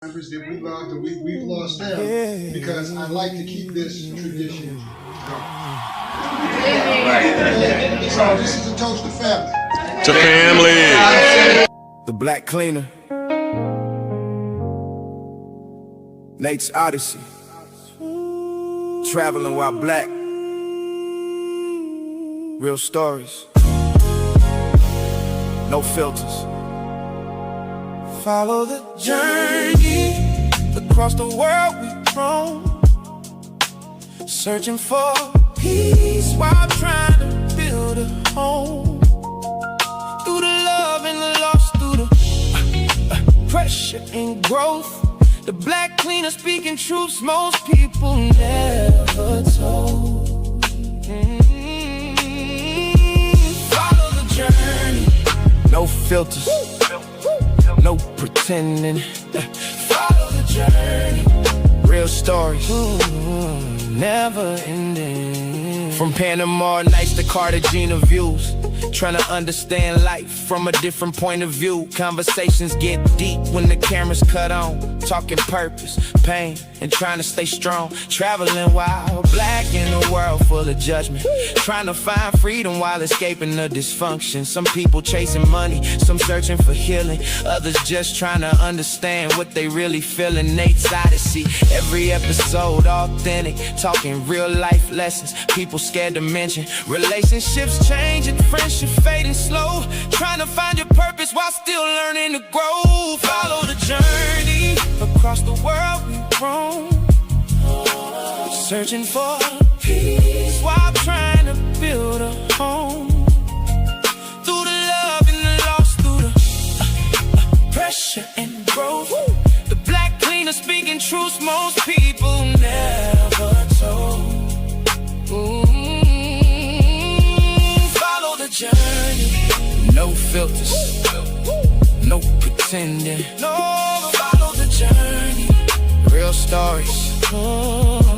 Members that we love, that we've lost them, because I like to keep this tradition going. So this is a toast to family. To family. The Black Cleaner. Nate's Odyssey. Traveling while black. Real stories. No filters. Follow the journey. Across the world we've roam, searching for peace while trying to build a home. Through the love and the loss, through the pressure and growth, the Black Cleaner speaking truths most people never told. Follow the journey. No filters, no pretending. Follow the journey. Real stories, never ending. From Panama nights to Cartagena views, trying to understand life from a different point of view. Conversations get deep when the camera's cut on. Talking purpose, pain, and trying to stay strong. Traveling while black in a world full of judgment. Trying to find freedom while escaping the dysfunction. Some people chasing money, some searching for healing. Others just trying to understand what they really feeling. Nate's Odyssey, every episode authentic. Talking real life lessons, people scared to mention. Relationships changing, friendship fading slow. Trying to find your purpose while still learning to grow. Follow the journey. Across the world we roam, searching for peace while trying to build a home. Through the love and the loss, through the pressure and growth, the Black Cleaner speaking truths most people never told. Follow the journey. No filters, no pretending. No, follow the journey. Real stories,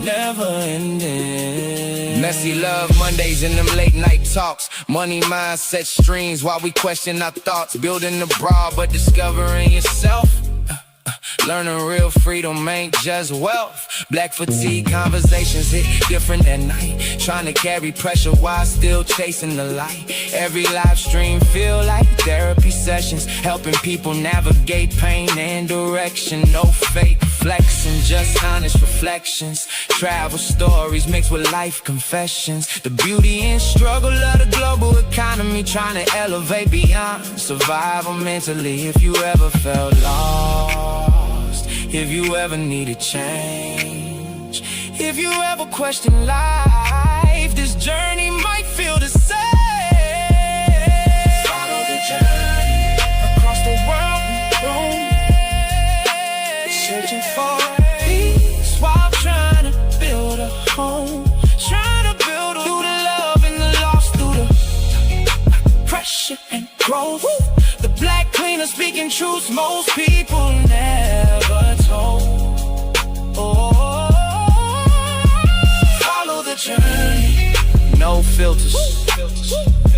never ending. Messy love Mondays and them late night talks. Money mindset streams while we question our thoughts. Building abroad but discovering yourself. Learning real freedom ain't just wealth. Black fatigue conversations hit different at night. Trying to carry pressure while still chasing the light. Every live stream feel like therapy sessions, helping people navigate pain and direction. No fake flexing, just honest reflections. Travel stories mixed with life confessions. The beauty and struggle of the global economy, trying to elevate beyond survival mentally. If you ever felt lost, if you ever needed change, if you ever question life, this journey might feel the same. Follow the journey. Across the world we roam, searching for peace while trying to build a home. Trying to build a, through the love and the loss, through the pressure and growth. The Black Cleaner speaking truths most people never told. Follow the journey. No filters,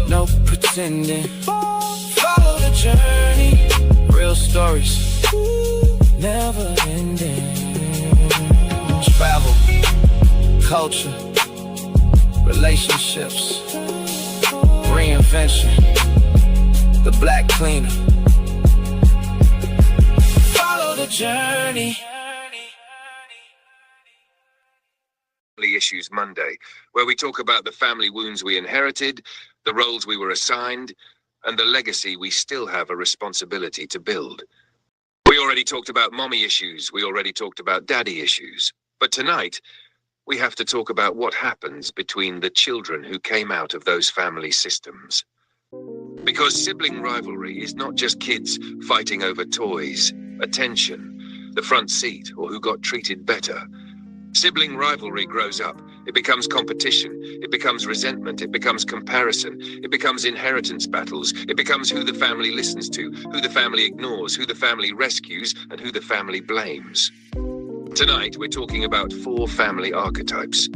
no pretending. Follow the journey. Real stories, never ending. Travel, culture, relationships, reinvention. The Black Cleaner. Follow the journey. Family Issues Monday, where we talk about the family wounds we inherited, the roles we were assigned, and the legacy we still have a responsibility to build. We already talked about mommy issues, we already talked about daddy issues, but tonight we have to talk about what happens between the children who came out of those family systems. Because sibling rivalry is not just kids fighting over toys, attention, the front seat, or who got treated better. Sibling rivalry grows up. It becomes competition. It becomes resentment. It becomes comparison. It becomes inheritance battles. It becomes who the family listens to, who the family ignores, who the family rescues, and who the family blames. Tonight, we're talking about 4 family archetypes.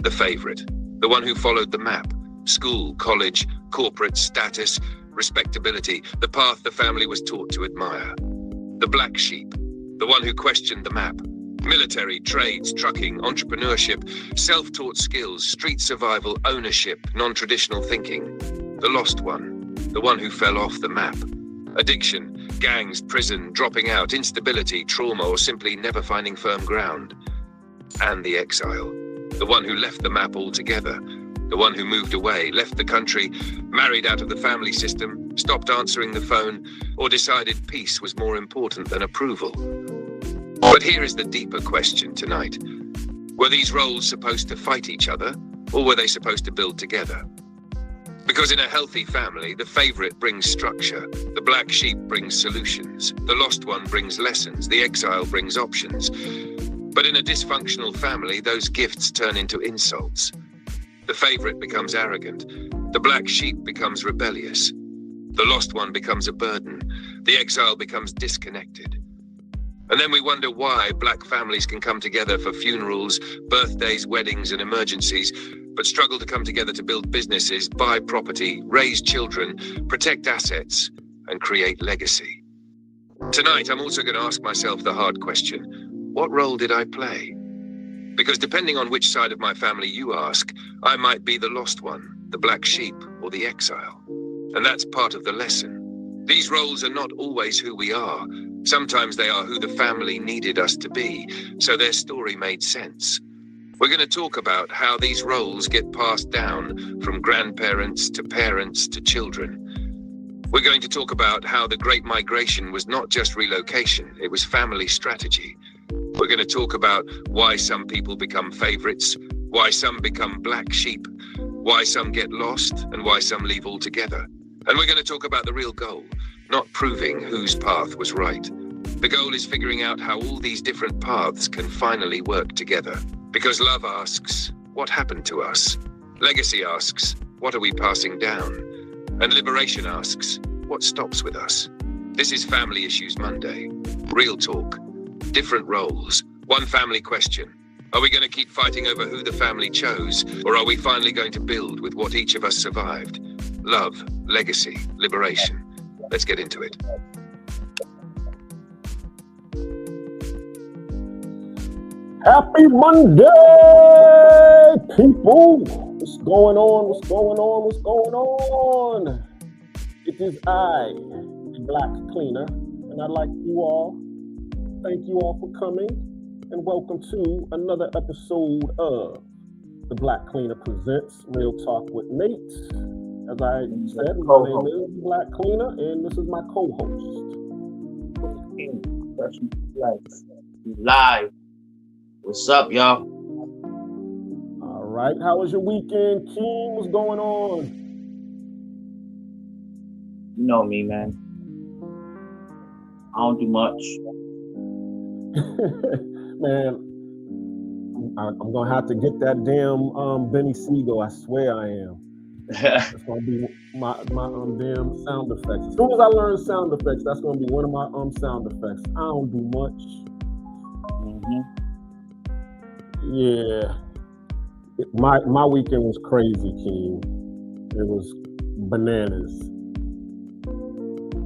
The favorite, the one who followed the map. School, college, corporate status, respectability, the path the family was taught to admire. The black sheep, the one who questioned the map. Military, trades, trucking, entrepreneurship, self-taught skills, street survival, ownership, non-traditional thinking. The lost one, the one who fell off the map. Addiction, gangs, prison, dropping out, instability, trauma, or simply never finding firm ground. And the exile, the one who left the map altogether. The one who moved away, left the country, married out of the family system, stopped answering the phone, or decided peace was more important than approval. But here is the deeper question tonight. Were these roles supposed to fight each other, or were they supposed to build together? Because in a healthy family, the favorite brings structure, the black sheep brings solutions, the lost one brings lessons, the exile brings options. But in a dysfunctional family, those gifts turn into insults. The favorite becomes arrogant, the black sheep becomes rebellious, the lost one becomes a burden, the exile becomes disconnected. And then we wonder why black families can come together for funerals, birthdays, weddings, and emergencies, but struggle to come together to build businesses, buy property, raise children, protect assets, and create legacy. Tonight, I'm also going to ask myself the hard question: what role did I play? Because depending on which side of my family you ask, I might be the lost one, the black sheep, or the exile. And that's part of the lesson. These roles are not always who we are. Sometimes they are who the family needed us to be, so their story made sense. We're going to talk about how these roles get passed down from grandparents to parents to children. We're going to talk about how the Great Migration was not just relocation, it was family strategy. We're going to talk about why some people become favorites, why some become black sheep, why some get lost, and why some leave altogether. And we're going to talk about the real goal, not proving whose path was right. The goal is figuring out how all these different paths can finally work together. Because love asks, what happened to us? Legacy asks, what are we passing down? And liberation asks, what stops with us? This is Family Issues Monday. Real talk. Different roles, one family question. Are we going to keep fighting over who the family chose, or are we finally going to build with what each of us survived? Love, legacy, liberation. Let's get into it. Happy Monday, people. What's going on? What's going on? What's going on? It is I, the Black Cleaner, and I'd like you all, thank you all for coming, and welcome to another episode of The Black Cleaner Presents Real Talk with Nate. As I said, my name is The Black Cleaner, and this is my co-host. Live. What's up, y'all? All right, how was your weekend, King? What's going on? You know me, man. I don't do much. Man, I'm gonna have to get that damn Benny Siegel. I swear I am. That's gonna be my damn sound effects. As soon as I learn sound effects, that's gonna be one of my sound effects. I don't do much. Mm-hmm. Yeah, my weekend was crazy, King. It was bananas.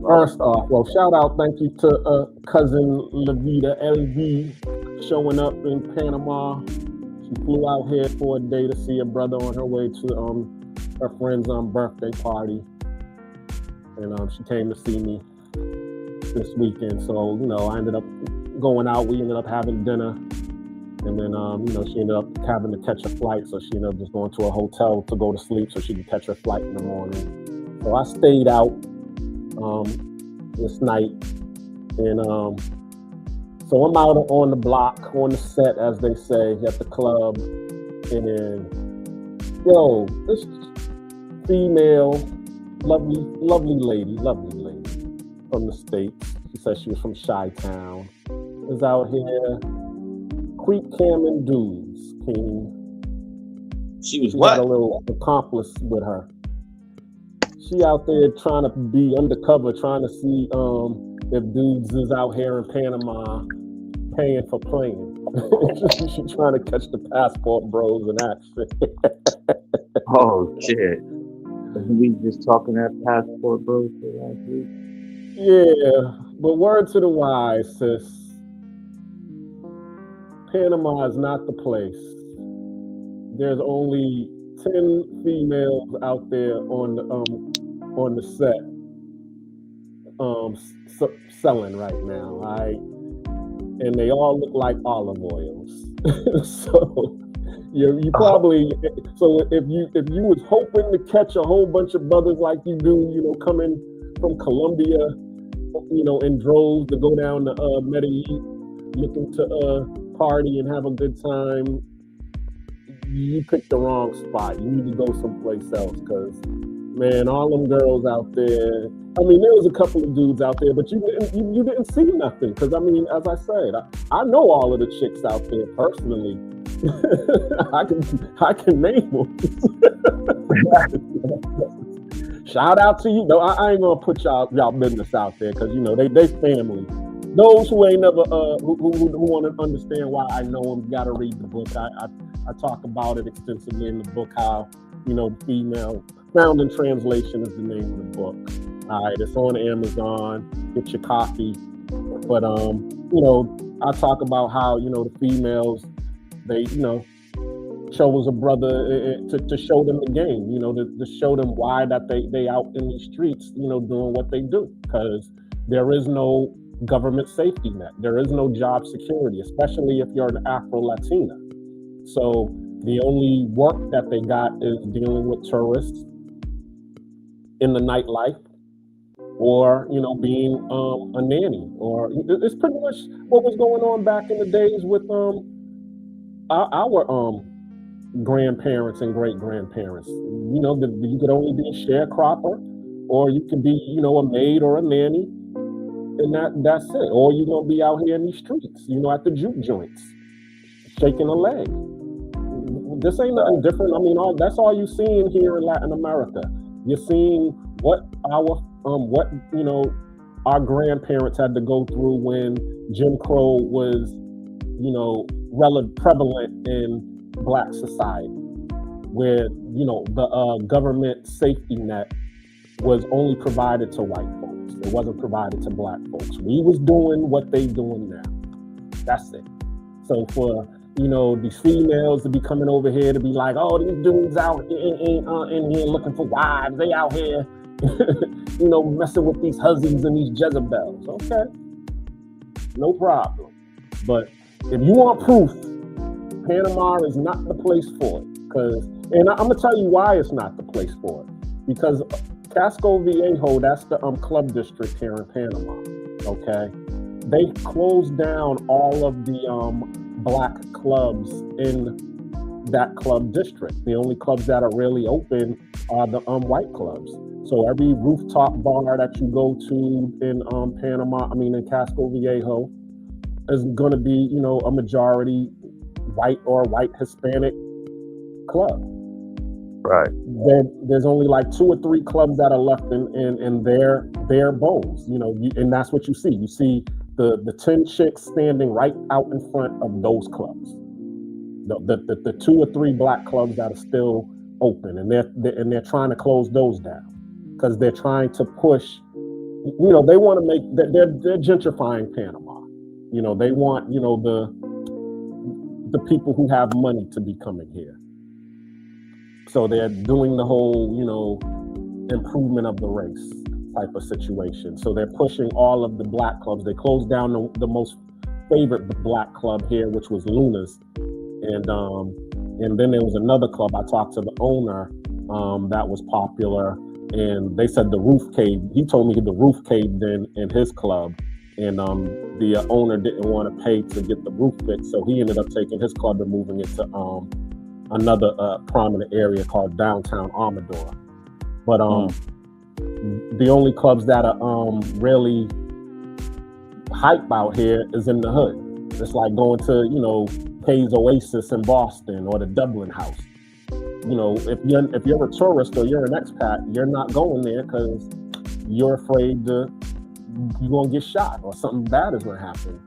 First off, well, shout out, thank you to cousin Levita LV showing up in Panama. She flew out here for a day to see her brother on her way to her friend's birthday party, and she came to see me this weekend. So I ended up going out. We ended up having dinner, and then she ended up having to catch a flight, so she ended up just going to a hotel to go to sleep so she could catch her flight in the morning. So I stayed out this night, and so I'm out on the block, on the set, as they say, at the club, and this female, lovely lady from the States. She said she was from Chi-Town. Is out here creep camming dudes, King. She Had a little accomplice with her. She out there trying to be undercover, trying to see if dudes is out here in Panama paying for playing. She's trying to catch the passport bros and that shit. Oh shit! We just talking that passport bros for last week. Yeah, but word to the wise, sis. Panama is not the place. There's only 10 females out there on the set selling right now, all right? And they all look like olive oils. So you probably, so if you was hoping to catch a whole bunch of brothers like you do, you know, coming from Colombia, you know, in droves to go down to Medellin looking to party and have a good time, you picked the wrong spot. You need to go someplace else, because man, all them girls out there. I mean, there was a couple of dudes out there, but you didn't see nothing. Because I mean, as I said, I know all of the chicks out there personally. I can name them. Shout out to you. No, I ain't gonna put y'all business out there, because you know they family. Those who ain't never who want to understand why I know them, got to read the book. I talk about it extensively in the book, how, you know, female found in translation is the name of the book. All right, it's on Amazon. Get your copy. But you know, I talk about how, you know, the females, they, you know, chose a brother to show them the game, you know, to show them why that they out in these streets, you know, doing what they do, because there is no government safety net. There is no job security, especially if you're an Afro-Latina. So the only work that they got is dealing with tourists in the nightlife, or, you know, being a nanny, or it's pretty much what was going on back in the days with our grandparents and great grandparents. You know, you could only be a sharecropper, or you could be, you know, a maid or a nanny, and that's it. Or you're gonna be out here in these streets, you know, at the juke joints, shaking a leg. This ain't nothing different. I mean, that's all you're seeing here in Latin America. You're seeing what you know, our grandparents had to go through when Jim Crow was, you know, prevalent in Black society, where, you know, the government safety net was only provided to white folks. It wasn't provided to Black folks. We was doing what they doing now. That's it. So for, you know, these females to be coming over here to be like, oh, these dudes out in here looking for wives, they out here, you know, messing with these husbands and these Jezebels. Okay, no problem. But if you want proof, Panama is not the place for it. And I'm gonna tell you why it's not the place for it. Because Casco Viejo, that's the club district here in Panama. Okay, they closed down all of the Black clubs in that club district. The only clubs that are really open are the white clubs. So every rooftop bar that you go to in in Casco Viejo is going to be, you know, a majority white or white Hispanic club. Right. There's only like 2 or 3 clubs that are left in their bare bones, you know, and that's what you see. You see the 10 chicks standing right out in front of those clubs. The 2 or 3 Black clubs that are still open, and they're trying to close those down, because they're trying to push, you know, they want to make, they're gentrifying Panama. You know, they want, you know, the people who have money to be coming here. So they're doing the whole, you know, improvement of the race type of situation. So they're pushing all of the Black clubs. They closed down the most favorite Black club here, which was Luna's. And then there was another club. I talked to the owner that was popular, and they said the roof caved. He told me the roof caved in his club, and the owner didn't want to pay to get the roof fixed, so he ended up taking his club and moving it to another prominent area called Downtown Amador. But the only clubs that are really hype out here is in the hood. It's like going to, you know, Kay's Oasis in Boston or the Dublin House. You know, if you're a tourist or you're an expat, you're not going there because you're afraid you're gonna get shot or something bad is gonna happen.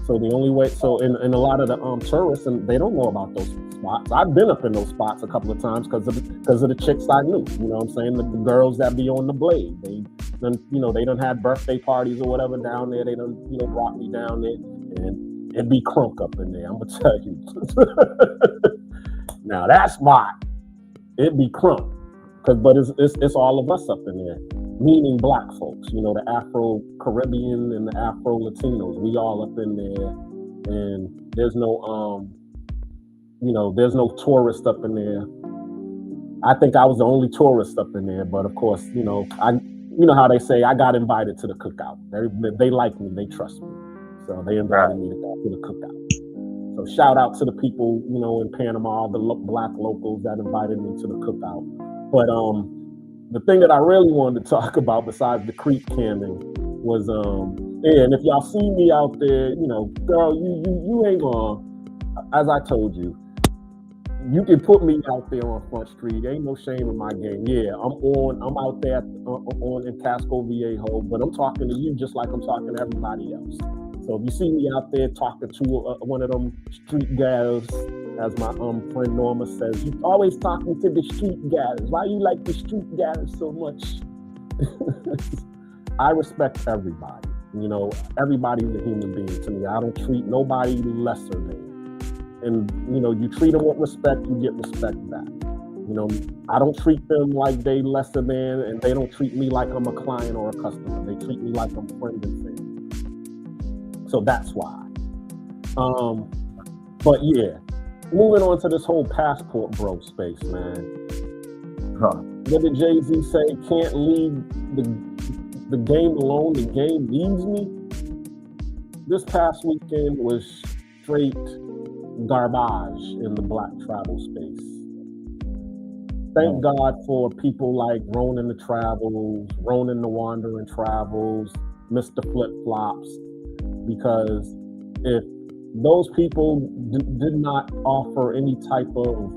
So the only way, in a lot of the tourists, and they don't know about those spots. I've been up in those spots a couple of times because of the chicks I knew. You know what I'm saying? The girls that be on the blade. They done had birthday parties or whatever down there. They done, you know, brought me down there, and It'd be crunk up in there, I'm gonna tell you. Now that's why it'd be crunk, but it's all of us up in there, meaning black folks. You know, the Afro-Caribbean and the Afro-Latinos. We all up in there, and there's no there's no tourist up in there. I think I was the only tourist up in there, but of course, you know how they say I got invited to the cookout. They like me, they trust me, so they invited me to go to the cookout. So shout out to the people, you know, in Panama, the black locals that invited me to the cookout. But the thing that I really wanted to talk about besides the creek camming was and if y'all see me out there, you know, girl, you ain't gonna, as I told you, you can put me out there on Front Street. Ain't no shame in my game. Yeah, I'm out there on in Casco Viejo, but I'm talking to you just like I'm talking to everybody else. So if you see me out there talking to one of them street gals, as my friend Norma says, you always talking to the street gals. Why you like the street gals so much? I respect everybody. You know, everybody's a human being to me. I don't treat nobody lesser than. And, you know, you treat them with respect, you get respect back. You know, I don't treat them like they lesser than, and they don't treat me like I'm a client or a customer. They treat me like I'm friend and family. So that's why. But yeah, moving on to this whole passport bro space, man. What did Jay-Z say? Can't leave the game alone, the game leaves me. This past weekend was straight garbage in the black travel space. Thank God for people like Ronan the Travels, Ronan the Wandering Travels, Mr. Flip Flops, because if those people did not offer any type of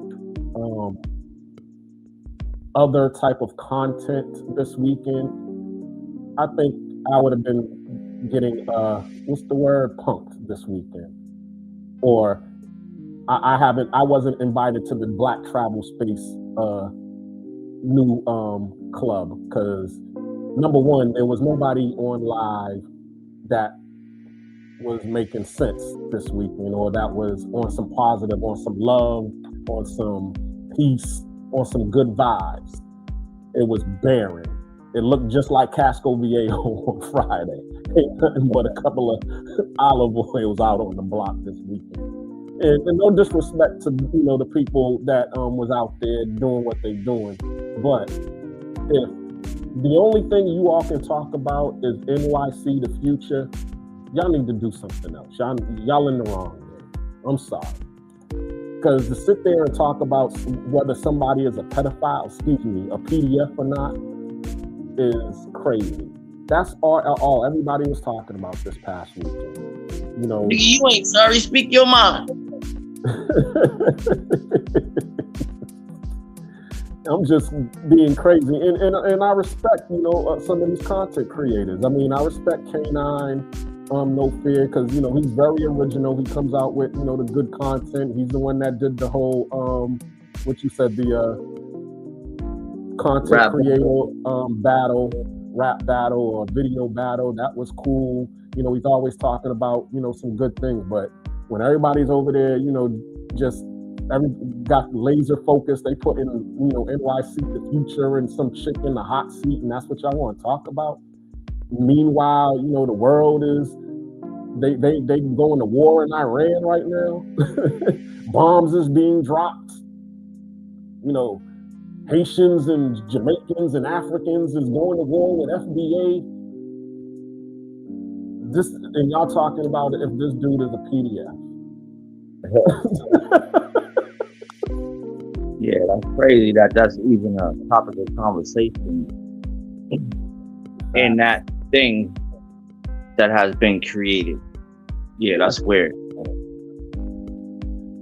other type of content this weekend, I think I would have been getting punked this weekend. Or I wasn't invited to the Black Travel Space new club, because number one, there was nobody on live that was making sense this weekend, or that was on some positive, on some love, on some peace, on some good vibes. It was barren. It looked just like Casco Viejo on Friday. Ain't nothing but a couple of olive oils out on the block this weekend. And no disrespect to the people that was out there doing what they're doing, but if the only thing you all can talk about is NYC, the future, y'all need to do something else. Y'all in the wrong game. I'm sorry, because to sit there and talk about whether somebody is a pedophile, a PDF or not, is crazy. That's all everybody was talking about this past weekend. You know, you ain't sorry. Speak your mind. I'm just being crazy, and I respect some of these content creators. I mean, I respect K9, No Fear, because he's very original. He comes out with the good content. He's the one that did the whole what you said, the content rap creator rap battle or video battle. That was cool. He's always talking about some good things, but when everybody's over there, just got laser focused, they put in, NYC the future and some chick in the hot seat, and that's what y'all want to talk about. Meanwhile, the world is, they going to war in Iran right now. Bombs is being dropped. Haitians and Jamaicans and Africans is going to war with FBA. And y'all talking about if this dude is a PDF. Yeah, that's crazy that's even a topic of conversation in that thing that has been created. Yeah, that's weird.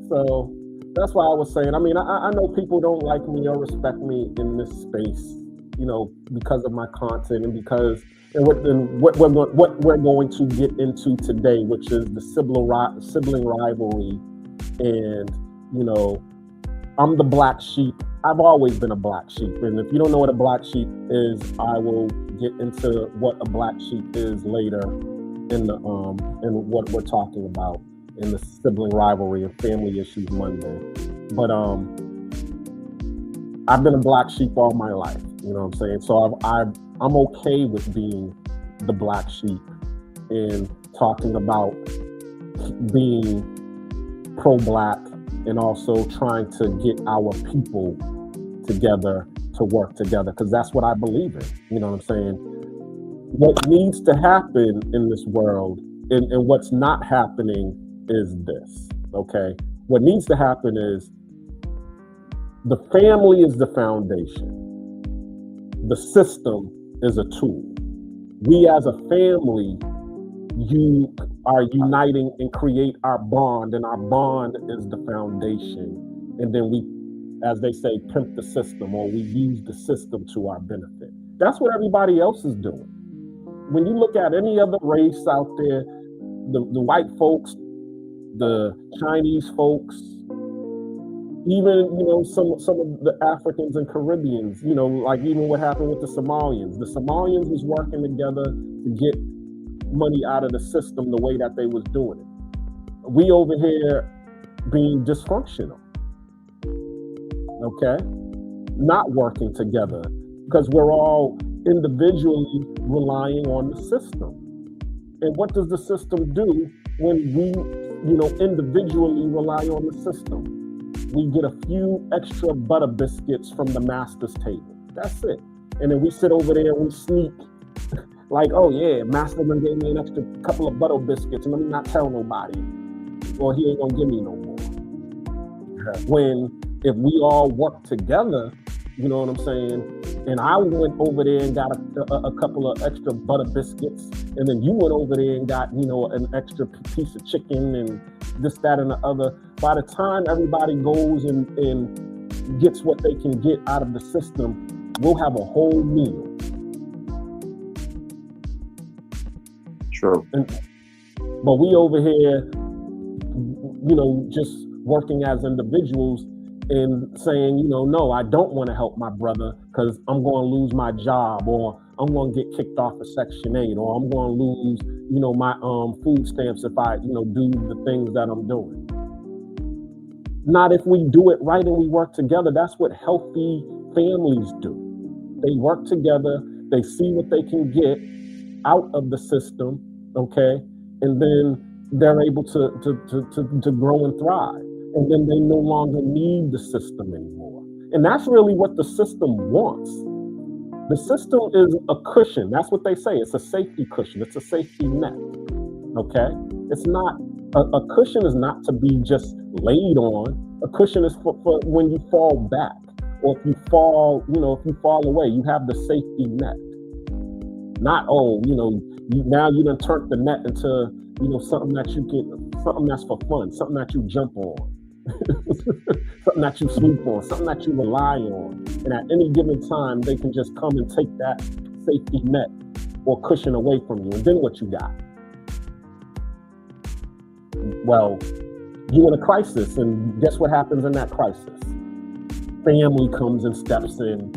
So that's why I was saying, I mean, I know people don't like me or respect me in this space, because of my content and because what we're going to get into today, which is the sibling rivalry. And I'm the black sheep. I've always been a black sheep, and if you don't know what a black sheep is, I will get into what a black sheep is later in what we're talking about. in the Sibling Rivalry and Family Issues Monday. But I've been a black sheep all my life, you know what I'm saying? So I'm okay with being the black sheep and talking about being pro-black and also trying to get our people together to work together, because that's what I believe in, you know what I'm saying? What needs to happen in this world and what's not happening is this, okay? What needs to happen is the family is the foundation. The system is a tool. We as a family, you are uniting and create our bond, and our bond is the foundation. And then we, as they say, pimp the system, or we use the system to our benefit. That's what everybody else is doing. When you look at any other race out there, the white folks, the Chinese folks, even, you know, some of the Africans and Caribbeans, you know, like even what happened with the Somalians. The Somalians was working together to get money out of the system the way that they was doing it. We over here being dysfunctional, okay? Not working together because we're all individually relying on the system. And what does the system do when we, you know, individually rely on the system? We get a few extra butter biscuits from the master's table. That's it. And then we sit over there and we sneak like, oh yeah, master gonna give me an extra couple of butter biscuits and let me not tell nobody, or he ain't gonna give me no more. When if we all work together, you know what I'm saying? And I went over there and got a couple of extra butter biscuits, and then you went over there and got, you know, an extra piece of chicken and this, that, and the other. By the time everybody goes and gets what they can get out of the system, we'll have a whole meal. True. But we over here, you know, just working as individuals and saying, you know, no, I don't want to help my brother because I'm going to lose my job, or I'm going to get kicked off of Section 8, or I'm going to lose, you know, my food stamps if I, you know, do the things that I'm doing. Not if we do it right and we work together. That's what healthy families do. They work together, they see what they can get out of the system, okay? And then they're able to grow and thrive. And then they no longer need the system anymore. And that's really what the system wants. The system is a cushion. That's what they say. It's a safety cushion. It's a safety net, okay? It's not, a cushion is not to be just laid on. A cushion is for when you fall back, or if you fall, you know, if you fall away, you have the safety net. Not, oh, you know, now you done turned the net into, you know, something that you can, something that's for fun, something that you jump on. Something that you sleep on, something that you rely on. And at any given time, they can just come and take that safety net or cushion away from you. And then what you got? Well, you're in a crisis, and guess what happens in that crisis? Family comes and steps in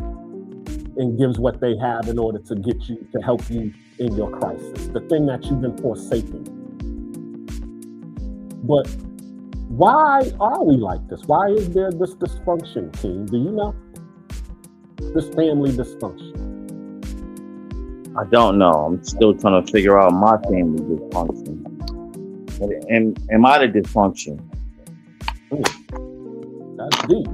and gives what they have in order to get you, to help you in your crisis, the thing that you've been forsaking. But why are we like this? Why is there this dysfunction, King? Do you know? This family dysfunction. I don't know. I'm still trying to figure out my family dysfunction. But am I the dysfunction? That's deep.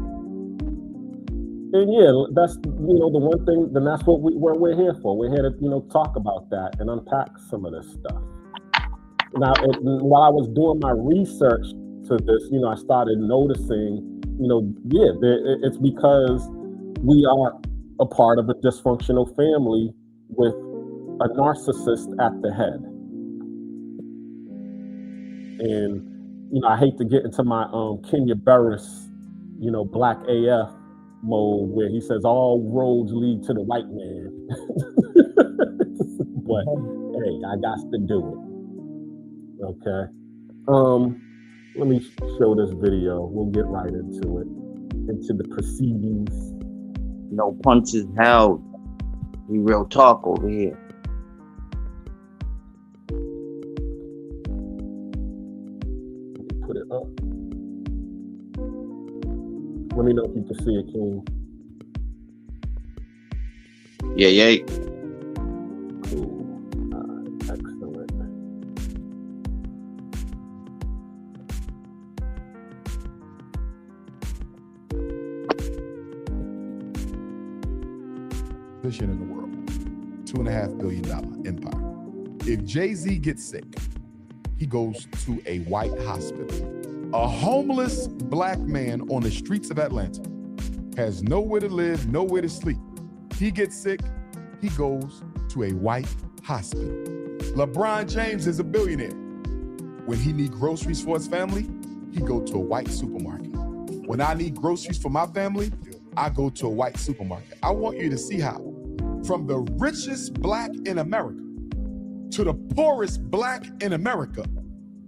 And yeah, that's, you know, the one thing, then that's what we're here for. We're here to, you know, talk about that and unpack some of this stuff. Now, while I was doing my research to this, you know, I started noticing, you know, yeah, it's because we are a part of a dysfunctional family with a narcissist at the head. And, you know, I hate to get into my Kenya Barris, you know, Black AF mode where he says all roads lead to the white man. But hey, I got to do it. Okay. Let me show this video. We'll get right into it, into the proceedings. No punches held. We real talk over here. put it up. Let me know if you can see it, King. Yeah. Cool. Excellent. In the world, $2.5 billion empire. If Jay-Z gets sick, he goes to a white hospital. A homeless black man on the streets of Atlanta has nowhere to live, nowhere to sleep. He gets sick, he goes to a white hospital. LeBron James is a billionaire. When he needs groceries for his family, he go to a white supermarket. When I need groceries for my family, I go to a white supermarket. I want you to see how from the richest black in America to the poorest black in America,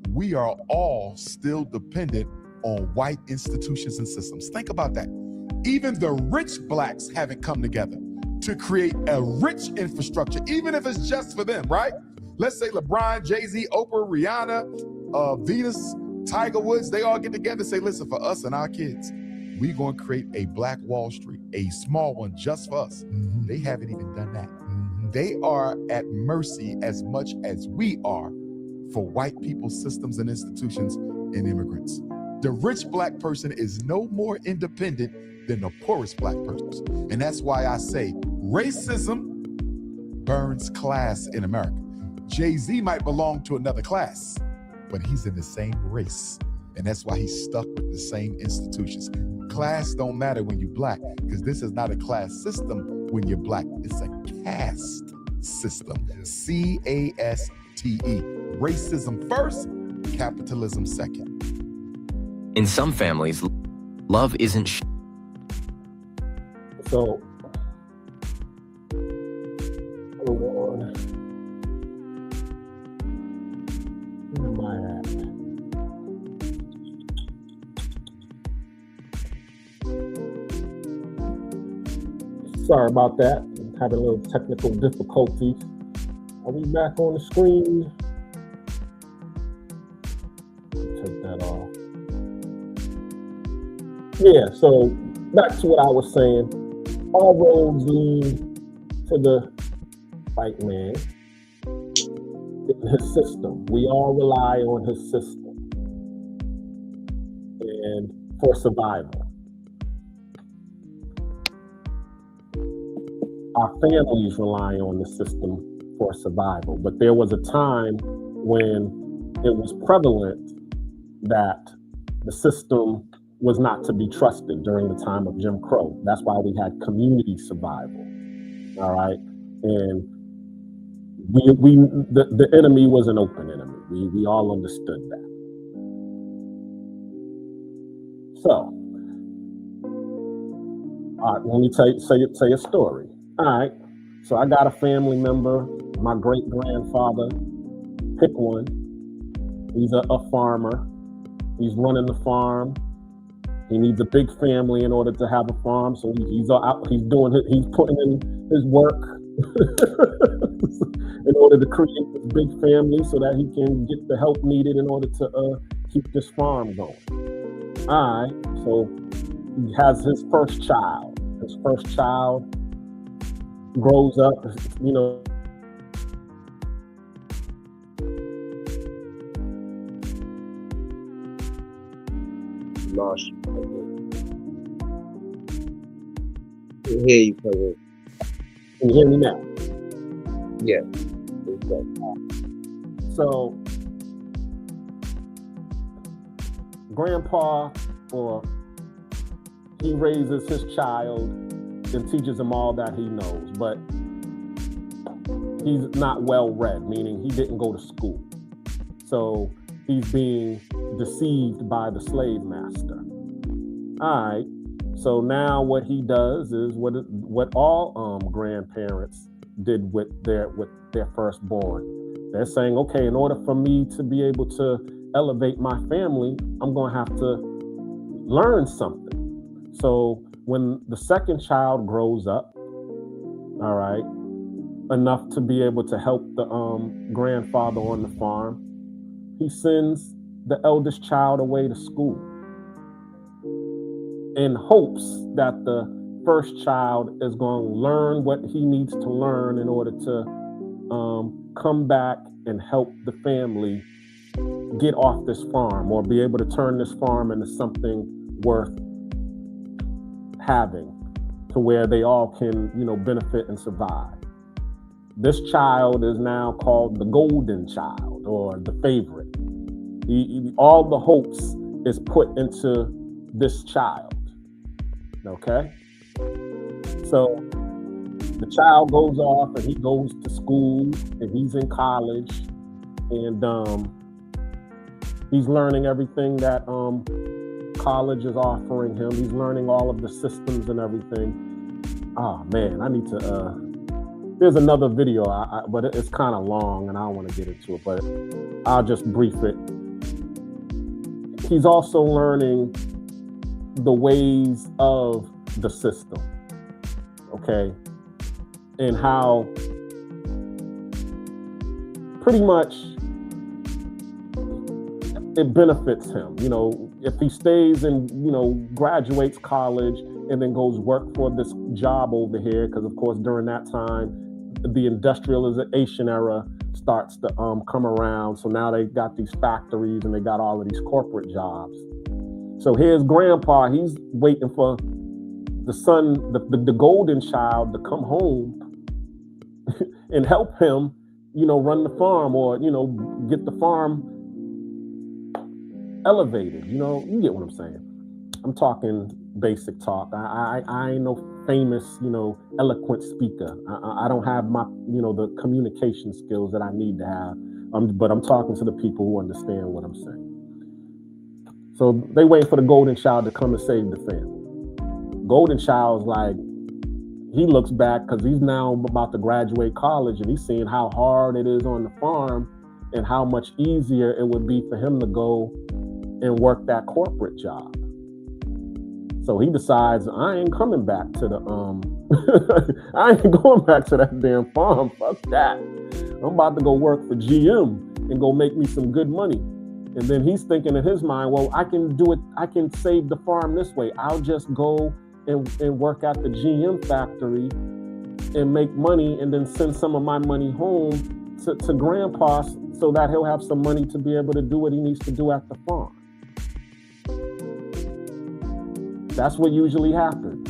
we are all still dependent on white institutions and systems. Think about that. Even the rich blacks haven't come together to create a rich infrastructure, even if it's just for them, right? Let's say LeBron, Jay-Z, Oprah, Rihanna, Venus, Tiger Woods, they all get together and say, listen, for us and our kids, we're going to create a black Wall Street, a small one just for us. Mm-hmm. They haven't even done that. Mm-hmm. They are at mercy as much as we are for white people's systems and institutions and immigrants. The rich black person is no more independent than the poorest black person. And that's why I say racism burns class in America. Jay-Z might belong to another class, but he's in the same race. And that's why he's stuck with the same institutions. Class don't matter when you're black, because this is not a class system when you're black. It's a caste system. C-A-S-T-E. Racism first, capitalism second. In some families, love isn't So, hold on. Where am I at? Sorry about that. I'm having a little technical difficulties. Are we back on the screen? Take that off. Yeah, so back to what I was saying. All roads lead to the white man in his system. We all rely on his system and for survival. Our families rely on the system for survival, but there was a time when it was prevalent that the system was not to be trusted during the time of Jim Crow. That's why we had community survival, all right? And the enemy was an open enemy. We all understood that. So, all right, let me say a story. All right, so I got a family member, my great-grandfather, pick one. He's a farmer. He's running the farm. He needs a big family in order to have a farm. So he's putting in his work in order to create this big family so that he can get the help needed in order to keep this farm going. All right, so he has his first child. His first child grows up, you know. Lost you. I can hear you, brother. Can you hear me now? Yeah. So, grandpa, he raises his child and teaches him all that he knows, but he's not well read, meaning he didn't go to school. So he's being deceived by the slave master. All right. So now what he does is what all grandparents did with their firstborn. They're saying, okay, in order for me to be able to elevate my family, I'm going to have to learn something. So when the second child grows up, all right, enough to be able to help the grandfather on the farm, he sends the eldest child away to school in hopes that the first child is going to learn what he needs to learn in order to come back and help the family get off this farm, or be able to turn this farm into something worth having, to where they all can, benefit and survive. This child is now called the golden child, or the favorite. All the hopes is put into this child. Okay? So the child goes off and he goes to school and he's in college, and he's learning everything that college is offering him. He's learning all of the systems and everything. Oh man, I need to there's another video, but it's kind of long and I don't want to get into it, but I'll just brief it. He's also learning the ways of the system, okay? And how pretty much it benefits him. If he stays and, graduates college and then goes work for this job over here, because of course during that time, the industrialization era starts to come around. So now they got these factories and they got all of these corporate jobs. So here's grandpa, he's waiting for the son, the golden child, to come home and help him, run the farm, or, get the farm elevated. You get what I'm saying. I'm talking basic talk. I ain't no famous, eloquent speaker. I don't have my, the communication skills that I need to have. But I'm talking to the people who understand what I'm saying. So they wait for the golden child to come and save the family. Golden child's like, he looks back because he's now about to graduate college, and he's seeing how hard it is on the farm and how much easier it would be for him to go and work that corporate job. So he decides, I ain't coming back to the I ain't going back to that damn farm. Fuck that. I'm about to go work for GM and go make me some good money. And then he's thinking in his mind, well, I can do it. I can save the farm this way. I'll just go and work at the GM factory and make money, and then send some of my money home to grandpa, so that he'll have some money to be able to do what he needs to do at the farm. That's what usually happens.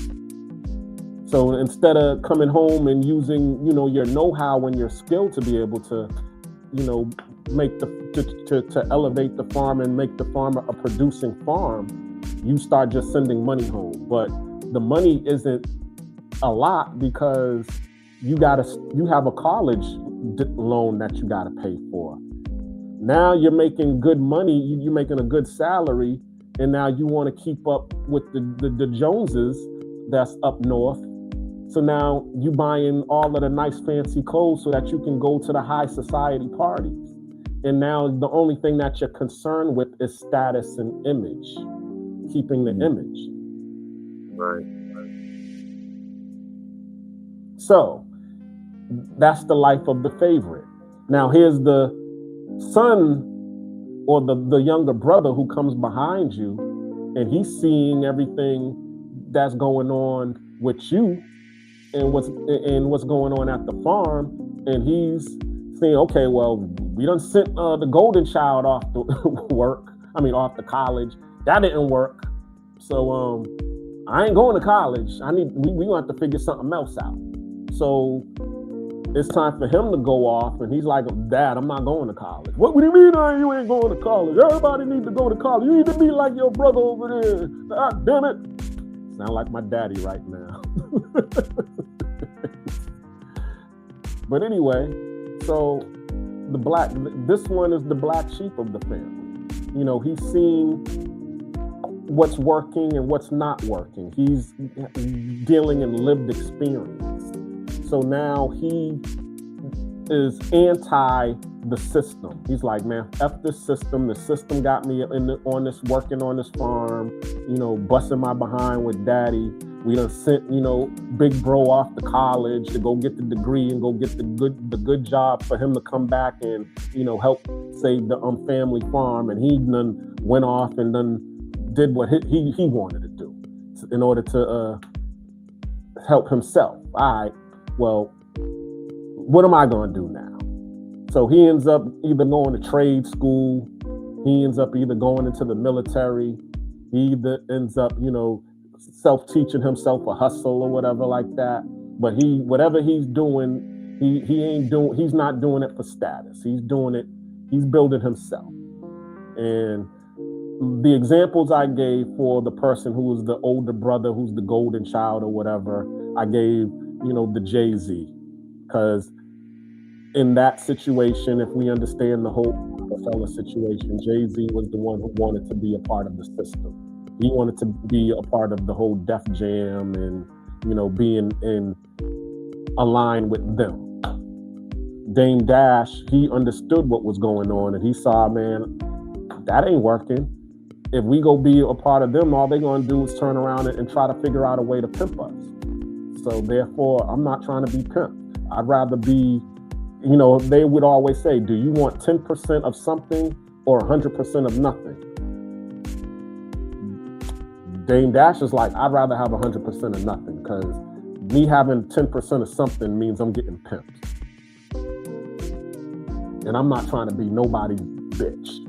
So instead of coming home and using, your know-how and your skill to be able to, make to elevate the farm and make the farm a producing farm, you start just sending money home. But the money isn't a lot, because you have a college loan that you got to pay for. Now you're making good money. You're making a good salary. And now you want to keep up with the Joneses that's up north. So now you buying all of the nice fancy clothes so that you can go to the high society parties. And now the only thing that you're concerned with is status and image, keeping the image. Right. So that's the life of the favorite. Now here's the son, or the younger brother, who comes behind you, and he's seeing everything that's going on with you and what's going on at the farm, and he's saying, okay, well, we done sent the golden child off to off to college. That didn't work. So I ain't going to college. We gonna have to figure something else out. So it's time for him to go off, and he's like, Dad, I'm not going to college. What do you mean you ain't going to college? Everybody needs to go to college. You need to be like your brother over there. God damn it. Sound like my daddy right now. But anyway, so this one is the black sheep of the family. He's seeing what's working and what's not working. He's dealing in lived experience. So now he is anti the system. He's like, man, F this system. The system got me working on this farm, busting my behind with daddy. We done sent, big bro off to college to go get the degree and go get the good job for him to come back and, help save the family farm. And he done went off and done did what he wanted to do in order to help himself. All right, well, what am I going to do now? So he ends up either going to trade school. He ends up either going into the military. He either ends up, self-teaching himself a hustle or whatever like that. But whatever he's doing, he's not doing it for status. He's building himself. And the examples I gave for the person who was the older brother, who's the golden child or whatever, I gave, the Jay-Z. Because in that situation, if we understand the whole Rockefeller situation, Jay-Z was the one who wanted to be a part of the system. He wanted to be a part of the whole Def Jam and, being in align with them. Dame Dash, he understood what was going on and he saw, man, that ain't working. If we go be a part of them, all they're going to do is turn around and try to figure out a way to pimp us. So therefore, I'm not trying to be pimped. I'd rather be, they would always say, do you want 10% of something or 100% of nothing? Dame Dash is like, I'd rather have 100% of nothing because me having 10% of something means I'm getting pimped. And I'm not trying to be nobody's bitch.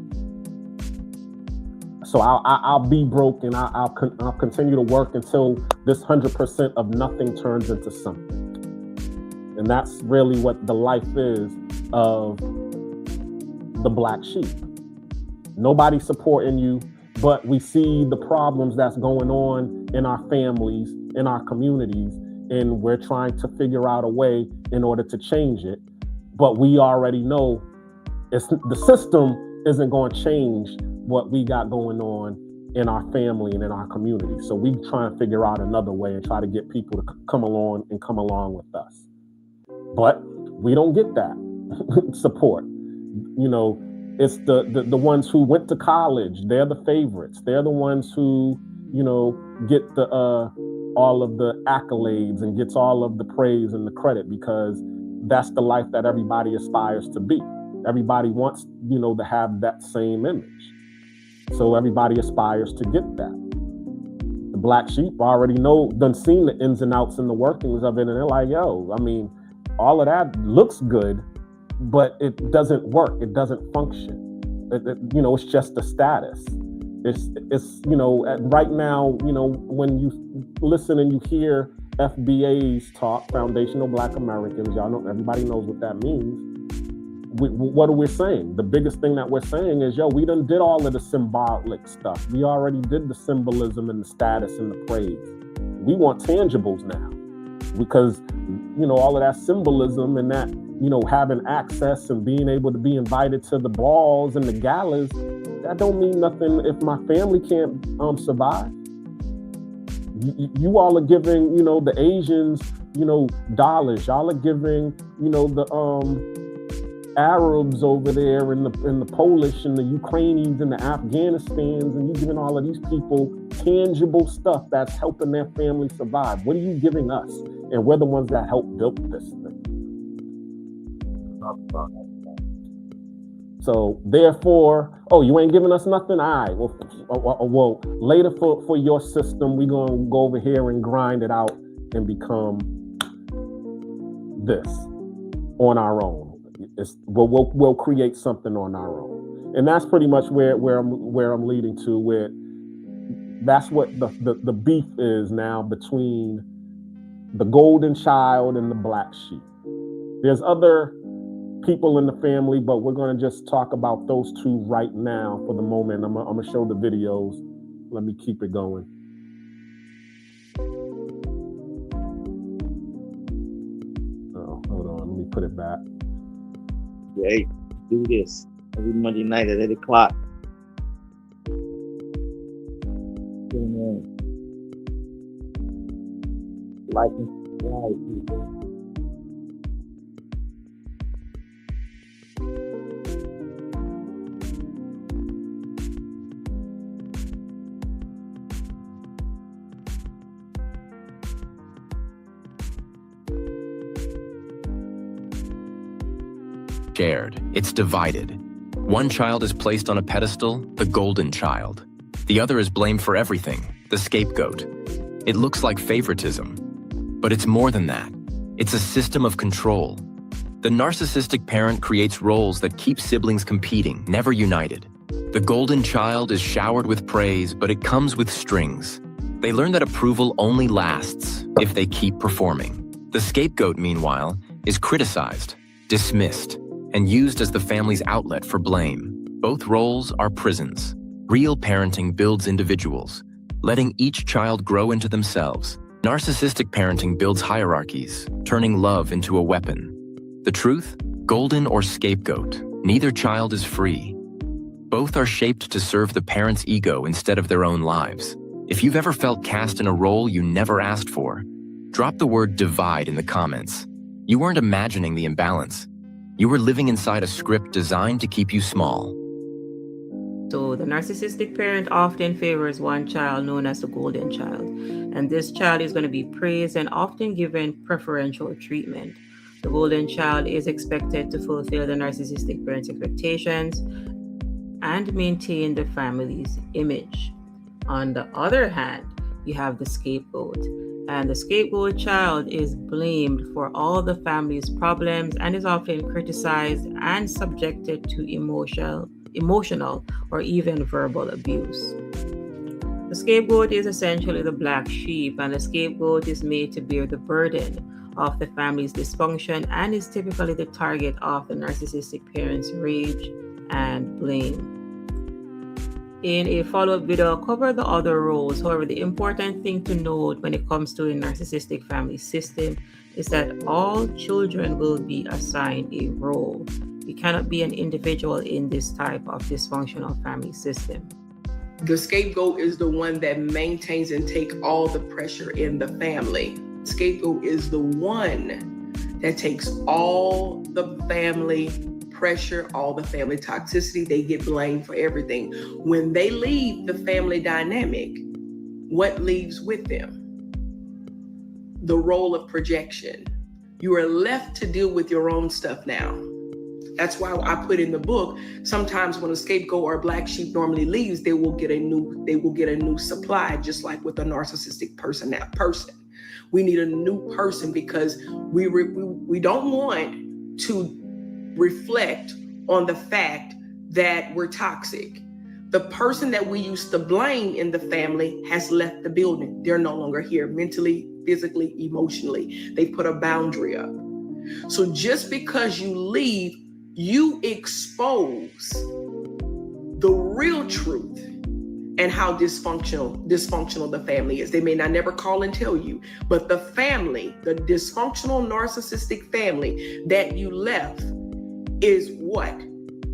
So I'll be broke and I'll continue to work until this 100% of nothing turns into something. And that's really what the life is of the black sheep. Nobody's supporting you, but we see the problems that's going on in our families, in our communities, and we're trying to figure out a way in order to change it. But we already know the system isn't going to change what we got going on in our family and in our community. So we try and figure out another way and try to get people to come along with us. But we don't get that support. It's the ones who went to college. They're the favorites. They're the ones who, get the all of the accolades and gets all of the praise and the credit because that's the life that everybody aspires to be. Everybody wants, to have that same image. So everybody aspires to get that. The black sheep already done seen the ins and outs and the workings of it, and they're like, yo, all of that looks good, but it doesn't work. It doesn't function. It's just a status. It's right now, when you listen and you hear FBA's talk, Foundational Black Americans, y'all know, everybody knows what that means. What are we saying? The biggest thing that we're saying is, we done did all of the symbolic stuff. We already did the symbolism and the status and the praise. We want tangibles now because, all of that symbolism and that, having access and being able to be invited to the balls and the galas, that don't mean nothing if my family can't survive. You all are giving, the Asians, dollars. Y'all are giving, the Arabs over there and the Polish and the Ukrainians and the Afghanistans, and you giving all of these people tangible stuff that's helping their family survive. What are you giving us? And we're the ones that helped build this thing. So therefore, you ain't giving us nothing? All right, well, later for your system, we're going to go over here and grind it out and become this on our own. We'll create something on our own. And that's pretty much where I'm leading to, where that's what the beef is now between the golden child and the black sheep. There's other people in the family, but we're going to just talk about those two right now for the moment. I'm going to show the videos. Let me keep it going. Oh, hold on. Let me put it back. Hey, do this every Monday night at 8 o'clock. Like and subscribe, people. shared, it's divided. One child is placed on a pedestal, the golden child. The other is blamed for everything, the scapegoat. It looks like favoritism, but it's more than that. It's a system of control. The narcissistic parent creates roles that keep siblings competing, never united. The golden child is showered with praise, but it comes with strings. They learn that approval only lasts if they keep performing. The scapegoat, meanwhile, is criticized, dismissed, and used as the family's outlet for blame. Both roles are prisons. Real parenting builds individuals, letting each child grow into themselves. Narcissistic parenting builds hierarchies, turning love into a weapon. The truth? Golden or scapegoat, neither child is free. Both are shaped to serve the parent's ego instead of their own lives. If you've ever felt cast in a role you never asked for, drop the word divide in the comments. You weren't imagining the imbalance. You were living inside a script designed to keep you small. So the narcissistic parent often favors one child known as the golden child. And this child is going to be praised and often given preferential treatment. The golden child is expected to fulfill the narcissistic parent's expectations and maintain the family's image. On the other hand, you have the scapegoat. And the scapegoat child is blamed for all the family's problems and is often criticized and subjected to emotional or even verbal abuse. The scapegoat is essentially the black sheep, and the scapegoat is made to bear the burden of the family's dysfunction and is typically the target of the narcissistic parent's rage and blame. In a follow-up video, I'll cover the other roles. However, the important thing to note when it comes to a narcissistic family system is that all children will be assigned a role. You cannot be an individual in this type of dysfunctional family system. The scapegoat is the one that maintains and takes all the pressure in the family. Scapegoat is the one that takes all the family pressure, all the family toxicity. They get blamed for everything. When they leave the family dynamic, what leaves with them? The role of projection. You are left to deal with your own stuff now. That's why I put in the book, sometimes when a scapegoat or a black sheep normally leaves, they will get a new supply, just like with a narcissistic person. We need a new person because we don't want to reflect on the fact that we're toxic. The person that we used to blame in the family has left the building. They're no longer here mentally, physically, emotionally. They put a boundary up. So just because you leave, you expose the real truth and how dysfunctional the family is. They may not never call and tell you, but the family, the dysfunctional narcissistic family that you left is what?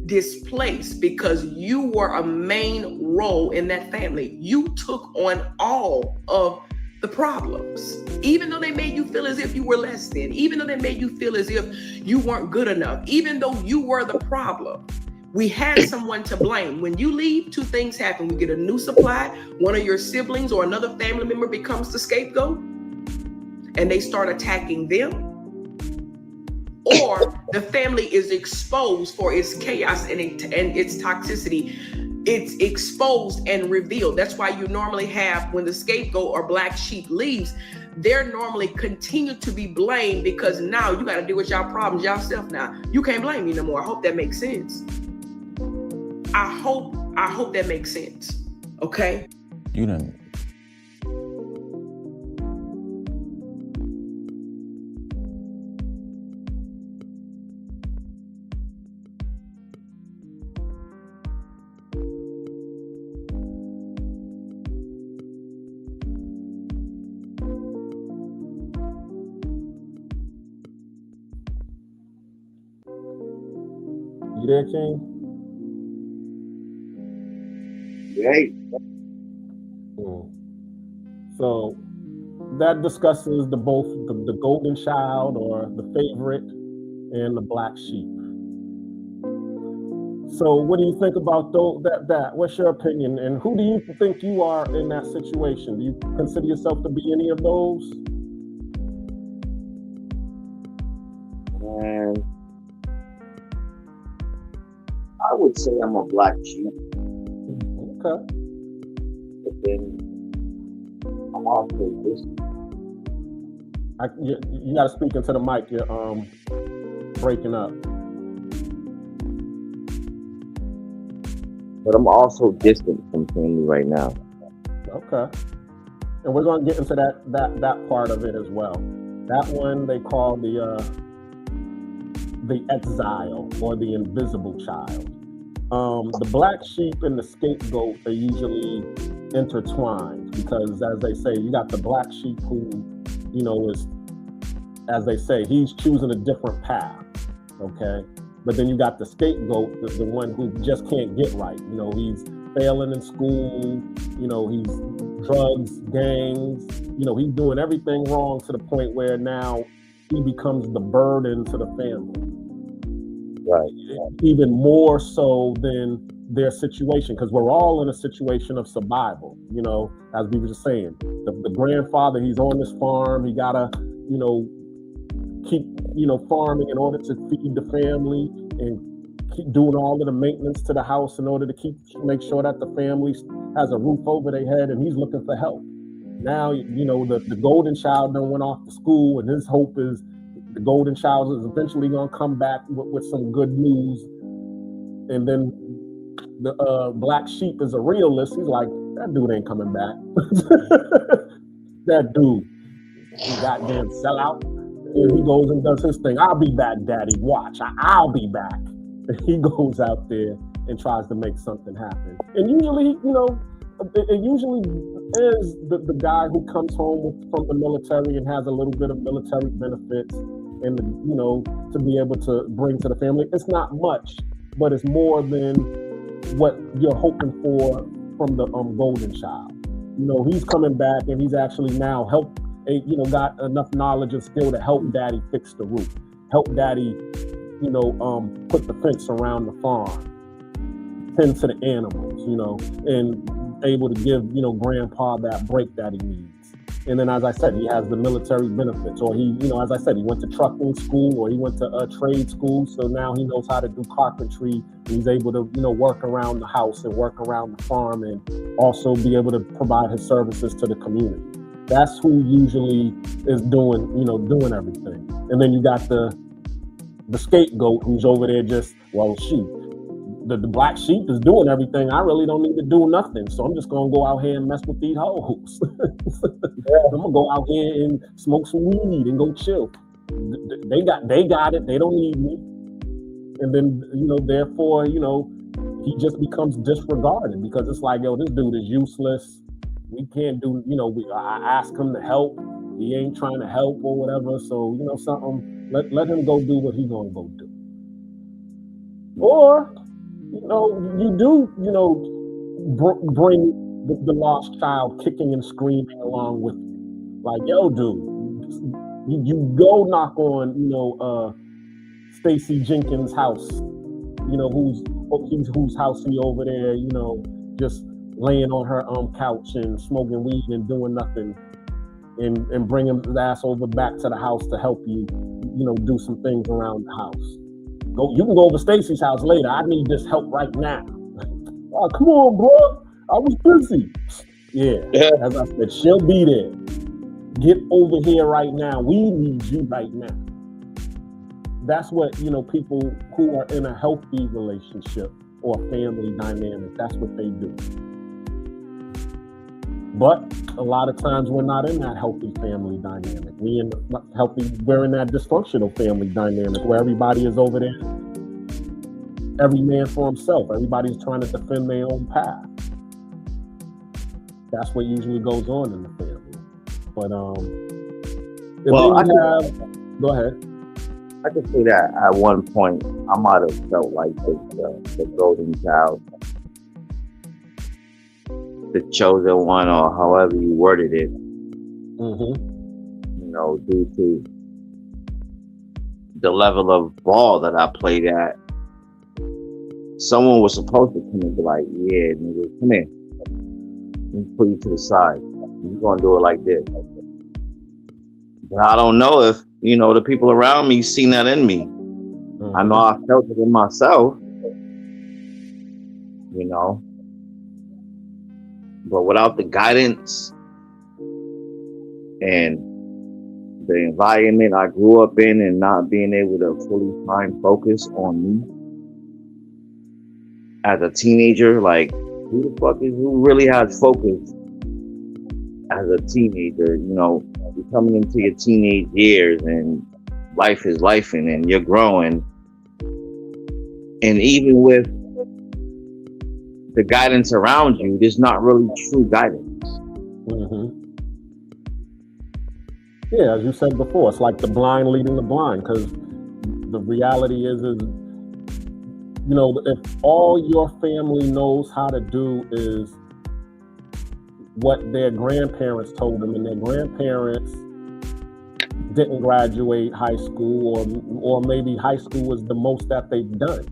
Displaced because you were a main role in that family. You took on all of the problems, even though they made you feel as if you were less than, even though they made you feel as if you weren't good enough, even though you were the problem. We had someone to blame. When you leave, two things happen. We get a new supply. One of your siblings or another family member becomes the scapegoat and they start attacking them. Or the family is exposed for its chaos and its toxicity. It's exposed and revealed. That's why you normally have, when the scapegoat or black sheep leaves, they're normally continue to be blamed because now you got to deal with y'all problems yourself now. You can't blame me no more. I hope that makes sense. I hope that makes sense. Okay? You done. You there, King? Right. So that discusses both the golden child or the favorite and the black sheep. So what do you think about that? What's your opinion? And who do you think you are in that situation? Do you consider yourself to be any of those? I would say I'm a black sheep. Okay. But then I'm also this. You got to speak into the mic. You're breaking up. But I'm also distant from family right now. Okay. And we're going to get into that part of it as well. That one they call the exile or the invisible child. The black sheep and the scapegoat are usually intertwined because, as they say, you got the black sheep who, is, as they say, he's choosing a different path. Okay. But then you got the scapegoat, the one who just can't get right. He's failing in school. He's drugs, gangs. He's doing everything wrong to the point where now he becomes the burden to the family. Right. Even more so than their situation, because we're all in a situation of survival. As we were just saying, the grandfather, he's on this farm. He gotta, keep farming in order to feed the family and keep doing all of the maintenance to the house in order to make sure that the family has a roof over their head, and he's looking for help. Now, the golden child done went off to school, and his hope is the golden child is eventually going to come back with some good news. And then the black sheep is a realist. He's like, that dude ain't coming back. That dude, he goddamn sellout. And he goes and does his thing. I'll be back, daddy. Watch. I'll be back. And he goes out there and tries to make something happen. And usually, it usually is the guy who comes home from the military and has a little bit of military benefits and, to be able to bring to the family. It's not much, but it's more than what you're hoping for from the golden child. He's coming back and he's actually now got enough knowledge and skill to help daddy fix the roof, help daddy, put the fence around the farm, tend to the animals, and able to give, grandpa that break that he needs. And then, as I said, he has the military benefits, or he, as I said, he went to trucking school or he went to a trade school. So now he knows how to do carpentry. And he's able to, work around the house and work around the farm and also be able to provide his services to the community. That's who usually is doing everything. And then you got the scapegoat who's over there just, the black sheep is doing everything. I really don't need to do nothing. So I'm just going to go out here and mess with these hoes. I'm going to go out here and smoke some weed and go chill. They got it. They don't need me. And then, therefore, he just becomes disregarded because it's like, this dude is useless. We can't do, I ask him to help. He ain't trying to help or whatever. So, something, let him go do what he going to go do. Or, you do, bring the lost child kicking and screaming along with you. Like, dude, you go knock on, Stacy Jenkins' house, whose house he over there, just laying on her couch and smoking weed and doing nothing, and bring his ass over back to the house to help you, do some things around the house. You can go over Stacy's house later. I need this help right now. Oh, come on, bro. I was busy. Yeah, as I said, she'll be there. Get over here right now. We need you right now. That's what, people who are in a healthy relationship or family dynamic, that's what they do. But a lot of times we're not in that healthy family dynamic. We're in that dysfunctional family dynamic where everybody is over there, every man for himself. Everybody's trying to defend their own path. That's what usually goes on in the family. But go ahead. I can say that at one point I might have felt like the golden child, the chosen one, or however you worded it. Mm-hmm. Due to the level of ball that I played at, someone was supposed to come and be like, "Yeah, nigga, come here. Let me put you to the side. You're gonna do it like this." But I don't know if the people around me seen that in me. Mm-hmm. I know I felt it in myself, you know. But without the guidance and the environment I grew up in and not being able to fully find focus on me as a teenager, like who really has focus as a teenager? You know, you're coming into your teenage years and life is life and you're growing. And even with the guidance around you, there's not really true guidance. Mm-hmm. Yeah, as you said before, it's like the blind leading the blind, because the reality is, you know, if all your family knows how to do is what their grandparents told them, and their grandparents didn't graduate high school, or maybe high school was the most that they've done.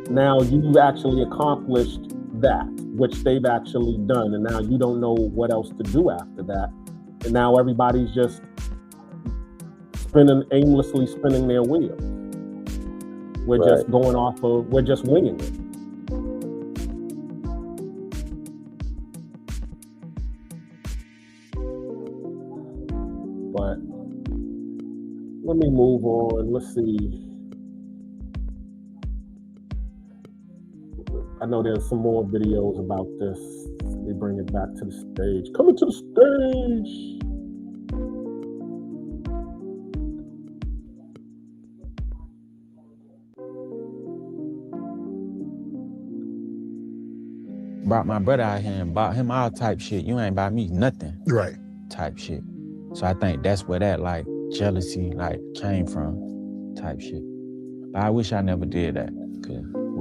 Now you've actually accomplished that, which they've actually done, and now you don't know what else to do after that. And now everybody's just aimlessly spinning their wheels. We're Right. just going off of, we're just winging it. But let me move on. Let's see. I know there's some more videos about this. Let me bring it back to the stage. Coming to the stage. Brought my brother out here and bought him all type shit. You ain't buy me nothing. Right. Type shit. So I think that's where that like jealousy like came from, type shit. But I wish I never did that.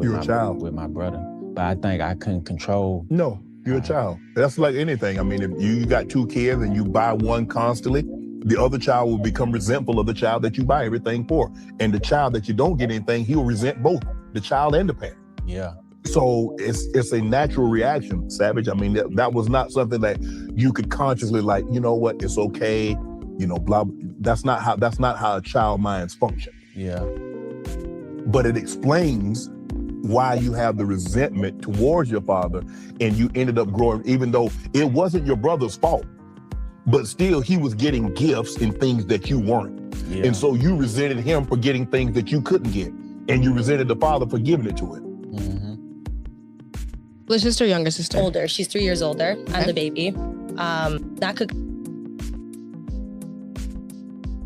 You're a child. With my brother. But I think I couldn't control. No, you're a child. That's like anything. I mean, if you got two kids and you buy one constantly, the other child will become resentful of the child that you buy everything for. And the child that you don't get anything, he'll resent both the child and the parent. Yeah. So it's a natural reaction, Savage. I mean, that was not something that you could consciously like, you know what, it's okay, you know, blah. That's not how a child minds function. Yeah. But it explains why you have the resentment towards your father, and you ended up growing, even though it wasn't your brother's fault, but still he was getting gifts and things that you weren't. Yeah. And so you resented him for getting things that you couldn't get, and you resented the father for giving it to him. Mm-hmm. Older sister, younger sister? Older. She's 3 years older. Okay. I'm the baby. That could.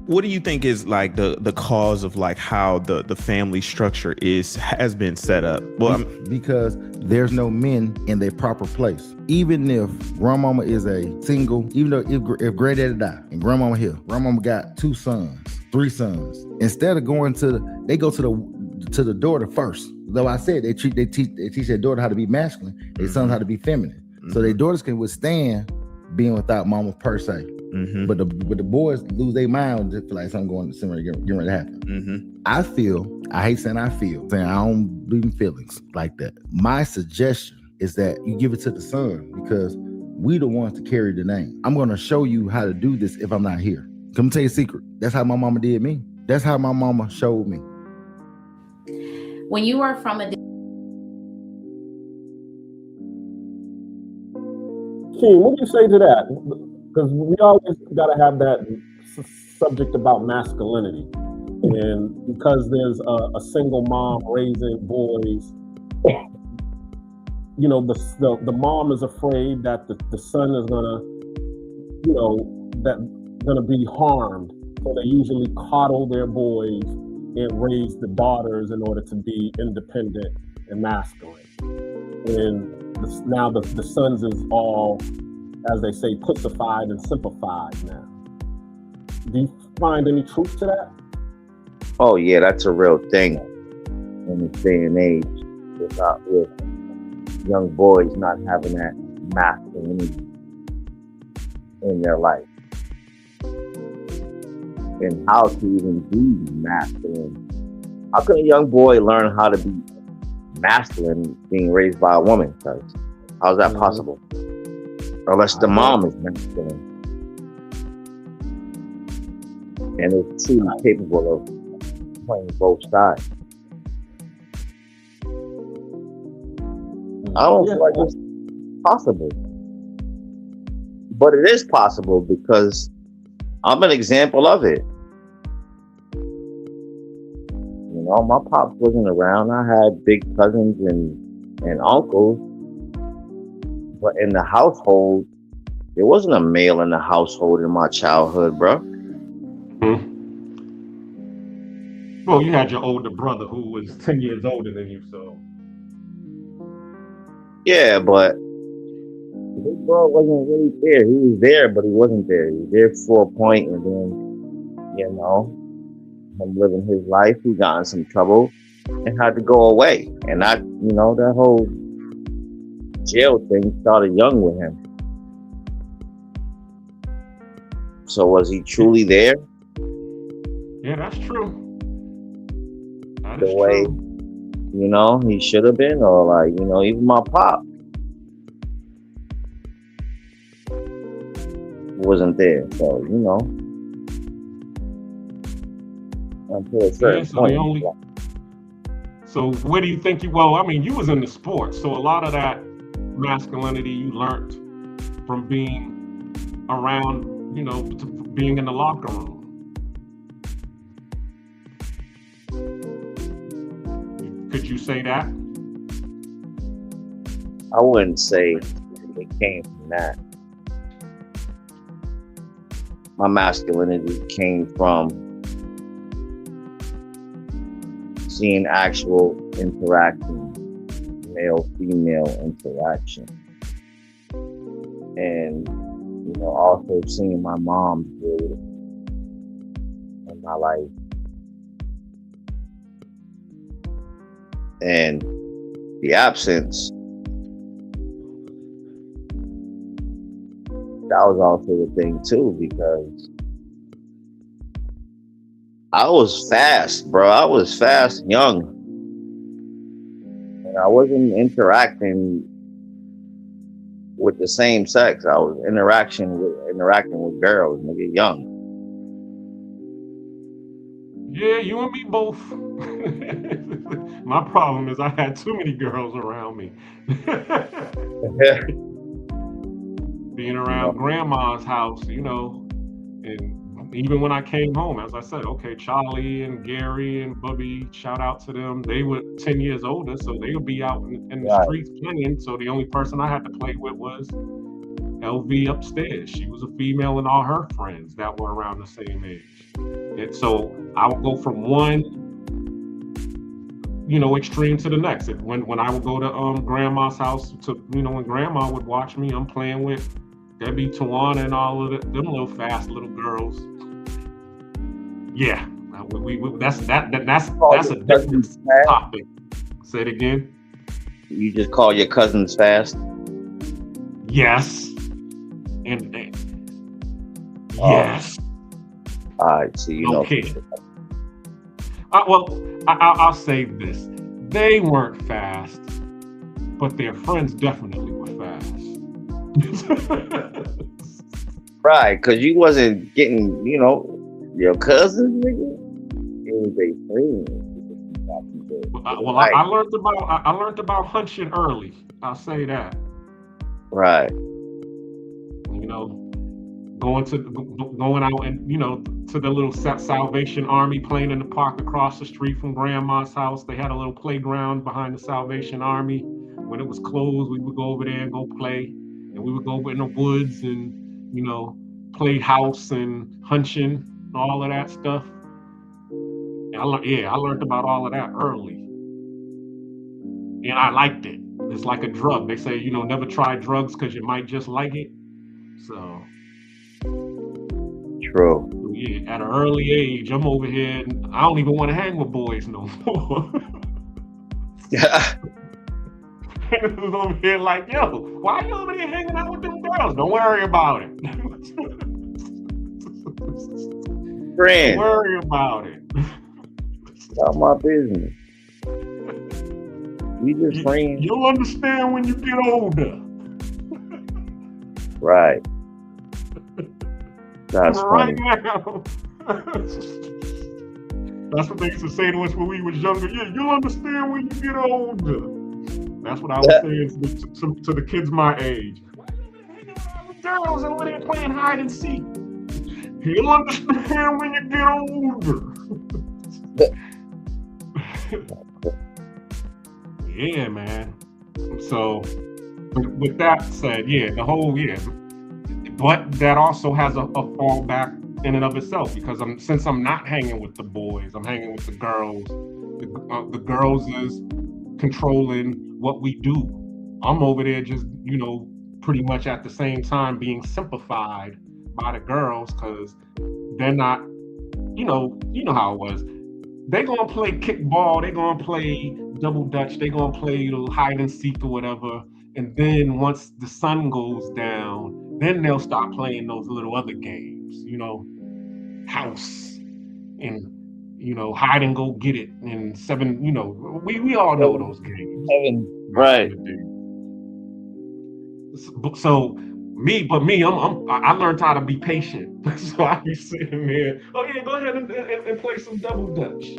What do you think is like the cause of like how the family structure has been set up? Well, because there's no men in their proper place. Even if grandmama is a single, even though if granddaddy died and grandmama here, grandmama got 2 sons, 3 sons. Instead of going they go to the daughter first. Though I said they teach their daughter how to be masculine, their sons how to be feminine. So their daughters can withstand being without mama per se. Mm-hmm. But the boys lose their mind, just feel like something getting ready to happen. Mm-hmm. I hate saying I don't believe in feelings like that. My suggestion is that you give it to the son, because we the ones to carry the name. I'm gonna show you how to do this if I'm not here. Come tell you a secret. That's how my mama did me. That's how my mama showed me. When you are from a Keen, what do you say to that? Because we always got to have that subject about masculinity. And because there's a single mom raising boys, you know, the mom is afraid that the son is gonna, you know, gonna be harmed. So they usually coddle their boys and raise the daughters in order to be independent and masculine. And now the sons is all, as they say, pussified and simplified now. Do you find any truth to that? Oh yeah, that's a real thing in this day and age. With young boys not having that masculinity in their life, and how to even be masculine. How can a young boy learn how to be masculine being raised by a woman? How's that possible? Unless the mom is masculine and is truly capable of playing both sides. I don't feel like it's possible. But it is possible because I'm an example of it. You know, my pops wasn't around. I had big cousins and uncles. But in the household, there wasn't a male in the household in my childhood, bro. Well, you had your older brother who was 10 years older than you, so. Yeah, but this bro wasn't really there. He was there, but he wasn't there. He was there for a point, and then, you know, him living his life, he got in some trouble and had to go away. And that, you know, that whole jail thing started young with him. So was he truly there? Yeah, that's true. That The is way, true. you know, he should have been, or like, you know, even my pop wasn't there. So, you know, until a certain So point. So where do you think you? Well, I mean, you was in the sports, so a lot of that masculinity you learned from being around, you know, being in the locker room. Could you say that? I wouldn't say it came from that. My masculinity came from seeing actual interaction, male-female interaction. And, you know, also seeing my mom deal with it in my life. And the absence, that was also the thing too, because I was fast, bro. I was fast and young. And I wasn't interacting with the same sex. I was interacting with girls, nigga, young. Yeah, you and me both. My problem is I had too many girls around me. Being around grandma's house, you know, and even when I came home, as I said, okay, Charlie and Gary and Bubby, shout out to them. They were 10 years older, so they would be out in the streets playing. So the only person I had to play with was LV upstairs. She was a female, and all her friends that were around the same age. And so I would go from one, you know, extreme to the next. And when I would go to grandma's house to, you know, when grandma would watch me, I'm playing with Debbie, Tawana, and all of them little fast little girls. Yeah, that's a different topic. Say it again. You just call your cousins fast? Yes. And yes. All right, so you know. Okay. I'll say this. They weren't fast, but their friends definitely were fast. Right, because you wasn't getting, you know, your cousins, nigga. It was a friend. I learned about hunching early. I'll say that. Right. You know, going out and, you know, to the little Salvation Army, playing in the park across the street from grandma's house. They had a little playground behind the Salvation Army. When it was closed, we would go over there and go play. And we would go in the woods and, you know, play house and hunching and all of that stuff. And I learned about all of that early. And I liked it. It's like a drug. They say, you know, never try drugs because you might just like it. So. True. Yeah, at an early age, I'm over here and I don't even want to hang with boys no more. Yeah. I'm over here like, yo, why you over there hanging out with them girls? Don't worry about it. Friend. Don't worry about it. It's not my business. We just friends. You'll understand when you get older. Right. That's right funny. now. That's what they used to say to us when we was younger. Yeah, you'll understand when you get older. That's what I was saying to the kids my age. Girls over there playing hide and seek. You'll understand when you get older. Yeah, man. So, with that said, the whole but that also has a fallback in and of itself, because since I'm not hanging with the boys, I'm hanging with the girls. The girls is controlling what we do. I'm over there just, pretty much at the same time being sympathied by the girls, because they're not, you know how it was. They're gonna play kickball, they're gonna play double dutch, they're gonna play hide and seek or whatever. And then once the sun goes down, then they'll start playing those little other games, house and hide and go get it and seven, we all know those games. Right. So I learned how to be patient. So I be sitting there, oh yeah, go ahead and play some double dutch.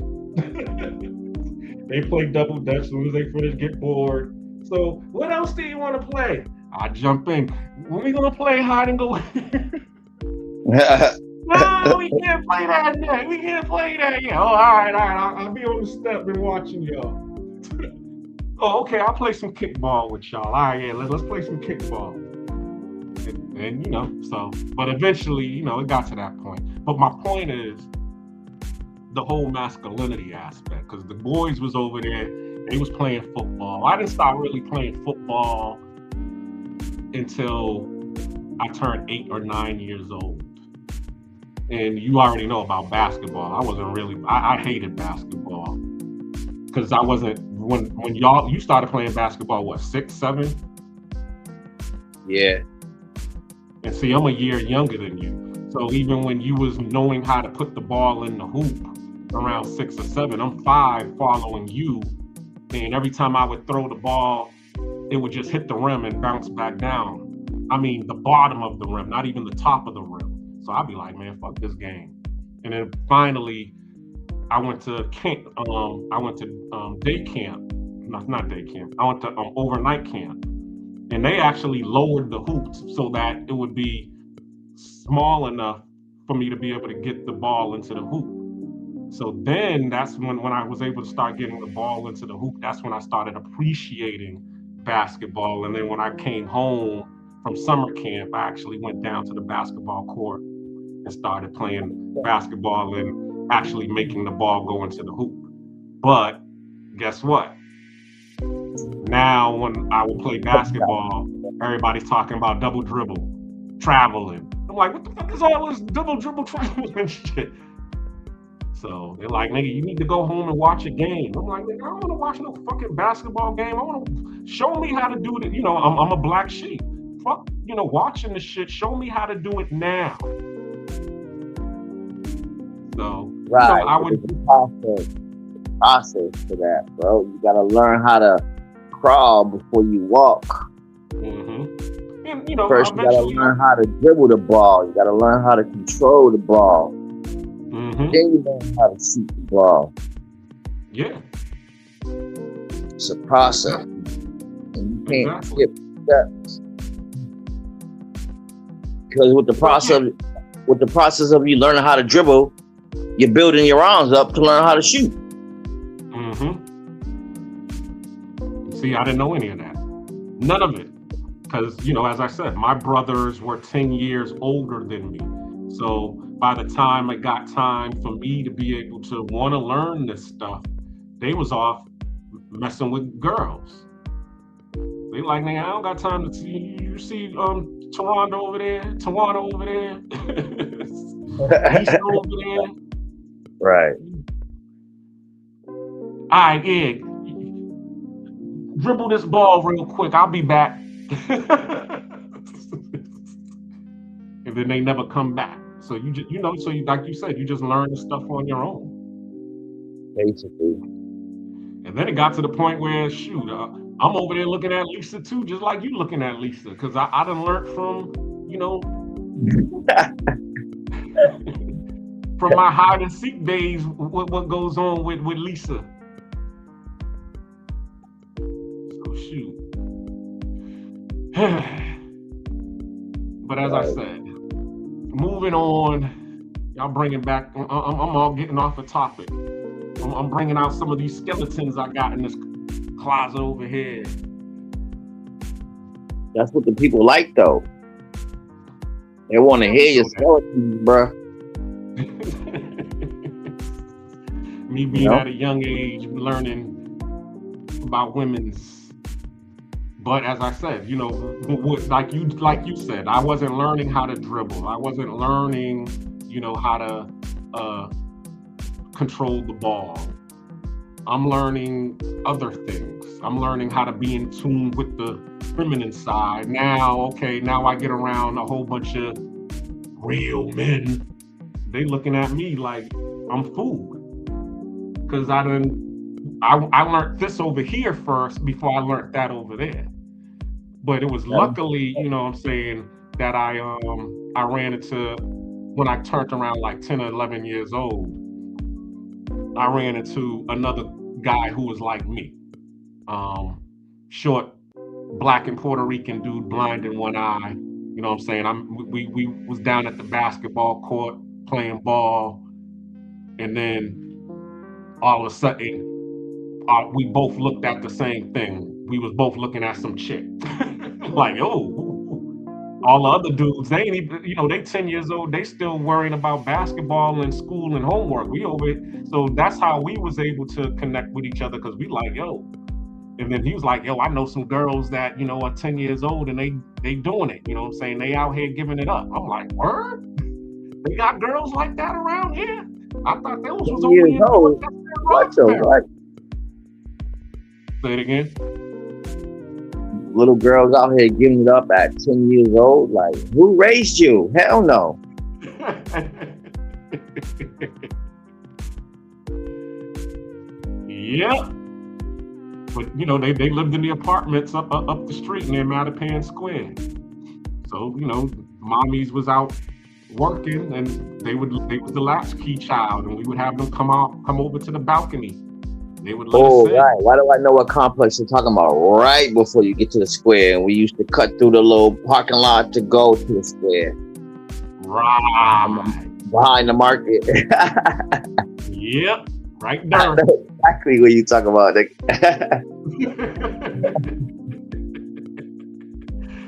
They play double dutch as soon as they finish, get bored. So what else do you want to play? I jump in. When we gonna play hide and go? No, we can't play that yet. We can't play that yet. Oh, all right. I'll be on the step and watching y'all. Oh, okay. I'll play some kickball with y'all. All right, yeah. Let's play some kickball. And so, but eventually, it got to that point. But my point is the whole masculinity aspect, because the boys was over there, they was playing football. I didn't start really playing football until I turned 8 or 9 years old. And you already know about basketball. I wasn't really, I hated basketball. Because I wasn't, when you started playing basketball, what, 6, 7? Yeah. And see, I'm a year younger than you. So even when you was knowing how to put the ball in the hoop around 6 or 7, I'm 5 following you. And every time I would throw the ball, it would just hit the rim and bounce back down. I mean, the bottom of the rim, not even the top of the rim. So I'd be like, man, fuck this game. And then finally, I went to camp. I went to day camp. Not day camp. I went to overnight camp. And they actually lowered the hoops so that it would be small enough for me to be able to get the ball into the hoop. So then that's when I was able to start getting the ball into the hoop. That's when I started appreciating basketball. And then when I came home from summer camp, I actually went down to the basketball court and started playing basketball and actually making the ball go into the hoop. But guess what? Now when I will play basketball, everybody's talking about double dribble, traveling. I'm like, what the fuck is all this double dribble traveling shit? So they're like, nigga, you need to go home and watch a game. I'm like, nigga, I don't want to watch no fucking basketball game. I want to show me how to do it. I'm a black sheep. Fuck, watching the shit. Show me how to do it now. So, right. I would process for that, bro. You gotta learn how to crawl before you walk. Mm-hmm. And first, you gotta learn how to dribble the ball. You gotta learn how to control the ball. Mm-hmm. Then you learn how to shoot the ball. Yeah, it's a process, and you can't skip steps. Because with the process of you learning how to dribble, you're building your arms up to learn how to shoot. Mm-hmm. See, I didn't know any of that. None of it. Because, as I said, my brothers were 10 years older than me. So by the time it got time for me to be able to want to learn this stuff, they was off messing with girls. They like, man, I don't got time to see you see Toronto over there, East over there. Right. All right, yeah. Dribble this ball real quick. I'll be back. And then they never come back. So you just, like you said, you just learn the stuff on your own. Basically. And then it got to the point where, shoot, I'm over there looking at Lisa too, just like you looking at Lisa, because I done learned from, from my hide and seek days, what goes on with Lisa. So shoot. But as I said, moving on, y'all bringing back, I'm all getting off the topic. I'm bringing out some of these skeletons I got in this closet over here. That's what the people like, though. They want to hear your skeletons, bruh. Me being at a young age, learning about women's. But as I said, you know, like you said, I wasn't learning how to dribble. I wasn't learning, you know, how to control the ball. I'm learning other things. I'm learning how to be in tune with the feminine side. Now I get around a whole bunch of real men. They looking at me like I'm food. Cause I learned this over here first before I learned that over there. But it was luckily, you know what I'm saying, that I ran into, when I turned around like 10 or 11 years old, I ran into another guy who was like me. Short, black and Puerto Rican dude, blind in one eye. You know what I'm saying? We was down at the basketball court playing ball, and then all of a sudden, we both looked at the same thing. We was both looking at some chick. Like, oh, all the other dudes, they ain't even, you know, they 10 years old, they still worrying about basketball and school and homework. We over it. So that's how we was able to connect with each other, because we like, yo. And then he was like, yo, I know some girls that, you know, are 10 years old and they doing it. You know what I'm saying? They out here giving it up. I'm like, word? They got girls like that around here? I thought those was only in What the what? Say it again. Little girls out here giving it up at 10 years old. Like, who raised you? Hell no. Yeah. But, you know, they lived in the apartments up the street near Mattapan Square. So, you know, mommies was out working, and they was the latchkey child, and we would have them come over to the balcony. They would let us in. Right. Why do I know what complex you're talking about? Right before you get to the square, and we used to cut through the little parking lot to go to the square. Right. Behind the market. Yep. Right there. I know exactly what you talk about.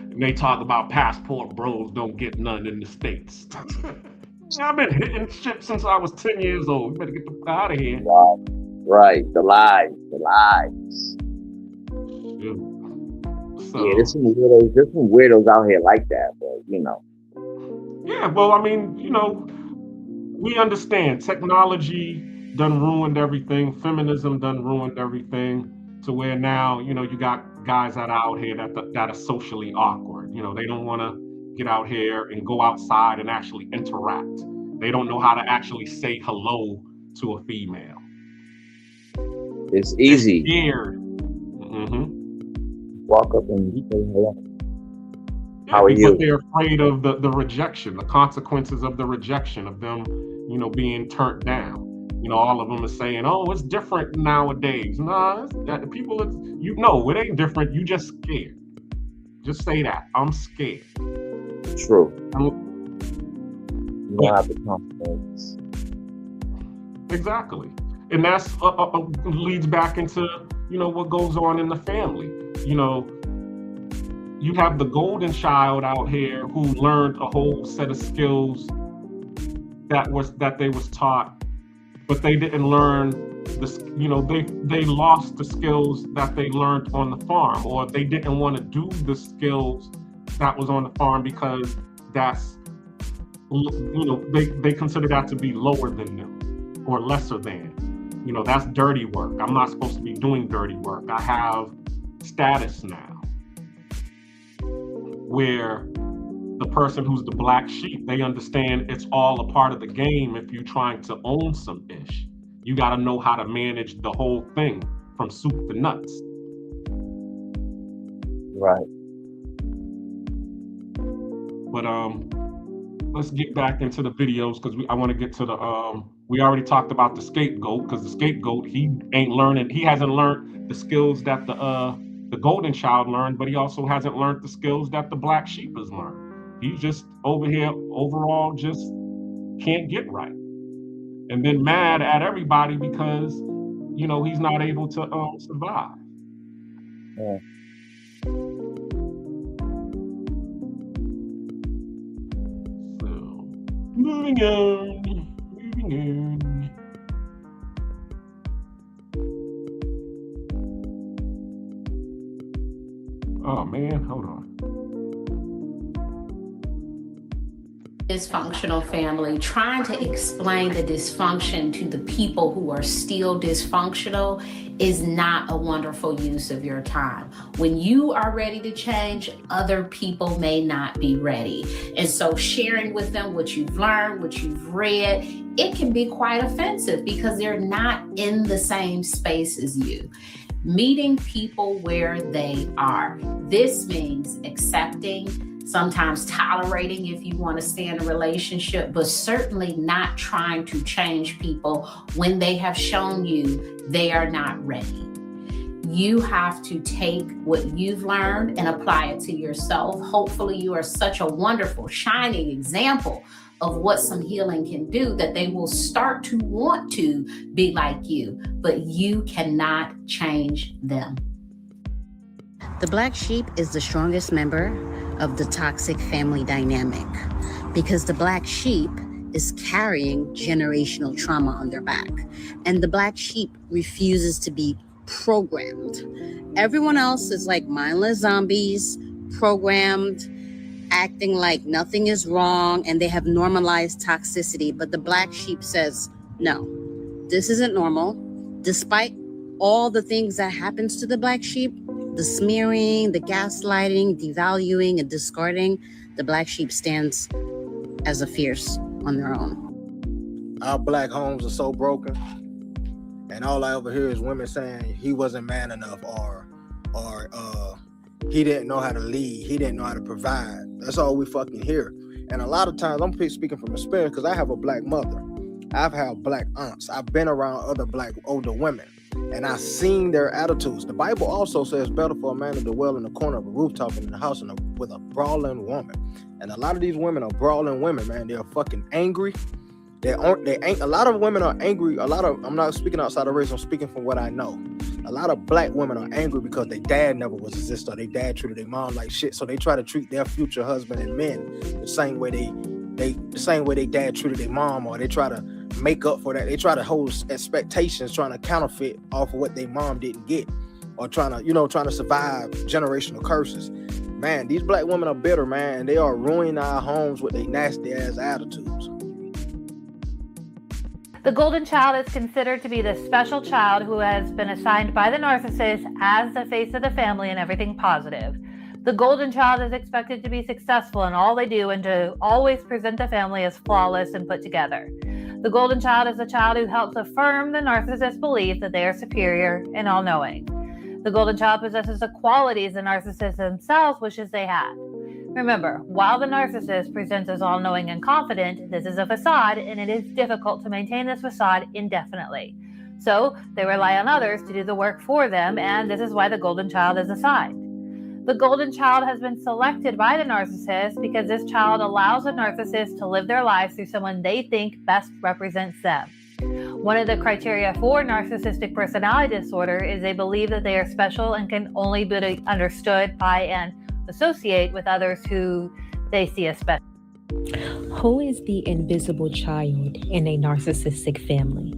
And they talk about passport bros don't get none in the States. I've been hitting shit since I was 10 years old. You better get the fuck out of here. Right. The lies. So, yeah, there's some weirdos out here like that, but you know. Yeah, well, I mean, you know, we understand technology done ruined everything. Feminism done ruined everything, to where now, you know, you got guys that are out here that are socially awkward. You know, they don't want to get out here and go outside and actually interact. They don't know how to actually say hello to a female. It's easy. They're scared. Walk up and say hello. Yeah, How are you? But they're afraid of the rejection, the consequences of the rejection, of them, you know, being turned down. You know, all of them are saying, "Oh, it's different nowadays." Nah, people, you know, it ain't different. You just scared. Just say that. I'm scared. True. You don't have the confidence. Exactly, and that's leads back into, you know, what goes on in the family. You know, you have the golden child out here who learned a whole set of skills that they was taught, but they didn't learn this. You know, they lost the skills that they learned on the farm, or they didn't want to do the skills that was on the farm because that's, you know, they consider that to be lower than them or lesser than. You know, that's dirty work. I'm not supposed to be doing dirty work. I have status now, where the person who's the black sheep, they understand it's all a part of the game. If you're trying to own some ish, you got to know how to manage the whole thing from soup to nuts. Right. But let's get back into the videos, because I want to get to the we already talked about the scapegoat, because the scapegoat, he hasn't learned the skills that the golden child learned, but he also hasn't learned the skills that the black sheep has learned. He's just over here overall just can't get right. And then mad at everybody because, you know, he's not able to survive. Yeah. So, moving on. Oh man, hold on. Dysfunctional family, trying to explain the dysfunction to the people who are still dysfunctional is not a wonderful use of your time. When you are ready to change, other people may not be ready. And so sharing with them what you've learned, what you've read, it can be quite offensive because they're not in the same space as you. Meeting people where they are. This means accepting, sometimes tolerating if you want to stay in a relationship, but certainly not trying to change people when they have shown you they are not ready. You have to take what you've learned and apply it to yourself. Hopefully you are such a wonderful, shining example of what some healing can do that they will start to want to be like you, but you cannot change them. The black sheep is the strongest member of the toxic family dynamic because the black sheep is carrying generational trauma on their back, and the black sheep refuses to be programmed. Everyone else is like mindless zombies, programmed, acting like nothing is wrong, and they have normalized toxicity. But the black sheep says, no, this isn't normal. Despite all the things that happens to the black sheep, the smearing, the gaslighting, devaluing, and discarding, the black sheep stands as a fierce on their own. Our black homes are so broken, and all I ever hear is women saying he wasn't man enough, or he didn't know how to lead, he didn't know how to provide. That's all we fucking hear. And a lot of times, I'm speaking from experience because I have a black mother. I've had black aunts. I've been around other black older women, and I've seen their attitudes. The Bible also says better for a man to dwell in the corner of a rooftop than in the house with a brawling woman. And a lot of these women are brawling women, man. They're fucking angry. They ain't. A lot of women are angry. I'm not speaking outside of race. I'm speaking from what I know. A lot of black women are angry because their dad never was a sister. Their dad treated their mom like shit. So they try to treat their future husband and men the same way their dad treated their mom, or they try to make up for that. They try to hold expectations, trying to counterfeit off of what their mom didn't get, or trying to survive generational curses. Man, these black women are bitter, man, and they are ruining our homes with their nasty ass attitudes. The golden child is considered to be the special child who has been assigned by the narcissist as the face of the family and everything positive. The golden child is expected to be successful in all they do and to always present the family as flawless and put together. The golden child is a child who helps affirm the narcissist's belief that they are superior and all-knowing. The golden child possesses the qualities the narcissist themselves wishes they had. Remember, while the narcissist presents as all-knowing and confident, this is a facade, and it is difficult to maintain this facade indefinitely. So they rely on others to do the work for them, and this is why the golden child is assigned. The golden child has been selected by the narcissist because this child allows the narcissist to live their lives through someone they think best represents them. One of the criteria for narcissistic personality disorder is they believe that they are special and can only be understood by and associate with others who they see as special. Who is the invisible child in a narcissistic family?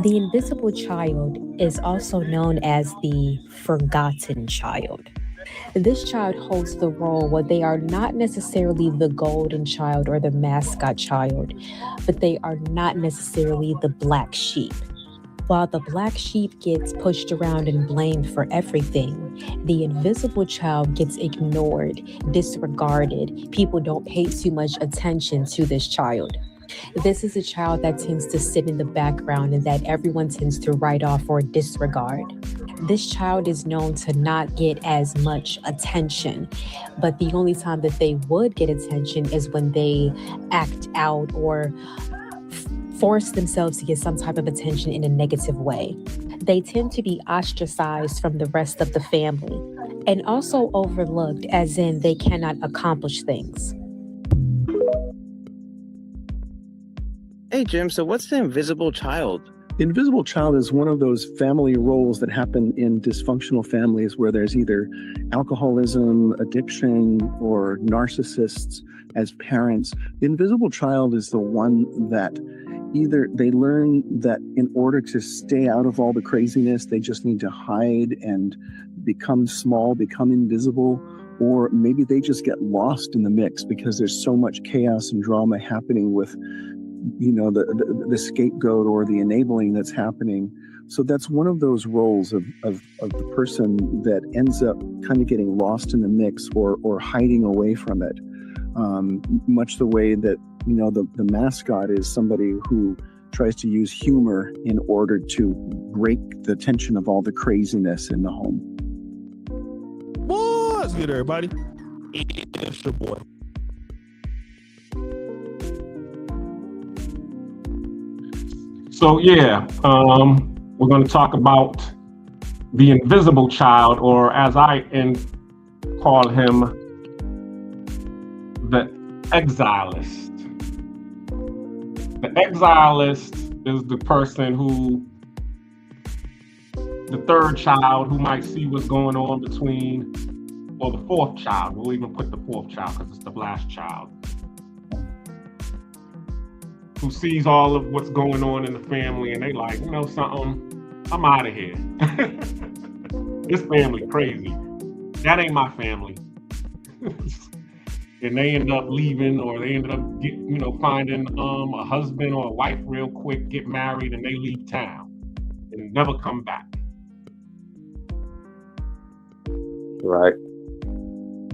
The invisible child is also known as the forgotten child. This child holds the role where they are not necessarily the golden child or the mascot child, but they are not necessarily the black sheep. While the black sheep gets pushed around and blamed for everything, the invisible child gets ignored, disregarded. People don't pay too much attention to this child. This is a child that tends to sit in the background and that everyone tends to write off or disregard. This child is known to not get as much attention, but the only time that they would get attention is when they act out or force themselves to get some type of attention in a negative way. They tend to be ostracized from the rest of the family and also overlooked, as in they cannot accomplish things. Hey, Jim, so what's the invisible child? The invisible child is one of those family roles that happen in dysfunctional families where there's either alcoholism, addiction, or narcissists as parents. The invisible child is the one that either they learn that in order to stay out of all the craziness, they just need to hide and become small, become invisible, or maybe they just get lost in the mix because there's so much chaos and drama happening with, you know, the scapegoat or the enabling that's happening. So that's one of those roles of the person that ends up kind of getting lost in the mix or hiding away from it. Much the way that, you know, the mascot is somebody who tries to use humor in order to break the tension of all the craziness in the home. What's good, everybody? It's your boy. So yeah, we're going to talk about the invisible child, or as I call him, the exilist. The exilist is the person who, the third child who might see what's going on between, or the fourth child. We'll even put the fourth child because it's the last child, who sees all of what's going on in the family and they like, you know something, I'm out of here. This family crazy. That ain't my family. And they end up leaving, or they ended up finding a husband or a wife real quick, get married, and they leave town and never come back. Right.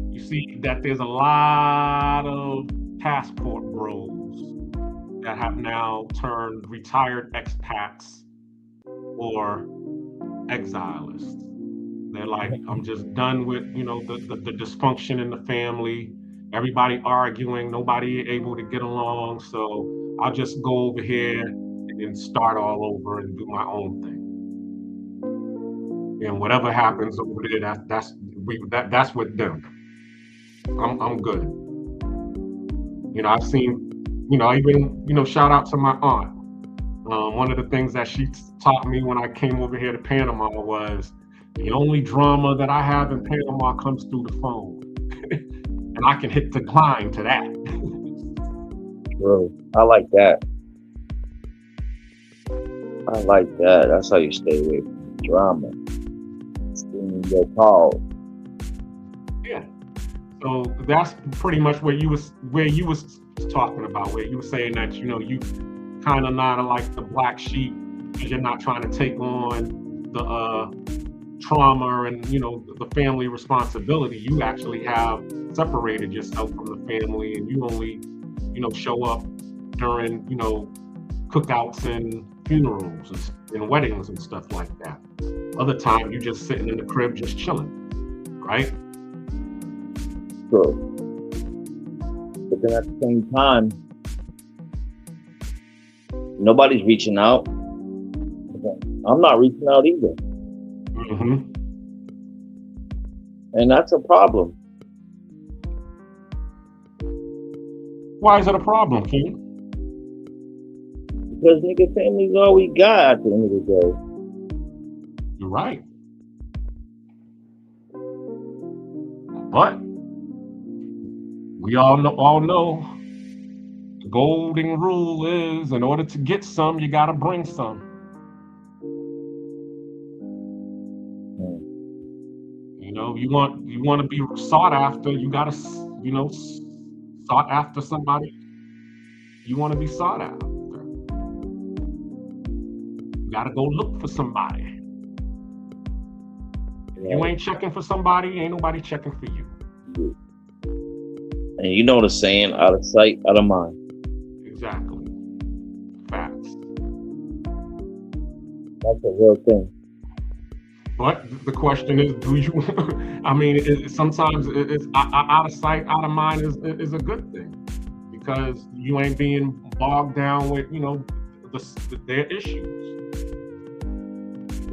You see that there's a lot of passport bros that have now turned retired expats or exilists. They're like, I'm just done with, the dysfunction in the family, everybody arguing, nobody able to get along, so I'll just go over here and start all over and do my own thing. And whatever happens over there, that's with them. I'm good. I've seen, even, shout out to my aunt. One of the things that she taught me when I came over here to Panama was the only drama that I have in Panama comes through the phone. And I can hit decline to that. Bro, I like that. I like that. That's how you stay away from drama. Steaming your call. Yeah. So that's pretty much where you was talking about, where you were saying that, you kind of not like the black sheep because you're not trying to take on the trauma and, the family responsibility. You actually have separated yourself from the family, and you only, show up during, cookouts and funerals and weddings and stuff like that. Other time, you just sitting in the crib, just chilling, right? Sure. But then at the same time, nobody's reaching out. I'm not reaching out either. Mm-hmm. And that's a problem. Why is it a problem, King? Because nigga, family's all we got at the end of the day. You're right. But we all know the golden rule is, in order to get some, you gotta bring some. You want to be sought after, you gotta, sought after somebody. You want to be sought after. You gotta go look for somebody. If you ain't checking for somebody, ain't nobody checking for you. And you know the saying, out of sight, out of mind. Exactly. Facts. That's a real thing. But the question is, do you? Sometimes it's out of sight, out of mind is a good thing, because you ain't being bogged down with their issues.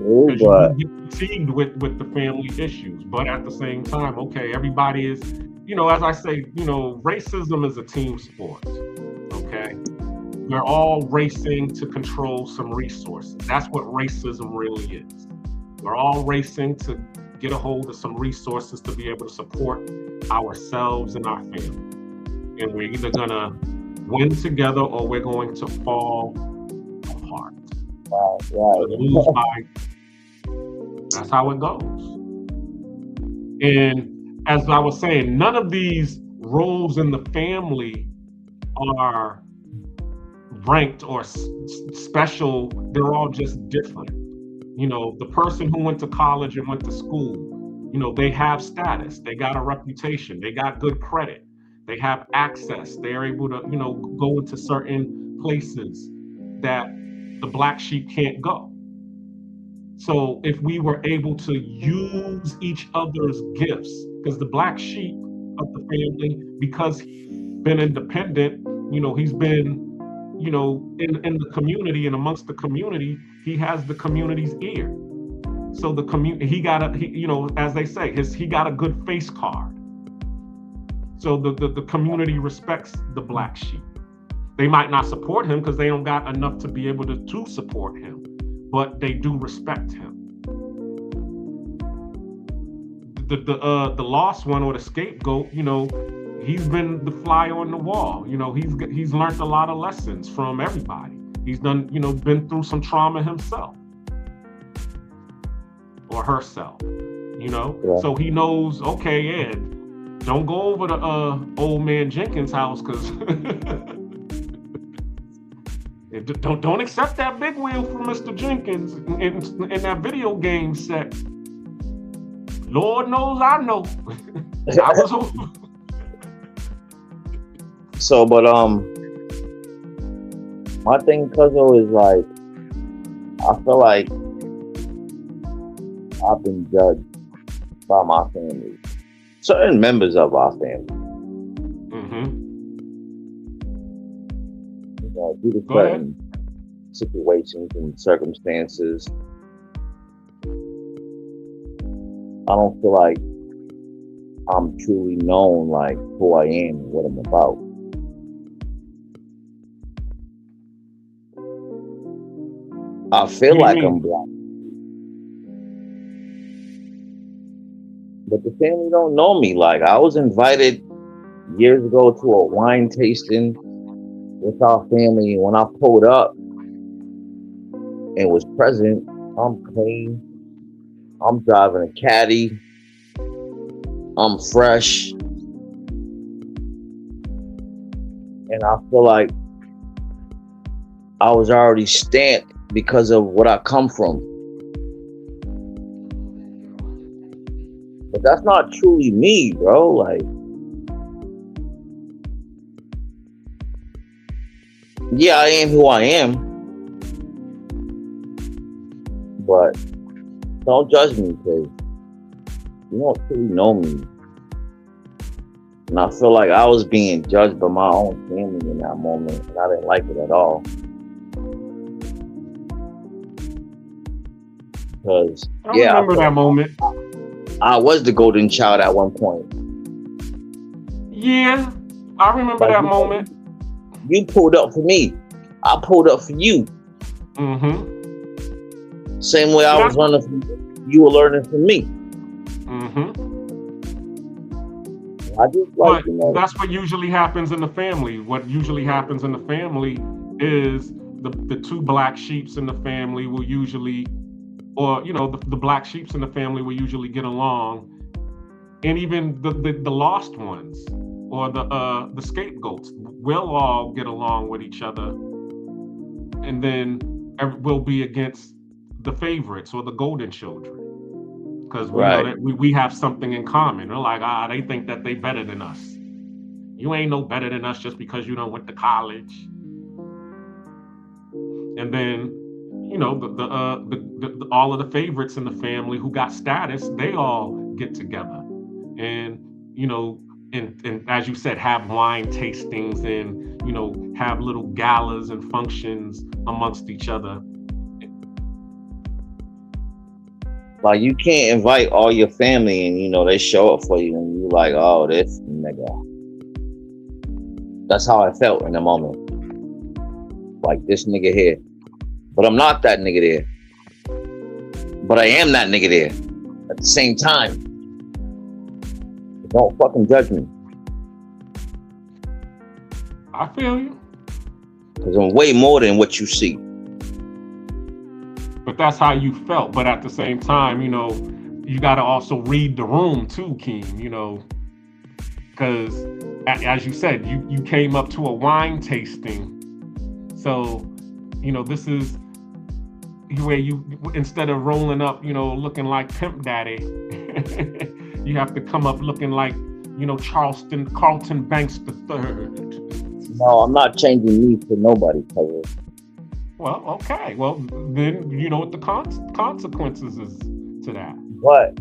true, because but you get fatigued with the family issues. But at the same time, okay, everybody is, as I say, racism is a team sport. Okay, we're all racing to control some resources. That's what racism really is. We're all racing to get a hold of some resources to be able to support ourselves and our family. And we're either gonna win together or we're going to fall apart. Lose by. That's how it goes. And as I was saying, none of these roles in the family are ranked or special. They're all just different. The person who went to college and went to school, they have status, they got a reputation, they got good credit, they have access, they're able to, go into certain places that the black sheep can't go. So if we were able to use each other's gifts, because the black sheep of the family, because he's been independent, he's been, in the community and amongst the community, he has the community's ear. So the community, as they say, he got a good face card. So the community respects the black sheep. They might not support him because they don't got enough to be able to support him, but they do respect him. The lost one or the scapegoat, he's been the fly on the wall. He's learned a lot of lessons from everybody. He's done, been through some trauma himself or herself, Yeah. So he knows, okay, Ed, don't go over to old man Jenkins' house because don't accept that big wheel from Mr. Jenkins in that video game set. Lord knows I know. I was So, but my thing, Cuzzo, is like, I feel like I've been judged by my family, certain members of our family. Due to certain situations and circumstances, I don't feel like I'm truly known, like who I am and what I'm about. I feel like I'm black, but the family don't know me. Like, I was invited years ago to a wine tasting with our family, and when I pulled up and was present, I'm clean, I'm driving a caddy, I'm fresh, and I feel like I was already stamped because of what I come from. But that's not truly me, bro. Like, yeah, I am who I am, but don't judge me because you don't truly know me. And I feel like I was being judged by my own family in that moment, and I didn't like it at all. Because I remember that moment. I was the golden child at one point. Yeah, I remember that moment. You pulled up for me. I pulled up for you. Same way I was learning from you, you were learning from me. I just like, that's what usually happens in the family. What usually happens in the family is the two black sheeps in the family will usually, or the black sheeps in the family will usually get along, and even the lost ones or the scapegoats will all get along with each other, and then we'll be against the favorites or the golden children because we know that we have something in common. They're like, they think that they better than us. You ain't no better than us just because you done went to college. And then all of the favorites in the family who got status, they all get together and and as you said, have wine tastings and have little galas and functions amongst each other. Like, you can't invite all your family and, you know, they show up for you and you like, oh, this nigga. That's how I felt in the moment. Like, this nigga here. But I'm not that nigga there. But I am that nigga there at the same time. Don't fucking judge me. I feel you. Because I'm way more than what you see. But that's how you felt. But at the same time, you know, you got to also read the room too, Keem, you know. Because as you said, you came up to a wine tasting. So, you know, this is where you, instead of rolling up, you know, looking like Pimp Daddy, you have to come up looking like, you know, Carlton Banks III. No, I'm not changing me for nobody, cousin. Well, okay. Well, then you know what the consequences is to that. But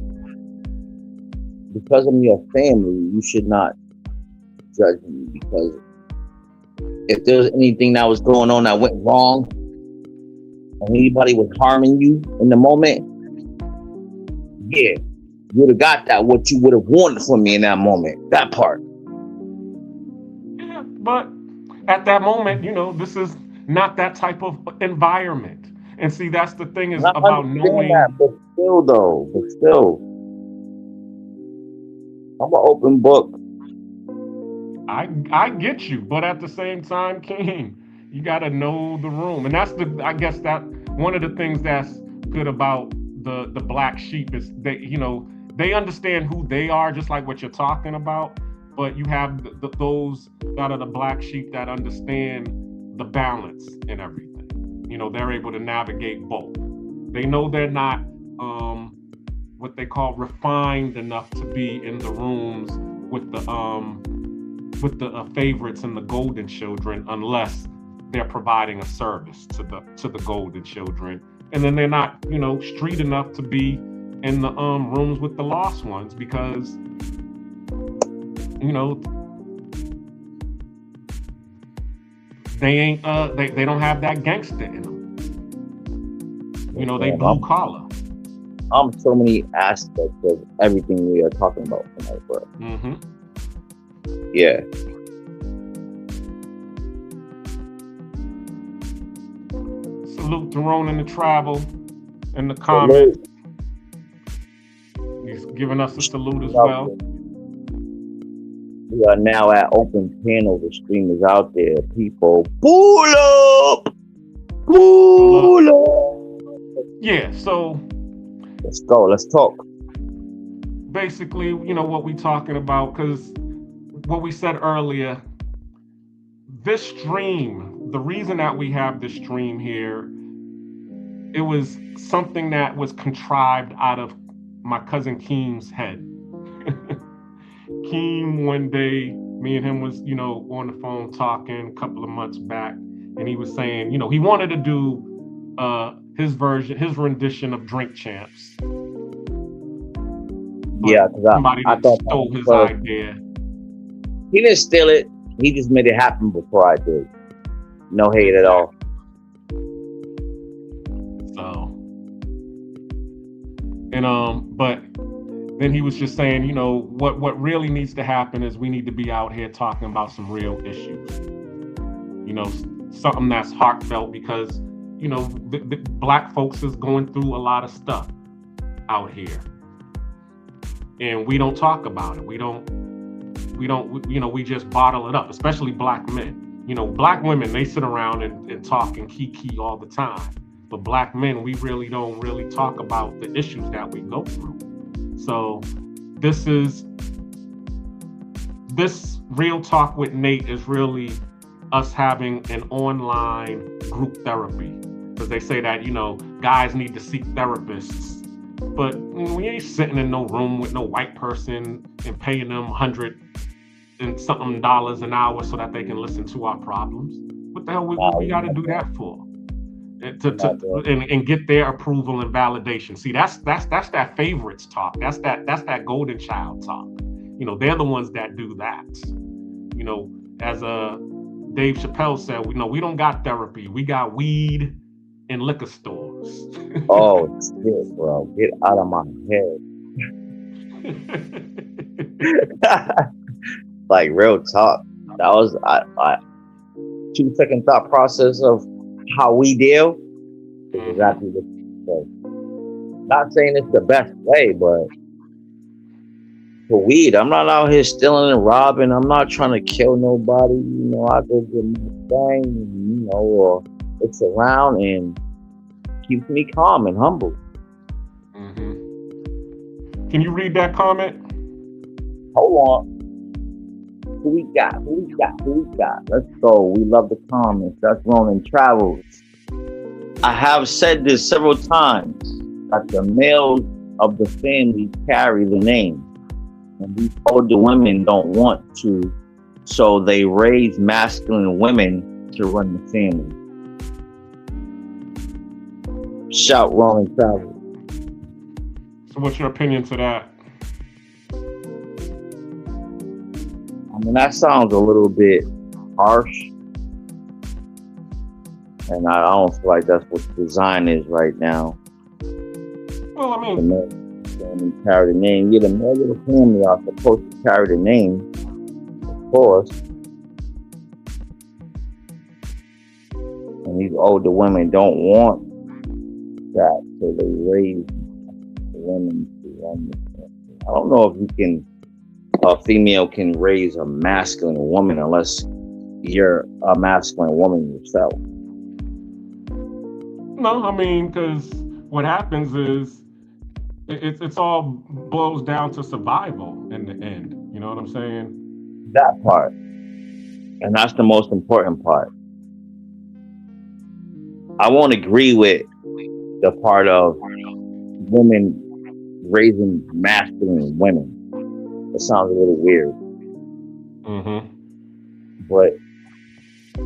because I'm your family, you should not judge me, because if there was anything that was going on that went wrong, and anybody was harming you in the moment, yeah, you would have got that, what you would have wanted from me in that moment, that part. Yeah, but at that moment, you know, this is not that type of environment. And see, that's the thing is about knowing that, but still, I'm an open book. I get you, but at the same time, King, you gotta know the room. And that's I guess that one of the things that's good about the black sheep is they, you know, they understand who they are, just like what you're talking about. But you have those that are the black sheep that understand the balance and everything. You know, they're able to navigate both. They know they're not what they call refined enough to be in the rooms with the favorites and the golden children, unless they're providing a service to the golden children. And then they're not, you know, street enough to be in the rooms with the lost ones, because, you know, they ain't they don't have that gangster in them. You know, they blue collar. I'm so many aspects of everything we are talking about tonight, bro. Mm-hmm. Yeah. Salute to Ronan the Travel in the comments. He's giving us a salute as well. We are now at open panel. The stream is out there. People, pull up! Pull up! Yeah, so let's go. Let's talk. Basically, you know what we're talking about, because what we said earlier, this stream, the reason that we have this stream here, it was something that was contrived out of my cousin Keem's head. Keem, one day, me and him was, you know, on the phone talking a couple of months back, and he was saying, you know, he wanted to do his rendition of Drink Champs. But yeah, because I thought stole his idea. He didn't steal it. He just made it happen before I did. No hate at all. So, and but then he was just saying, you know, what really needs to happen is we need to be out here talking about some real issues. You know, something that's heartfelt, because, you know, the black folks is going through a lot of stuff out here. And we don't talk about it. We don't, you know, we just bottle it up, especially black men. You know, black women, they sit around and talk and kiki all the time. But black men, we don't really talk about the issues that we go through. So this Real Talk with Nate is really us having an online group therapy. Because they say that, you know, guys need to seek therapists. But we ain't sitting in no room with no white person and paying them $100 and something an hour so that they can listen to our problems. What the hell we got to do that for? And get their approval and validation. See, that's that favorites talk. That's that golden child talk. You know, they're the ones that do that. You know, as Dave Chappelle said, we don't got therapy. We got weed and liquor stores. Oh shit, bro, get out of my head. Like real talk. That was I 2-second thought process of how we deal is exactly what you said. Not saying it's the best way, but for weed, I'm not out here stealing and robbing. I'm not trying to kill nobody. You know, I go get my thing, you know, or it's around and keeps me calm and humble. Can you read that comment? Hold on. Who we got? Let's go. We love the comments. That's Ronan Travels. I have said this several times that the males of the family carry the name. And these older women don't want to, so they raise masculine women to run the family. Shout Ronan Travels. So what's your opinion to that? I mean, that sounds a little bit harsh. And I don't feel like that's what the design is right now. Well, I mean, the family carry the name. Yeah, the male of the family are supposed to carry the name, of course. And these older women don't want that, so they raise women to run the family. I don't know if a female can raise a masculine woman unless you're a masculine woman yourself. No, I mean, because what happens is it's all boils down to survival in the end. You know what I'm saying? That part. And that's the most important part. I won't agree with the part of women raising masculine women. It sounds a little weird. But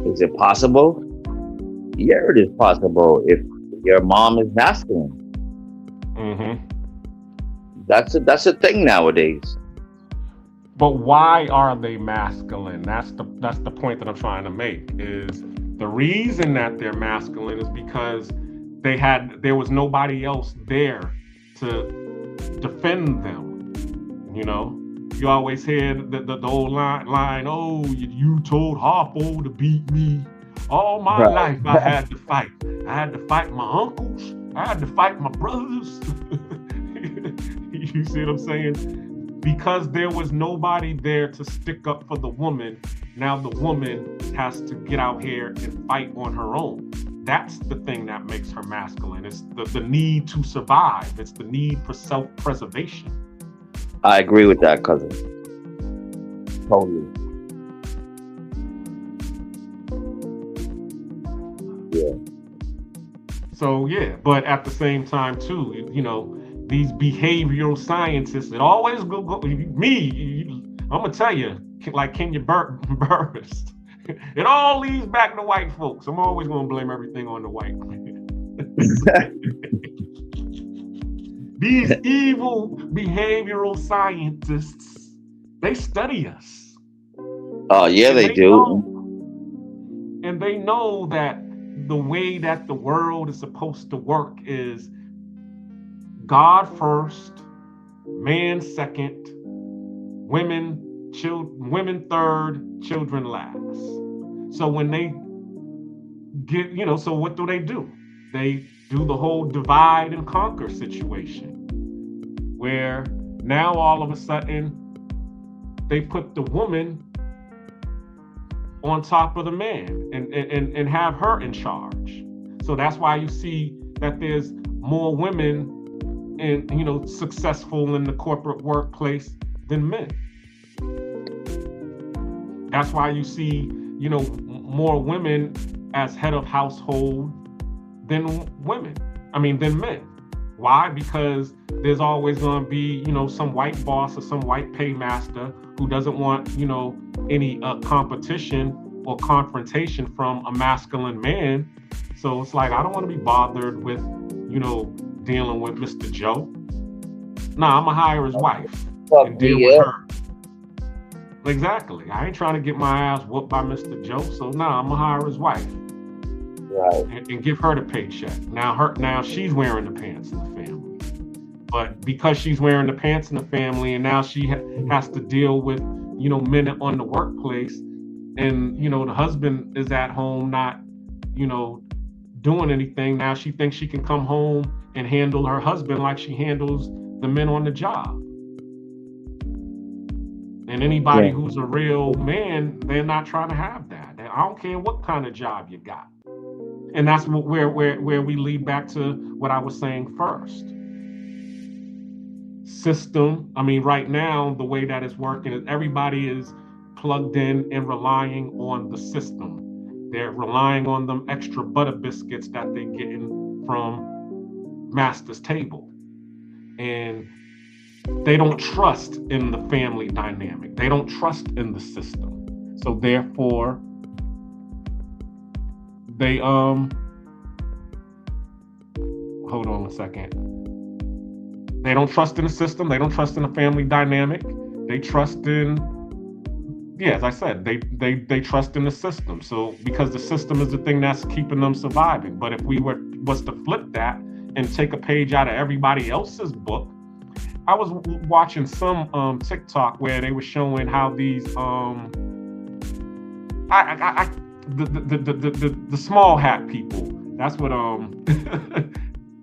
is it possible? Yeah, it is possible if your mom is masculine. That's a thing nowadays. But why are they masculine? That's the point that I'm trying to make. Is the reason that they're masculine is because there was nobody else there to defend them. You know, you always hear the old line, oh, you told Harpo to beat me. All my life I had to fight. I had to fight my uncles. I had to fight my brothers. You see what I'm saying? Because there was nobody there to stick up for the woman, now the woman has to get out here and fight on her own. That's the thing that makes her masculine. It's the need to survive. It's the need for self-preservation. I agree with that, cousin. Totally. Yeah. So yeah, but at the same time too, you know, these behavioral scientists, it always go me. I'm gonna tell you, like Kenya Burris, it all leads back to white folks. I'm always gonna blame everything on the white man. These evil behavioral scientists, they study us. Oh yeah, they do. And they know that the way that the world is supposed to work is God first, man second, women third, children last. So when they get, you know, so what do? They do the whole divide and conquer situation, where now all of a sudden they put the woman on top of the man and have her in charge. So that's why you see that there's more women and, you know, successful in the corporate workplace than men. That's why you see, you know, more women as head of household than men. Why? Because there's always going to be, you know, some white boss or some white paymaster who doesn't want, you know, any competition or confrontation from a masculine man. So it's like, I don't want to be bothered with, you know, dealing with Mr. Joe. Nah, I'm gonna hire his wife and deal with her. Exactly. I ain't trying to get my ass whooped by Mr. Joe. So nah, I'm gonna hire his wife. and give her the paycheck. Now she's wearing the pants in the family, but because she's wearing the pants in the family, and now she has to deal with men on the workplace, and the husband is at home not doing anything. Now she thinks she can come home and handle her husband like she handles the men on the job. And anybody who's a real man, they're not trying to have that. I don't care what kind of job you got. And that's where we lead back to what I was saying first. System, right now, the way that it's working is everybody is plugged in and relying on the system. They're relying on them extra butter biscuits that they're getting from master's table. And they don't trust in the family dynamic. They don't trust in the system. So therefore, they hold on a second. They don't trust in the system. They don't trust in the family dynamic. They trust in, as I said, they trust in the system. So because the system is the thing that's keeping them surviving. But if we was to flip that and take a page out of everybody else's book, I was watching some TikTok where they were showing how these the small hat people. That's what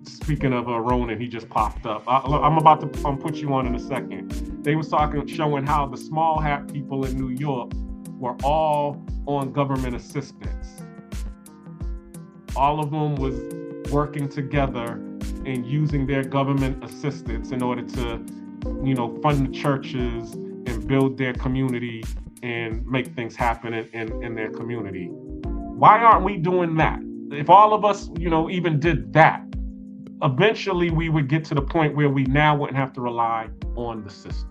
speaking of Ronan, he just popped up. I'm about to put you on in a second. They were showing how the small hat people in New York were all on government assistance. All of them was working together and using their government assistance in order to, fund the churches and build their community and make things happen in their community. Why aren't we doing that? If all of us, even did that, eventually we would get to the point where we now wouldn't have to rely on the system.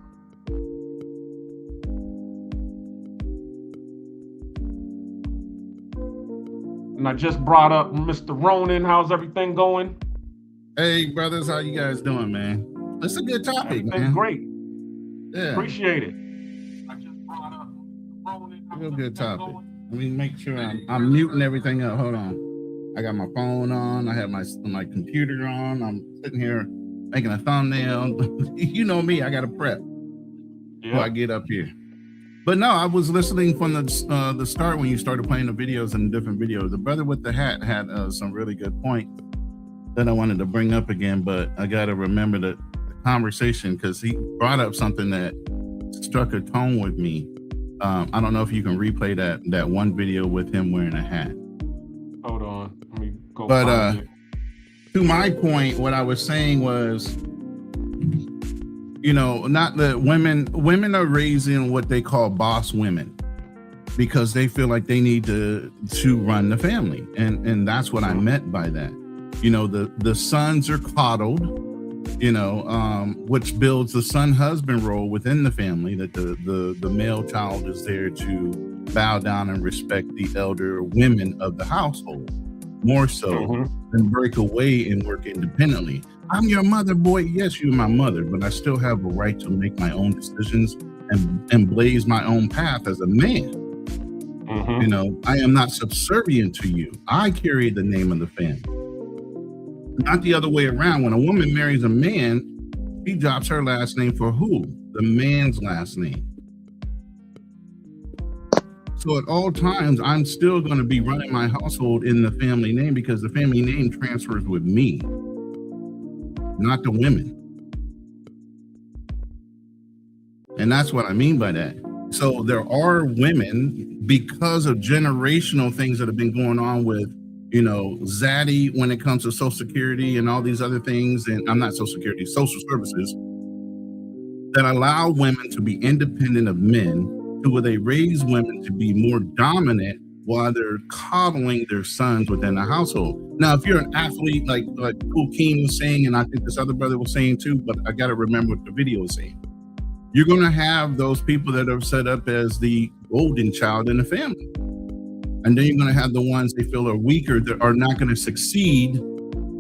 And I just brought up Mr. Ronan. How's everything going? Hey, brothers, how you guys doing, man? It's a good topic, man. Great. Yeah. Appreciate it. Real good topic. Let me make sure I'm muting everything up. Hold on. I got my phone on. I have my computer on. I'm sitting here making a thumbnail. You know me. I got to prep before I get up here. But no, I was listening from the start when you started playing the videos and different videos. The brother with the hat had some really good points that I wanted to bring up again, but I got to remember the conversation because he brought up something that struck a tone with me. I don't know if you can replay that one video with him wearing a hat. Hold on, let me go. But to my point, what I was saying was, not that women are raising what they call boss women because they feel like they need to run the family, and that's what I meant by that. The sons are coddled, which builds the son-husband role within the family, that the male child is there to bow down and respect the elder women of the household, more so than break away and work independently. I'm your mother, boy. Yes, you're my mother, but I still have a right to make my own decisions and blaze my own path as a man. I am not subservient to you. I carry the name of the family. Not the other way around. When a woman marries a man, she drops her last name for who? The man's last name. So at all times, I'm still going to be running my household in the family name because the family name transfers with me, not the women. And that's what I mean by that. So there are women, because of generational things that have been going on with Zaddy when it comes to Social Security and all these other things, and I'm not Social Security, social services, that allow women to be independent of men, to where they raise women to be more dominant while they're coddling their sons within the household. Now, if you're an athlete, like Cool Keen was saying, and I think this other brother was saying too, but I got to remember what the video was saying. You're going to have those people that are set up as the golden child in the family. And then you're going to have the ones they feel are weaker, that are not going to succeed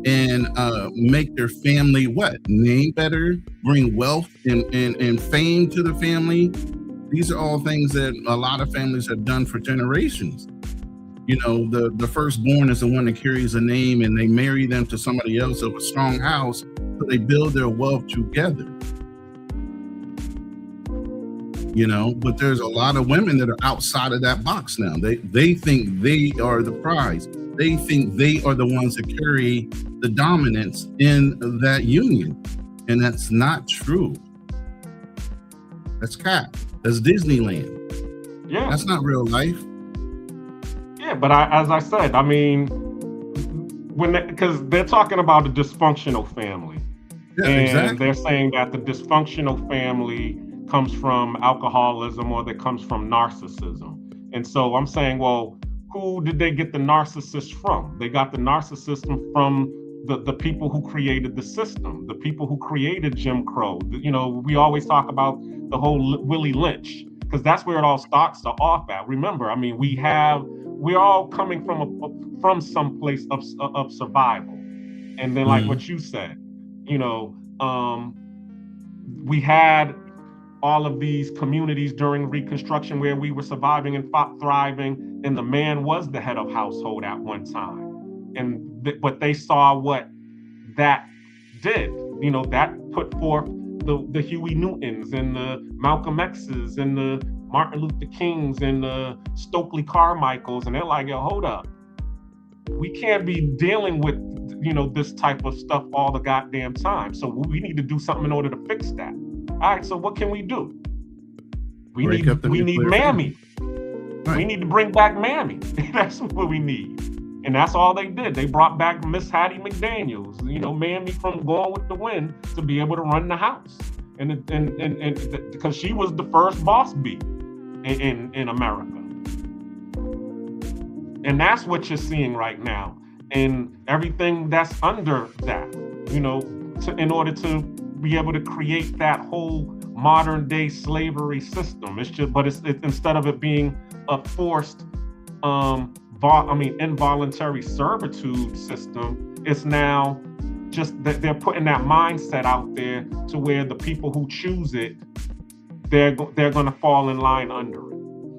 and make their family name better, bring wealth and fame to the family. These are all things that a lot of families have done for generations. You know, the firstborn is the one that carries a name, and they marry them to somebody else of a strong house, so they build their wealth together. You know, but there's a lot of women that are outside of that box now. They think they are the prize. They think they are the ones that carry the dominance in that union, and that's not true. That's cap. That's Disneyland. Yeah, that's not real life. Yeah, but as I said, I mean, because they're talking about a dysfunctional family, and exactly. They're saying that the dysfunctional family comes from alcoholism or that comes from narcissism. And so I'm saying, well, who did they get the narcissist from? They got the narcissism from the people who created the system, the people who created Jim Crow. You know, we always talk about the whole Willie Lynch, because that's where it all starts off at. Remember, I mean, we're all coming from some place of survival. And then like what you said, you know, we had all of these communities during Reconstruction where we were surviving and thriving, and the man was the head of household at one time. But they saw what that did. You know, that put forth the Huey Newtons and the Malcolm X's and the Martin Luther Kings and the Stokely Carmichaels, and they're like, yo, hold up. We can't be dealing with, you know, this type of stuff all the goddamn time. So we need to do something in order to fix that. All right, so what can we do? We need Mammy. Right. We need to bring back Mammy. That's what we need. And that's all they did. They brought back Miss Hattie McDaniels, you know, Mammy from Gone with the Wind, to be able to run the house. And because she was the first boss bee in America. And that's what you're seeing right now. And everything that's under that, you know, in order to be able to create that whole modern day slavery system. It's just, but it's instead of it being a forced, involuntary servitude system, it's now just that they're putting that mindset out there to where the people who choose it, they're going to fall in line under it.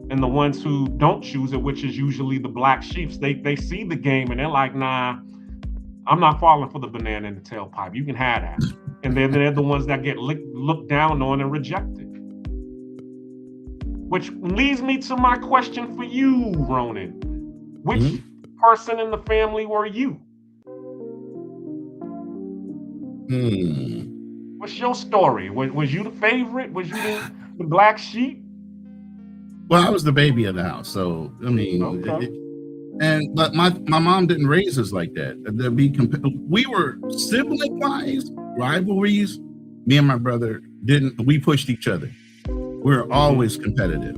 And the ones who don't choose it, which is usually the black sheeps, they see the game and they're like, nah, I'm not falling for the banana in the tailpipe. You can have that. And they're the ones that get looked down on and rejected. Which leads me to my question for you, Ronan. Which person in the family were you? What's your story? Was you the favorite? Was you the black sheep? Well, I was the baby of the house, so I mean, but my mom didn't raise us like that. We were sibling wise, rivalries. Me and my brother we pushed each other. We were always competitive,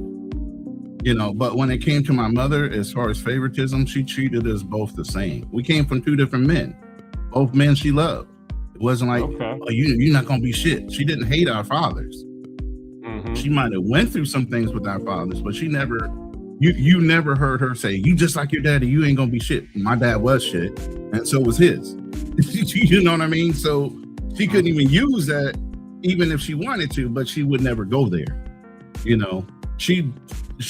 you know. But when it came to my mother, as far as favoritism, she treated us both the same. We came from two different men, both men she loved. It wasn't like, oh, you're not gonna be shit. She didn't hate our fathers. She might have went through some things with our fathers, but she never, you never heard her say, you just like your daddy, you ain't gonna be shit. My dad was shit, and so was his. You know what I mean? So she couldn't even use that, even if she wanted to, but she would never go there. You know, she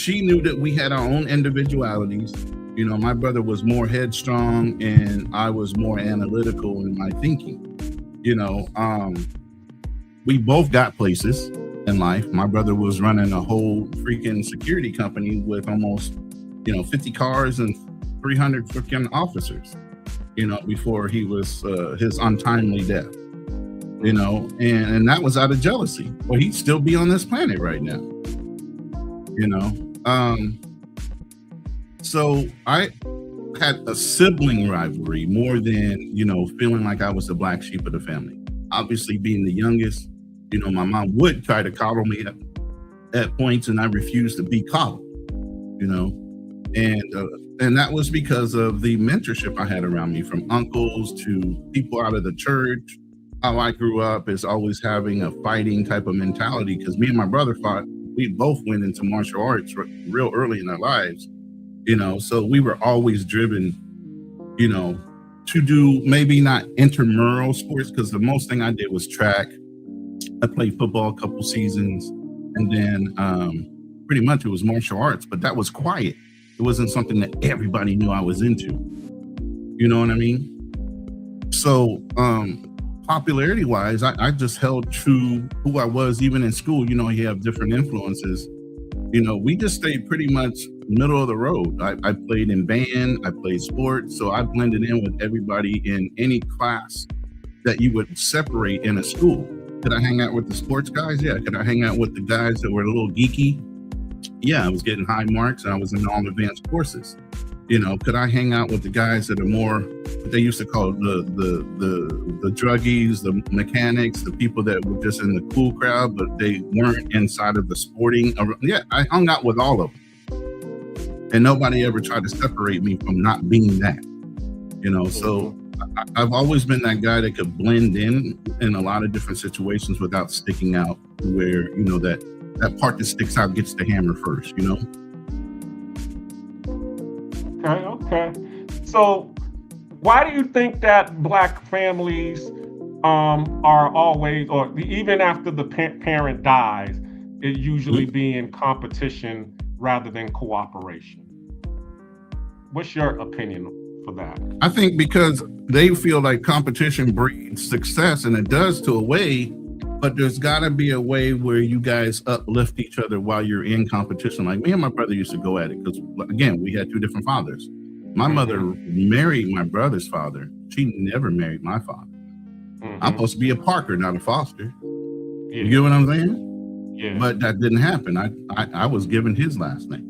knew that we had our own individualities. You know, my brother was more headstrong and I was more analytical in my thinking. You know, we both got places in life. My brother was running a whole freaking security company with almost, 50 cars and 300 freaking officers, before he was his untimely death, and that was out of jealousy. Well, he'd still be on this planet right now, so I had a sibling rivalry more than, feeling like I was the black sheep of the family. Obviously, being the youngest, my mom would try to coddle me at points, and I refused to be coddled, and that was because of the mentorship I had around me, from uncles to people out of the church. How I grew up is always having a fighting type of mentality, because me and my brother fought. We both went into martial arts real early in our lives, so we were always driven, to do maybe not intramural sports, because the most thing I did was track. I played football a couple seasons, and then pretty much it was martial arts, but that was quiet. It wasn't something that everybody knew I was into. You know what I mean? So popularity wise, I just held true who I was. Even in school, you know, you have different influences. You know, we just stayed pretty much middle of the road. I played in band, I played sports, so I blended in with everybody in any class that you would separate in a school. Could I hang out with the sports guys? Yeah. Could I hang out with the guys that were a little geeky? Yeah, I was getting high marks and I was in all advanced courses. You know, could I hang out with the guys that are more, what they used to call the druggies, the mechanics, the people that were just in the cool crowd, but they weren't inside of the sporting? Yeah, I hung out with all of them. And nobody ever tried to separate me from not being that. You know, so I've always been that guy that could blend in a lot of different situations without sticking out, where, you know, that part that sticks out gets the hammer first, you know? Okay. So why do you think that Black families are always, or even after the parent dies, it usually be in competition rather than cooperation? What's your opinion for that? I think because they feel like competition breeds success, and it does to a way, but there's got to be a way where you guys uplift each other while you're in competition. Like me and my brother used to go at it because, again, we had two different fathers. My mother married my brother's father. She never married my father. I'm supposed to be a Parker, not a Foster. You get what I'm saying? Yeah. But that didn't happen. I was given his last name.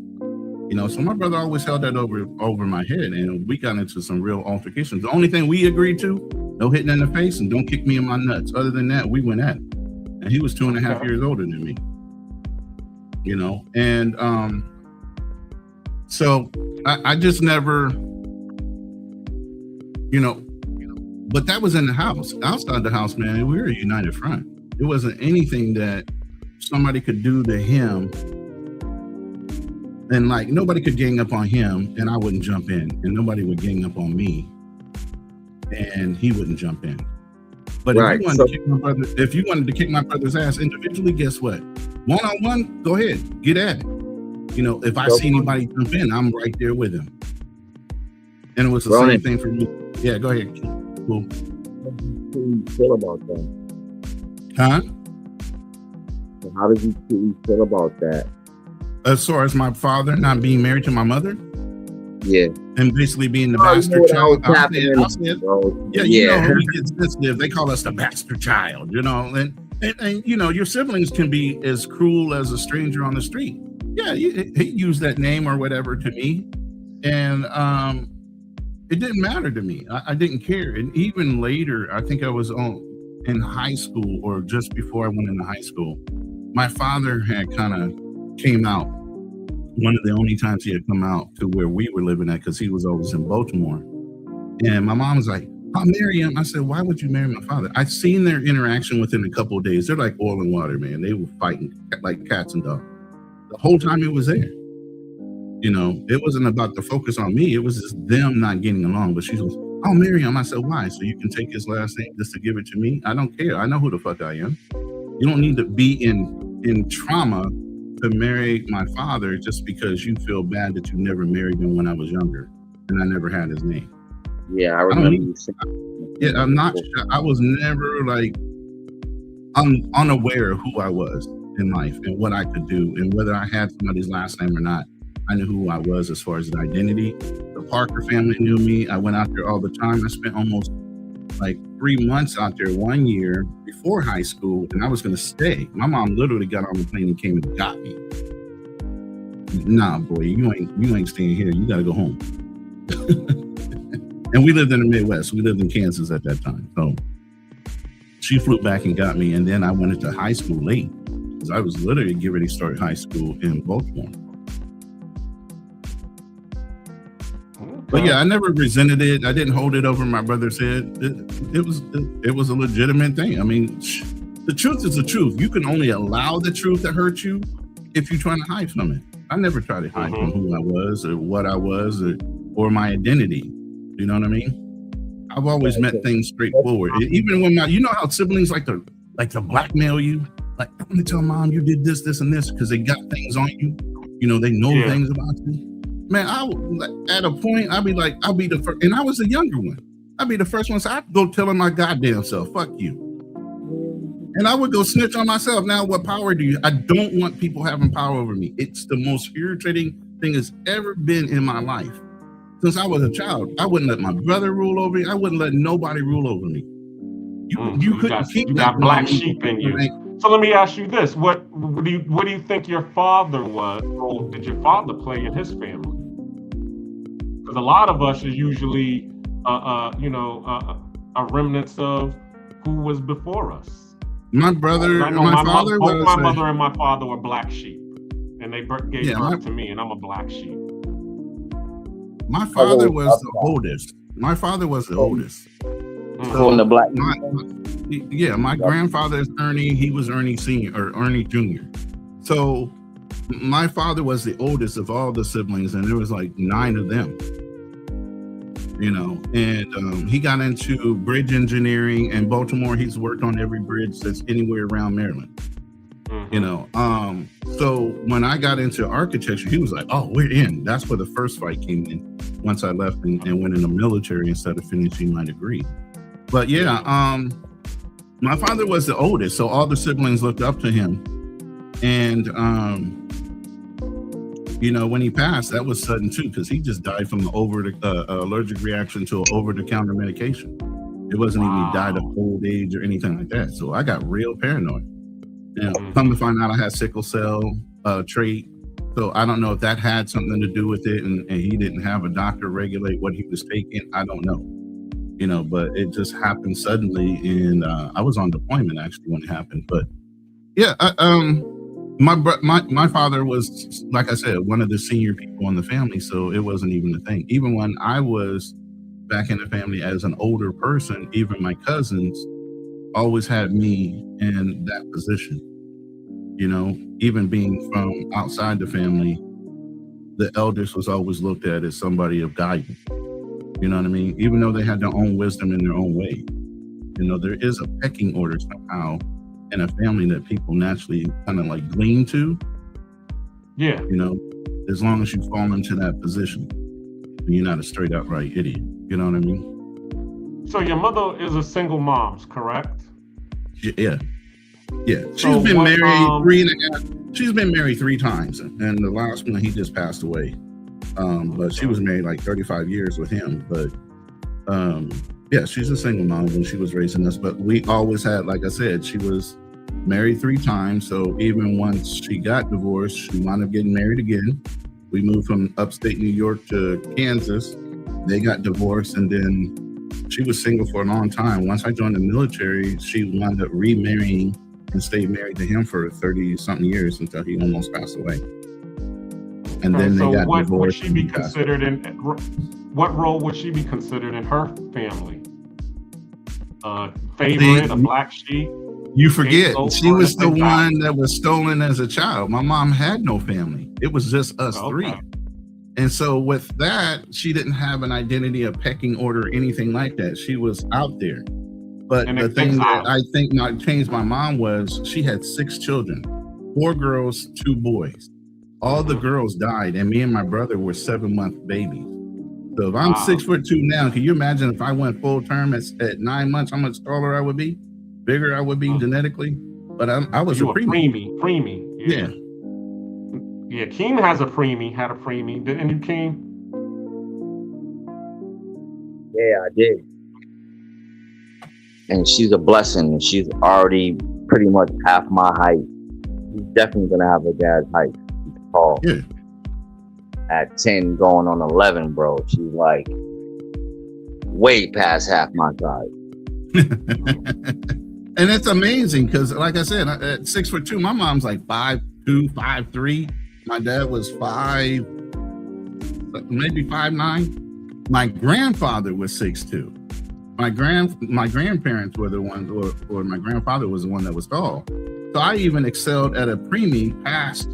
You know, so my brother always held that over my head, and we got into some real altercations. The only thing we agreed to, no hitting in the face and don't kick me in my nuts. Other than that, we went at it. And he was 2.5 years older than me. You know, and so I just never, you know, but that was in the house. Outside the house, man, we were a united front. It wasn't anything that somebody could do to him. And like, nobody could gang up on him and I wouldn't jump in, and nobody would gang up on me and he wouldn't jump in. But if you wanted to kick my brother's ass individually, guess what? One-on-one, go ahead, get at it. You know, if I see anybody jump in, I'm right there with him. And it was the same thing for me. Yeah, go ahead. Cool. How do you feel about that? Huh? How did you feel about that? As far as my father not being married to my mother? Yeah. And basically being the bastard child. Yeah, you know, when we get sensitive, they call us the bastard child, you know, and you know, your siblings can be as cruel as a stranger on the street. Yeah, he used that name or whatever to me, and it didn't matter to me. I didn't care. And even later, I think I was in high school or just before I went into high school, my father had kind of came out. One of the only times he had come out to where we were living at, because he was always in Baltimore. And my mom was like, I'll marry him. I said, why would you marry my father? I'd seen their interaction within a couple of days. They're like oil and water, man. They were fighting like cats and dogs. The whole time it was there. You know, it wasn't about the focus on me. It was just them not getting along. But she goes, I'll marry him. I said, why? So you can take his last name just to give it to me? I don't care. I know who the fuck I am. You don't need to be in trauma to marry my father just because you feel bad that you never married him when I was younger and I never had his name. Yeah, I remember you saying. Yeah, I was never like unaware of who I was in life and what I could do, and whether I had somebody's last name or not. I knew who I was as far as an identity. The Parker family knew me. I went out there all the time. I spent almost like 3 months out there 1 year before high school, and I was going to stay. My mom literally got on the plane and came and got me. Nah, boy, you ain't staying here. You got to go home. And we lived in the Midwest. We lived in Kansas at that time. So she flew back and got me, and then I went into high school late because I was literally getting ready to start high school in Baltimore. But yeah, I never resented it. I didn't hold it over my brother's head. It was a legitimate thing. I mean, the truth is the truth. You can only allow the truth to hurt you if you're trying to hide from it. I never tried to hide from who I was or what I was or my identity. You know what I mean? I've always met things straightforward. Even when you know how siblings like to blackmail you? Like, I'm gonna tell mom you did this, and this, because they got things on you. You know, they know things about you. Man, at a point, I'll be the first, and I was the younger one. I'd be the first one, so I'd go telling my goddamn self, fuck you. And I would go snitch on myself. Now, what power do you? I don't want people having power over me. It's the most irritating thing that's ever been in my life. Since I was a child, I wouldn't let my brother rule over me. I wouldn't let nobody rule over me. You couldn't keep you got black sheep in you. So let me ask you this: what do you think your father role did your father play in his family? Because a lot of us is usually, a remnants of who was before us. My brother, my mother and my father were black sheep, and they gave birth to me, and I'm a black sheep. My father was the oldest. My father was the oldest. So in the black. My grandfather is Ernie. He was Ernie Senior or Ernie Junior. So my father was the oldest of all the siblings, and there was like 9 of them. And he got into bridge engineering in Baltimore. He's worked on every bridge that's anywhere around Maryland. So when I got into architecture, he was like, oh, we're in. That's where the first fight came in once I left and went in the military instead of finishing my degree. But my father was the oldest, so all the siblings looked up to him. And when he passed, that was sudden too, because he just died from allergic reaction to an over-the-counter medication. It wasn't even he died of old age or anything like that. So I got real paranoid. Come to find out, I had sickle cell trait. So I don't know if that had something to do with it, and he didn't have a doctor regulate what he was taking. I don't know. But it just happened suddenly, and I was on deployment actually when it happened. But my father was, like I said, one of the senior people in the family, so it wasn't even a thing. Even when I was back in the family as an older person, even my cousins always had me in that position. Even being from outside the family, the eldest was always looked at as somebody of guidance. You know what I mean? Even though they had their own wisdom in their own way. There is a pecking order somehow in a family that people naturally kind of like glean to. Yeah. As long as you fall into that position, you're not a straight outright idiot. You know what I mean? So your mother is a single mom, correct? Yeah. She's been married she's been married 3 times, and the last one, he just passed away. But she was married like 35 years with him. But she's a single mom when she was raising us. But we always had, like I said, she was married 3 times. So even once she got divorced, she wound up getting married again. We moved from upstate New York to Kansas. They got divorced, and then she was single for a long time. Once I joined the military, she wound up remarrying and stayed married to him for 30-something years until he almost passed away. And then they got divorced. Would she be considered what role would she be considered in her family? Favorite, a black sheep? You forget, she was the one that was stolen as a child. My mom had no family. It was just us 3. And so with that, she didn't have an identity, a pecking order, anything like that. She was out there. But the thing that I think changed my mom was she had 6 children, 4 girls, 2 boys. All the girls died, and me and my brother were 7-month babies. So if I'm 6'2" now, can you imagine if I went full term at 9 months, how much taller I would be? Bigger I would be genetically? But I was a preemie. Preemie. Yeah. Yeah, Keem had a preemie. Didn't you, Keem? Yeah, I did. And she's a blessing, and she's already pretty much half my height. She's definitely gonna have her dad's height. She's tall. Yeah. At 10 going on 11, bro. She's like way past half my size. And it's amazing because, like I said, at 6'2", my mom's like 5'2", 5'3". My dad was 5, maybe 5'9". My grandfather was 6'2". My grandparents were the ones, or my grandfather was the one that was tall. So I even excelled at a preemie past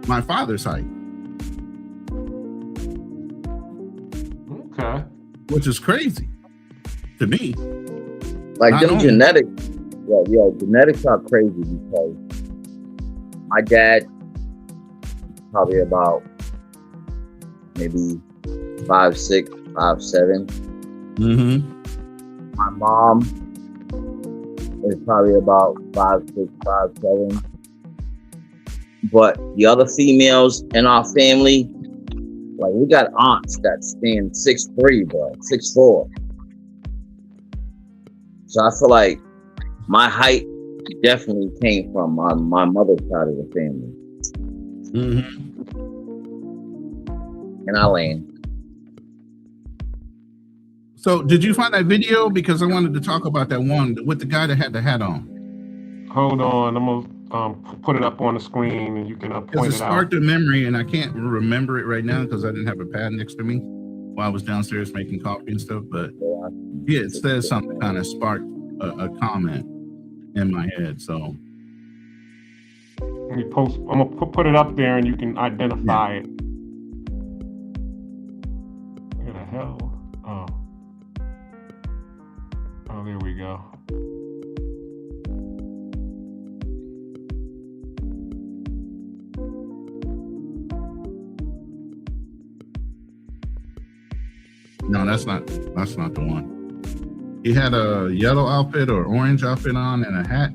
my father's height. Okay. Which is crazy to me. Like them genetics, genetics are crazy because my dad probably about maybe 5'6", 5'7". Mm-hmm. My mom is probably about 5'6", 5'7". But the other females in our family, like we got aunts that stand 6'3", bro, 6'4". So I feel like my height definitely came from my mother's side of the family. Mm-hmm. And I land. So did you find that video? Because I wanted to talk about that one with the guy that had the hat on. Hold on, I'm gonna put it up on the screen and you can Because point it it out. sparked a memory, and I can't remember it right now because I didn't have a pad next to me while I was downstairs making coffee and stuff. But yeah, it says something kind of sparked a comment in my head. So Let me post. I'm gonna put it up there and you can identify it. Where the hell? Oh, there we go. no, that's not the one. He had a yellow outfit or orange outfit on and a hat.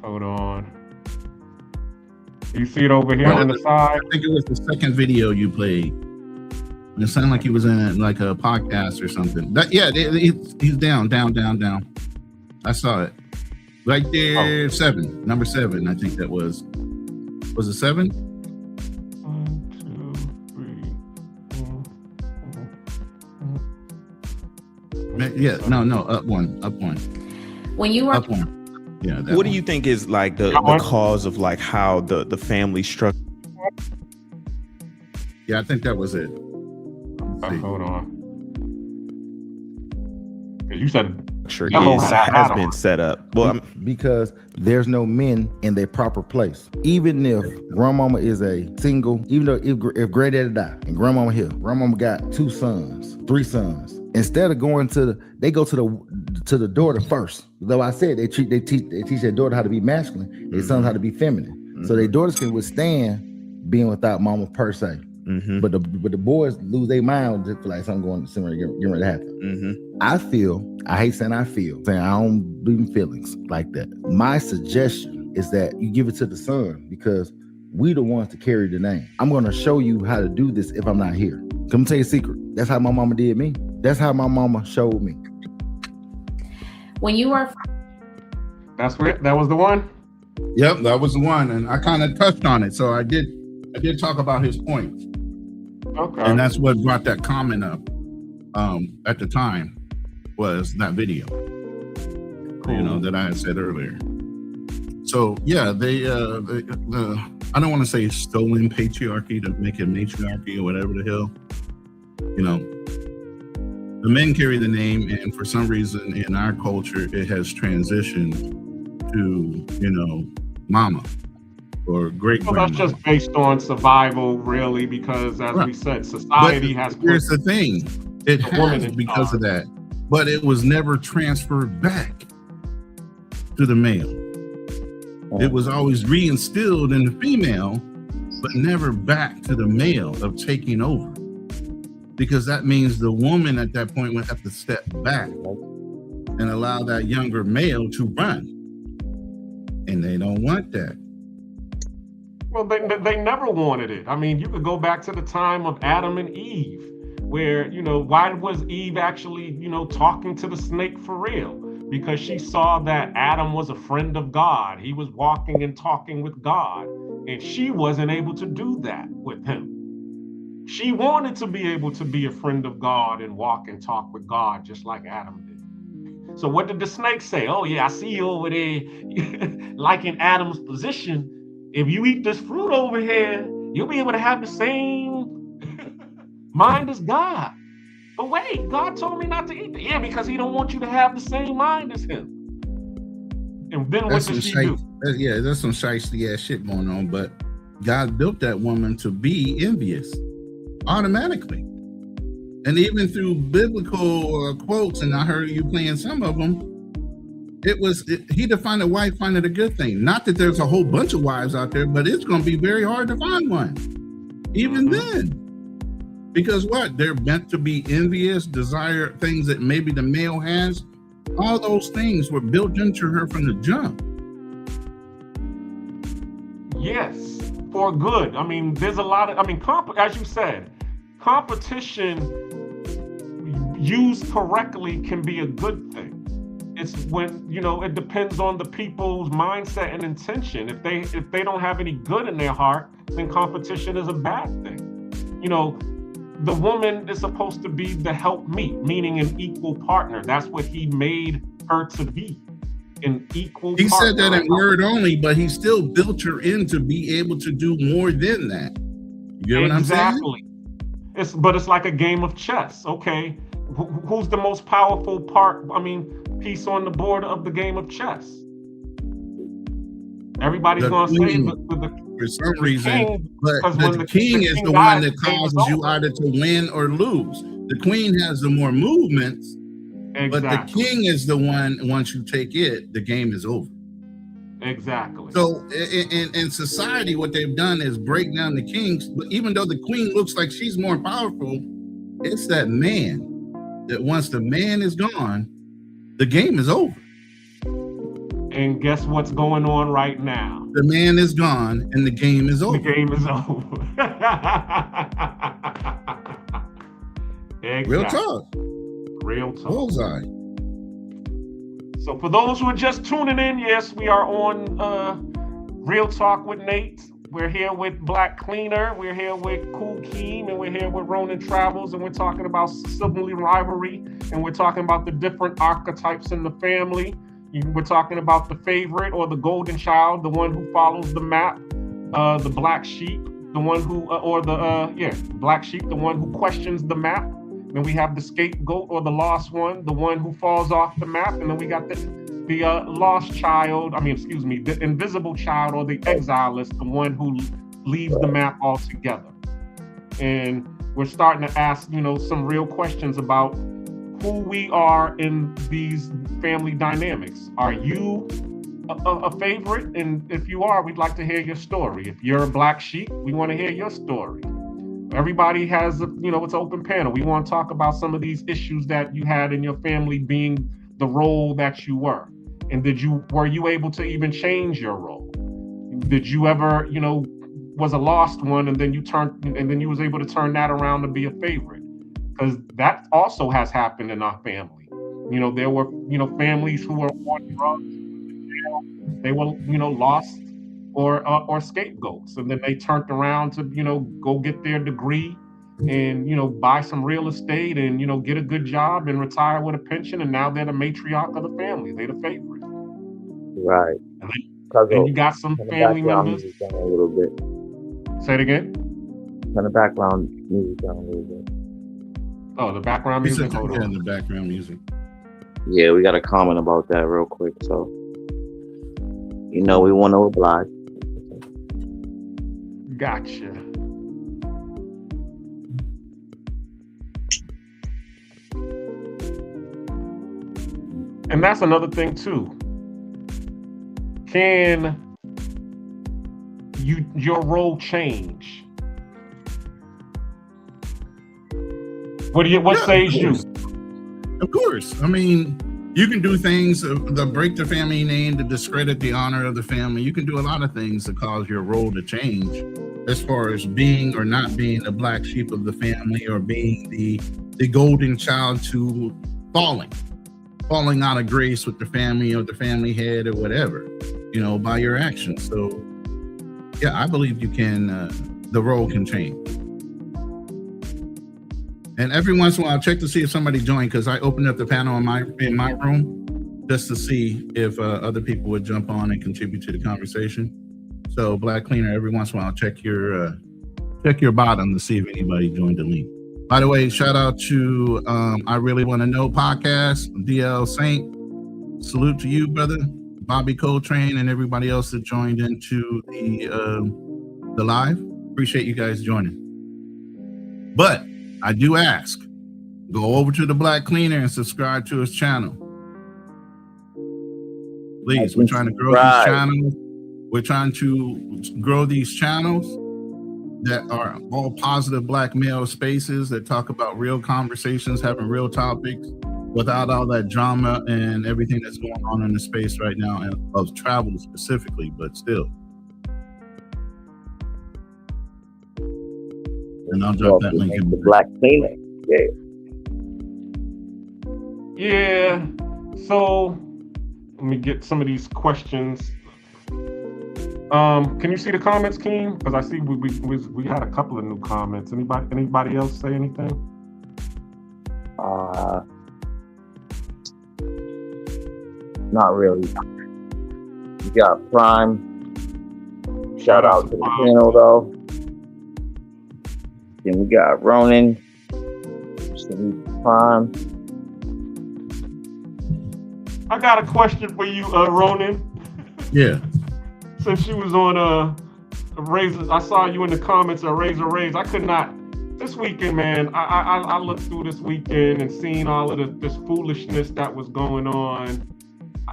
Hold on. You see it over here on the side? I think it was the second video you played. It sounded like he was in like a podcast or something. He's down. I saw it right there. Oh. 7, number 7. I think that was it 7? 1, 2, 3, 4. Yeah, no, up one. When you were up one. Yeah. What do you think is like the cause of like how the family structure? Yeah, I think that was it. Hold on. You said has been set up. Well, because there's no men in their proper place. Even if grandmama is a single, even though if granddaddy died and grandmama here, grandmama got 2 sons, 3 sons. Instead of going they go to the daughter first. Though I said they teach their daughter how to be masculine, their sons how to be feminine. So their daughters can withstand being without mama per se. Mm-hmm. But the boys lose their mind just feel like something going similar getting ready to happen. Mm-hmm. I hate saying I don't believe in feelings like that. My suggestion is that you give it to the son because we the ones to carry the name. I'm gonna show you how to do this if I'm not here. Come tell you a secret. That's how my mama did me. That's how my mama showed me. when you were that was the one? Yep, that was the one. And I kind of touched on it. So I did talk about his points. Okay. And that's what brought that comment up at the time was that video. Cool. That I had said earlier. So yeah, they I don't want to say stolen patriarchy to make it matriarchy or whatever the hell. The men carry the name, and for some reason in our culture it has transitioned to mama or great grandma. Well, that's just based on survival, really, because as we said, society has. Here's the thing: it has because of that, but it was never transferred back to the male. It was always reinstilled in the female, but never back to the male of taking over. Because that means the woman at that point would have to step back and allow that younger male to run. And they don't want that. Well, they never wanted it. I mean, you could go back to the time of Adam and Eve, where, why was Eve actually, talking to the snake for real? Because she saw that Adam was a friend of God. He was walking and talking with God, and she wasn't able to do that with him. She wanted to be able to be a friend of God and walk and talk with God just like Adam did. So what did the snake say? Oh yeah, I see you over there, like in Adam's position. If you eat this fruit over here, you'll be able to have the same mind as God. But wait, God told me not to eat it. Yeah, because he don't want you to have the same mind as him. And then what does she do? Yeah, there's some shiesty ass shit going on, but God built that woman to be envious automatically. And even through biblical quotes, and I heard you playing some of them, he defined a wife finding a good thing. Not that there's a whole bunch of wives out there, but it's going to be very hard to find one. Even then. Because what? They're meant to be envious, desire things that maybe the male has. All those things were built into her from the jump. Yes, for good. I mean, there's a lot of, as you said, competition used correctly can be a good thing. It's when, it depends on the people's mindset and intention. If they don't have any good in their heart, then competition is a bad thing. The woman is supposed to be the helpmeet, meaning an equal partner. That's what he made her to be, an equal partner. He said that in word only, but he still built her in to be able to do more than that. You get what I'm saying? Exactly. It's like a game of chess. Okay, who's the most powerful piece on the board of the game of chess? Everybody's going to say for some reason, but the king is the one that causes you either to win or lose. The queen has the more movements, but the king is the one, once you take it, the game is over. Exactly. So in society, what they've done is break down the kings, but even though the queen looks like she's more powerful, it's that man that once the man is gone, the game is over. And guess what's going on right now? The man is gone and the game is over. The game is over. Exactly. Real talk. Real talk. Bullseye. So for those who are just tuning in, yes, we are on Real Talk with Nate. We're here with Black Cleaner. We're here with Cool Keem, and we're here with Ronin Travels, and we're talking about sibling rivalry, and we're talking about the different archetypes in the family. We're talking about the favorite or the golden child, the one who follows the map, the black sheep, the one who, black sheep, the one who questions the map. Then we have the scapegoat or the lost one, the one who falls off the map. And then we got the lost child, the invisible child or the exilist, the one who leaves the map altogether. And we're starting to ask, some real questions about who we are in these family dynamics. Are you a favorite? And if you are, we'd like to hear your story. If you're a black sheep, we want to hear your story. Everybody has, it's an open panel. We want to talk about some of these issues that you had in your family being the role that you were. And were you able to even change your role? Did you ever, was a lost one and then you was able to turn that around to be a favorite? Because that also has happened in our family. There were, families who were on drugs. They were, lost or scapegoats. And then they turned around to, go get their degree and, buy some real estate and, get a good job and retire with a pension. And now they're the matriarch of the family. They're the favorite. Right. And you got some family members. A little bit. Say it again. Turn the background music down a little bit. Oh, the background music? Hold on. The background music. Yeah, we got a comment about that real quick. So, we want to oblige. Gotcha. And that's another thing too. Can your role change? What says you? Of course. You can do things that break the family name, to discredit the honor of the family. You can do a lot of things to cause your role to change, as far as being or not being the black sheep of the family, or being the golden child to falling out of grace with the family or the family head or whatever, by your actions. So yeah, I believe you can, the role can change. And every once in a while, I'll check to see if somebody joined, because I opened up the panel in my room just to see if other people would jump on and contribute to the conversation. So Black Cleaner, every once in a while, check your bottom to see if anybody joined the link. By the way, shout out to I Really Want to Know podcast, DL Saint. Salute to you, brother. Bobby Coltrane and everybody else that joined into the live. Appreciate you guys joining. But I do ask, go over to the Black Cleaner and subscribe to his channel. Please, we're trying to grow these channels. We're trying to grow these channels. that are all positive black male spaces that talk about real conversations, having real topics, without all that drama and everything that's going on in the space right now, and of travel specifically, but still. And I'll drop that link in the Black Phoenix. Yeah. So let me get some of these questions. Can you see the comments, Keen? Because I see we had a couple of new comments. Anybody else say anything? Not really. You got Prime. Shout out to the panel though. Then we got Ronan. Prime. I got a question for you, Ronan. Yeah. Since you was on Razor, I saw you in the comments of Razor Rays. I could not this weekend, man. I looked through this weekend and seen all of this foolishness that was going on.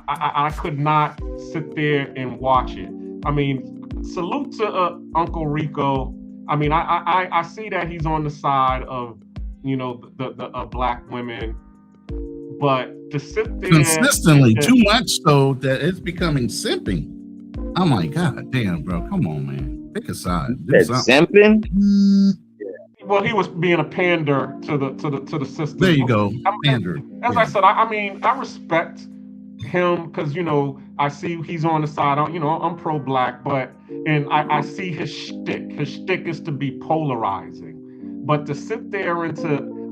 I could not sit there and watch it. I mean, salute to Uncle Rico. I mean, I see that he's on the side of, you know, the black women, but to sit there consistently too much so that it's becoming simping. I'm like, God damn, bro, come on, man, pick a side. Simping? Well, he was being a pander to the system. There you go, pander. As I said, I mean, I respect him because, you know, I see he's on the side. You know, I'm pro-black, and I see his shtick. His shtick is to be polarizing, but to sit there and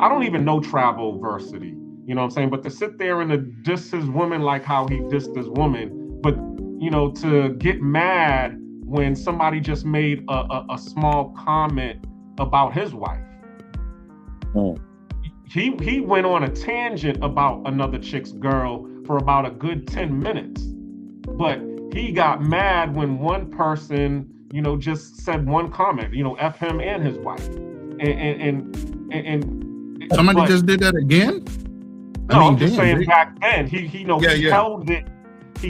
I don't even know Travelversity, you know what I'm saying? But to sit there and to diss his woman like how he dissed his woman, but you know, to get mad when somebody just made a small comment about his wife. He went on a tangent about another chick's girl for about a good 10 minutes. But he got mad when one person, you know, just said one comment, you know, F him and his wife. And somebody just did that again? No, I'm just saying back then, he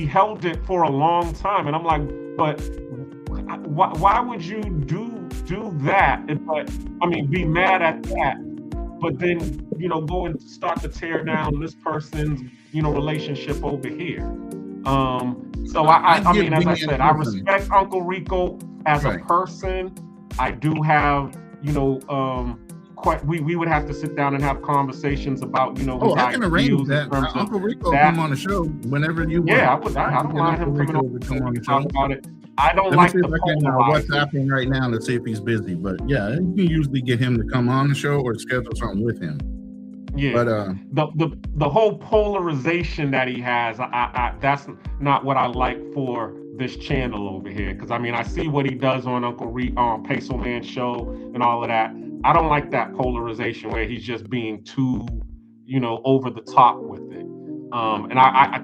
held it for a long time. And I'm like, but why would you do that? But I mean, be mad at that, but then, you know, go and start to tear down this person's, you know, relationship over here. So I mean, as I said, I respect Uncle Rico as a person. I do have, you know, we would have to sit down and have conversations about, you know, I can arrange that. Uncle Rico come on the show whenever you want. Yeah, I don't mind him coming on the show about it. I don't like the WhatsApping right now to see if he's busy, but yeah, you can usually get him to come on the show or schedule something with him. Yeah, but the whole polarization that he has, that's not what I like for this channel over here. Because I mean, I see what he does on Uncle Peso Man show and all of that. I don't like that polarization where he's just being too, you know, over the top with it. And I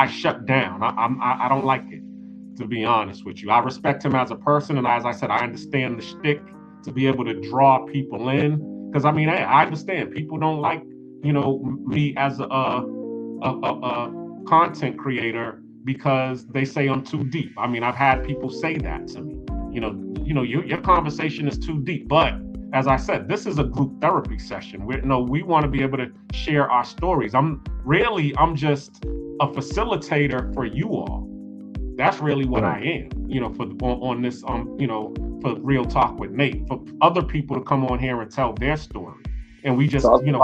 shut down. I don't like it, to be honest with you. I respect him as a person, and as I said, I understand the shtick to be able to draw people in. Because I mean, I understand people don't like, you know, me as a content creator because they say I'm too deep. I mean, I've had people say that to me. You know, your conversation is too deep. But as I said, this is a group therapy session. We want to be able to share our stories. I'm just a facilitator for you all. That's really what I am, you know, on this, you know, for Real Talk with Nate, for other people to come on here and tell their story. And we just, you know,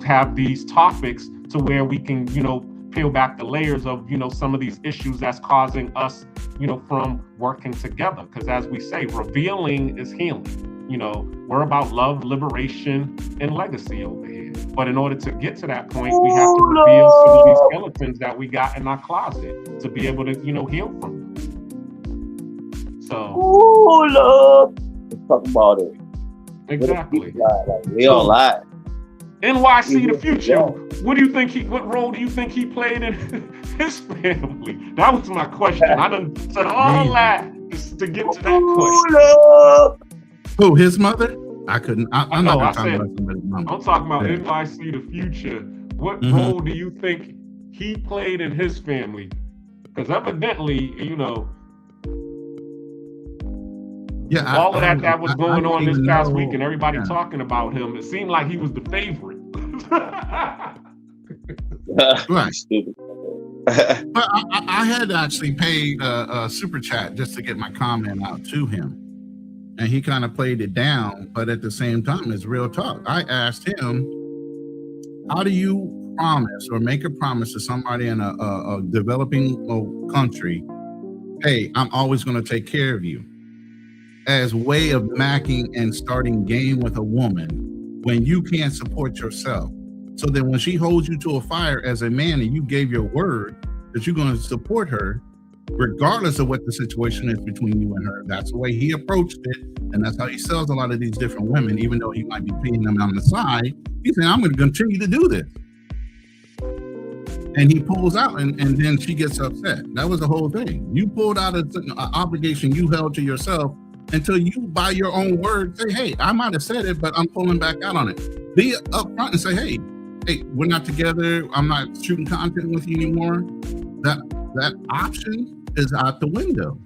have these topics to where we can, you know, peel back the layers of, you know, some of these issues that's causing us, you know, from working together. Because as we say, revealing is healing. You know, we're about love, liberation, and legacy over here. But in order to get to that point, we have to reveal some of these skeletons that we got in our closet to be able to, you know, heal from them. So, love. Let's talk about it. Exactly. We all lie. NYC the future. What role do you think he played in his family? That was my question. I done said all that to get to that question. Who, his mother? I'm not talking about somebody's mama. I'm talking about NYC the future. What role do you think he played in his family? Because evidently, you know, Yeah, all of that was going don't on this even past know. week, and everybody Yeah. talking about him. It seemed like he was the favorite. Right. But I had actually paid a super chat just to get my comment out to him, and he kind of played it down. But at the same time, it's real talk. I asked him, "How do you promise or make a promise to somebody in a developing country? Hey, I'm always going to take care of you." As way of macking and starting game with a woman when you can't support yourself. So that when she holds you to a fire as a man and you gave your word that you're going to support her, regardless of what the situation is between you and her. That's the way he approached it. And that's how he sells a lot of these different women, even though he might be paying them on the side. He's saying, I'm going to continue to do this. And he pulls out and then she gets upset. That was the whole thing. You pulled out an obligation you held to yourself until you, by your own word, say, hey, I might have said it, but I'm pulling back out on it. Be upfront and say, hey, we're not together. I'm not shooting content with you anymore. That option is out the window.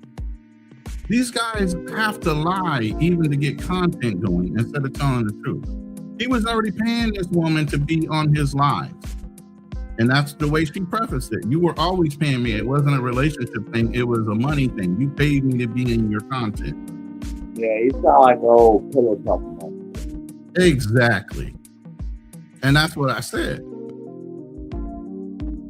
These guys have to lie even to get content going instead of telling the truth. He was already paying this woman to be on his lives. And that's the way she prefaced it. You were always paying me. It wasn't a relationship thing. It was a money thing. You paid me to be in your content. Yeah, you sound like an old pillow talking. Exactly. And that's what I said.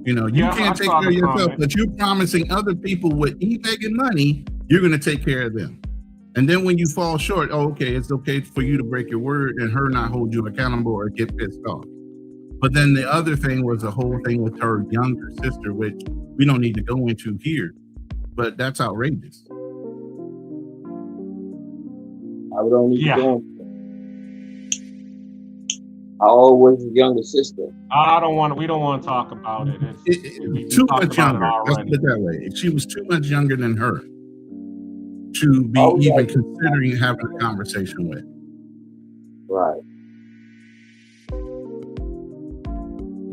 You know, you can't take care of yourself, but you're promising other people with e-begging money, you're going to take care of them. And then when you fall short, it's okay for you to break your word and her not hold you accountable or get pissed off. But then the other thing was the whole thing with her younger sister, which we don't need to go into here, but that's outrageous. I don't need to go into. How old was his younger sister? We don't want to talk about it. Too much younger. Let's put it that way. She was too much younger than her to be even considering having a conversation with. Right.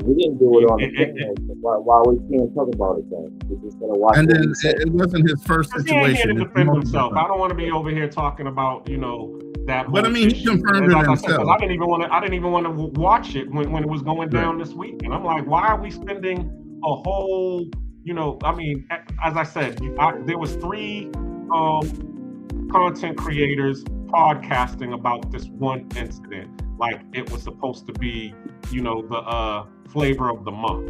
We didn't do it on the channel. Why we can't talk about it then? We just gotta watch. And then it wasn't his first situation. He had to defend himself. I don't want to be over here talking about that. But I mean, he confirmed it himself. I didn't even want to watch it when it was going down this week. And I'm like, why are we spending a whole? I mean, as I said, there was 3 content creators podcasting about this one incident, like it was supposed to be, the flavor of the month.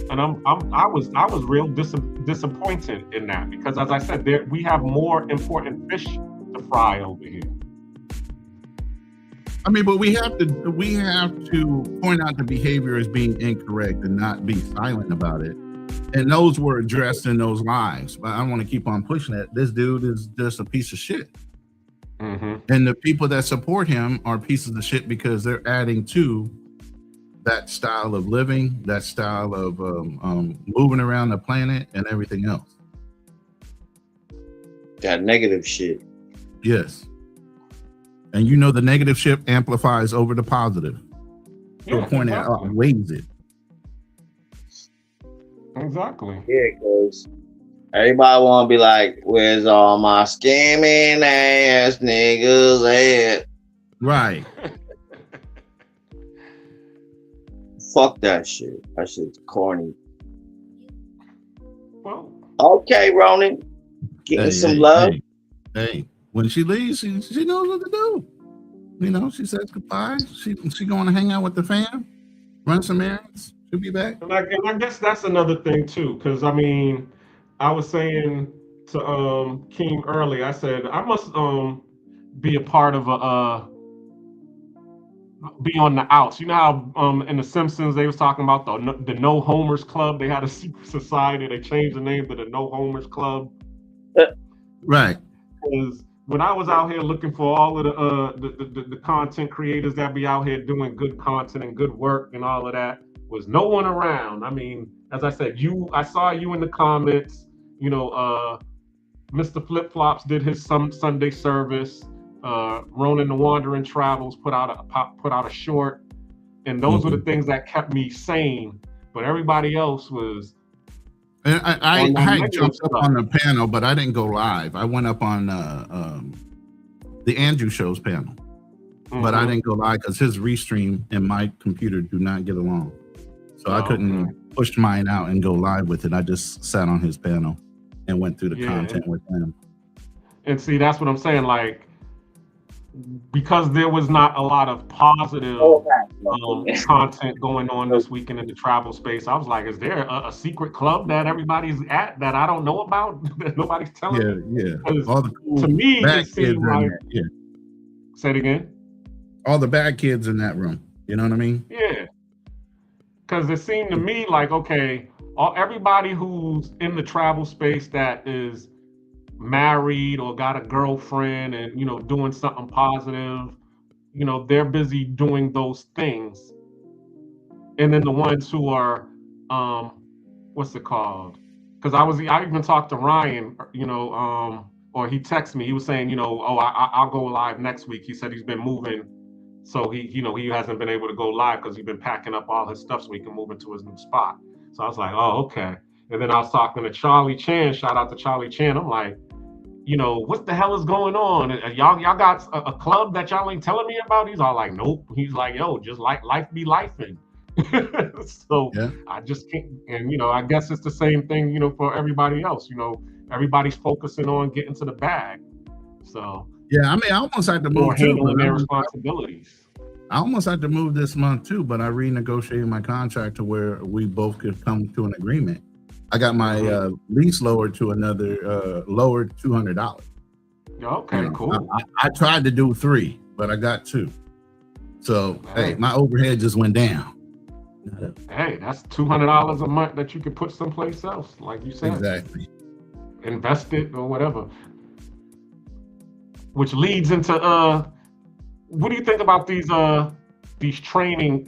And I was real disappointed in that, because as I said, we have more important fish to fry over here. I mean, but we have to point out the behavior as being incorrect and not be silent about it. And those were addressed in those lives. But I want to keep on pushing it. This dude is just a piece of shit. Mm-hmm. And the people that support him are pieces of shit because they're adding to that style of living, that style of moving around the planet and everything else. That negative shit. Yes. And the negative shit amplifies over the positive to a point that outweighs it. Exactly. Yeah, because everybody want to be like, where's all my scamming ass niggas at? Right. Fuck that shit. That shit's corny. Well, okay, Ronan. Getting some love. Hey, when she leaves, she knows what to do. She says goodbye. She going to hang out with the fam, run some errands. She'll be back. And I guess that's another thing too, because I mean, I was saying to Keem earlier, I said I must be a part of be on the outs. You know how in The Simpsons they was talking about the No Homers Club. They had a secret society. They changed the name to the No Homers Club. Right. Because when I was out here looking for all of the content creators that be out here doing good content and good work and all of that, was no one around. I mean, as I said, I saw you in the comments. Mr. Flip Flops did his Sunday service. Ronan the Wandering Travels put out a short, and those were the things that kept me sane. But everybody else was. And I jumped up on the panel, but I didn't go live. I went up on the Andrew Show's panel. But I didn't go live because his restream and my computer do not get along. So I couldn't push mine out and go live with it. I just sat on his panel and went through the content with him. And see, that's what I'm saying. Like, because there was not a lot of positive content going on this weekend in the travel space, I was like, is there a secret club that everybody's at that I don't know about, that nobody's telling me? Yeah. All the cool to me, bad it seemed like, say it again? All the bad kids in that room. You know what I mean? Yeah. Because it seemed to me like, okay, everybody who's in the travel space that is married or got a girlfriend and, you know, doing something positive, you know, they're busy doing those things. And then the ones who are, what's it called? Because I even talked to Ryan, you know, or he texted me. He was saying, you know, I'll go live next week. He said he's been moving. So he hasn't been able to go live because he's been packing up all his stuff so he can move into his new spot. So I was like, oh, okay. And then I was talking to Charlie Chan. Shout out to Charlie Chan. I'm like, you know, what the hell is going on? Y'all got a club that y'all ain't telling me about? He's all like, nope. He's like, yo, just like life be lifing. So I just can't. And, you know, I guess it's the same thing, you know, for everybody else. You know, everybody's focusing on getting to the bag. So. Yeah, I mean, I almost had to move too. Handling their responsibilities. I almost had to move this month too, but I renegotiated my contract to where we both could come to an agreement. I got my lease lowered to another lowered $200. Okay, cool. I tried to do 3, but I got 2. So hey, my overhead just went down. Hey, that's $200 a month that you could put someplace else, like you said. Exactly. Invest it or whatever. Which leads into what do you think about these trading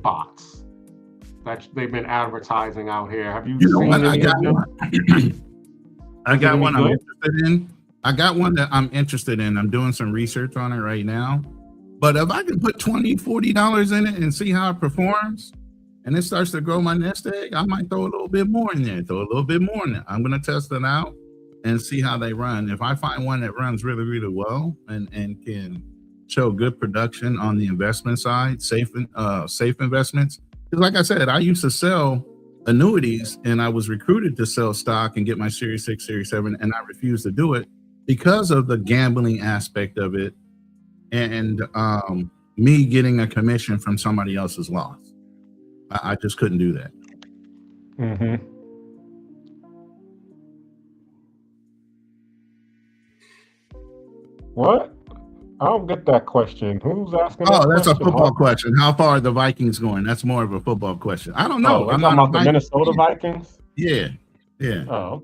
bots that they've been advertising out here? Have you seen any of them? I got one I'm interested in. I got one that I'm interested in. I'm doing some research on it right now. But if I can put $20, $40 in it and see how it performs, and it starts to grow my nest egg, I might throw a little bit more in there. I'm going to test it out and see how they run. If I find one that runs really, really well and can show good production on the investment side, safe investments. Because like I said, I used to sell annuities and I was recruited to sell stock and get my Series 6, Series 7, and I refused to do it because of the gambling aspect of it and me getting a commission from somebody else's loss. I just couldn't do that. Mm-hmm. What? I don't get that question. Who's asking? Oh, that's a football question. How far are the Vikings going? That's more of a football question. I don't know. I'm talking about the Minnesota Vikings? Yeah. Oh,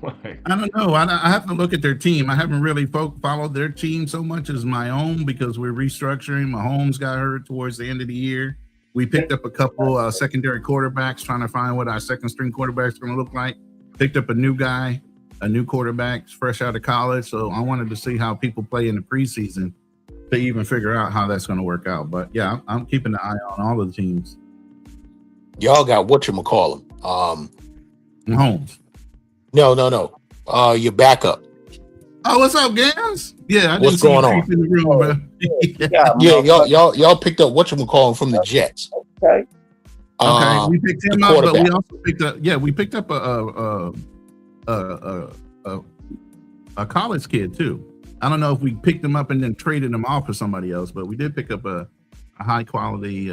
okay. I don't know. I have to look at their team. I haven't really followed their team so much as my own because we're restructuring. Mahomes got hurt towards the end of the year. We picked up a couple secondary quarterbacks, trying to find what our second string quarterback is going to look like. Picked up a new guy. A new quarterback fresh out of college. So I wanted to see how people play in the preseason to even figure out how that's going to work out. But yeah, I'm keeping an eye on all of the teams. Y'all got whatchamacallem. Mahomes. No. Your backup. Oh, what's up, Gans? Yeah, I what's going on? In the room, bro. Yeah, y'all picked up whatchamacallem from the Jets. Okay. We picked him up, but we also picked up a college kid too. I don't know if we picked him up and then traded him off for somebody else, but we did pick up a high quality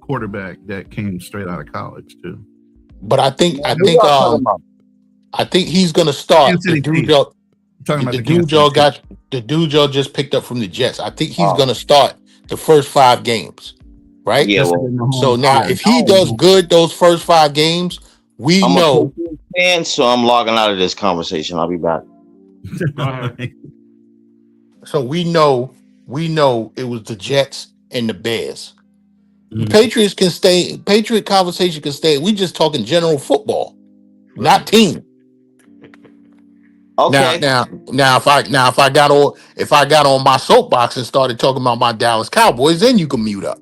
quarterback that came straight out of college too. But I think he's gonna start. The dude y'all just picked up from the Jets. I think he's gonna start the first 5 games, right? Yeah. So now, if he does good those first 5 games, we know. And so I'm logging out of this conversation. I'll be back. So we know it was the Jets and the Bears. The Patriots can stay. Patriot conversation can stay. We just talking general football, not team. Okay. Now, if I got on my soapbox and started talking about my Dallas Cowboys, then you can mute up.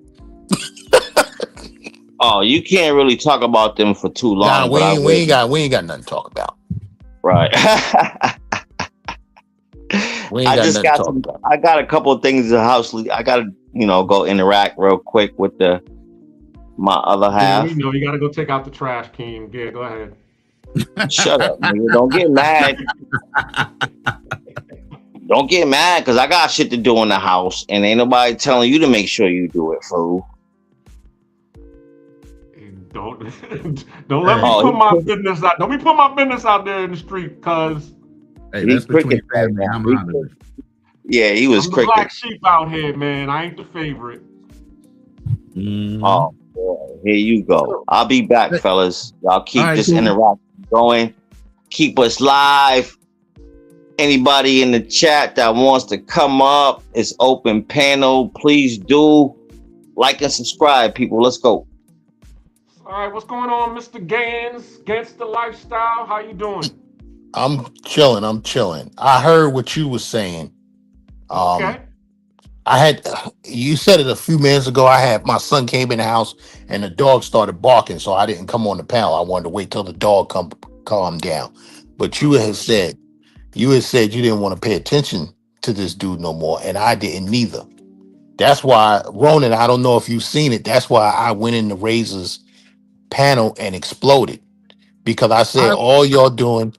Oh, you can't really talk about them for too long. We ain't got nothing to talk about. Right. We ain't I got just nothing to got talk some. about. I got a couple of things in the house. I gotta, go interact real quick with my other Yeah, half. we know you got to go take out the trash, Keem. Yeah, go ahead. Shut up, nigga. Don't get mad. Don't get mad because I got shit to do in the house, and ain't nobody telling you to make sure you do it, fool. Don't let me put my business out. Don't be put my business out there in the street, cause hey, that's between family. I'm out of it. Yeah, he was I'm the cricket. black sheep out here, man. I ain't the favorite. Oh, boy. Here you go. I'll be back, fellas. Y'all keep this interaction going. Keep us live. Anybody in the chat that wants to come up, it's open panel. Please do like and subscribe, people. Let's go. All right, what's going on, Mr. Gans? Gangster Lifestyle, how you doing? I'm chilling. I heard what you were saying. Okay. You said it a few minutes ago. My son came in the house and the dog started barking, so I didn't come on the panel. I wanted to wait till the dog calm down. But you had said you didn't want to pay attention to this dude no more, and I didn't neither. That's why, Ronan, I don't know if you've seen it. That's why I went in the Razor's panel and exploded, because I said all y'all doing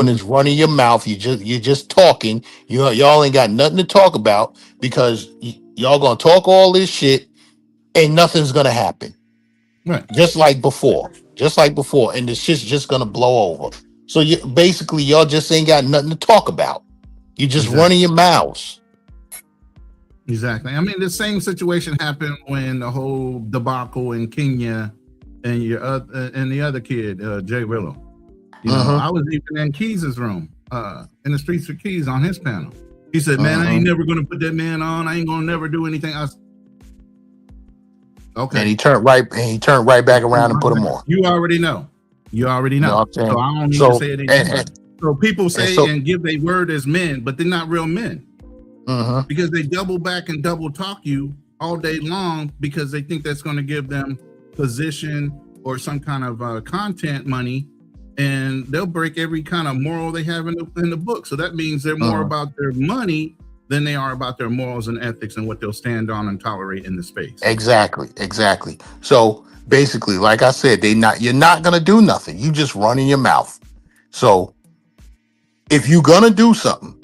is running your mouth. You're just talking. Y'all ain't got nothing to talk about, because y'all gonna talk all this shit and nothing's gonna happen. Right. Just like before, and the shit's just gonna blow over. So y'all just ain't got nothing to talk about. You just running your mouths. Exactly. I mean, the same situation happened when the whole debacle in Kenya and and the other kid, Jay Willow. I was even in Keys's room, in the Streets of Keys on his panel. He said, "Man, I ain't never gonna put that man on. I ain't gonna never do anything." Okay. And he turned right back around and put him on. You already know. So I don't need to say it anymore. So people say and give their word as men, but they're not real men. Because they double back and double talk you all day long, because they think that's going to give them position or some kind of content money, and they'll break every kind of moral they have in the book. So that means they're more about their money than they are about their morals and ethics and what they'll stand on and tolerate in the space. Exactly. So basically, like I said, you're not gonna do nothing. You just running your mouth. So if you're gonna do something,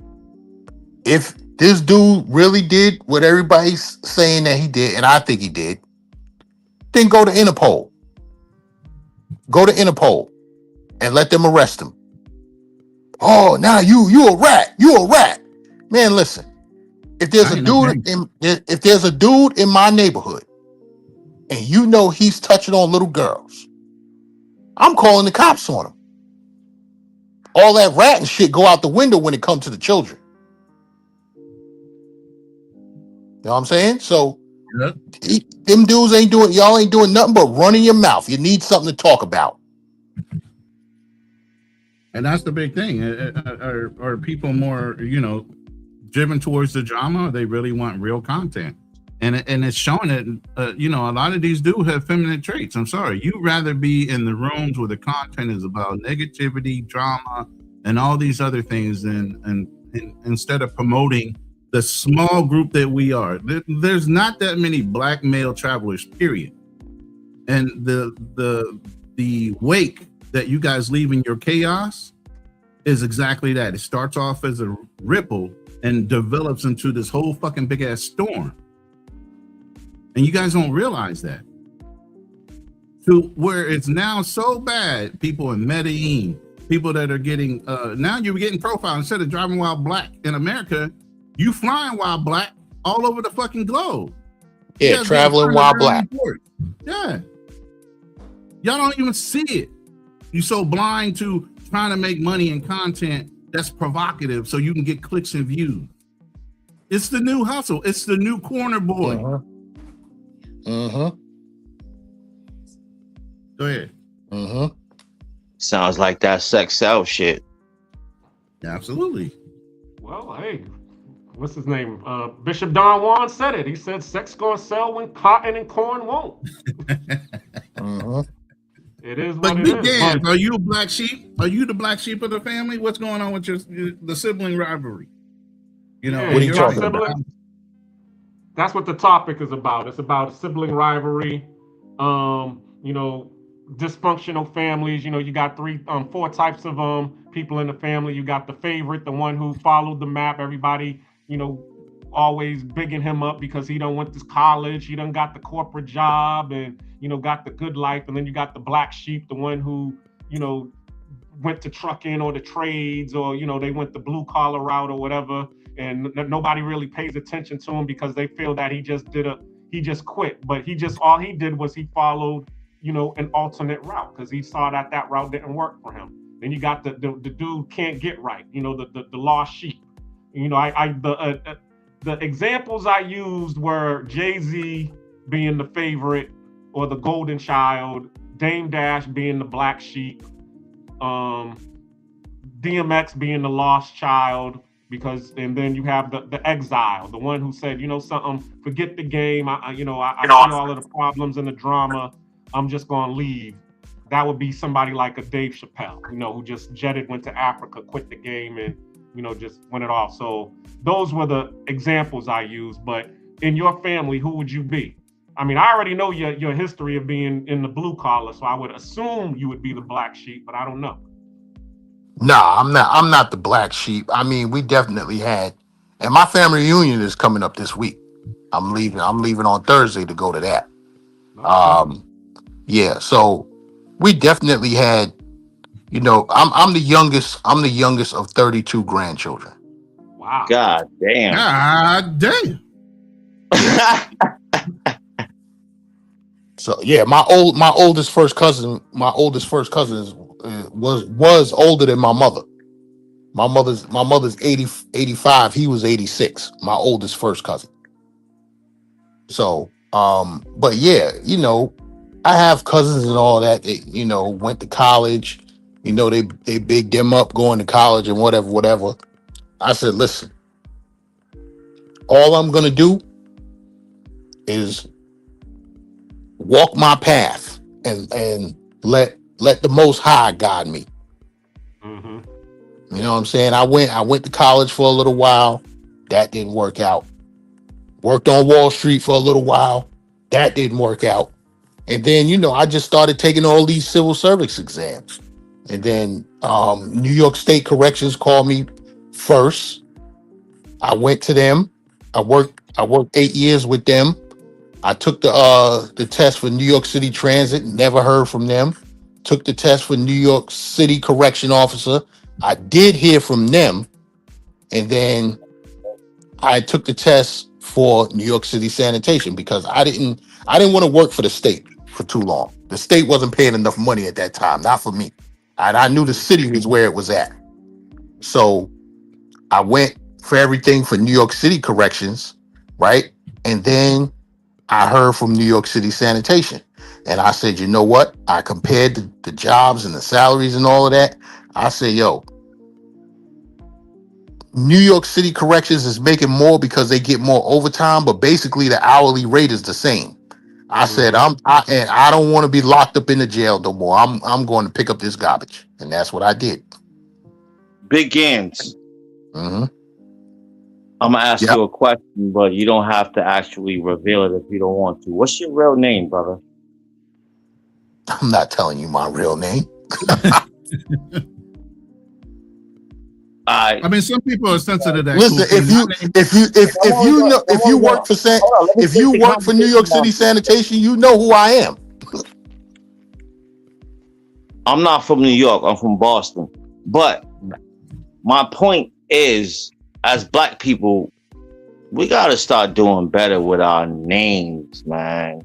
if this dude really did what everybody's saying that he did, and I think he did, then go to Interpol. Go to Interpol and let them arrest him. Oh, now you a rat. You a rat. Man, listen. If there's a dude in my neighborhood and he's touching on little girls, I'm calling the cops on him. All that rat and shit go out the window when it comes to the children. You know what I'm saying? So them dudes y'all ain't doing nothing but running your mouth. You need something to talk about. And that's the big thing. Are people more, driven towards the drama? Or they really want real content? And it's showing it, a lot of these do have feminine traits. I'm sorry. You'd rather be in the rooms where the content is about negativity, drama, and all these other things, and instead of promoting the small group that we are. There's not that many black male travelers, period. And the wake that you guys leave in your chaos is exactly that. It starts off as a ripple and develops into this whole fucking big ass storm. And you guys don't realize that. To where it's now so bad, people in Medellin, people that are getting, now you're getting profiled. Instead of driving while black in America, you flying while black all over the fucking globe. Yeah, traveling while black. Yeah. Y'all don't even see it. You're so blind to trying to make money and content that's provocative so you can get clicks and views. It's the new hustle. It's the new corner boy. Go ahead. Sounds like that sex sell shit. Absolutely. Well, hey, what's his name? Bishop Don Juan said it. He said sex gonna sell when cotton and corn won't. It is what it is. Dan, are you a black sheep? Are you the black sheep of the family? What's going on with the sibling rivalry? You know, What are you got talking about? siblings? That's what the topic is about. It's about sibling rivalry. You know, dysfunctional families. You know, you got four types of people in the family. You got the favorite, the one who followed the map. Everybody, you know, always bigging him up because he done went to college. He done got the corporate job and, you know, got the good life. And then you got the black sheep, the one who, you know, went to trucking or the trades, or, you know, they went the blue collar route or whatever. And nobody really pays attention to him because they feel that he just quit. But all he did was he followed, you know, an alternate route because he saw that route didn't work for him. Then you got the dude can't get right, you know, the lost sheep. You know, the examples I used were Jay-Z being the favorite or the golden child, Dame Dash being the black sheep, DMX being the lost child, and then you have the exile, the one who said, you know something, forget the game. I see all of the problems and the drama. I'm just gonna leave. That would be somebody like a Dave Chappelle, you know, who just went to Africa, quit the game, and, you know, just went it off. So those were the examples I used. But in your family, who would you be? I mean, I already know your history of being in the blue collar, so I would assume you would be the black sheep, but I don't know. Nah, I'm not the black sheep. I mean, we definitely had, and my family reunion is coming up this week. I'm leaving on Thursday to go to that. Yeah, so we definitely had, you know, I'm the youngest of 32 grandchildren. Wow. God damn. God damn. So yeah, my oldest first cousin was older than my mother. My mother's 85, he was 86, my oldest first cousin. So but yeah, you know, I have cousins and all that. They, you know, went to college. You know, they bigged them up going to college and whatever. I said, listen, all I'm gonna do is walk my path and let the Most High guide me. Mm-hmm. You know what I'm saying? I went to college for a little while. That didn't work out. Worked on Wall Street for a little while. That didn't work out. And then, you know, I just started taking all these civil service exams. And then New York State Corrections called me first. I went to them. I worked 8 years with them. I took the test for New York City Transit, never heard from them. Took the test for New York City Correction Officer. I did hear from them. And then I took the test for New York City Sanitation because I didn't want to work for the state for too long. The state wasn't paying enough money at that time, not for me. And I knew the city was where it was at. So I went for everything for New York City Corrections, right? And then I heard from New York City Sanitation. And I said, you know what? I compared the jobs and the salaries and all of that. I said, yo, New York City Corrections is making more because they get more overtime, but basically the hourly rate is the same. I said, I don't want to be locked up in the jail no more. I'm going to pick up this garbage. And that's what I did. Big Gans. Mm-hmm. I'm gonna ask you a question, but you don't have to actually reveal it if you don't want to. What's your real name, brother? I'm not telling you my real name. I mean, some people are sensitive to that. Listen, if you work for New York City Sanitation, you know who I am. I'm not from New York. I'm from Boston. But my point is, as Black people, we gotta start doing better with our names, man.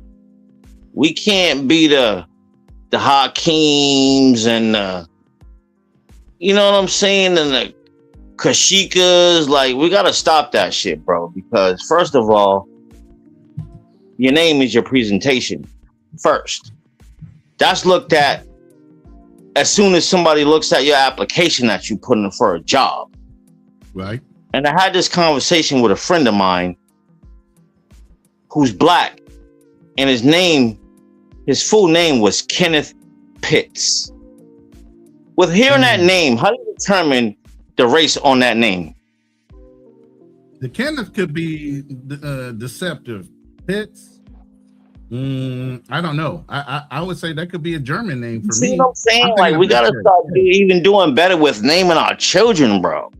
We can't be the Hakeems and you know what I'm saying, and the Kashikas. Like, we gotta stop that shit, bro. Because first of all, your name is your presentation first. That's looked at as soon as somebody looks at your application that you put in for a job. Right. And I had this conversation with a friend of mine who's Black, and his full name was Kenneth Pitts. With hearing that name, how do you determine the race on that name? The Kenneth could be deceptive. Pitts. I don't know. I would say that could be a German name for See me. what I'm saying? Like, we gotta start even doing better with naming our children, bro.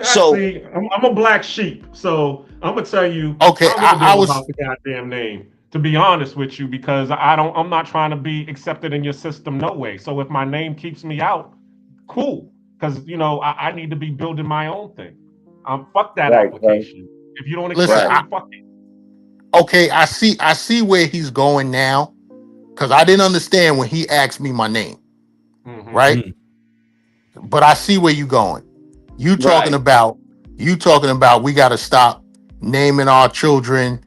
See, I'm a black sheep, so I'm gonna tell you. Okay, I was about the goddamn name. To be honest with you, because I'm not trying to be accepted in your system, no way. So if my name keeps me out, cool. Because I need to be building my own thing. Fuck that application. If you don't accept me, fuck it. Okay, I see where he's going now, because I didn't understand when he asked me my name, right? But I see where you're going. You talking about we got to stop naming our children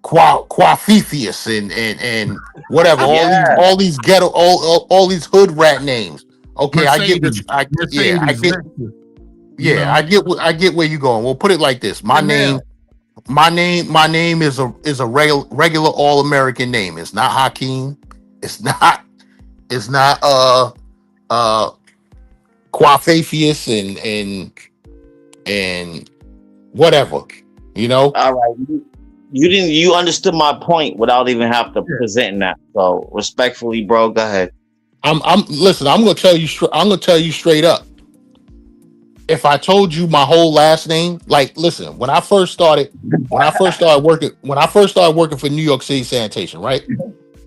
Quafifius and whatever, all these ghetto, all these hood rat names. Okay, Mercedes. I get where you're going. We'll put it like this. My name is a regular all-American name. It's not Hakeem. It's not Quafifius and whatever, All right. You understood my point without even have to present that. So respectfully, bro, go ahead. Listen, I'm gonna tell you straight up. If I told you my whole last name, like, listen, when I first started working for New York City Sanitation, right?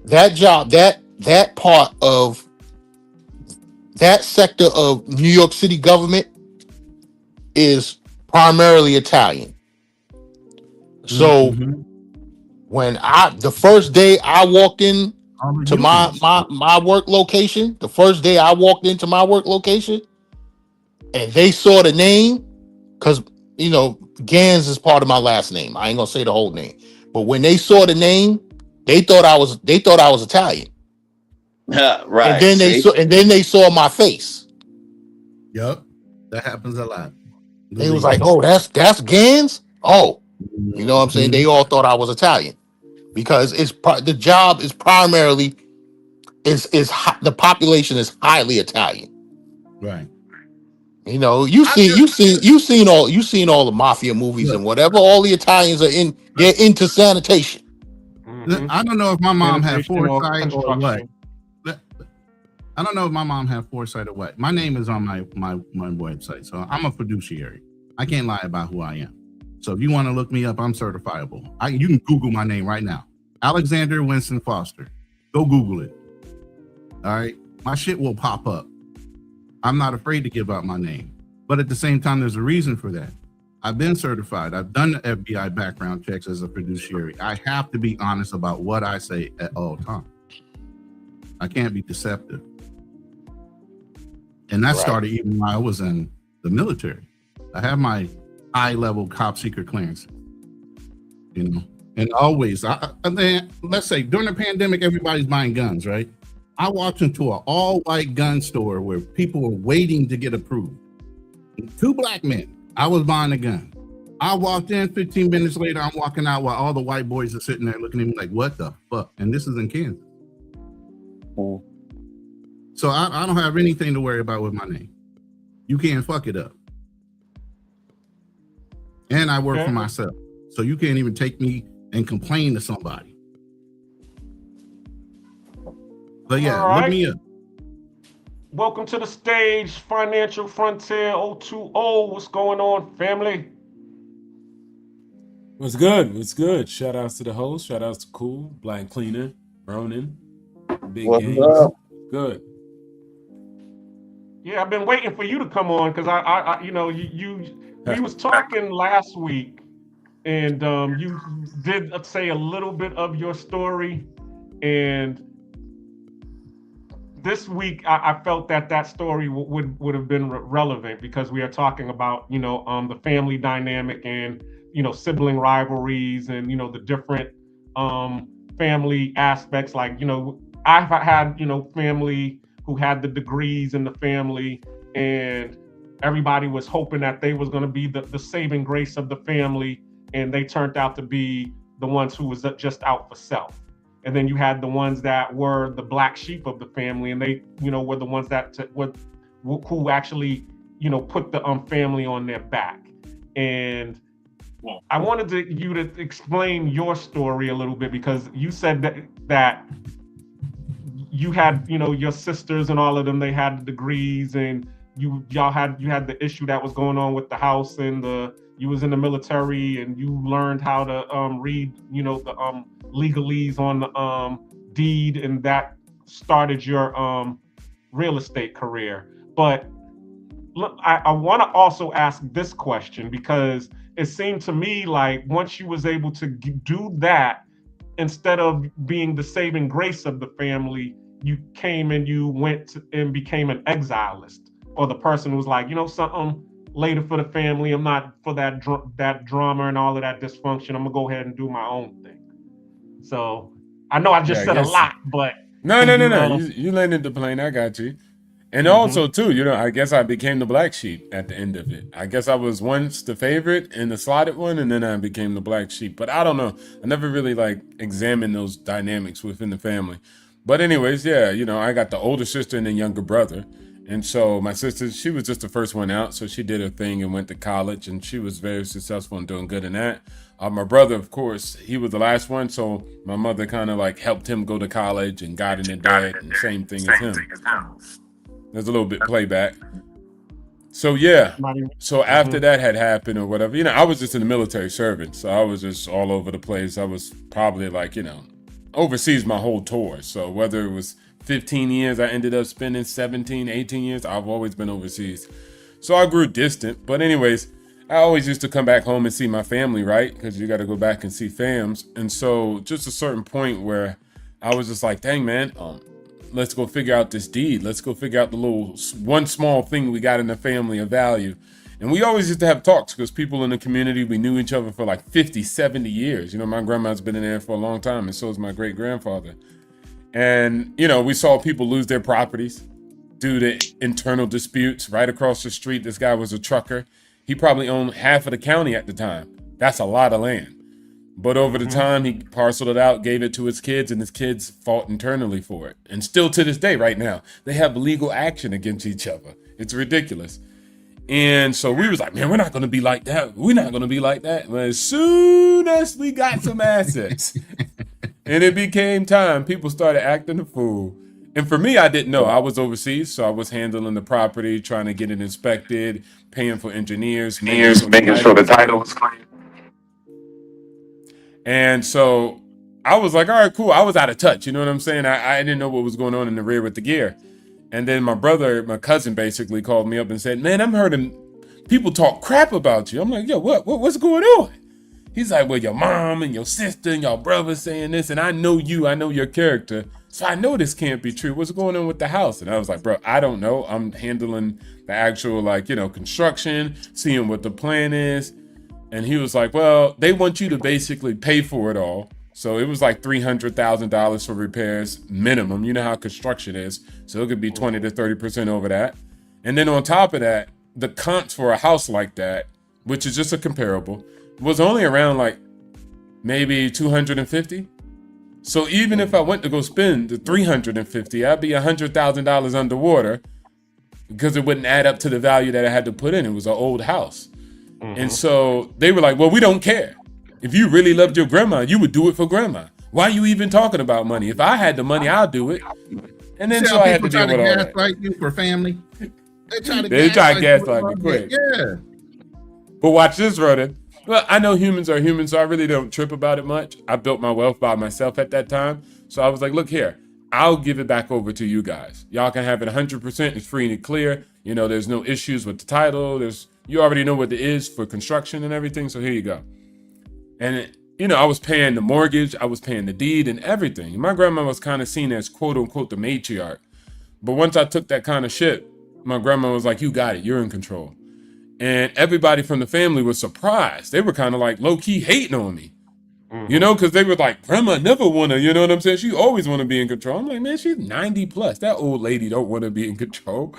That job, that part of that sector of New York City government is primarily Italian. So when the first day I walked in to my work location, and they saw the name, because Gans is part of my last name. I ain't gonna say the whole name, but when they saw the name, they thought I was Italian. Right. And then they saw my face. Yep, that happens a lot. They was like, "Oh, that's Gans." Oh, you know what I'm saying? They all thought I was Italian because the job is primarily the population is highly Italian. Right. You've seen all the mafia movies and whatever. All the Italians are they're into sanitation. I don't know if my mom had foresight or what. I don't know if my mom had foresight or what. My name is on my website, so I'm a fiduciary. I can't lie about who I am. So if you want to look me up, I'm certifiable. You can Google my name right now. Alexander Winston Foster. Go Google it. All right? My shit will pop up. I'm not afraid to give out my name. But at the same time, there's a reason for that. I've been certified. I've done the FBI background checks as a fiduciary. I have to be honest about what I say at all times. I can't be deceptive. And that started even when I was in the military. I have my high-level top secret clearance. And always, let's say during the pandemic, everybody's buying guns, right? I walked into an all-white gun store where people were waiting to get approved. 2 black men. I was buying a gun. I walked in, 15 minutes later, I'm walking out while all the white boys are sitting there looking at me like, what the fuck? And this is in Kansas. So I don't have anything to worry about with my name. You can't fuck it up. And I work for myself. So you can't even take me and complain to somebody. But yeah, look me up. Welcome to the stage, Financial Frontier 020. What's going on, family? What's good? What's good? Shout outs to the host. Shout outs to Cool, Black Cleaner, Ronan, Big What's Games. up? Good. Yeah, I've been waiting for you to come on because we was talking last week, and you did say a little bit of your story, and this week I felt that story would have been relevant because we are talking about the family dynamic and sibling rivalries and the different family aspects. Like I've had family who had the degrees in the family, and everybody was hoping that they was going to be the saving grace of the family, and they turned out to be the ones who was just out for self. And then you had the ones that were the black sheep of the family, and they were the ones that who actually put the family on their back. And I wanted you to explain your story a little bit, because you said that you had, your sisters and all of them, they had degrees, and you had the issue that was going on with the house, and you was in the military, and you learned how to read, the legalese on the deed, and that started your real estate career. But look, I want to also ask this question, because it seemed to me like once you was able to do that, instead of being the saving grace of the family, you came and you went and became an exilist, or the person who was like, something later for the family. I'm not for that drama and all of that dysfunction. I'm gonna go ahead and do my own thing. So I know I just said a lot, but no. You landed the plane. I got you. And also too, I guess I became the black sheep at the end of it. I guess I was once the favorite and the slotted one, and then I became the black sheep. But I don't know. I never really examined those dynamics within the family. But anyways, yeah, I got the older sister and the younger brother. And so my sister, she was just the first one out. So she did her thing and went to college, and she was very successful and doing good in that. My brother, of course, he was the last one. So my mother kind of helped him go to college and got in debt, and same thing as him. There's a little bit playback. So yeah. So after that had happened or whatever, I was just in the military serving. So I was just all over the place. I was probably overseas my whole tour. So whether it was 15 years, I ended up spending 17, 18 years. I've always been overseas. So I grew distant. But anyways, I always used to come back home and see my family, right? Because you got to go back and see fams. And so just a certain point where I was just like, dang, man, let's go figure out this deed. Let's go figure out the little one small thing we got in the family of value. And we always used to have talks, because people in the community, we knew each other for 50, 70 years. My grandma's been in there for a long time, and so is my great grandfather. And, we saw people lose their properties due to internal disputes. Right across the street, this guy was a trucker. He probably owned half of the county at the time. That's a lot of land. But over the time, he parceled it out, gave it to his kids, and his kids fought internally for it. And still to this day, right now, they have legal action against each other. It's ridiculous. And so we was like, man, we're not going to be like that. We're not going to be like that. But as soon as we got some assets and it became time, people started acting a fool. And for me, I didn't know. I was overseas, so I was handling the property, trying to get it inspected, paying for engineers, making sure the title was clean. And so I was like, all right, cool. I was out of touch. You know what I'm saying? I didn't know what was going on in the rear with the gear. And then my cousin basically called me up and said, man, I'm hearing people talk crap about you. I'm like, yo, what's going on? He's like, well, your mom and your sister and your brother saying this, and I know you, I know your character. So I know this can't be true. What's going on with the house? And I was like, bro, I don't know. I'm handling the actual construction, seeing what the plan is. And he was like, well, they want you to basically pay for it all. So it was $300,000 for repairs minimum. You know how construction is. So it could be 20 to 30% over that. And then on top of that, the comps for a house like that, which is just a comparable, was only around maybe 250. So even if I went to go spend the 350, I'd be $100,000 underwater, because it wouldn't add up to the value that I had to put in. It was an old house. And so they were like, well, we don't care. If you really loved your grandma, you would do it for grandma. Why are you even talking about money? If I had the money, I'll do it. And then so I had to deal with all that. Like you for family. They try to gaslight me quick. Yeah. But watch this, Roden. Well, I know humans are humans, so I really don't trip about it much. I built my wealth by myself at that time. So I was like, look here, I'll give it back over to you guys. Y'all can have it 100%. It's free and clear. There's no issues with the title. You already know what it is for construction and everything. So here you go. And, I was paying the mortgage. I was paying the deed and everything. My grandma was kind of seen as quote unquote the matriarch. But once I took that kind of shit, my grandma was like, you got it. You're in control. And everybody from the family was surprised. They were kind of low key hating on me, because they were like, grandma never want to, you know what I'm saying? She always want to be in control. I'm like, man, she's 90 plus. That old lady don't want to be in control.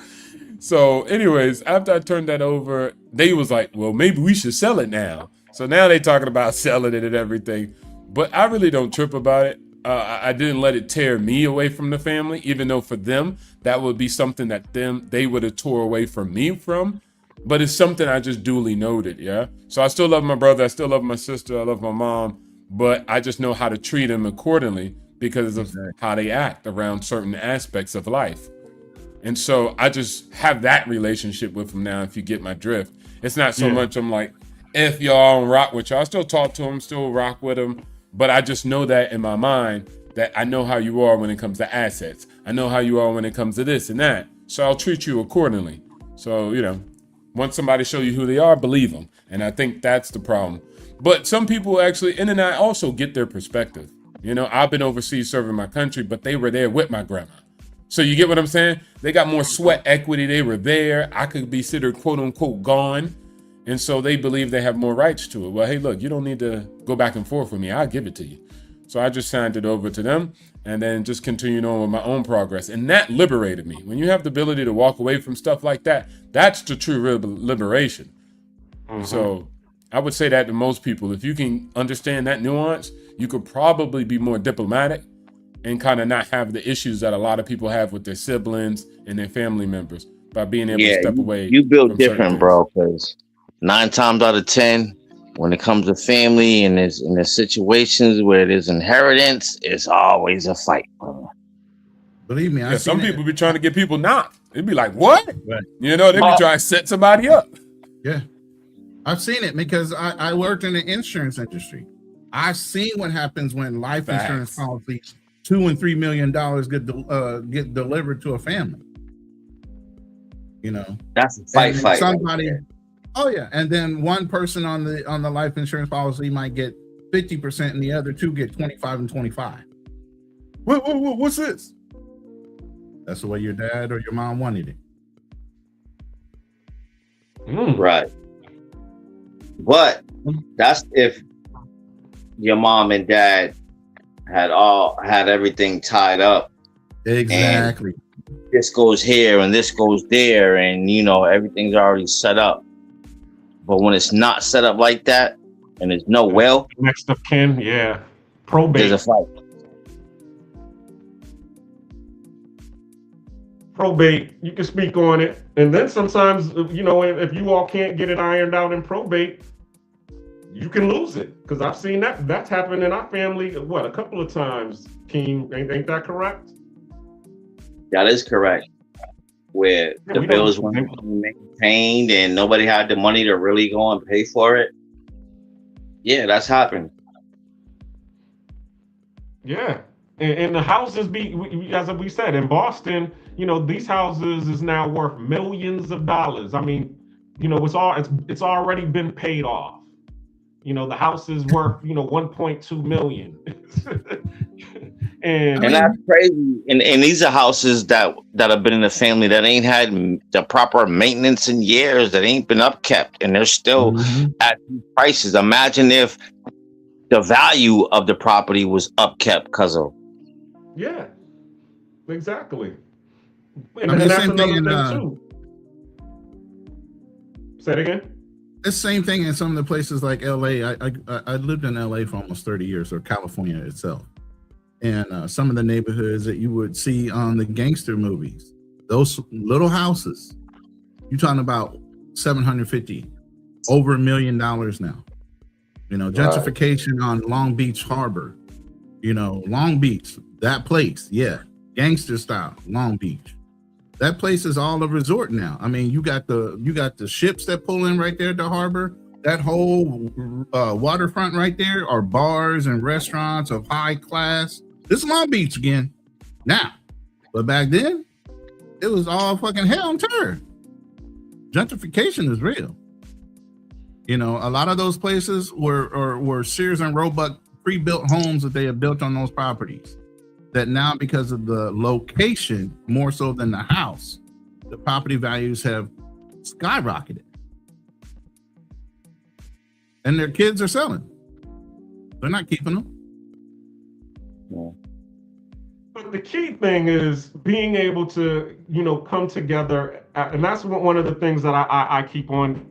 So anyways, after I turned that over, they was like, well, maybe we should sell it now. So now they talking about selling it and everything. But I really don't trip about it. I didn't let it tear me away from the family, even though for them, that would be something that they would have tore away from me from. but it's something I just duly noted. Yeah. So I still love my brother. I still love my sister. I love my mom, but I just know how to treat them accordingly because of how they act around certain aspects of life. And so I just have that relationship with them now, if you get my drift. It's not so much I'm like, if y'all and rock with y'all. I still talk to them, still rock with them, but I just know that in my mind that I know how you are when it comes to assets. I know how you are when it comes to this and that. So I'll treat you accordingly. So, you know, once somebody show you who they are, believe them. And I think that's the problem. But some people actually, and then I also get their perspective. You know, I've been overseas serving my country, but they were there with my grandma. So you get what I'm saying? They got more sweat equity. They were there. I could be considered quote unquote gone. And so they believe they have more rights to it. Well, hey, look, you don't need to go back and forth with me. I'll give it to you. So I just signed it over to them and then just continued on with my own progress. And that liberated me. When you have the ability to walk away from stuff like that, that's the true liberation. So I would say that to most people. If you can understand that nuance, you could probably be more diplomatic and kind of not have the issues that a lot of people have with their siblings and their family members by being able to step away. You built from certain different, things. bro, because 9 times out of 10, when it comes to family and there's situations where there's inheritance, it's always a fight, bro. Believe me, Yeah, some people be trying to get people knocked. They'd be like, what? You know, they be trying to set somebody up. Yeah. I've seen it because I worked in the insurance industry. I've seen what happens when life insurance policies, $2 and $3 million get delivered to a family. You know, that's a fight. Somebody, oh yeah, and then one person on the life insurance policy might get 50%, and the other two get 25 and 25. What's this? That's the way your dad or your mom wanted it. Right. But that's if your mom and dad had everything tied up. Exactly. This goes here and this goes there, and you know everything's already set up. But when it's not set up like that, and there's no will, next of kin, probate. There's a fight. Probate, you can speak on it, and then sometimes, you know, if you all can't get it ironed out in probate, you can lose it. Because I've seen that's happened in our family. What, a couple of times, Keen? Ain't that correct? That is correct. Where the bills weren't maintained and nobody had the money to really go and pay for it. Yeah, that's happened. Yeah, and the houses as we said, in Boston, you know, these houses is now worth millions of dollars. I mean, you know, it's already been paid off. You know, the house is worth, you know, 1.2 million. and that's crazy. And these are houses that have been in the family that ain't had the proper maintenance in years, that ain't been upkept, and they're still at these prices. Imagine if the value of the property was upkept because of. Yeah, exactly. And that's another thing too. Say it again. It's the same thing in some of the places like LA. I lived in LA for almost 30 years, or California itself. And some of the neighborhoods that you would see on the gangster movies, those little houses, you're talking about 750, over $1 million now. You know, gentrification on Long Beach Harbor, you know, Long Beach, that place, gangster style, Long Beach. That place is all a resort now. I mean, you got the ships that pull in right there at the harbor. That whole waterfront right there are bars and restaurants of high class. This is Long Beach again now, but back then it was all fucking hell and turd. Gentrification is real. You know, a lot of those places were Sears and Roebuck pre-built homes that they had built on those properties. That now, because of the location, more so than the house, the property values have skyrocketed. And their kids are selling. They're not keeping them. But the key thing is being able to, you know, come together. And that's one of the things that I keep on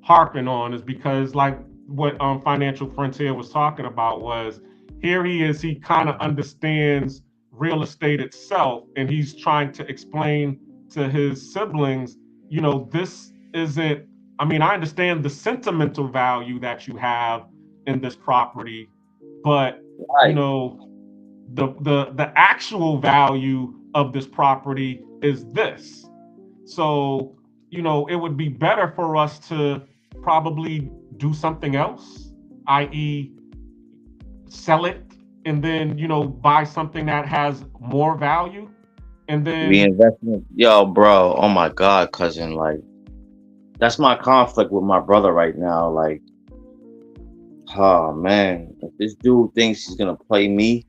harping on, is because like what Financial Frontier was talking about was, here he kind of understands real estate itself, and he's trying to explain to his siblings, you know, this isn't. I mean, I understand the sentimental value that you have in this property, but you know, the actual value of this property is this. So, you know, it would be better for us to probably do something else, i.e., sell it and then, you know, buy something that has more value. And then Reinvestment. Yo, bro. Oh my God, cousin. Like, that's my conflict with my brother right now. Like, oh man, if this dude thinks he's gonna play me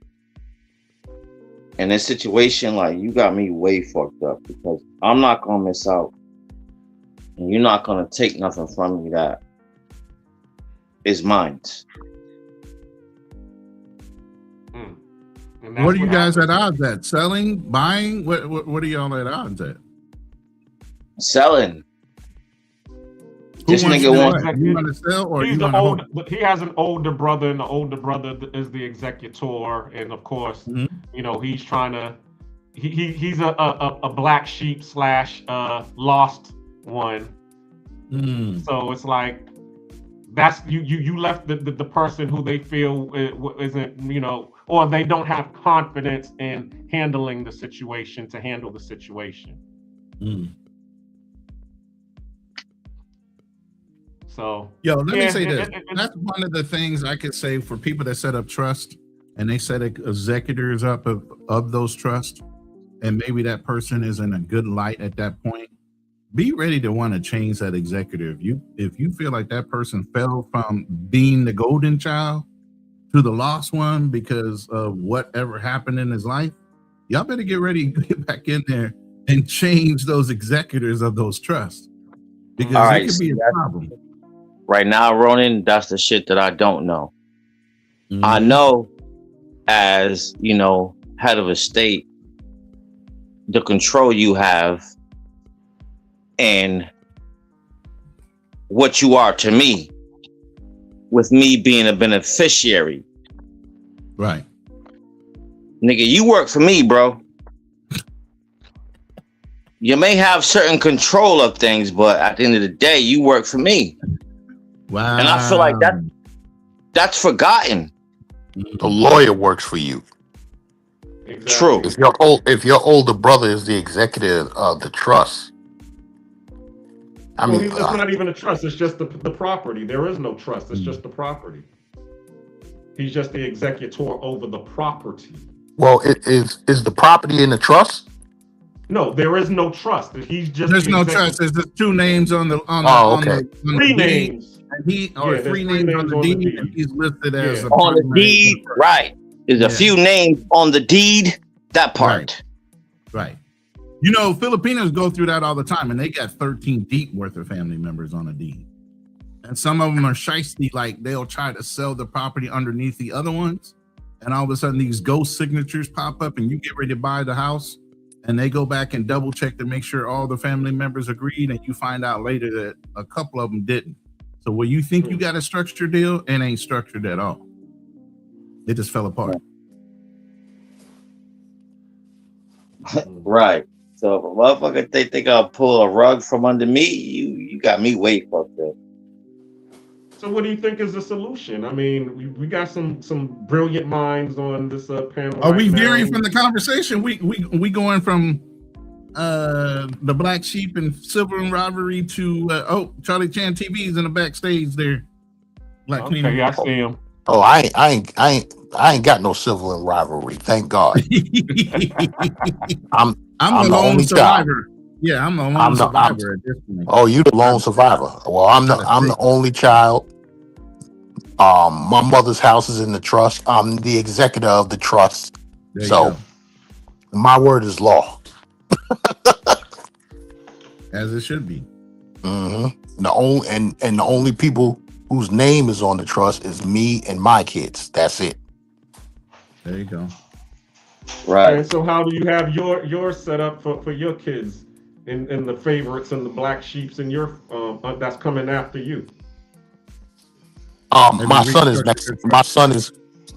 in this situation, like, you got me way fucked up, because I'm not gonna miss out, and you're not gonna take nothing from me that is mine. What are you guys at odds at? Selling, buying? What are y'all at odds at? Selling. This nigga wants. You want to sell, or he's you the want to old, he has an older brother, and the older brother is the executor, and of course, you know, he's trying to. He's a black sheep / lost one. So it's like that's you left the person who they feel isn't, you know, or they don't have confidence in handling the situation to handle the situation. So Yo, let me say this. That's one of the things I could say for people that set up trust and they set executors up of those trusts, and maybe that person is in a good light at that point. Be ready to want to change that executor. If you feel like that person fell from being the golden child to the lost one because of whatever happened in his life, y'all better get ready to get back in there and change those executors of those trusts, because it could be a problem. Right now, Ronan, that's the shit that I don't know. I know, as you know, head of a state, the control you have and what you are to me, with me being a beneficiary. Right. Nigga, you work for me, bro. You may have certain control of things, but at the end of the day, you work for me. Wow. And I feel like that's forgotten. The lawyer works for you. Exactly. True. If your older brother is the executive of the trust, It's not even a trust. It's just the property. There is no trust. It's just the property. He's just the executor over the property. well, is the property in the trust? No, there is no trust. He's just There's no trust. There's just two names on the three names. And three names on the deed, and he's listed as on the deed. Right. There's a few names on the deed. That part. Right. You know, Filipinos go through that all the time, and they got 13 deep worth of family members on a deed. And some of them are shiesty, like they'll try to sell the property underneath the other ones, and all of a sudden these ghost signatures pop up, and you get ready to buy the house, and they go back and double check to make sure all the family members agreed, and you find out later that a couple of them didn't. So where you think you got a structured deal, it ain't structured at all. It just fell apart. Right. So if a motherfucker think they gonna pull a rug from under me, you got me way fucked up. So what do you think is the solution? I mean, we got some brilliant minds on this panel. Are we veering from the conversation? We going from the black sheep and Sibling rivalry to Charlie Chan TV's in the backstage there. Black okay, I see him. Oh, I ain't got no Sibling rivalry. Thank God. I'm the lone only survivor. child. Yeah, I'm the lone survivor at this point. Oh, you the lone survivor. Well, I'm the only child. My mother's house is in the trust. I'm the executor of the trust. So my word is law. As it should be. The only people whose name is on the trust is me and my kids. That's it. There you go. Right. And so how do you have your setup for your kids and the favorites and the black sheeps and your that's coming after you? My son is next.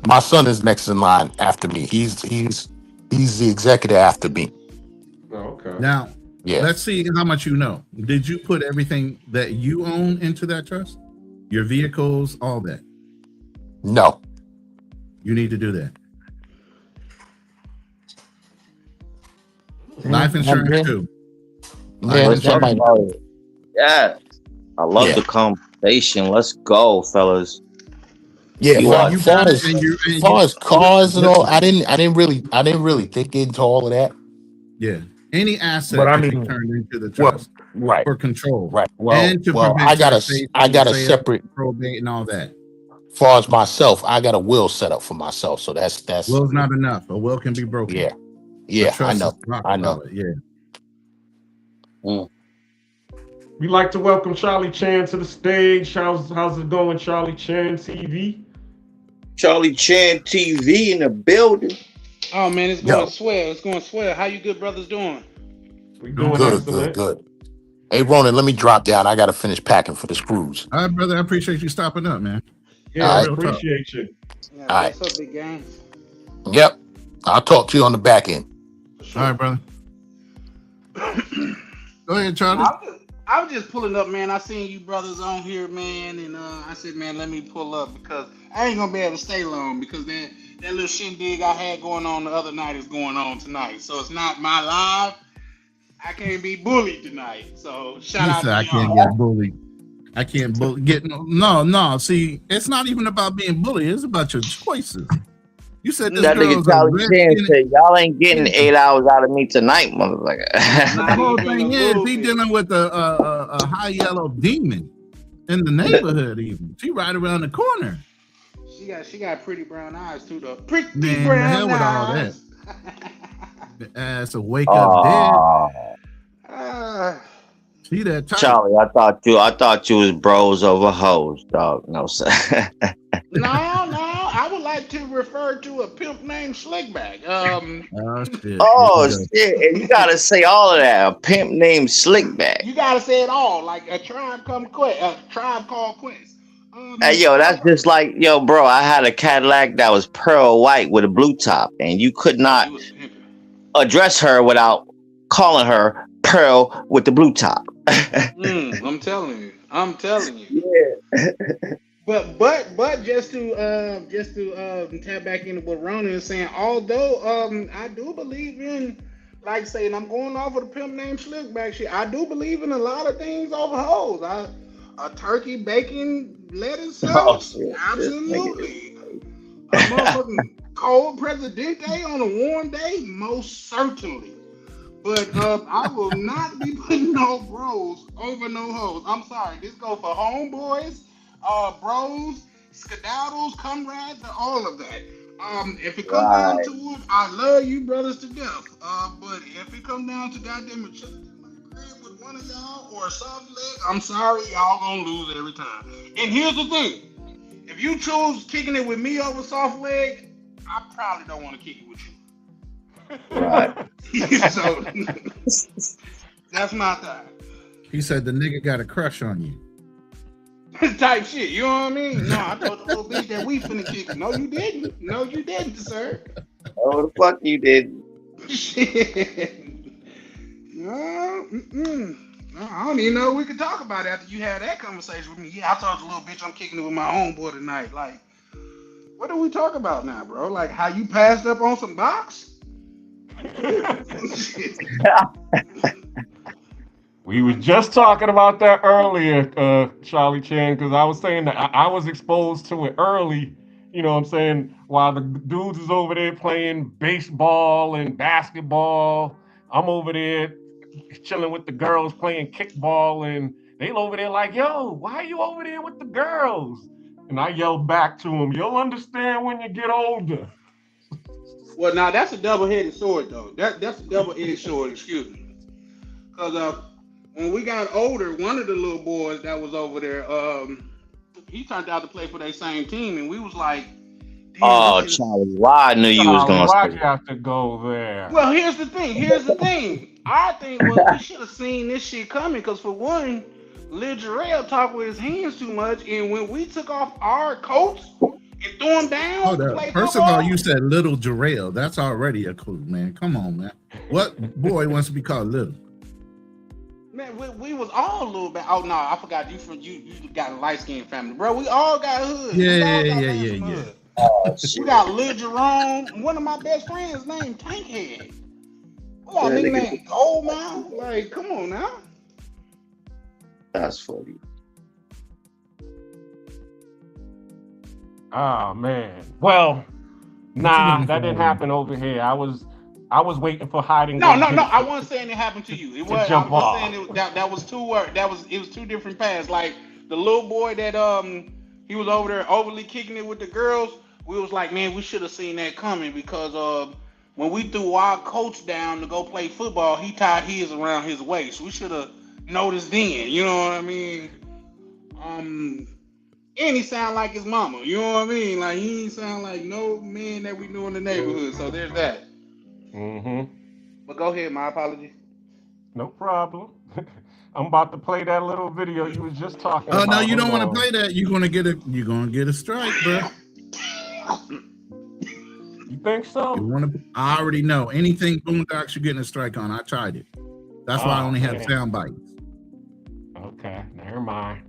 My son is next in line after me. He's the executor after me. Oh, okay. Now, Yes. Let's see how much you know. Did you put everything that you own into that trust? Your vehicles, all that? No. You need to do that. Life insurance too. Yeah, somebody. Yeah. I love the conversation. Let's go, fellas. Yeah, You as are- far as cars and all, I didn't really think into all of that. Yeah. Any asset But I can be mean, turned into the well, trust. right. For control. Right. Well, and to prevent I got taxation, a sale, separate probate and all that. as far as myself, I got a will set up for myself. So that's Will's not enough. A will can be broken. Yeah. The Yeah, I trust know. is rock I know. solid, Yeah. We'd like to welcome Charlie Chan to the stage. How's it going, Charlie Chan TV? Charlie Chan TV in the building. Oh man, it's going swell. It's going swell. How you good brothers doing? We Good, good, good. Hey Ronan, let me drop down. I gotta finish packing for this cruise. All right, brother. I appreciate you stopping up, man. Yeah, All I right. appreciate you. Yeah, All right. what's up, big gang? Yep. I'll talk to you on the back end. All right, brother. Go ahead, Charlie. I was just pulling up, man. I seen you brothers on here, man, and I said, man, let me pull up because I ain't gonna be able to stay long because that little shindig I had going on the other night is going on tonight. So it's not my live. I can't be bullied tonight. So shout out to I y'all. can't get bullied. I can't get no. See, it's not even about being bullied. It's about your choices. You said this That nigga girl's a Charlie Chan red-skinned- said, y'all ain't getting 8 hours out of me tonight, motherfucker. The whole thing is he dealing with a high yellow demon in the neighborhood. Even she right around the corner. She got pretty brown eyes too, though. Pretty Man, the brown hell with all eyes. that. The ass will wake up Ah. dead. See that type. Charlie, I thought you was bros over hoes, dog. No, sir. No, I would like to refer to a pimp named Slickback. Oh shit! And you gotta say all of that. A pimp named Slickback. You gotta say it all, like a tribe called Quest. Hey, yo, that's just like, yo, bro. I had a Cadillac that was pearl white with a blue top, and you could not address her without calling her Pearl with the blue top. I'm telling you. Yeah. But just to tap back into what Ronan is saying, although I do believe in, like saying, I'm going off of the pimp named Slickback shit. I do believe in a lot of things over hoes. A turkey, bacon, lettuce sauce, absolutely. A motherfucking cold Presidente on a warm day, most certainly. But I will not be putting no bros over no hoes. I'm sorry. This go for homeboys, bros, skedaddles, comrades, and all of that. If it comes down to it, I love you brothers to death. But if it comes down to goddamn it, with one of y'all or a soft leg, I'm sorry, y'all gonna lose every time. And here's the thing: if you choose kicking it with me over soft leg, I probably don't want to kick it with you. Right. So that's my thought. He said the nigga got a crush on you. Type shit, you know what I mean? No, I told the little bitch that we finna kick it. No, you didn't. No, you didn't, sir. Oh, the fuck you did. Shit. No, I don't even know what we could talk about after you had that conversation with me. Yeah, I told the little bitch I'm kicking it with my homeboy tonight. Like, what do we talk about now, bro? Like how you passed up on some box? We was just talking about that earlier, Charlie Chan, because I was saying that I was exposed to it early, you know what I'm saying, while the dudes is over there playing baseball and basketball. I'm over there chilling with the girls playing kickball, and they over there like, yo, why are you over there with the girls? And I yelled back to them, you'll understand when you get older. Well, now that's a double-headed sword, though. That's a double-edged sword, excuse me. Because when we got older, one of the little boys that was over there, he turned out to play for that same team, and we was like, oh, Charlie, why I knew you was going to why'd say you have to go there? well, here's the thing. I think we should have seen this shit coming, because for one, Lil Jarrell talked with his hands too much, and when we took off our coats and threw him down, Hold up. First of all, you said Little Jarrell. That's already a clue, man. Come on, man. What boy wants to be called Little? Man, we was all a little bit. Oh no, I forgot you from you got a light skinned family, bro. We all got hood. We all got fans from hood. We got Lil Jerome. One of my best friends named Tankhead. We got a nigga named Goldmouth. Like, come on now. That's funny. Oh man. Well, nah, that didn't happen over here. I was waiting for hiding. No. I wasn't saying it happened to you. It was. jump I was off. saying that was two. It was two different paths. Like the little boy that he was over there overly kicking it with the girls. We was like, man, we should have seen that coming because when we threw our coach down to go play football, he tied his around his waist. We should have noticed then. You know what I mean? And he sound like his mama. You know what I mean? Like he ain't sound like no man that we knew in the neighborhood. So there's that. But go ahead, my apologies. No problem. I'm about to play that little video you was just talking about. Oh no, you don't want to play that. You're gonna get a strike, bro. You think so? I already know. Anything Boondocks, you're getting a strike on. I tried it. That's why I only have sound bites. Okay, never mind.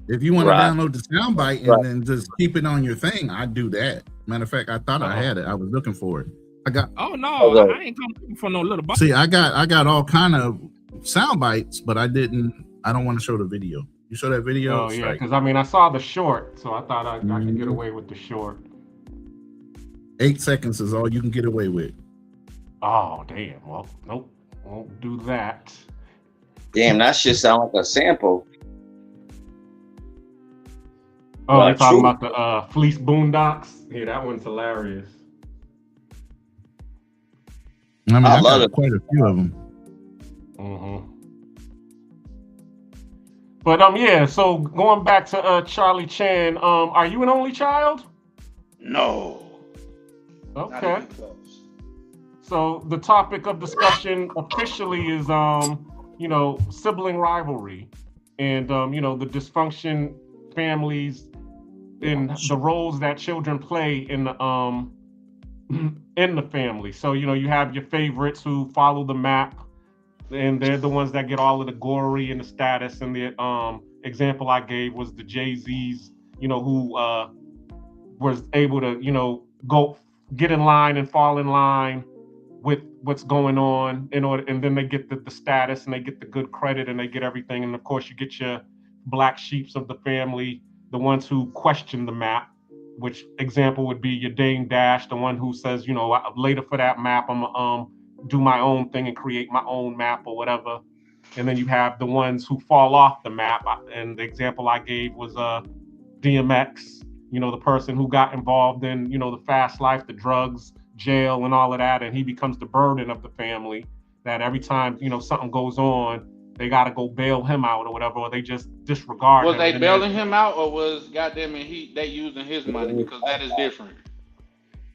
If you want to download the sound bite and then just keep it on your thing, I'd do that. Matter of fact, I thought I had it. I was looking for it. I got. Oh no, I ain't coming for no little box. See, I got all kind of sound bites, but I don't want to show the video. You saw that video? Oh yeah, because I saw the short, so I thought I could get away with the short. 8 seconds is all you can get away with. Oh damn! Well, nope, won't do that. Damn, that shit sound like a sample. Oh, you're talking about the Fleece Boondocks? Yeah, that one's hilarious. I love it. Quite a few of them. But yeah, so going back to Charlie Chan, are you an only child? No. Okay. So the topic of discussion officially is sibling rivalry and the dysfunction families and the roles that children play in the family. So you have your favorites who follow the map, and they're the ones that get all of the glory and the status. And the example I gave was the Jay-Z's, who was able to go get in line and fall in line with what's going on and then they get the status and they get the good credit and they get everything. And of course you get your black sheeps of the family, the ones who question the map, which example would be your Dame Dash, the one who says, later for that map, I'm gonna do my own thing and create my own map or whatever. And then you have the ones who fall off the map. And the example I gave was DMX, the person who got involved in, the fast life, the drugs, jail and all of that. And he becomes the burden of the family that every time, something goes on, they got to go bail him out or whatever, or they just disregard him. Was they bailing him out, or was goddamn it they using his money? Because that is different.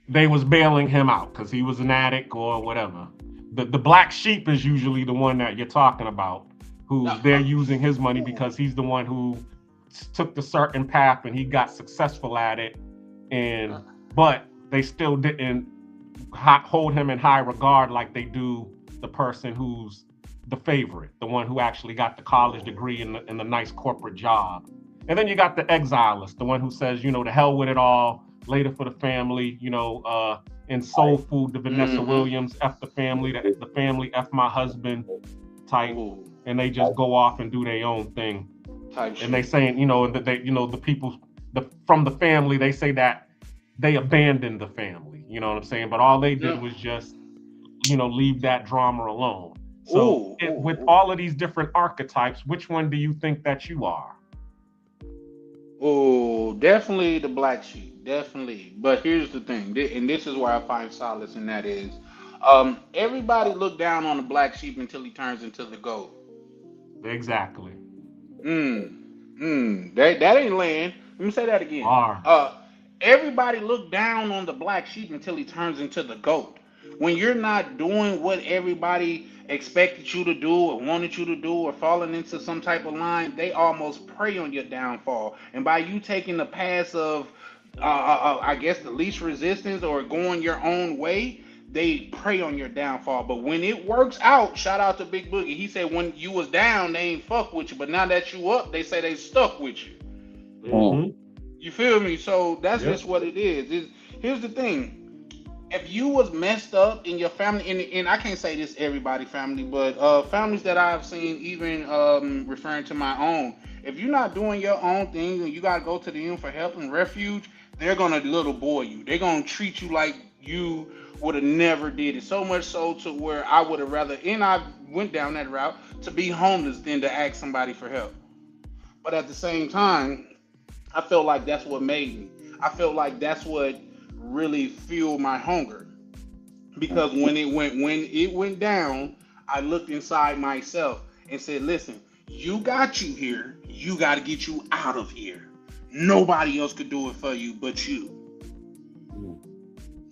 They was bailing him out because he was an addict or whatever. The black sheep is usually the one that you're talking about, who they're using his money because he's the one who took the certain path and he got successful at it, but they still didn't hold him in high regard like they do the person who's the favorite, the one who actually got the college degree and the nice corporate job. And then you got the exilist, the one who says, to hell with it all, later for the family, in Soul Food, the Vanessa Williams, F the family, the family, F my husband type. And they just go off and do their own thing. And they saying, that they, the people from the family, they say that they abandoned the family, you know what I'm saying? But all they did was just, leave that drama alone. So with all of these different archetypes, which one do you think that you are? Oh, definitely the black sheep, definitely. But here's the thing, and this is where I find solace, and that is, everybody look down on the black sheep until he turns into the goat. Exactly. That ain't land. Let me say that again. Everybody look down on the black sheep until he turns into the goat. When you're not doing what everybody expected you to do or wanted you to do or falling into some type of line, they almost prey on your downfall. And by you taking the path of, I guess, the least resistance or going your own way, they prey on your downfall. But when it works out, shout out to Big Boogie. He said when you was down, they ain't fuck with you, but now that you up, they say they stuck with you. Mm-hmm. You feel me? So that's just what it is. Here's the thing. If you was messed up in your family, and I can't say this everybody family, but families that I've seen, even referring to my own, if you're not doing your own thing and you gotta go to them for help and refuge, they're gonna little boy you. They're gonna treat you like you would have never did it. So much so to where I would have rather, and I went down that route, to be homeless than to ask somebody for help. But at the same time, I felt like that's what made me. I felt like that's what really fueled my hunger. Because when it went down, I looked inside myself and said, listen, you got you here. You got to get you out of here. Nobody else could do it for you but you.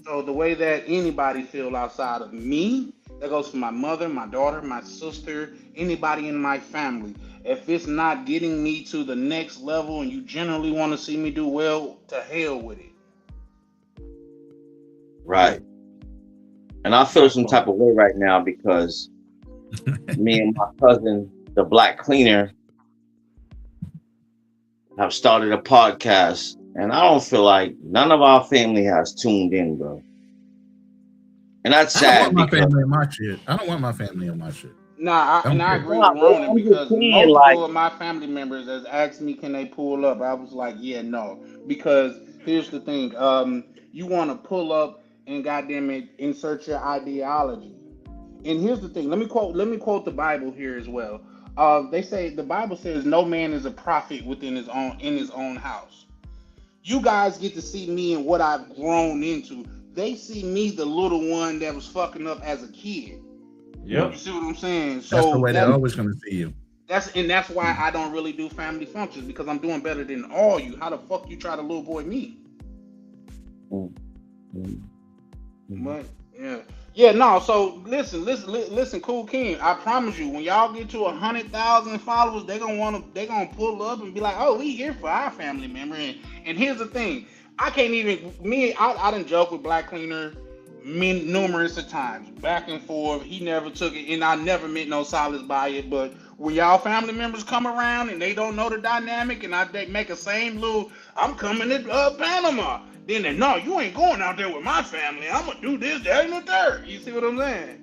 So the way that anybody feel outside of me, that goes for my mother, my daughter, my sister, anybody in my family. If it's not getting me to the next level and you generally want to see me do well, to hell with it. Right. And I feel some type of way right now because me and my cousin, the Black Cleaner, have started a podcast, and I don't feel like none of our family has tuned in, bro. And that's sad. I don't want my family in my shit. I don't want my family in my shit. Nah, I agree with Ronan because multiple of my family members has asked me, can they pull up? I was like, yeah, no. Because here's the thing. You want to pull up and goddamn it, insert your ideology. And here's the thing. Let me quote the Bible here as well. They say the Bible says no man is a prophet in his own house. You guys get to see me and what I've grown into. They see me, the little one that was fucking up as a kid. Yep. You see what I'm saying? So that's the way they're always going to see you. That's why I don't really do family functions, because I'm doing better than all you. How the fuck you try to little boy me? But yeah, no. So listen, Cool King. I promise you, when y'all get to 100,000 followers, they gonna pull up and be like, oh, we here for our family member. And here's the thing, I can't even I done joke with Black Cleaner numerous of times, back and forth. He never took it, and I never meant no solace by it. But when y'all family members come around and they don't know the dynamic, and they make a same little, I'm coming to Panama. Then they, no, you ain't going out there with my family. I'm gonna do this, that, and the third. You see what I'm saying?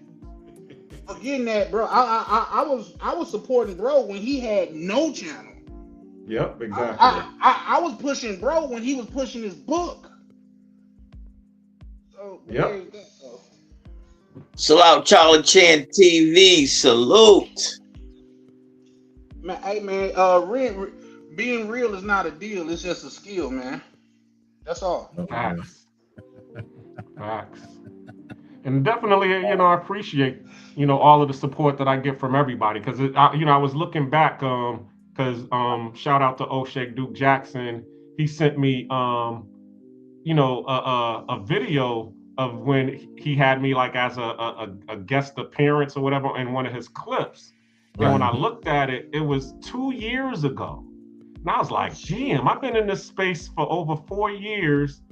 Forgetting that, bro. I was supporting bro when he had no channel. Yep, exactly. I was pushing bro when he was pushing his book. So yep. Salute Charlie Chan TV. Salute. Man, hey man, being real is not a deal. It's just a skill, man. That's all. Facts. Facts. And definitely, I appreciate, all of the support that I get from everybody. Because, I was looking back, because shout out to O'Shake Duke Jackson. He sent me, a video of when he had me like as a guest appearance or whatever in one of his clips. And when I looked at it, it was 2 years ago. And I was like, damn, I've been in this space for over 4 years.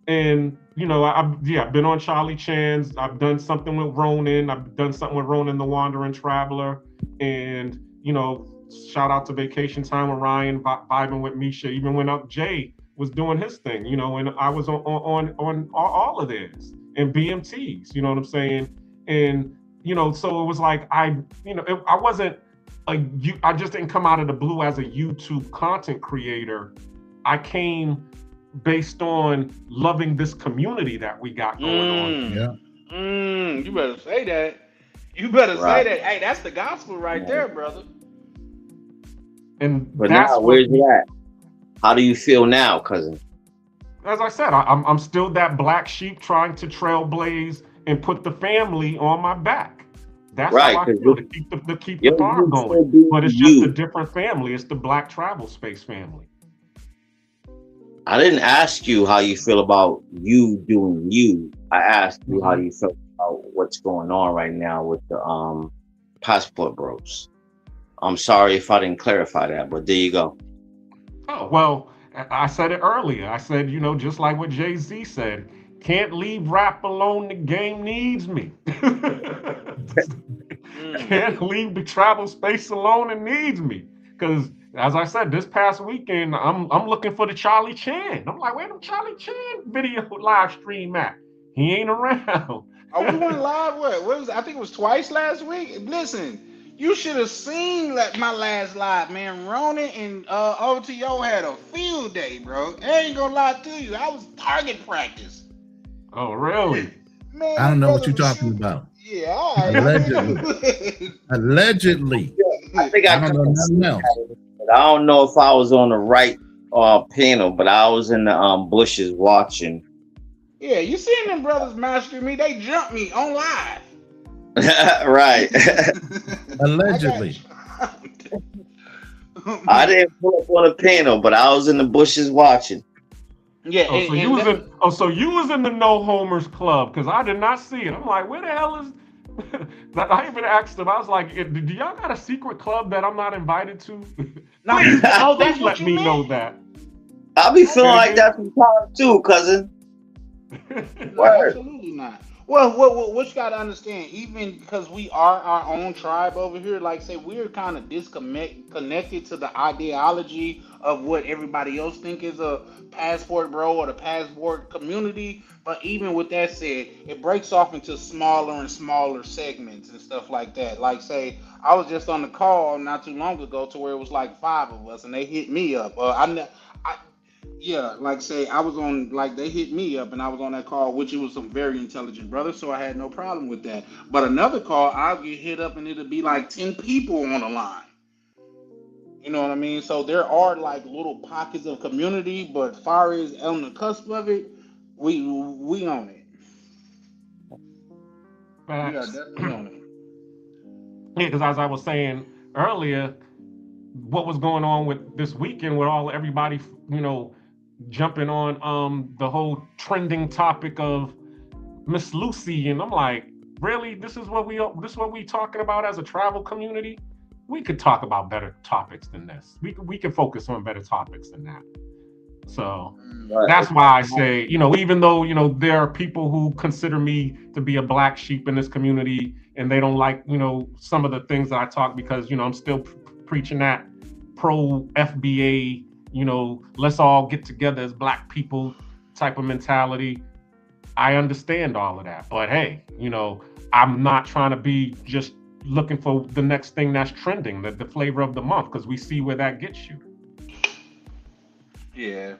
And, I've been on Charlie Chan's. I've done something with Ronan. I've done something with Ronan the Wandering Traveler. And, shout out to Vacation Time with Ryan, vibing with Misha, even when Jay was doing his thing, and I was on all of this and BMTs, you know what I'm saying? And, so it was like, I wasn't I just didn't come out of the blue as a YouTube content creator. I came based on loving this community that we got going on. Yeah. You better say that. You better say that. Hey, that's the gospel right there, brother. And but now, where's you at? How do you feel now, cousin? As I said, I'm still that black sheep trying to trailblaze and put the family on my back. That's right, how I feel, to keep the farm going. But it's just a different family. It's the Black Travel Space family. I didn't ask you how you feel about you doing you. I asked you how you felt about what's going on right now with the passport bros. I'm sorry if I didn't clarify that, but there you go. Oh, well, I said it earlier. I said, just like what Jay-Z said, Can't leave rap alone. The game needs me. Can't leave the travel space alone. It needs me. Because as I said, this past weekend, I'm looking for the Charlie Chan. I'm like, where the Charlie Chan video live stream at? He ain't around. Oh, we went live. What was? I think it was twice last week. Listen, you should have seen my last live, man. Ronan and OTO had a field day, bro. I ain't gonna lie to you. I was target practice. Oh, really? Man, I don't know what you're talking about. Yeah, all right. Allegedly. Allegedly. I think I don't know nothing else. But I don't know if I was on the right panel, but I was in the bushes watching. Yeah, you seen them brothers master me? They jumped me on live. Right. Allegedly. I didn't pull up on a panel, but I was in the bushes watching. Yeah. Oh, so you was in the No Homers Club, because I did not see it. I'm like, where the hell is? I even asked them. I was like, do y'all got a secret club that I'm not invited to? Please, please let me know that. I'll be feeling like that sometimes too, cousin. No, absolutely not. Well, what you gotta understand, even because we are our own tribe over here, like say we're kind of disconnected to the ideology of what everybody else think is a passport bro or the passport community. But even with that said, it breaks off into smaller and smaller segments and stuff like that. Like say, I was just on the call not too long ago to where it was like 5 of us, and they hit me up. Yeah, like say I was on, like they hit me up and I was on that call, which it was some very intelligent brothers, so I had no problem with that. But another call, I'll get hit up and it'll be like 10 people on the line. You know what I mean? So there are like little pockets of community, but far as on the cusp of it, we own it. We are definitely on it. Yeah, because as I was saying earlier, what was going on with this weekend with everybody, jumping on the whole trending topic of Miss Lucy, and I'm like, really? This is what we talking about as a travel community? We could talk about better topics than this. We can focus on better topics than that. So that's why I say, even though, there are people who consider me to be a black sheep in this community and they don't like, some of the things that I talk because, I'm still preaching that pro FBA, let's all get together as black people type of mentality. I understand all of that. But hey, I'm not trying to be just looking for the next thing that's trending, the flavor of the month, because we see where that gets you. Yeah.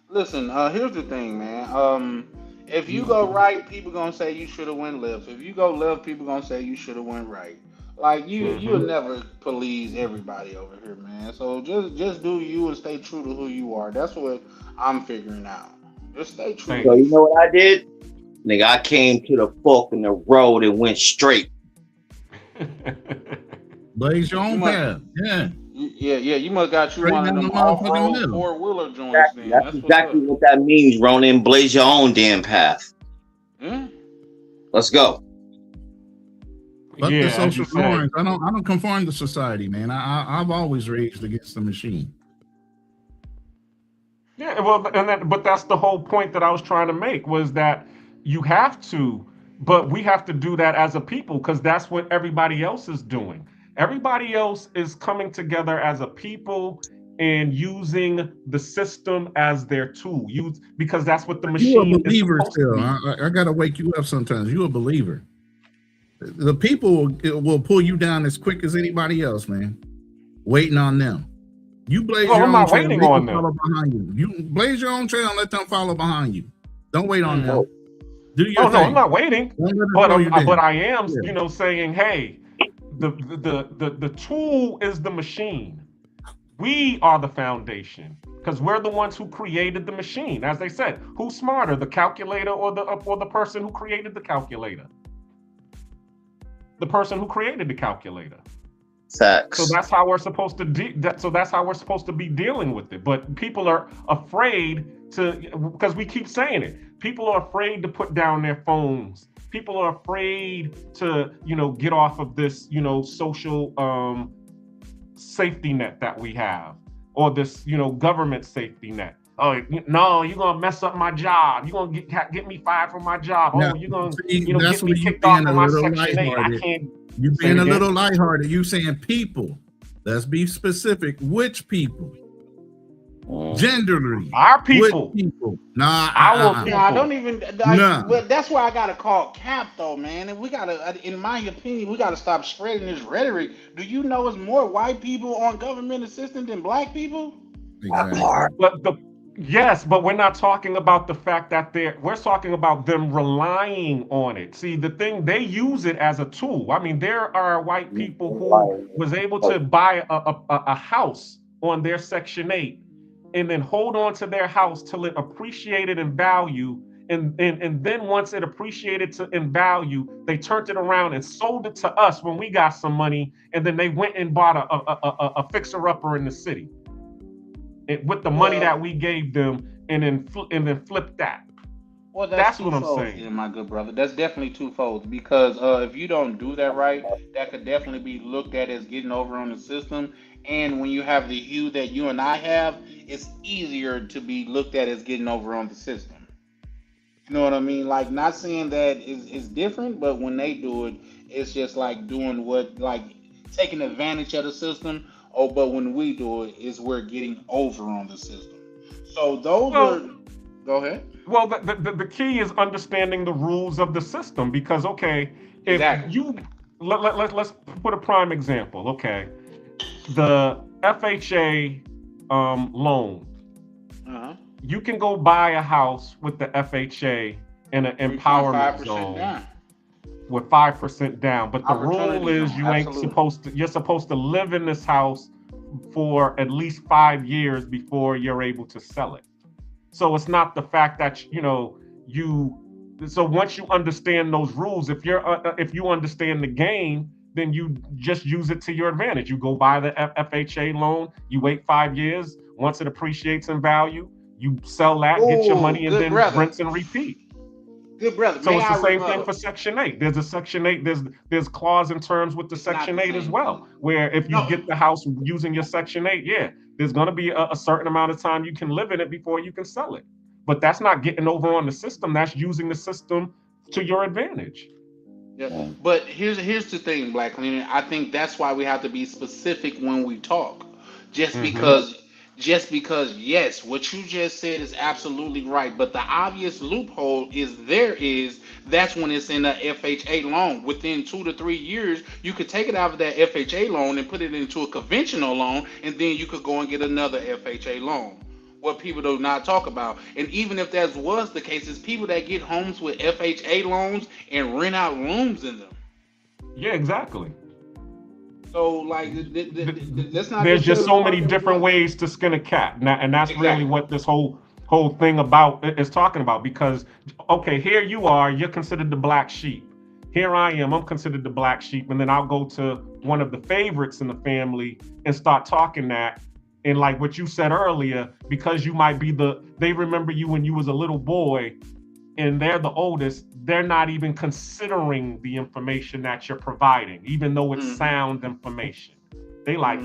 Listen, here's the thing, man. If you go right, people gonna say you should have went left. If you go left, people gonna say you should have went right. Like you'll never please everybody over here, man. So just do you and stay true to who you are. That's what I'm figuring out. Just stay true. So you know what I did? Nigga, I came to the fork in the road and went straight. Blaze your own path. Yeah. Yeah, you must got you one of them off-road 4-wheeler joints. That's exactly what that means, Ronan. Blaze your own damn path. Let's go. But the social norms, I don't conform to society, man. I've always raged against the machine. Yeah, well, but that's the whole point that I was trying to make, was that you have to, but we have to do that as a people, because that's what everybody else is doing. Everybody else is coming together as a people and using the system as their tool. Because that's what the machine You're a believer is still. I gotta wake you up sometimes. You're a believer. The people will pull you down as quick as anybody else, man. Waiting on them. You blaze your own trail, waiting on them. Follow behind you. You blaze your own trail and let them follow behind you. Don't wait on them. Do your thing. No, I'm not waiting. But I am, saying, hey, the tool is the machine. We are the foundation, because we're the ones who created the machine. As they said, who's smarter, the calculator or the person who created the calculator? The person who created the calculator. Facts. So that's how we're supposed to be dealing with it. But people are afraid to, because we keep saying it. People are afraid to put down their phones. People are afraid to, get off of this, social safety net that we have, or this, government safety net. oh no, you're gonna mess up my job. You're gonna get me fired from my job. Now, Oh, you're gonna see, get that's me where you kicked off being a of my little Section 8. I lighthearted. can't. You Say being it a again. little lighthearted. You saying people. Let's be specific. Which people? Genderly. Our people. Which people? Nah. Our people. I don't even. Nah. Well, that's why I gotta call cap though, man. And we gotta, in my opinion, we gotta stop spreading this rhetoric. Do you know it's more white people on government assistance than black people? Exactly. Yes, but we're not talking about the fact that we're talking about them relying on it. See, the thing, they use it as a tool. I mean, there are white people who was able to buy a house on their Section 8 and then hold on to their house till it appreciated in value. And then once it appreciated in value, they turned it around and sold it to us when we got some money. And then they went and bought a fixer-upper in the city. With the money that we gave them, and then flip that. Well, that's what I'm twofold, saying. my good brother. That's definitely twofold because if you don't do that right, that could definitely be looked at as getting over on the system. And when you have the hue that you and I have, it's easier to be looked at as getting over on the system. You know what I mean? Like, not saying that is different, but when they do it, it's just like doing taking advantage of the system. Oh, but when we do it, we're getting over on the system. So go ahead. Well, the key is understanding the rules of the system because, okay, if you let's put a prime example. Okay, the FHA loan. You can go buy a house with the FHA in an empowerment zone. With 5% down, but the rule is you're supposed to live in this house for at least 5 years before you're able to sell it. So it's not the fact that so once you understand those rules, if you understand the game, then you just use it to your advantage. You go buy the FHA loan, you wait 5 years, once it appreciates in value, you sell that, get your money, and then rinse and repeat. Good brother. So it's the same thing for Section 8. There's a Section 8. There's clause and terms with the Section 8 as well, where if you get the house using your Section 8, there's going to be a certain amount of time you can live in it before you can sell it. But that's not getting over on the system. That's using the system to your advantage. Yeah. But here's the thing, Black Cleaner. I think that's why we have to be specific when we talk. Just because, yes, what you just said is absolutely right. But the obvious loophole that's when it's in a FHA loan. Within 2 to 3 years, you could take it out of that FHA loan and put it into a conventional loan, and then you could go and get another FHA loan. What people do not talk about. And even if that was the case, it's people that get homes with FHA loans and rent out rooms in them. Yeah, exactly. So, like, that's not. There's just so many different ways to skin a cat, and that's really what this whole thing is talking about. Because, okay, here you are, you're considered the black sheep. Here I am, I'm considered the black sheep, and then I'll go to one of the favorites in the family and start talking that. And like what you said earlier, because you might be they remember you when you was a little boy, and they're the oldest, they're not even considering the information that you're providing, even though it's sound information. They like,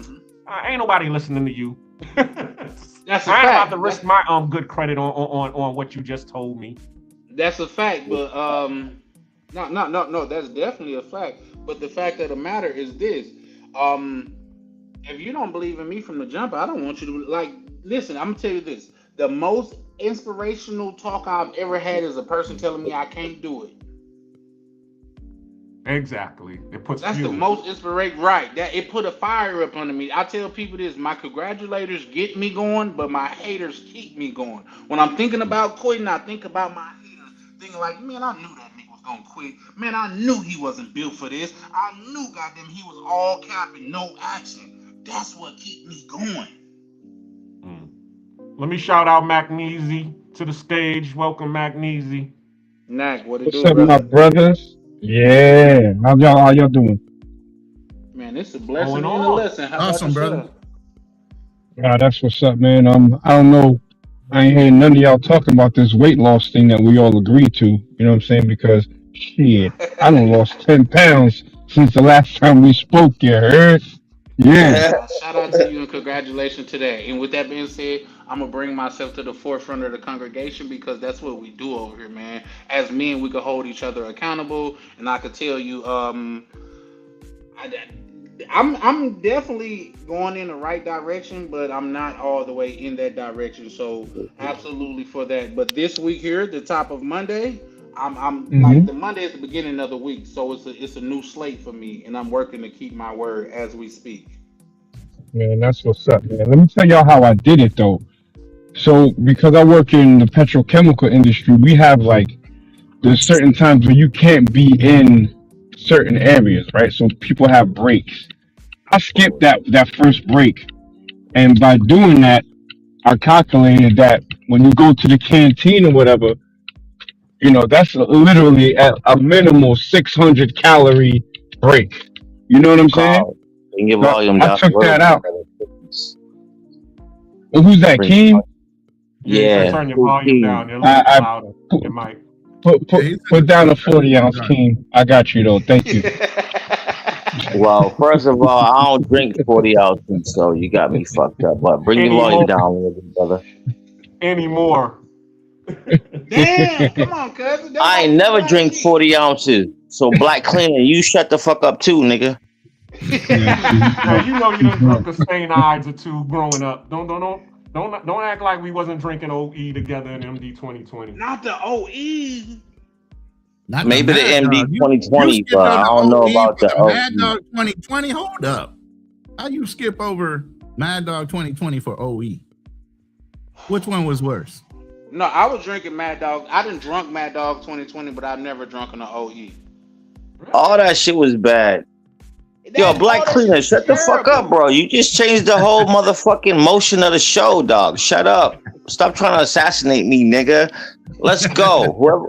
ain't nobody listening to you. That's I ain't about to risk my good credit on what you just told me. That's a fact, but no, that's definitely a fact. But the fact of the matter is this: if you don't believe in me from the jump, I don't want you to listen. I'm gonna tell you this: the most inspirational talk I've ever had is a person telling me I can't do it. Exactly. That's the most inspiration, right? That it put a fire up under me. I tell people this: my congratulators get me going, but my haters keep me going. When I'm thinking about quitting, I think about my haters, thinking like, man, I knew that nigga was gonna quit. Man, I knew he wasn't built for this. I knew, goddamn, he was all cap and no action. That's what keep me going. Let me shout out Magneezy to the stage. Welcome, Magneezy. Knack, what it What's do, up, brother? my brothers? Yeah, how y'all doing? Man, it's a blessing and a lesson. How awesome, about brother. yourself? Yeah, that's what's up, man. I don't know. I ain't hearing none of y'all talking about this weight loss thing that we all agreed to. You know what I'm saying? Because shit, I done lost 10 pounds since the last time we spoke. You heard? Yeah. Shout out to you and congratulations to that. And with that being said, I'm gonna bring myself to the forefront of the congregation because that's what we do over here, man. As men, we could hold each other accountable, and I could tell you, I'm definitely going in the right direction, but I'm not all the way in that direction. So absolutely for that. But this week here, the top of Monday, I'm like the Monday is the beginning of the week, so it's a new slate for me, and I'm working to keep my word as we speak. Man, that's what's up, man. Let me tell y'all how I did it though. So because I work in the petrochemical industry, we have like there's certain times where you can't be in certain areas, right? So people have breaks. I skipped that first break, and by doing that, I calculated that when you go to the canteen or whatever, that's literally at a minimal 600 calorie break. You know what I'm saying? Bring your So volume I down a took little that bit, out. brother. And who's that, Bring- Keem? Yeah, you should Yeah, turn your cool volume team. down. You're a little I louder. It might. put down a 40-ounce, Keem. I got you though. Thank you. Well, first of all, I don't drink 40 ounces, so you got me fucked up. But bring your volume Anymore. down a little bit, brother. Anymore. Damn, come on, cousin. That's I why ain't we never black drink sheep. 40 ounces. So Black Cleaner, you shut the fuck up too, nigga. Now you know you done drunk a St. Ides or two growing up. Don't act like we wasn't drinking OE together in MD 2020. Not the OE. Not Maybe the Mad MD Dog. You 2020, skipped but on I the don't know OE about for the the Mad OE. Dog 2020. Hold up. How you skip over Mad Dog 2020 for OE? Which one was worse? No, I was drinking Mad Dog. I didn't drunk Mad Dog 2020, but I've never drunk an OE. All that shit was bad. Yo, Black Cleaner, shut the fuck up, bro. You just changed the whole motherfucking motion of the show, dog. Shut up. Stop trying to assassinate me, nigga. Let's go. Whoever...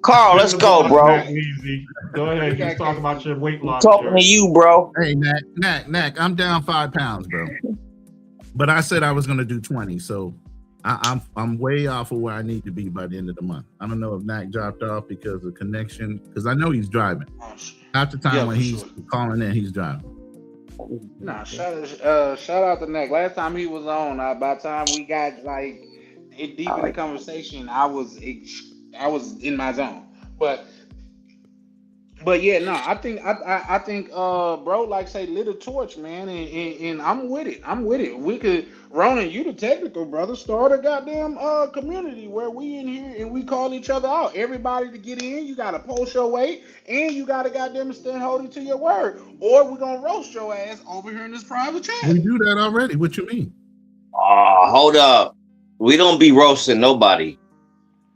Carl, let's go, bro. Go ahead, just talk about your weight loss. Talking to you, bro. Hey, Knack, I'm down 5 pounds, bro. But I said I was gonna do 20, so I'm way off of where I need to be by the end of the month. I don't know if Knack dropped off because of connection, because I know he's driving. Half the time when he's calling in, he's driving. Nah, shout out to Nick. Last time he was on, by the time we got like deep in the conversation, I was in my zone. But yeah, no, I think bro, like say lit a torch, man, and I'm with it. We could, Ronan, you the technical brother, start a goddamn community where we in here and we call each other out. Everybody to get in, you gotta post your weight and you gotta goddamn stand holding to your word, or we're gonna roast your ass over here in this private chat. We do that already. What you mean? Oh, hold up. We don't be roasting nobody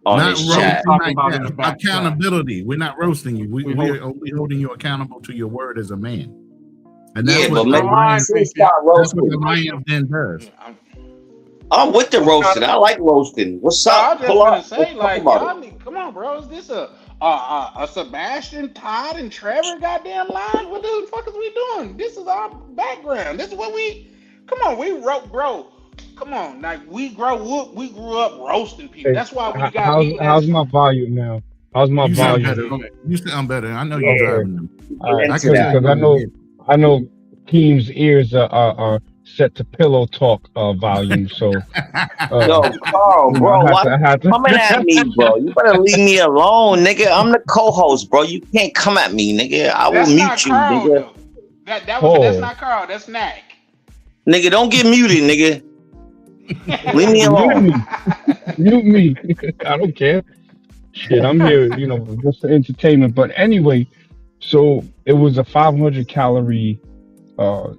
on Not this roasting chat. like that. Accountability. We're not roasting you. We're only holding you accountable to your word as a man. And that's what the Lions Den does. I'm with the roasting. I like roasting. What's up? I was just gonna say, like, y'all need, come on, bro. Is this a Sebastian, Todd, and Trevor goddamn line? What the fuck is we doing? This is our background. This is what we. Come on, we wrote, bro. Come on, like we grew up roasting people. That's why we got. How's my volume now? How's my volume? You sound better. I know you're driving. All right, because I know Keem's ears are set to pillow talk volume. So, yo, Carl, bro, why coming at me, bro? You better leave me alone, nigga. I'm the co-host, bro. You can't come at me, nigga. I will mute you, Carl, nigga. That's not Carl. That's Knack. Nigga, don't get muted, nigga. Leave me alone. Mute me. I don't care. Shit, I'm here, just for entertainment. But anyway, so it was a 500 calorie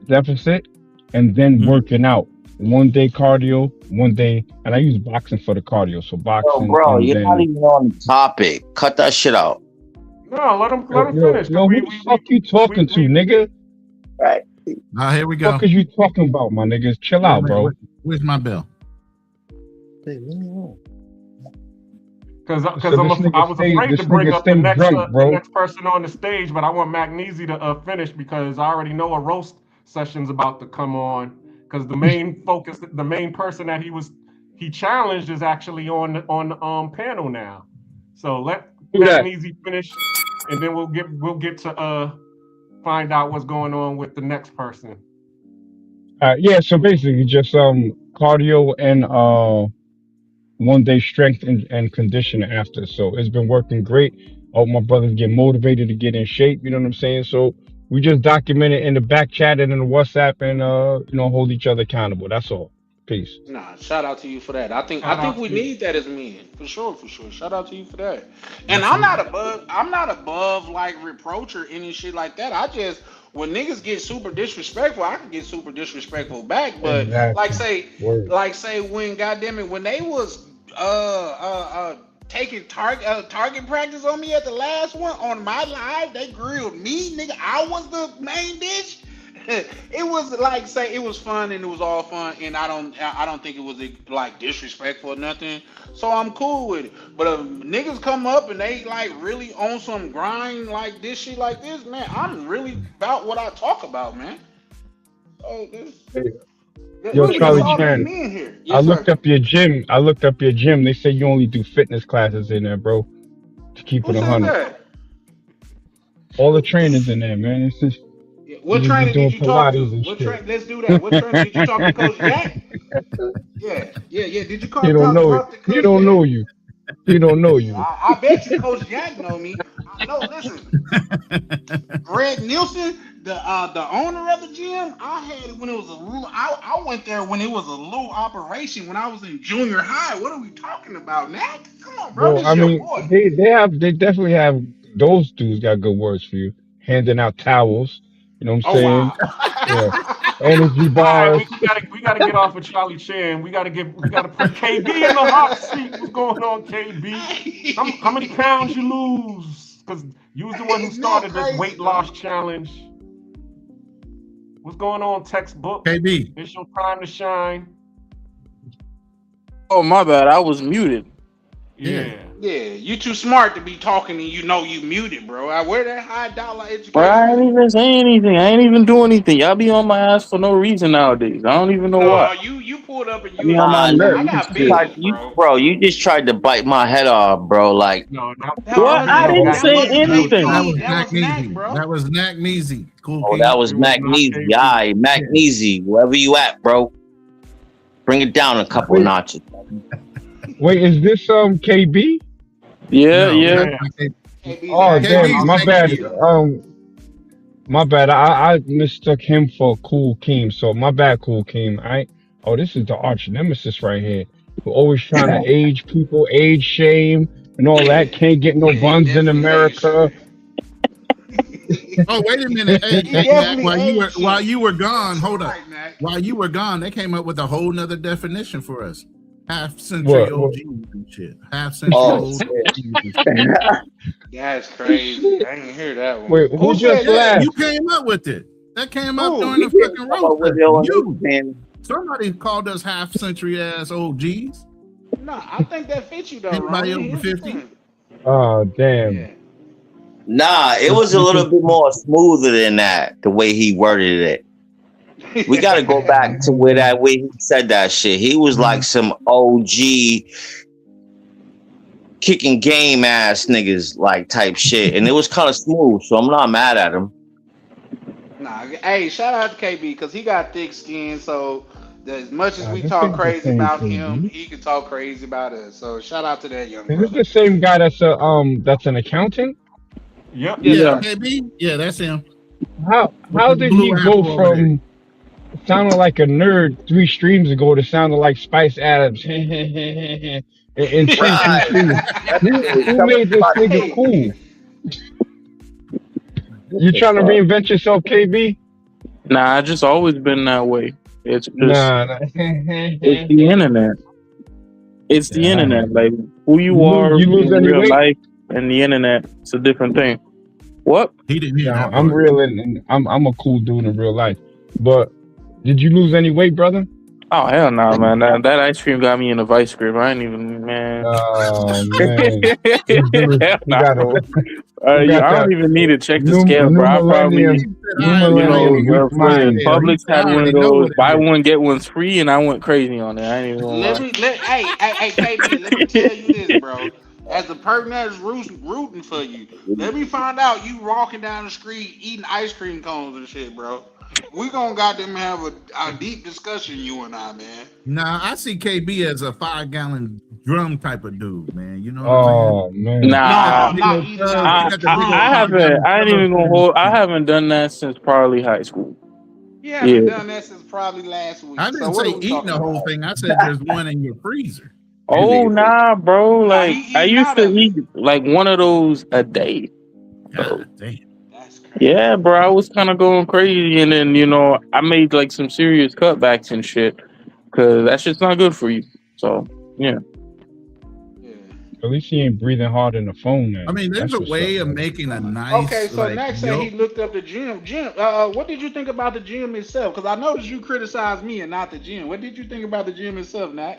deficit, and then working out. 1 day cardio, 1 day, and I use boxing for the cardio. So boxing. Yo, bro, you're not even on the topic. Cut that shit out. No, let him finish. Yo, who the fuck you talking to, nigga? Right. Here we go. What the fuck is you talking about, my niggas? Chill out, bro. Where's my bell? Because I was afraid to bring up the next person on the stage, but I want Magnesia to finish because I already know a roast session's about to come on. Because the main focus, the main person that he challenged is actually on the panel now. So let Magnesia finish, and then we'll get to find out what's going on with the next person. Yeah, so basically just cardio and 1 day strength and conditioning after. So it's been working great. All my brothers get motivated to get in shape, you know what I'm saying? So we just document it in the back chat and in the WhatsApp and hold each other accountable. That's all. Peace. Nah, shout out to you for that. I think Shout out we to you. need that as men. For sure, for sure. Shout out to you for that. And I'm not above like reproach or any shit like that. I just when niggas get super disrespectful, I can get super disrespectful back. But Exactly. Word. like say when goddamn it, when they was taking target practice on me at the last one on my live, they grilled me, nigga. I was the main dish. It was like say it was fun and it was all fun and I don't think it was like disrespectful or nothing. So I'm cool with it. But if niggas come up and they like really on some grind like this shit like this, man, I'm really about what I talk about, man. So Yo, Charlie Chan, here. I looked up your gym. They say you only do fitness classes in there, bro. To keep it 100. That? All the trainers in there, man. It's just What trainer did you talk to? Let's do that. What trainer did you talk to, Coach Jack? Yeah. Did you call? He don't know it. He don't know you. He don't know you. I bet you Coach Jack know me. I know. Listen, Greg Nielsen, the owner of the gym, I had it when it was a little. I went there when it was a little operation when I was in junior high. What are we talking about, Nat? Come on, bro. Well, I mean, they definitely have those dudes got good words for you. Handing out towels. You know what I'm saying? Wow. Yeah. Energy bars. Right, we gotta get off of Charlie Chan. We gotta put KB in the hot seat. What's going on, KB? How many pounds you lose? Because you was the one who started this weight loss challenge. What's going on, textbook? KB. It's your time to shine. Oh, my bad. I was muted. Yeah. Yeah, you too smart to be talking and you know you muted, bro. I wear that high dollar education. Bro, I ain't even saying anything. I ain't even doing anything. Y'all be on my ass for no reason nowadays. I don't even know why. You pulled up and I be on my nerves. I got big, Bro, you just tried to bite my head off, bro. Like, no, what? I didn't say anything. That was Mac-Neezy. That was Mac-Neezy. Cool. Oh, that was Mac-Neezy. Aye, Mac-Neezy. Wherever you at, bro. Bring it down a couple notches. Wait, is this KB? Yeah. Oh damn, my bad. My bad. I mistook him for Cool Keem. So my bad, Cool Keem. Alright. Oh, this is the arch nemesis right here. We're always trying to age people, age shame, and all that. Can't get no buns in America. Oh, wait a minute. Hey, while you were gone, hold up. While you were gone, they came up with a whole nother definition for us. Half century OG and shit. Half century old. That's crazy. I didn't hear that one. Wait, who just laughed? You came up with it. That came up during the fucking roast. Somebody called us half century ass OGs. Nah, I think that fits you though. Anybody over 50? Oh damn. Nah, it was a little bit more smoother than that, the way he worded it. We got to go back to where he said that shit. He was like some OG kicking game ass niggas like type shit, and it was kind of smooth. So I'm not mad at him. Nah, hey, shout out to KB because he got thick skin. So as much as we talk crazy about him, he can talk crazy about us. So shout out to that young brother. Is this the same guy that's an accountant? Yep. Yeah, KB. Yeah, that's him. How did he go from sounding like a nerd 3 streams ago to sounding like Spice Adams? in 2022. Who made this nigga cool? You trying to reinvent yourself, KB? Nah, I just always been that way. It's just it's the internet. It's the internet. Like who you are in real life and the internet, it's a different thing. What? He didn't hear that. I'm real and I'm a cool dude in real life. But did you lose any weight, brother? Oh hell no, man! That ice cream got me in a vice grip. I ain't even, man. Oh man! I don't even need to check the scale, bro. I probably, Publix had one of those buy one get one's free, and I went crazy on it. I ain't even gonna lie. Hey, KB, let me tell you this, bro. As a person that's rooting for you, let me find out you walking down the street eating ice cream cones and shit, bro. We gonna goddamn have a deep discussion, you and I, man. Nah, I see KB as a 5-gallon drum type of dude, man. You know what I'm saying? Man. Nah, I ain't even gonna hold. I haven't done that since probably high school. You haven't done that since probably last week. I didn't so say eating the whole thing. I said there's one in your freezer. Oh nah, bro. Like I used to eat like one of those a day. God damn. Yeah, bro. I was kind of going crazy, and then I made like some serious cutbacks and shit, cause that shit's not good for you. So yeah. At least he ain't breathing hard in the phone now. I mean, there's a way of making a nice. Okay, so next said he looked up the gym. Jim, what did you think about the gym itself? Because I noticed you criticized me and not the gym. What did you think about the gym itself, Nat?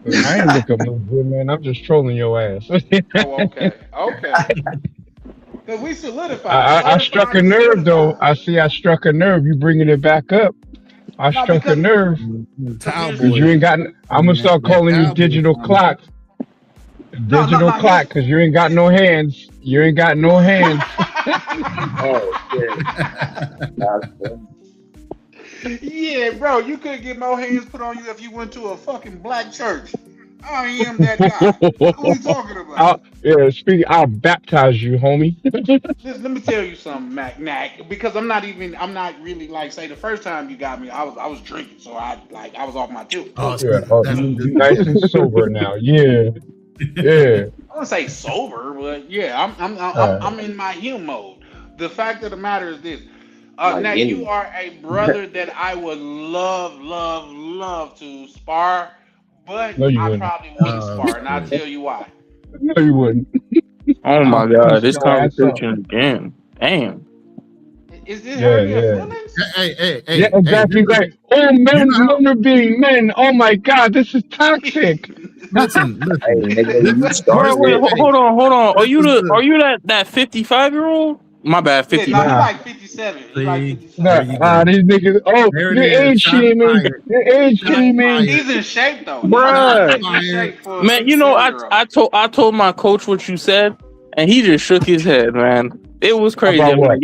I ain't look up no gym, man. I'm just trolling your ass. Okay. Because we solidified. I struck a nerve, though. I struck a nerve. You bringing it back up. I struck a nerve. Because you ain't got. I'm gonna start calling you digital clock. Digital clock, because you ain't got no hands. You ain't got no hands. Yeah, bro, you couldn't get more hands put on you if you went to a fucking black church. I am that guy. What are you talking about? I'll baptize you, homie. Let me tell you something, Mac, because I'm not really like, say, the first time you got me, I was drinking, so I was off my tilt. You nice and sober now. Yeah. I wouldn't say sober, but yeah, I'm in my him mode. The fact of the matter is this. Now you are a brother that I would love to spar, but I probably wouldn't spar, and I'll tell you why. No, you wouldn't. Oh my god, this conversation again. Damn. Is this hurting your feelings? Hey. Yeah, exactly right. Oh, men are being men. Oh my god, this is toxic. Listen. Wait, hold on. Are you that 55-year-old? My bad, 50. No, he's like 57. These niggas. Oh, you're age shaming. You're age shaming. He's in shape though, bruh. Man, I told my coach what you said, and he just shook his head, man. It was crazy. I'm like,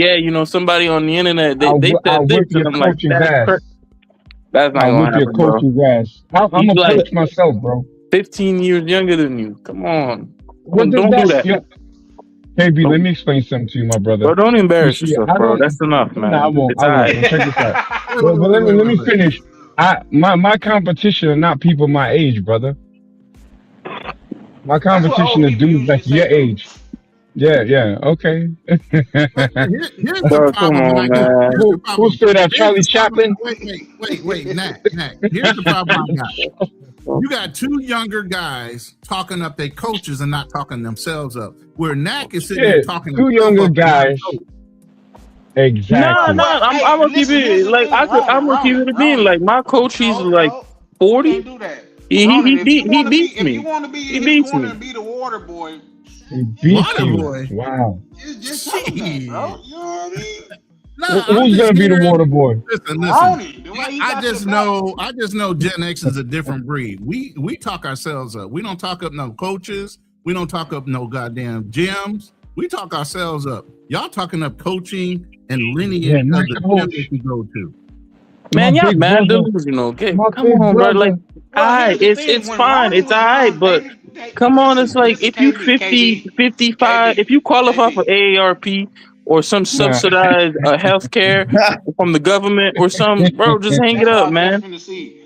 somebody on the internet they said this, and I'm like, that's not gonna happen, bro. I'm a coach myself, bro. 15 years younger than you. Come on. Don't do that. Yeah. KB, let me explain something to you, my brother. Bro, don't embarrass yourself, bro. That's enough, man. No, I won't. Check this out. But let me finish. My competition are not people my age, brother. My competition is dudes like your age. Yeah, okay. Bro, come on, man. Who stood at Charlie Chaplin? Wait, Nat. Here's the problem I got. You got two younger guys talking up their coaches and not talking themselves up. Where Nat is sitting there talking two younger guys. Exactly. No, I'm gonna keep it like I'm gonna keep it a being like my coach. He's like 40. He beats me. If you want to be in his corner and be the water boy. He beats you. Wow. It's just something, bro. You know what I mean? Who's gonna be the water boy? Listen. I just know Gen X is a different breed. We talk ourselves up. We don't talk up no coaches. We don't talk up no goddamn gyms. We talk ourselves up. Y'all talking up coaching and lineage of the gym that you go to. Man, y'all mad delusional. Come on, bro. Like, alright, it's fine. It's alright, but come on, it's like if you 50, 55, if you qualify for AARP or some subsidized health care from the government or some, bro, just hang it up, man.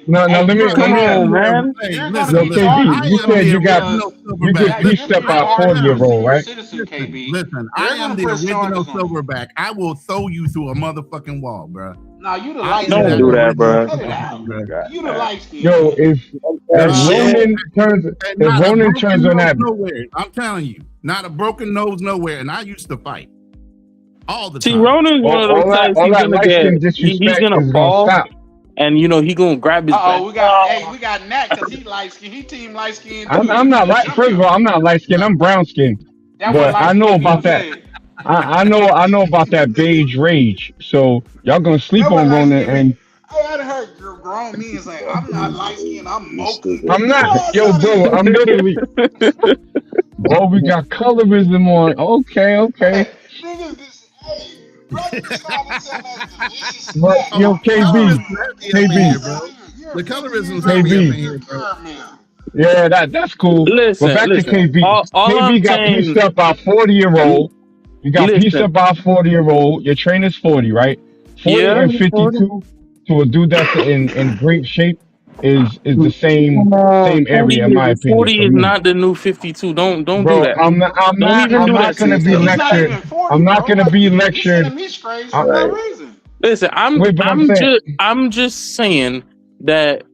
No, let me come on, man. Hey, listen, KB, you said you get pieced up by a 40-year-old, right? Listen, I am the original silverback. I will throw you through a motherfucking wall, bro. No, you the light. Don't do that, bro. You the light skin. Yo, if Ronan turns on that, I'm telling you, not a broken nose nowhere, and I used to fight all the time. See, Ronan's one of those types. He's gonna fall. And he gonna grab his back. We got Nat because he light skin. He team light skin. I'm not light. First of all, I'm not light skin. I'm brown skin. But I know about that. I know about that beige rage. So y'all gonna sleep on Ronan and. I heard grown men say, "I'm not light skin. I'm mocha." I'm not. Yo, bro. I'm literally. Oh, we got colorism on. Okay. But yo, KB, The colorism's heavy up in here, bro. Yeah, that's cool. Listen, but back listen. to KB. All KB I'm got saying- pieced up by 40-year-old. You got pieced up by a 40-year-old. Your trainer's 40, right? 40 Yeah, and 52 to a dude that's in great shape is the same area in my opinion. 40 for is me. not the new 52. Don't Bro, do that. I'm not gonna be lectured. I'm not gonna be lectured. Listen, I'm just saying that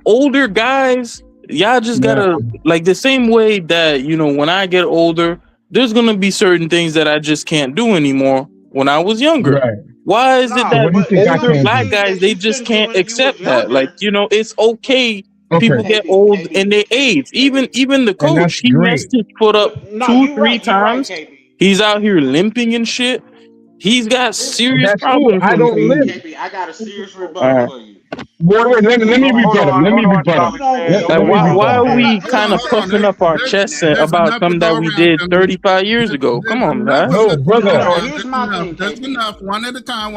older guys, y'all just gotta like the same way that when I get older, there's gonna be certain things that I just can't do anymore when I was younger. Right. Why is it that older can black do? guys they just can't accept that? Like, it's okay. People get old and they age. Even the coach, he messed his foot up 2-3 times. He's out here limping and shit. He's got serious problems. I don't limp. KB, I got a serious rebuttal for you. Wait, let me rebut him. Let me rebut him. Like, why are we kind of puffing up our chests about something that we did 35 years ago? Come on, guys. No, brother. That's enough. One at a time.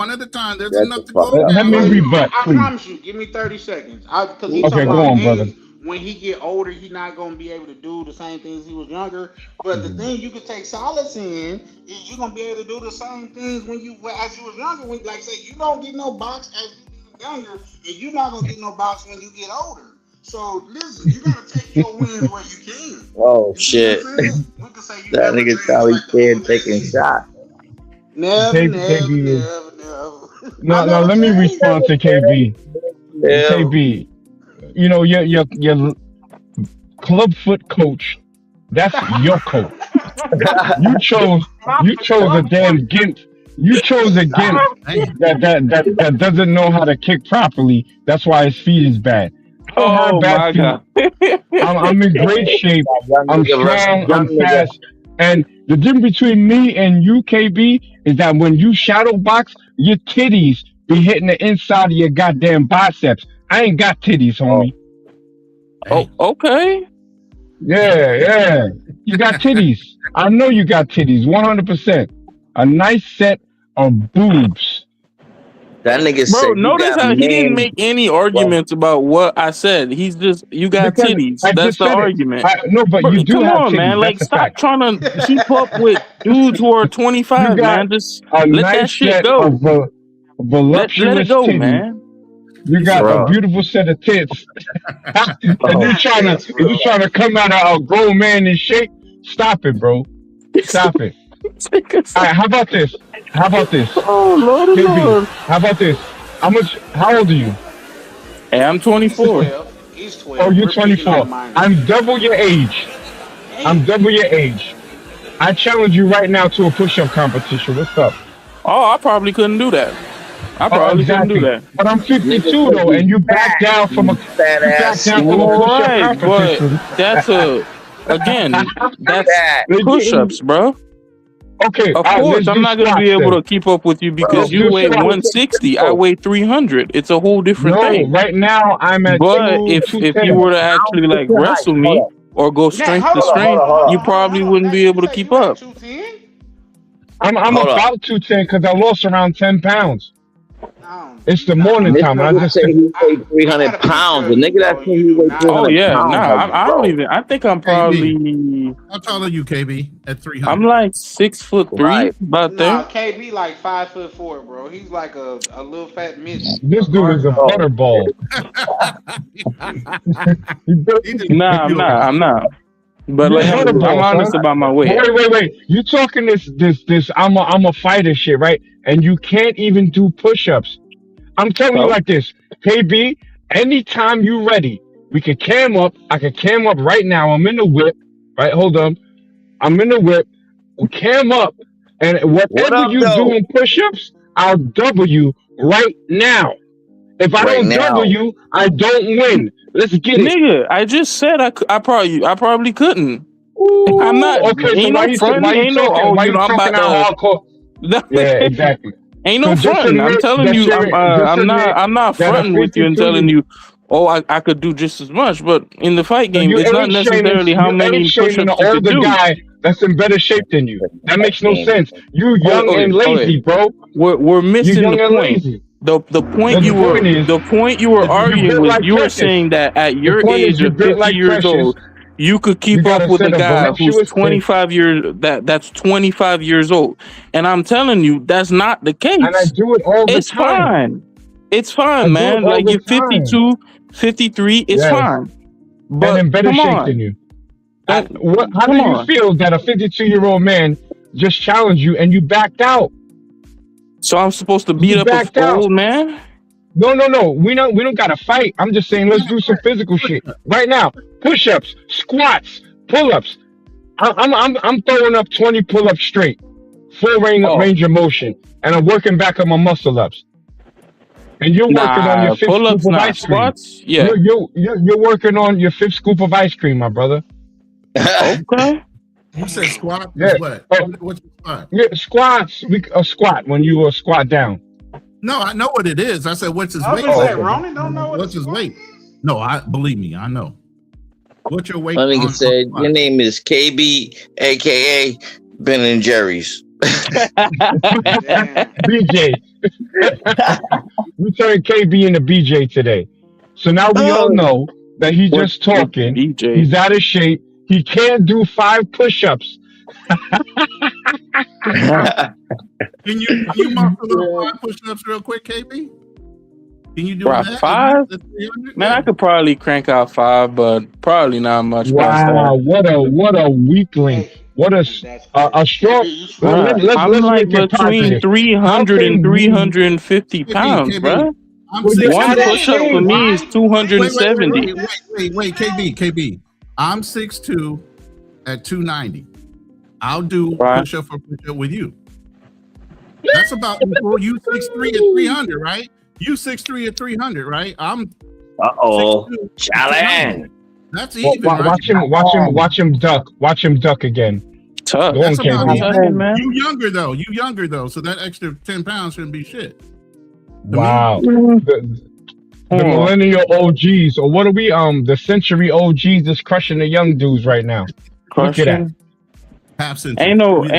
There's enough to go. Let me rebut, I please. promise you. Give me 30 seconds. Okay, go on, brother. When he get older, he's not gonna be able to do the same things he was younger. But the thing you can take solace in is you're gonna be able to do the same things as you was younger. When, like say, you don't get no box as you get younger, and you're not gonna get no box when you get older. So listen, you gotta take your wins where you can. Oh shit! That nigga's probably scared taking shots. Never. No, let me respond to KB. KB. Your clubfoot coach, that's your coach. You chose a damn gimp. You chose a gimp that doesn't know how to kick properly. That's why his feet is bad. Oh my God. I'm in great shape. I'm strong. I'm fast. And the difference between me and you, KB, is that when you shadow box, your titties be hitting the inside of your goddamn biceps. I ain't got titties, homie. Oh, okay. Yeah. You got titties. I know you got titties, 100%. A nice set of boobs. That nigga Bro, said notice how he didn't make any arguments about what I said. He's just, you got Because titties. I That's just the said it. argument. No, but you do come have on, titties. man. Like, That's a stop fact. trying to keep up with dudes who are 25, You got man. Just a let nice that shit set go. of voluptuous Let it go, titties. man. You got Bro. a beautiful set of tits. And you're trying to come out of a grown man in shape. Stop it, bro. Stop it. All right, how about this? Oh, Lord, KB, how about this? How old are you? Hey, I'm 24. He's 12. Oh, you're We're picking 24. on minors. I'm double your age. I challenge you right now to a push-up competition. What's up? Oh, I probably couldn't do that. Couldn't do that. But I'm 52 though, and you back down from a push-up Right, but competition. that's push-ups, bro. Okay, Of course, I'm not gonna be able to keep up with you because you weigh 160. I weigh 300. It's a whole different thing. Right now I'm at. But if you were to actually like wrestle me or go strength to strength, you probably wouldn't be able to keep up. I'm about 210 because I lost around 10 pounds. It's the morning time. I just say he weighed 300 pounds. The nigga that said he weighed 300 Oh yeah, pounds. I don't even. I think I'm probably. How tall are you, KB? At 300. I'm like 6'3", about there. Nah, KB like 5'4", bro. He's like a little fat midget. This dude is a butterball. Nah, I'm not. But like, I'm honest about my weight. Wait. You talking this I'm a fighter shit, right? And you can't even do push-ups. I'm telling you like this, KB, anytime you ready, we can cam up. I can cam up right now. I'm in the whip. Right, hold on. I'm in the whip. We'll cam up. And whatever you do in push-ups, I'll double you right now. If I don't double you, I don't win. Let's get it. Nigga, I just said I probably couldn't. Ooh, I'm not. Okay, so ain't no front. Ain't no. Oh, you know, I'm about hardcore. Yeah, exactly. Ain't no front. I'm telling you, I'm not fronting with you and telling you, oh, I could do just as much. But in the fight game, it's not necessarily how many push-ups you could do. Guy that's in better shape than you. That makes no sense. You young and lazy, bro. We're missing young the and point. lazy. The point you were arguing was you were saying that at your age of 50 years old, you could keep up with a guy who's 25 years that's 25 years old. And I'm telling you, that's not the case. And I do it all the time. It's fine, man. Like you're 52, 53, it's fine. But and in better shape than you. How do you feel that a 52-year-old man just challenged you and you backed out? So I'm supposed to beat up an old man? No. We don't gotta fight. I'm just saying let's do some physical shit right now. Push-ups, squats, pull-ups. I'm throwing up 20 pull-ups straight, full range of motion, and I'm working back on my muscle-ups. And you're working on your fifth scoop of ice cream. Squats? Yeah. You're working on your fifth scoop of ice cream, my brother. Okay. You said squat? Yeah. What? What's a squat? Yeah, squats. A squat when you squat down. No, I know what it is. I said, what's his weight? Ronan don't know what's his weight? No, believe me, I know. What's your weight? My nigga said your name is KB, aka Ben and Jerry's. BJ. We turned KB into BJ today. So now we all know that he's just talking. BJ. He's out of shape. He can't do 5 push-ups. Can you muscle up 5 push-ups real quick, KB? Can you do that? 5? Man, I could probably crank out 5, but probably not much. Wow, what a weakling. What a strong. I'm like between 300 and 350 pounds, bro. One push-up for me is 270. Wait, KB. I'm 6'2" at 290. I'll do push-up for push-up with you. That's about you 6'3" at 300, right? You 6'3" at 300, right? I'm. Challenge. That's even. Watch him duck. Watch him duck again. Tough. That's about even. You younger though. So that extra 10 pounds shouldn't be shit. Wow. The millennial OGs, or what are we? The century OGs just crushing the young dudes right now. Look at that. Ain't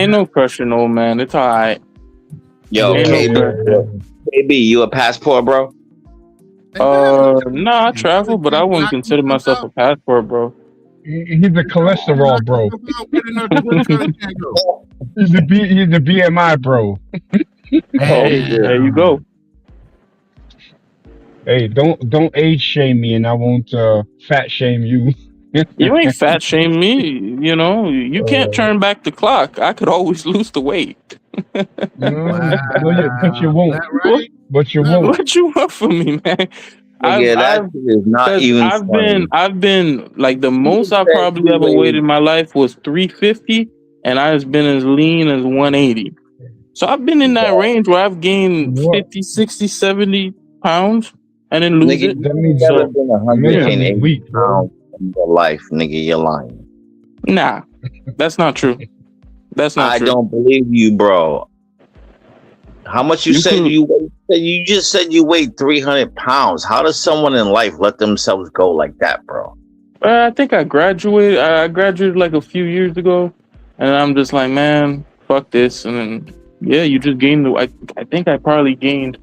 no crushing, old man. It's all right. Yo, KB, you a passport, bro? No, I travel, but I wouldn't consider myself a passport, bro. He's a cholesterol bro. He's a BMI bro. Hey, there you go. Hey, don't age shame me, and I won't fat shame you. You ain't fat shame me. You know, you can't turn back the clock. I could always lose the weight. But you won't. Right? But you won't. What you want from me, man? That is not even. I've been like the most I probably ever weighed in my life was 350, and I've been as lean as 180. So I've been in that range where I've gained 50, 60, 70 pounds and then lose it. That means you've never been 180 pounds in your life, nigga. You're lying. Nah, that's not true. That's not true. I don't believe you, bro. How much you said you weigh? You just said you weighed 300 pounds. How does someone in life let themselves go like that, bro? I think I graduated. I graduated like a few years ago, and I'm just like, man, fuck this. And then, yeah, you just gained. I think I probably gained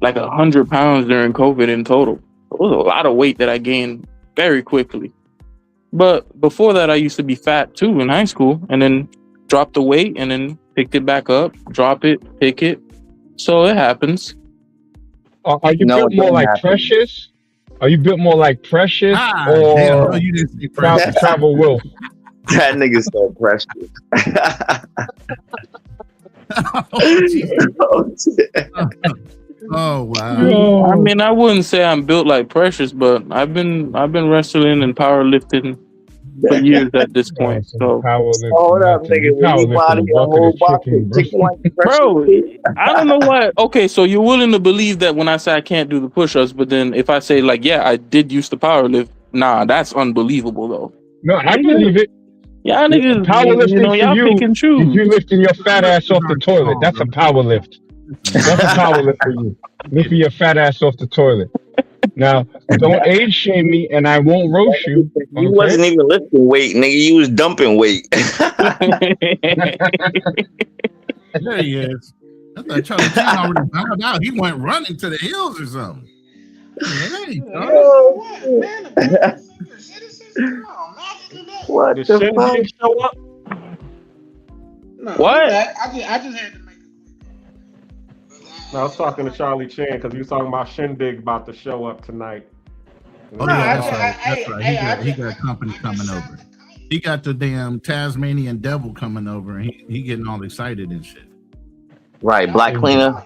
like 100 pounds during COVID in total. It was a lot of weight that I gained very quickly. But before that, I used to be fat too in high school, and then dropped the weight, and then picked it back up, drop it, pick it. So it happens. Are you built more like Precious? Are you built more like Precious or you didn't see Precious. Travel Wolf? That nigga's so Precious. Oh wow! I mean, I wouldn't say I'm built like Precious, but I've been wrestling and powerlifting for years at this point. So hold up, nigga. Bro, I don't know why. Okay, so you're willing to believe that when I say I can't do the push-ups, but then if I say like, yeah, I did used to powerlift, nah, that's unbelievable though. No, I believe it. Yeah, niggas, powerlifting y'all pick and choose. You lifting your fat ass off the toilet. That's a power lift. That's a power lift for you. Lifting your fat ass off the toilet. Now, don't age shame me, and I won't roast you. You wasn't even lifting weight, nigga. You was dumping weight. There he is. I thought Charlie Chan already bowed out. He went running to the hills or something. Hey, what Did the Shindig fuck? show up? No, What? I just had to make No, I was talking to Charlie Chan because he was talking about Shindig about to show up tonight. Oh yeah, that's right. That's right. He got company coming over. He got the damn Tasmanian devil coming over, and he getting all excited and shit. Right, Black Cleaner.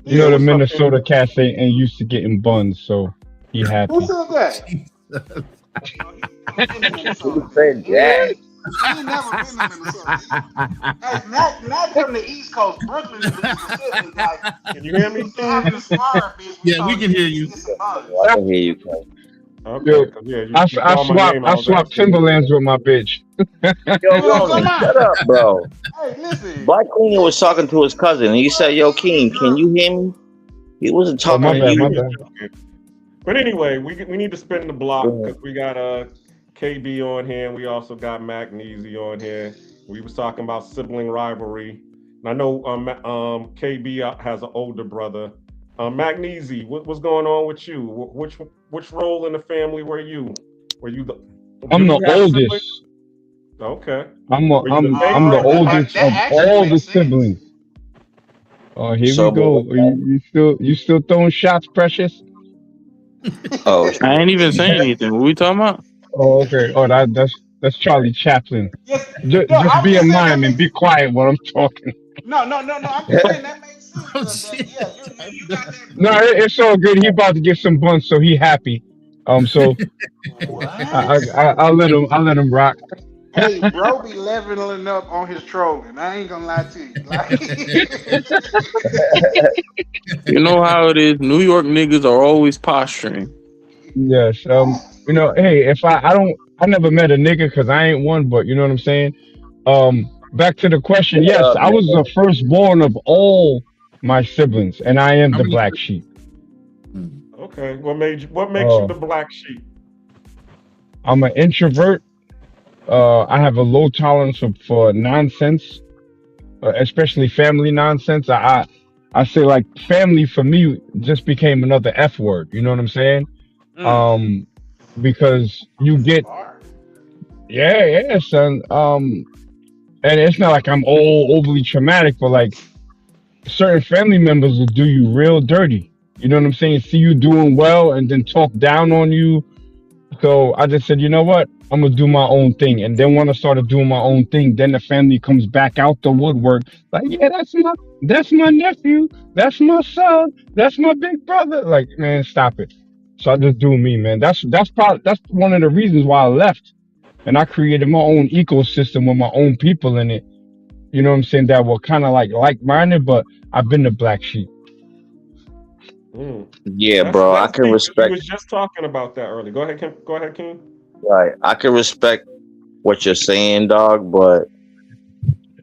You know the Minnesota cats ain't used to getting buns, so he happy. Who said that? Who said that? I ain't never been to Minnesota. Hey, not from the East Coast. Brooklyn is Mississippi. Like, can you hear me? Yeah, we can hear you. I can hear you. Okay, Yo, yeah, I swap Timberlands with my bitch. Yo, shut up, bro. Hey, listen. Black Cleaner was talking to his cousin, and he said, "Yo, King, can you hear me?" He wasn't talking to you. But anyway, we need to spin the block because we got KB on here, and we also got Magnesia on here. We was talking about sibling rivalry. And I know KB has an older brother. Magnesia, what's going on with you? Which role in the family were you? I'm the oldest. Siblings? Okay. I'm the oldest of all the siblings. Oh, here we go. You still throwing shots, Precious? Oh, I ain't even saying anything. What we talking about? Oh, okay. Oh, that's Charlie Chaplin. Just be a mime and be quiet when I'm talking. No. I'm just saying that makes sense. You got that. No, it's all good. He about to get some buns, so he happy. So I'll let him rock. Hey, bro, be leveling up on his trolling. I ain't gonna lie to you. You know how it is. New York niggas are always posturing. Yes. You know, hey, if I never met a nigga because I ain't one, but you know what I'm saying. Back to the question. Yes, I was the firstborn of all my siblings, and I am the black sheep. Okay. What makes you the black sheep? I'm an introvert. I have a low tolerance for nonsense, especially family nonsense. I say like family for me just became another F word. You know what I'm saying? Because you get, yeah, son. And it's not like I'm overly traumatic, but like certain family members will do you real dirty. You know what I'm saying? See you doing well and then talk down on you. So I just said, you know what? I'm gonna do my own thing. And then when I started doing my own thing, then the family comes back out the woodwork. Like, yeah, that's my nephew, that's my son, that's my big brother. Like, man, stop it. So I just do me, man. That's one of the reasons why I left. And I created my own ecosystem with my own people in it. You know what I'm saying? That were kind of like-minded, but I've been the black sheep. Yeah, bro, I can respect. We was just talking about that earlier. Go ahead, King. Right, I can respect what you're saying, dog, but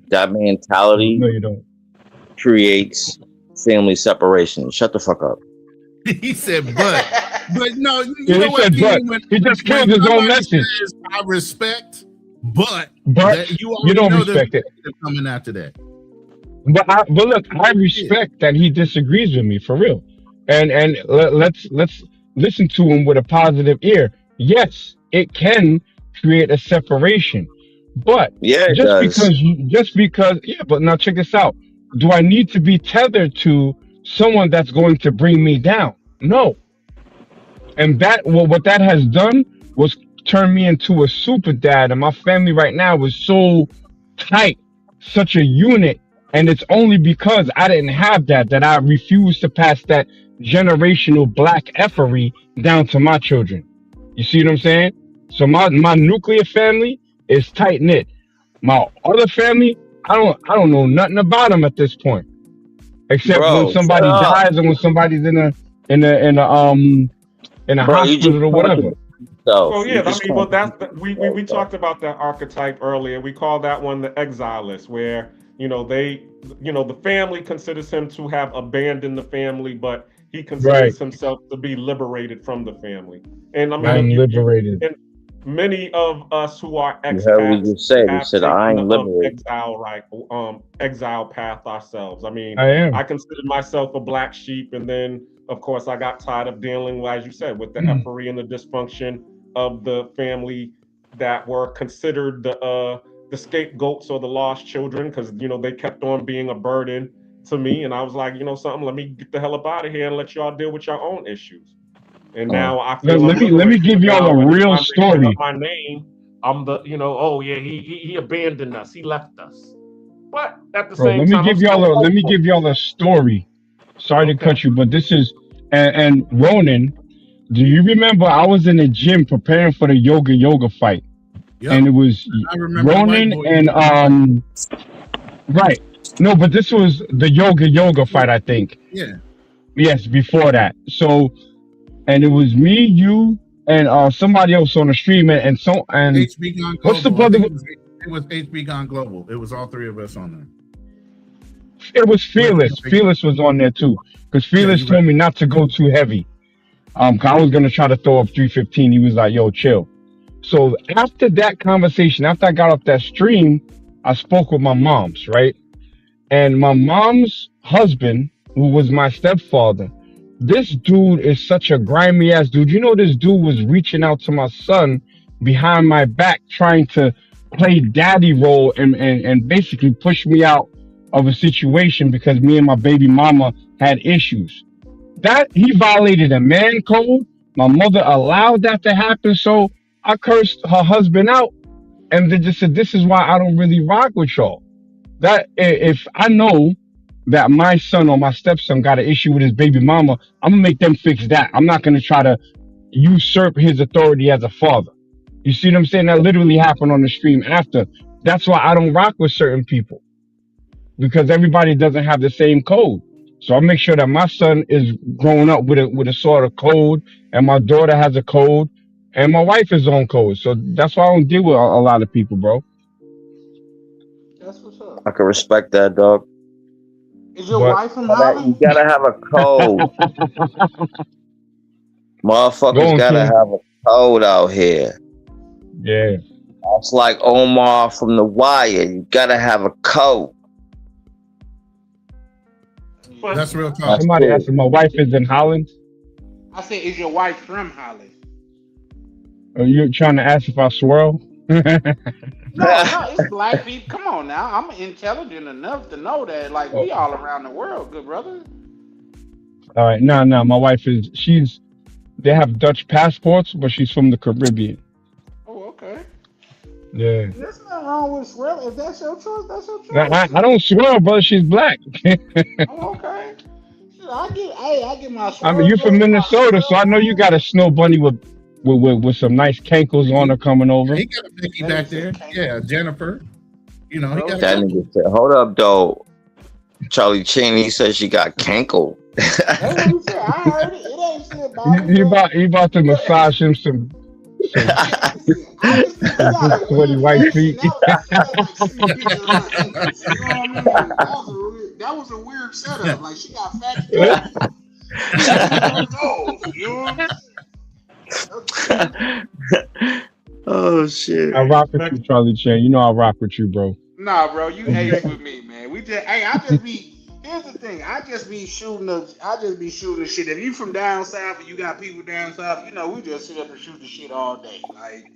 that mentality No, you don't. creates family separation. Shut the fuck up. He said, but no, you Yeah, know he what? said, King, but he just killed his own somebody message. says, I respect, but you already don't know respect it. coming after that. But look, I respect that he disagrees with me for real, and let's listen to him with a positive ear. Yes, it can create a separation, but just because, but now check this out. Do I need to be tethered to someone that's going to bring me down? No. And what that has done was turn me into a super dad, and my family right now is so tight, such a unit. And it's only because I didn't have that I refused to pass that generational black effery down to my children. You see what I'm saying? So my nuclear family is tight knit. My other family, I don't know nothing about them at this point, except when somebody dies or when somebody's in a hospital or whatever. Well, yeah, I mean, we talked about that archetype earlier. We call that one the exilist, where the family considers him to have abandoned the family, but he considers himself to be liberated from the family. And I mean, I'm liberated. And many of us who are You heard what you expats said. You have said, I taken ain't the liberated. exile path ourselves. I mean, I am. I considered myself a black sheep, and then of course I got tired of dealing, as you said, with the effery and the dysfunction of the family that were considered the scapegoats or the lost children, because they kept on being a burden to me, and I was like, something, let me get the hell up out of here and let y'all deal with your own issues. And now I feel let me give y'all a real story. My name, I'm the oh yeah, he abandoned us, he left us. But at the same time, let me give y'all a story. Sorry to cut you, but this is and Ronan. Do you remember I was in the gym preparing for the yoga fight? Yep. And it was Ronan and right. No, but this was the yoga fight, I think. Yeah. Yes, before that. So, and it was me, you, and somebody else on the stream, and HB Gone Global. What's the brother? It was HB Gone Global. It was all three of us on there. It was Fearless. Fearless was on there too, because Fearless told me not to go too heavy. I was gonna try to throw up 315. He was like, "Yo, chill." So after that conversation, after I got off that stream, I spoke with my mom's, right? And my mom's husband, who was my stepfather, this dude is such a grimy ass dude. You know, this dude was reaching out to my son behind my back, trying to play daddy role and basically push me out of a situation because me and my baby mama had issues. That he violated a man code. My mother allowed that to happen, so I cursed her husband out, and they just said, "This is why I don't really rock with y'all." That if I know that my son or my stepson got an issue with his baby mama, I'm gonna make them fix that. I'm not gonna try to usurp his authority as a father. You see what I'm saying? That literally happened on the stream after. That's why I don't rock with certain people, because everybody doesn't have the same code. So I make sure that my son is growing up with a sort of code, and my daughter has a code, and my wife is on code. So that's why I don't deal with a lot of people, bro. That's what's up. I can respect that, dog. Is your wife from Holland? You gotta have a code. Motherfuckers gotta have a code out here. Yeah. It's like Omar from The Wire. You gotta have a code. That's real talk. Somebody asked if my wife is in Holland. I said, is your wife from Holland? Are you trying to ask if I swirl? No, it's black people. Come on now. I'm intelligent enough to know that, like, we all around the world, good brother. All right, no, my wife is. They have Dutch passports, but she's from the Caribbean. Oh, okay. Yeah. There's nothing wrong with swirl. If that's your choice, that's your choice. I don't swirl, brother. She's black. Oh, okay. I get my swirl. I mean, you're from Minnesota, so I know you got a snow bunny with some nice cankles on her coming over. He got a Mickey back there. Yeah, Jennifer. You know, he got that nigga said, hold up, though. Charlie Cheney says she got cankle. That's what he said. I heard it. It ain't shit about He about to massage him some sweaty white feet. That was a weird setup. Like, she got fat. Oh shit! I rock with you, Charlie Chan. You know I rock with you, bro. Nah, bro, you ace with me, man. Here's the thing. I just be shooting the shit. If you from down south and you got people down south, we just sit up and shoot the shit all day. Like,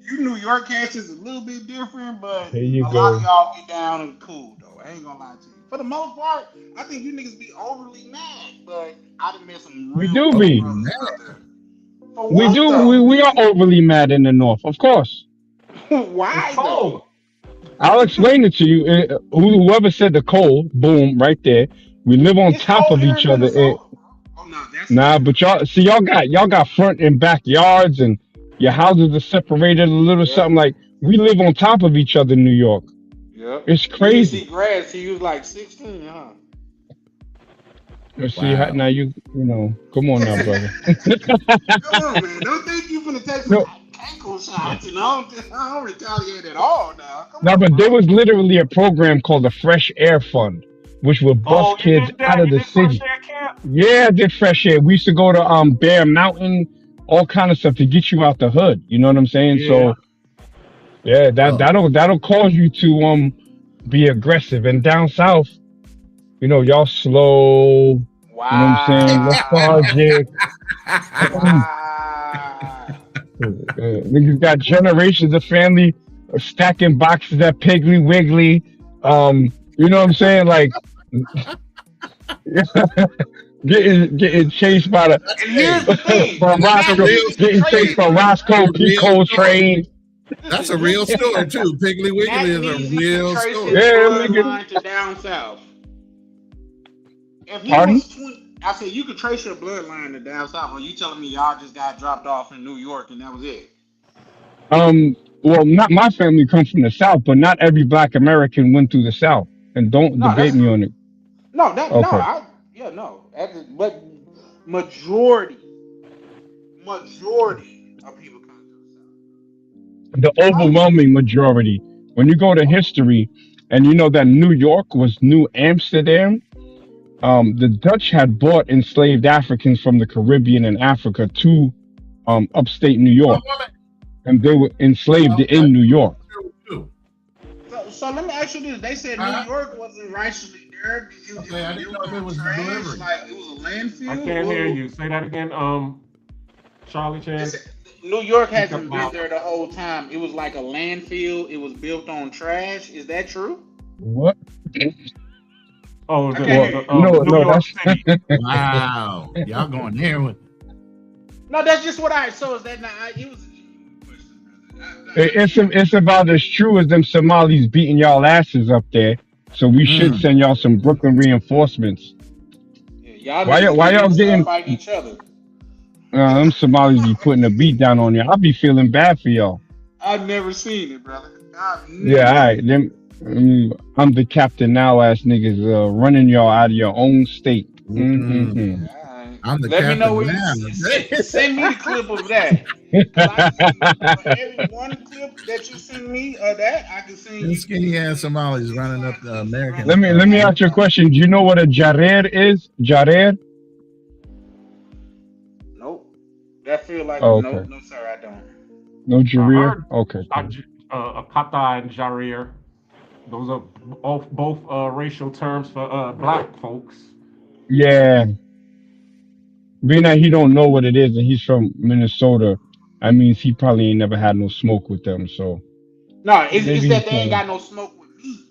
you New York cats is a little bit different, but lot of y'all get down and cool though. I ain't gonna lie to you. For the most part, I think you niggas be overly mad, but I done met some real. We do be. We do. We are overly mad in the north, of course. Why though? I'll explain it to you. Whoever said the cold, boom, right there. We live on top of each other. But y'all got front and backyards, and your houses are separated a little something. Like, we live on top of each other in New York. Yep. It's crazy. You see grass, he was like 16, huh? Let's see how now come on now, brother. Come on, man. Don't think you finna take some ankle shots, and I don't retaliate at all now. No, but there was literally a program called the Fresh Air Fund, which would bus kids out of the city. Yeah, I did Fresh Air. We used to go to Bear Mountain, all kind of stuff to get you out the hood. You know what I'm saying? Yeah. So yeah, that'll cause you to be aggressive. And down south, you know, y'all slow. Wow. You know what I'm saying? Lethargic. Niggas got generations of family stacking boxes at Piggly Wiggly. You know what I'm saying? Like getting chased by the Roscoe Pico train. That's a real story too. Piggly Wiggly is a real story. Yeah, nigga. To down south. If he was 20, I said you could trace your bloodline to down south. Or you telling me y'all just got dropped off in New York and that was it? Well, not my family comes from the South, but not every Black American went through the South. And don't debate me on it. No, Okay. But majority of people come to The overwhelming majority. When you go to history, and you know that New York was New Amsterdam, the Dutch had brought enslaved Africans from the Caribbean and Africa to upstate New York, and they were enslaved in New York. So let me ask you this: they said New York wasn't righteously there. I didn't know if it was delivered. Like it was a landfill. I can't hear you. Say that again, Charlie Chan. New York hasn't been there the whole time. It was like a landfill. It was built on trash. Is that true? What? Oh, no, that's wow. Y'all going there with? No, that's just what I. So is that not? It was. It's about as true as them Somalis beating y'all asses up there. So we should send y'all some Brooklyn reinforcements. Yeah, why y'all getting? Fight each other. Them Somalis be putting a beat down on you. I'll be feeling bad for y'all. I've never seen it, brother. Yeah, all right. I'm the captain now, ass niggas running y'all out of your own state. Mm-hmm. I'm the Let captain me know where now. send me the clip of that. For every one clip that you send me of that, I can send you. Skinny ass Somalis running up the American. Let me ask you a question. Do you know what a jarer is? Jarer? Nope. That feel like okay. No, sir, I don't. No jarer? Okay. Akata and Jarir. Those are both racial terms for black folks. Yeah. Being that he don't know what it is and he's from Minnesota, that means he probably ain't never had no smoke with them. So no, it's that they ain't got no smoke with me.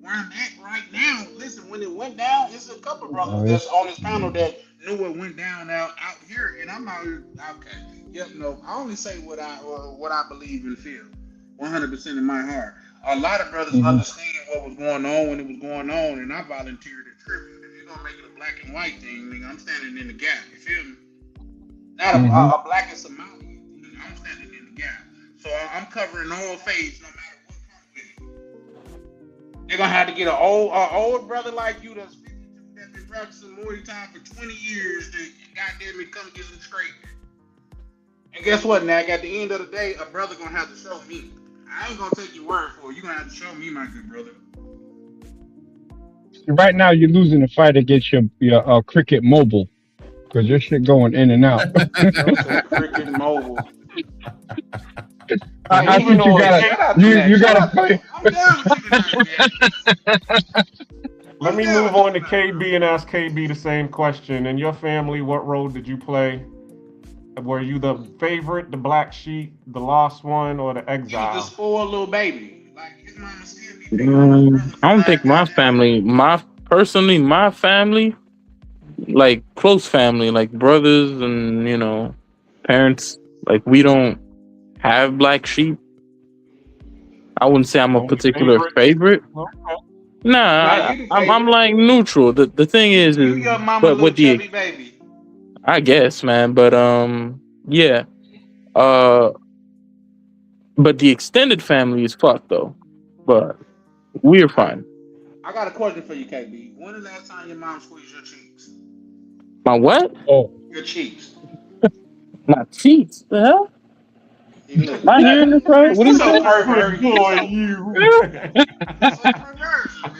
Where I'm at right now. Listen, when it went down, it's a couple brothers that's on this panel that knew it went down out here, and I'm out here. Okay, yep, no. I only say what I believe and feel, 100% in my heart. A lot of brothers understand what was going on when it was going on, and I volunteered to tribute. If you're gonna make it a black and white thing, nigga, I'm standing in the gap. You feel me? Not a black and Somali thing. I'm standing in the gap. So I'm covering all fades, no matter what comes with it. They're gonna have to get an old brother like you that's 52 that's been practicing Muay Thai for 20 years to goddamn it come get some straight. And guess what, Nag? At the end of the day, a brother gonna have to show me. I ain't gonna take your word for it. You're gonna have to show me, my good brother. Right now, you're losing the fight against your Cricket Mobile because your shit going in and out. Cricket Mobile. I think you gotta play. Let me move on to KB and ask KB the same question. In your family, what role did you play? Were you the favorite, the black sheep, the lost one, or the exile? He was the spoiled little baby. Like his mama still I don't think my family, my family, like close family, like brothers and parents, like we don't have black sheep. I wouldn't say I'm a particular favorite. Okay. Nah, I'm like neutral. The thing is your mama but with the baby. I guess, man, but yeah, but the extended family is fucked though. But we're fine. I got a question for you, KB. When the last time your mom squeezed your cheeks? My what? Oh, your cheeks. My cheeks? The hell? Am I hearing this right? What are you saying? Boy,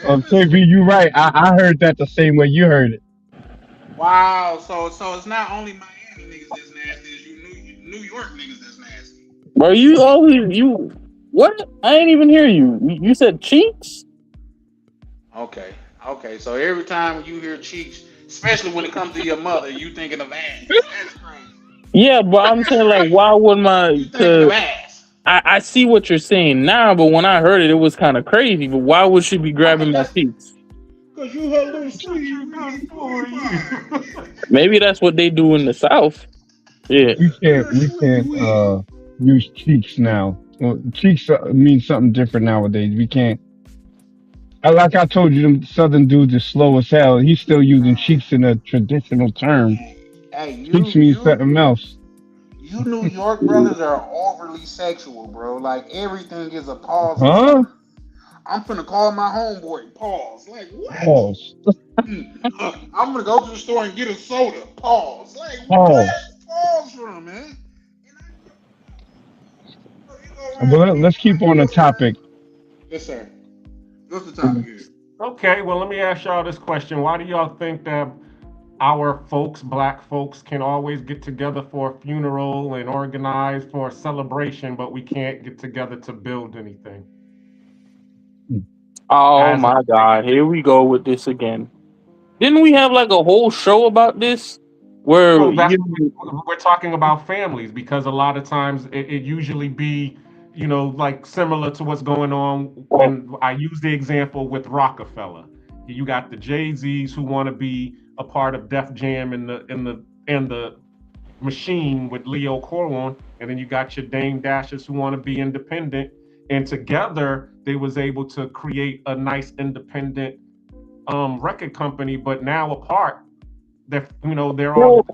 KB, you right. I heard that the same way you heard it. Wow, so it's not only Miami niggas that's nasty, it's New York niggas that's nasty. Bro, you what? I ain't even hear you. You said cheeks? Okay. So every time you hear cheeks, especially when it comes to your mother, you thinking of ass. That's crazy. Yeah, but I'm saying like, why wouldn't Thinking of ass. I see what you're saying now, but when I heard it, it was kind of crazy. But why would she be grabbing my cheeks? Cause you her little sweetie for you. Maybe that's what they do in the South. Yeah. We can't use cheeks now. Well, cheeks mean something different nowadays. We can't. Like I told you, them Southern dudes are slow as hell. He's still using cheeks in a traditional term. Hey, cheeks means something else. You New York brothers are overly sexual, bro. Like everything is a pause. Huh? I'm finna call my homeboy. Pause. Like what? Pause. I'm gonna go to the store and get a soda. Pause. Like Pause. Pause from, man. Well, let's keep on the topic. Yes, sir. What's the topic here? Okay, well, let me ask y'all this question. Why do y'all think that our folks, black folks, can always get together for a funeral and organize for a celebration, but we can't get together to build anything? Oh my God, here we go with this again. Didn't we have like a whole show about this? Where we're talking about families, because a lot of times it usually be, like similar to what's going on when I use the example with Rockefeller. You got the Jay-Z's who want to be a part of Def Jam and the Machine with Leo Corwin, and then you got your Dame Dashes who want to be independent, and together they was able to create a nice independent record company, but now apart, they're all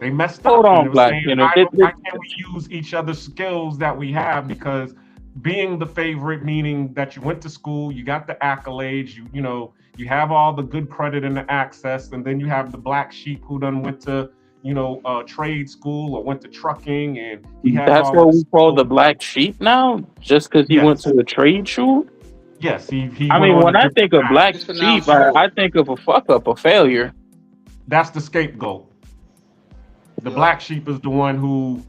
they messed up. Hold on, Black. Why can't we use each other's skills that we have? Because being the favorite, meaning that you went to school, you got the accolades, you have all the good credit and the access, and then you have the black sheep who done went to trade school or went to trucking, and he has. That's what we call the black sheep now, just because he went to the trade school. Yes, he I mean, when I think of black sheep, I think of a fuck up, a failure. That's the scapegoat. The black sheep is the one who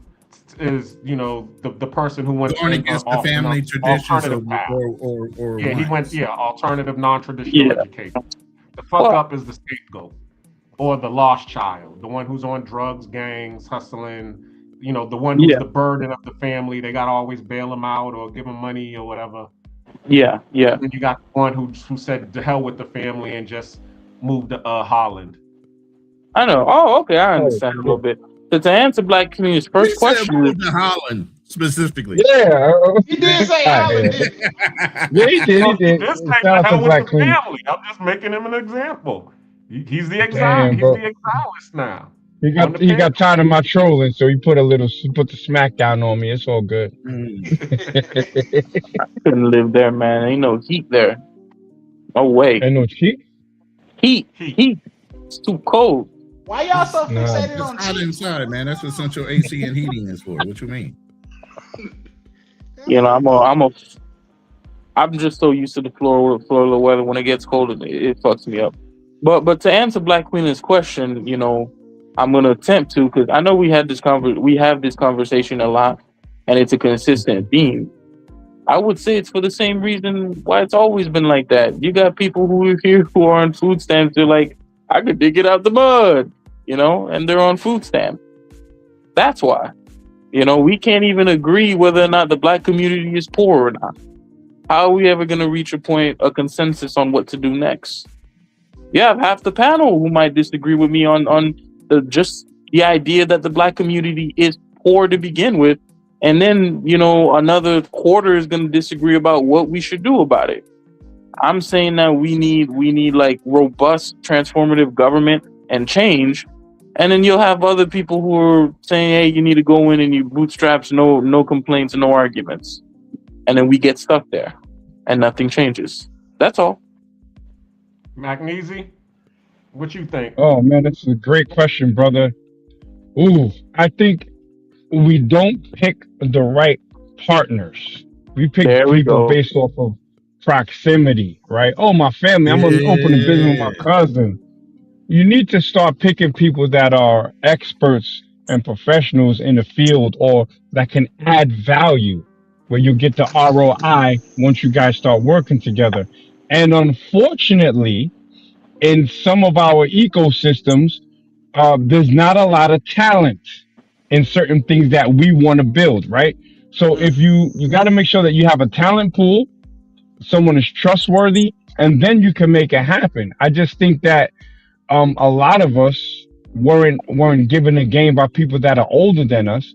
is, the person who went against the family traditions or he went alternative, non-traditional education. The fuck up is the scapegoat or the lost child, the one who's on drugs, gangs, hustling. The one who's the burden of the family. They got to always bail him out or give him money or whatever. Yeah. And you got the one who said to hell with the family and just moved to Holland. I know. Oh, okay. I understand a little bit. So to answer Black Community's first question, moved to Holland specifically. Yeah, he did say Holland. Yeah, he did. This ain't the hell with the family. I'm just making him an example. He's the exile. He's the exilist now. He got tired of my trolling, so he put the smack down on me. It's all good. I couldn't live there, man. Ain't no heat there. No way. Ain't no heat? Heat. It's too cold. Why y'all so fixated on hot inside, man? That's what central AC and heating is for. What you mean? I'm just so used to the Florida weather. When it gets cold, it fucks me up. But to answer Black Queen's question, I'm gonna attempt to, because I know we have this conversation a lot, and it's a consistent theme. I would say it's for the same reason why it's always been like that. You got people who are here who are on food stamps. They're like, I could dig it out the mud, and they're on food stamps. That's why. We can't even agree whether or not the black community is poor or not. How are we ever going to reach a consensus on what to do next? You have half the panel who might disagree with me on the idea that the black community is poor to begin with. And then, another quarter is going to disagree about what we should do about it. I'm saying that we need like robust, transformative government and change. And then you'll have other people who are saying, hey, you need to go in and you bootstraps, no complaints, no arguments. And then we get stuck there and nothing changes. That's all. Magnesia, what you think? Oh man, that's a great question, brother. Ooh, I think we don't pick the right partners. We pick There we people go. based off of proximity, right? Oh, my family. I'm gonna open a business with my cousin. You need to start picking people that are experts and professionals in the field or that can add value where you get the ROI once you guys start working together. And unfortunately, in some of our ecosystems, there's not a lot of talent in certain things that we want to build, right? So if you got to make sure that you have a talent pool, someone is trustworthy, and then you can make it happen. I just think that a lot of us weren't given a game by people that are older than us.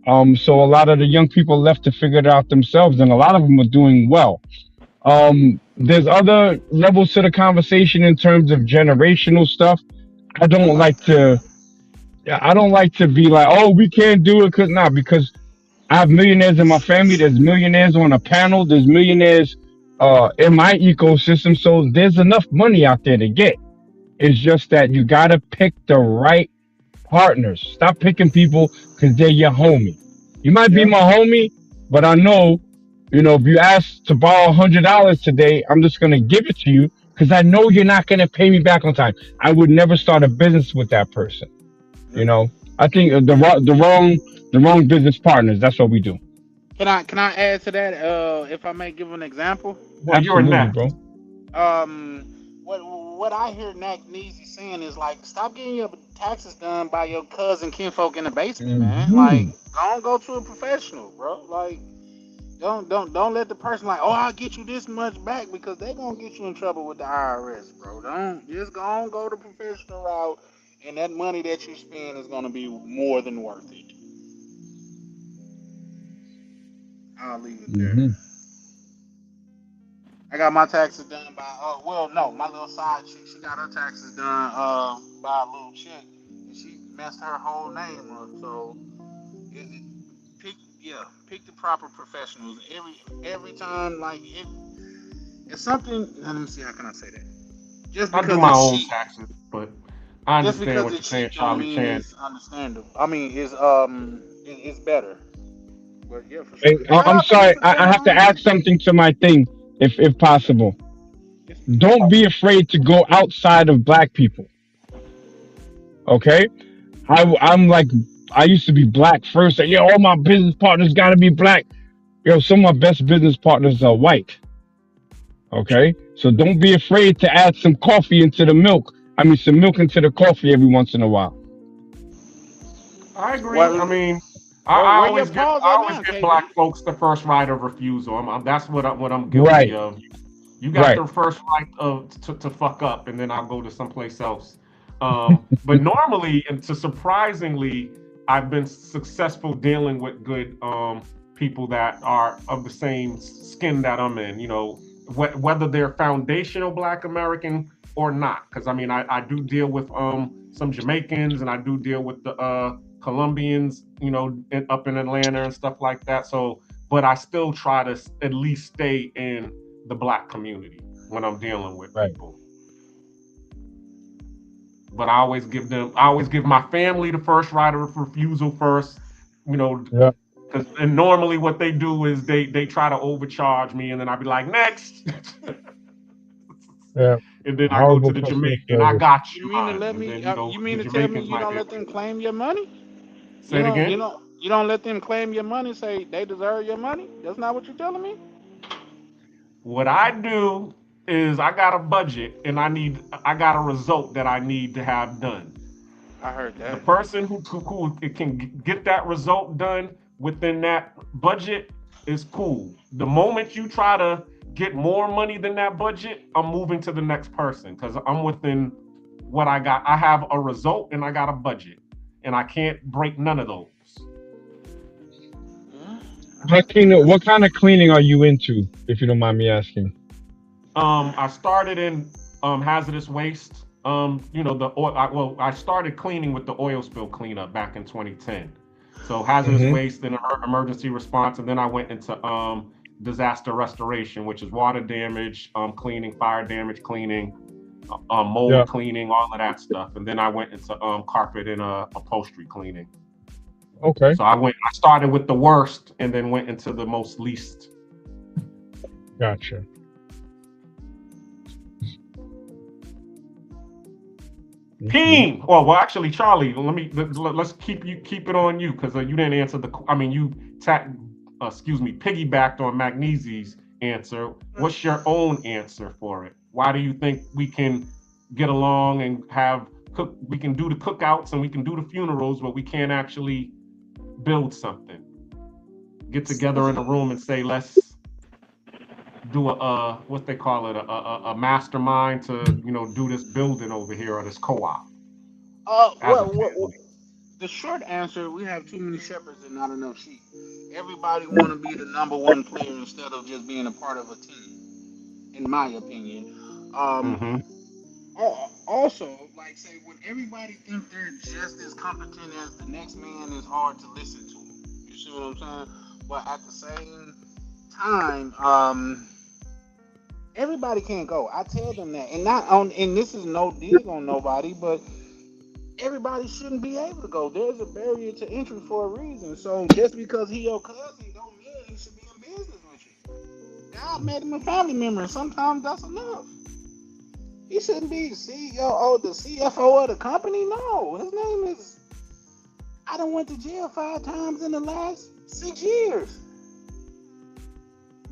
So a lot of the young people left to figure it out themselves, and a lot of them are doing well. There's other levels to the conversation in terms of generational stuff. I don't like to be like, oh, we can't do it because I have millionaires in my family. There's millionaires on a panel. There's millionaires in my ecosystem. So there's enough money out there to get. It's just that you got to pick the right partners. Stop picking people because they're your homie. You might be my homie, but I know, if you ask to borrow $100 today, I'm just going to give it to you because I know you're not going to pay me back on time. I would never start a business with that person. I think the wrong business partners. That's what we do. Can I add to that? If I may give an example. Well, you're next, bro. What I hear Nat Neezy saying is like, stop getting your taxes done by your cousin kinfolk in the basement, man. Like, don't go to a professional, bro. Like, don't let the person like, oh, I'll get you this much back because they're gonna get you in trouble with the IRS, bro. Don't just go the professional route, and that money that you spend is gonna be more than worth it. I'll leave it there. I got my taxes done by my little side chick. She got her taxes done by a little chick, and she messed her whole name up. So pick the proper professionals. Every time, like it's something. Let me see, how can I say that? Just because I do my own taxes, but I understand what you're saying, Charlie Chan. It's understandable. I mean, it's better. But yeah, for sure. Hey, I'm sorry. I have to add something to my thing. If possible, don't be afraid to go outside of black people. Okay, I'm like, I used to be black first. Like, all my business partners got to be black. Some of my best business partners are white. Okay, so don't be afraid to add some coffee into the milk. Some milk into the coffee every once in a while. I agree. I always give black folks the first right of refusal. That's what I'm guilty of. You got the first right to fuck up, and then I'll go to someplace else. But normally, and surprisingly, I've been successful dealing with good people that are of the same skin that I'm in. Whether they're foundational Black American or not, because I do deal with some Jamaicans, and I do deal with the Colombians, up in Atlanta and stuff like that. So, but I still try to at least stay in the Black community when I'm dealing with people. But I always give my family the first right of refusal first, because and normally what they do is they try to overcharge me, and then I'll be like, next. Yeah. And then I go to the Jamaican. I got you. You mean to tell me you don't let them claim your money? Say it again. You don't let them claim your money. Say they deserve your money. That's not what you're telling me. What I do is I got a budget, and I got a result that I need to have done. I heard that. The person who can get that result done within that budget is cool. The moment you try to get more money than that budget, I'm moving to the next person because I'm within what I got. I have a result and I got a budget, and I can't break none of those. What kind of cleaning are you into, if you don't mind me asking? I started in hazardous waste. I started cleaning with the oil spill cleanup back in 2010. So hazardous waste, then emergency response, and then I went into disaster restoration, which is water damage cleaning, fire damage cleaning, mold cleaning, all of that stuff. And then I went into carpet and upholstery cleaning. Okay. So I started with the worst and then went into the most least. Gotcha. Team. Oh, well, actually, Charlie, let's keep it on you because you didn't answer piggybacked on Magnesi's answer. What's your own answer for it? Why do you think we can get along and we can do the cookouts and we can do the funerals, but we can't actually build something? Get together in a room and say, let's do what they call it, a mastermind to do this building over here or this co-op. The short answer: we have too many shepherds and not enough sheep. Everybody want to be the number one player instead of just being a part of a team, in my opinion. Also, like say, when everybody think they're just as competent as the next man, it's hard to listen to them. You see what I'm saying? But at the same time, everybody can't go. I tell them that, and this is no dig on nobody, but everybody shouldn't be able to go. There's a barrier to entry for a reason. So just because he your cousin don't mean he should be in business with you. God made him a family member, and sometimes that's enough. He shouldn't be the CEO or the CFO of the company. No, his name is. I done went to jail 5 times in the last 6 years.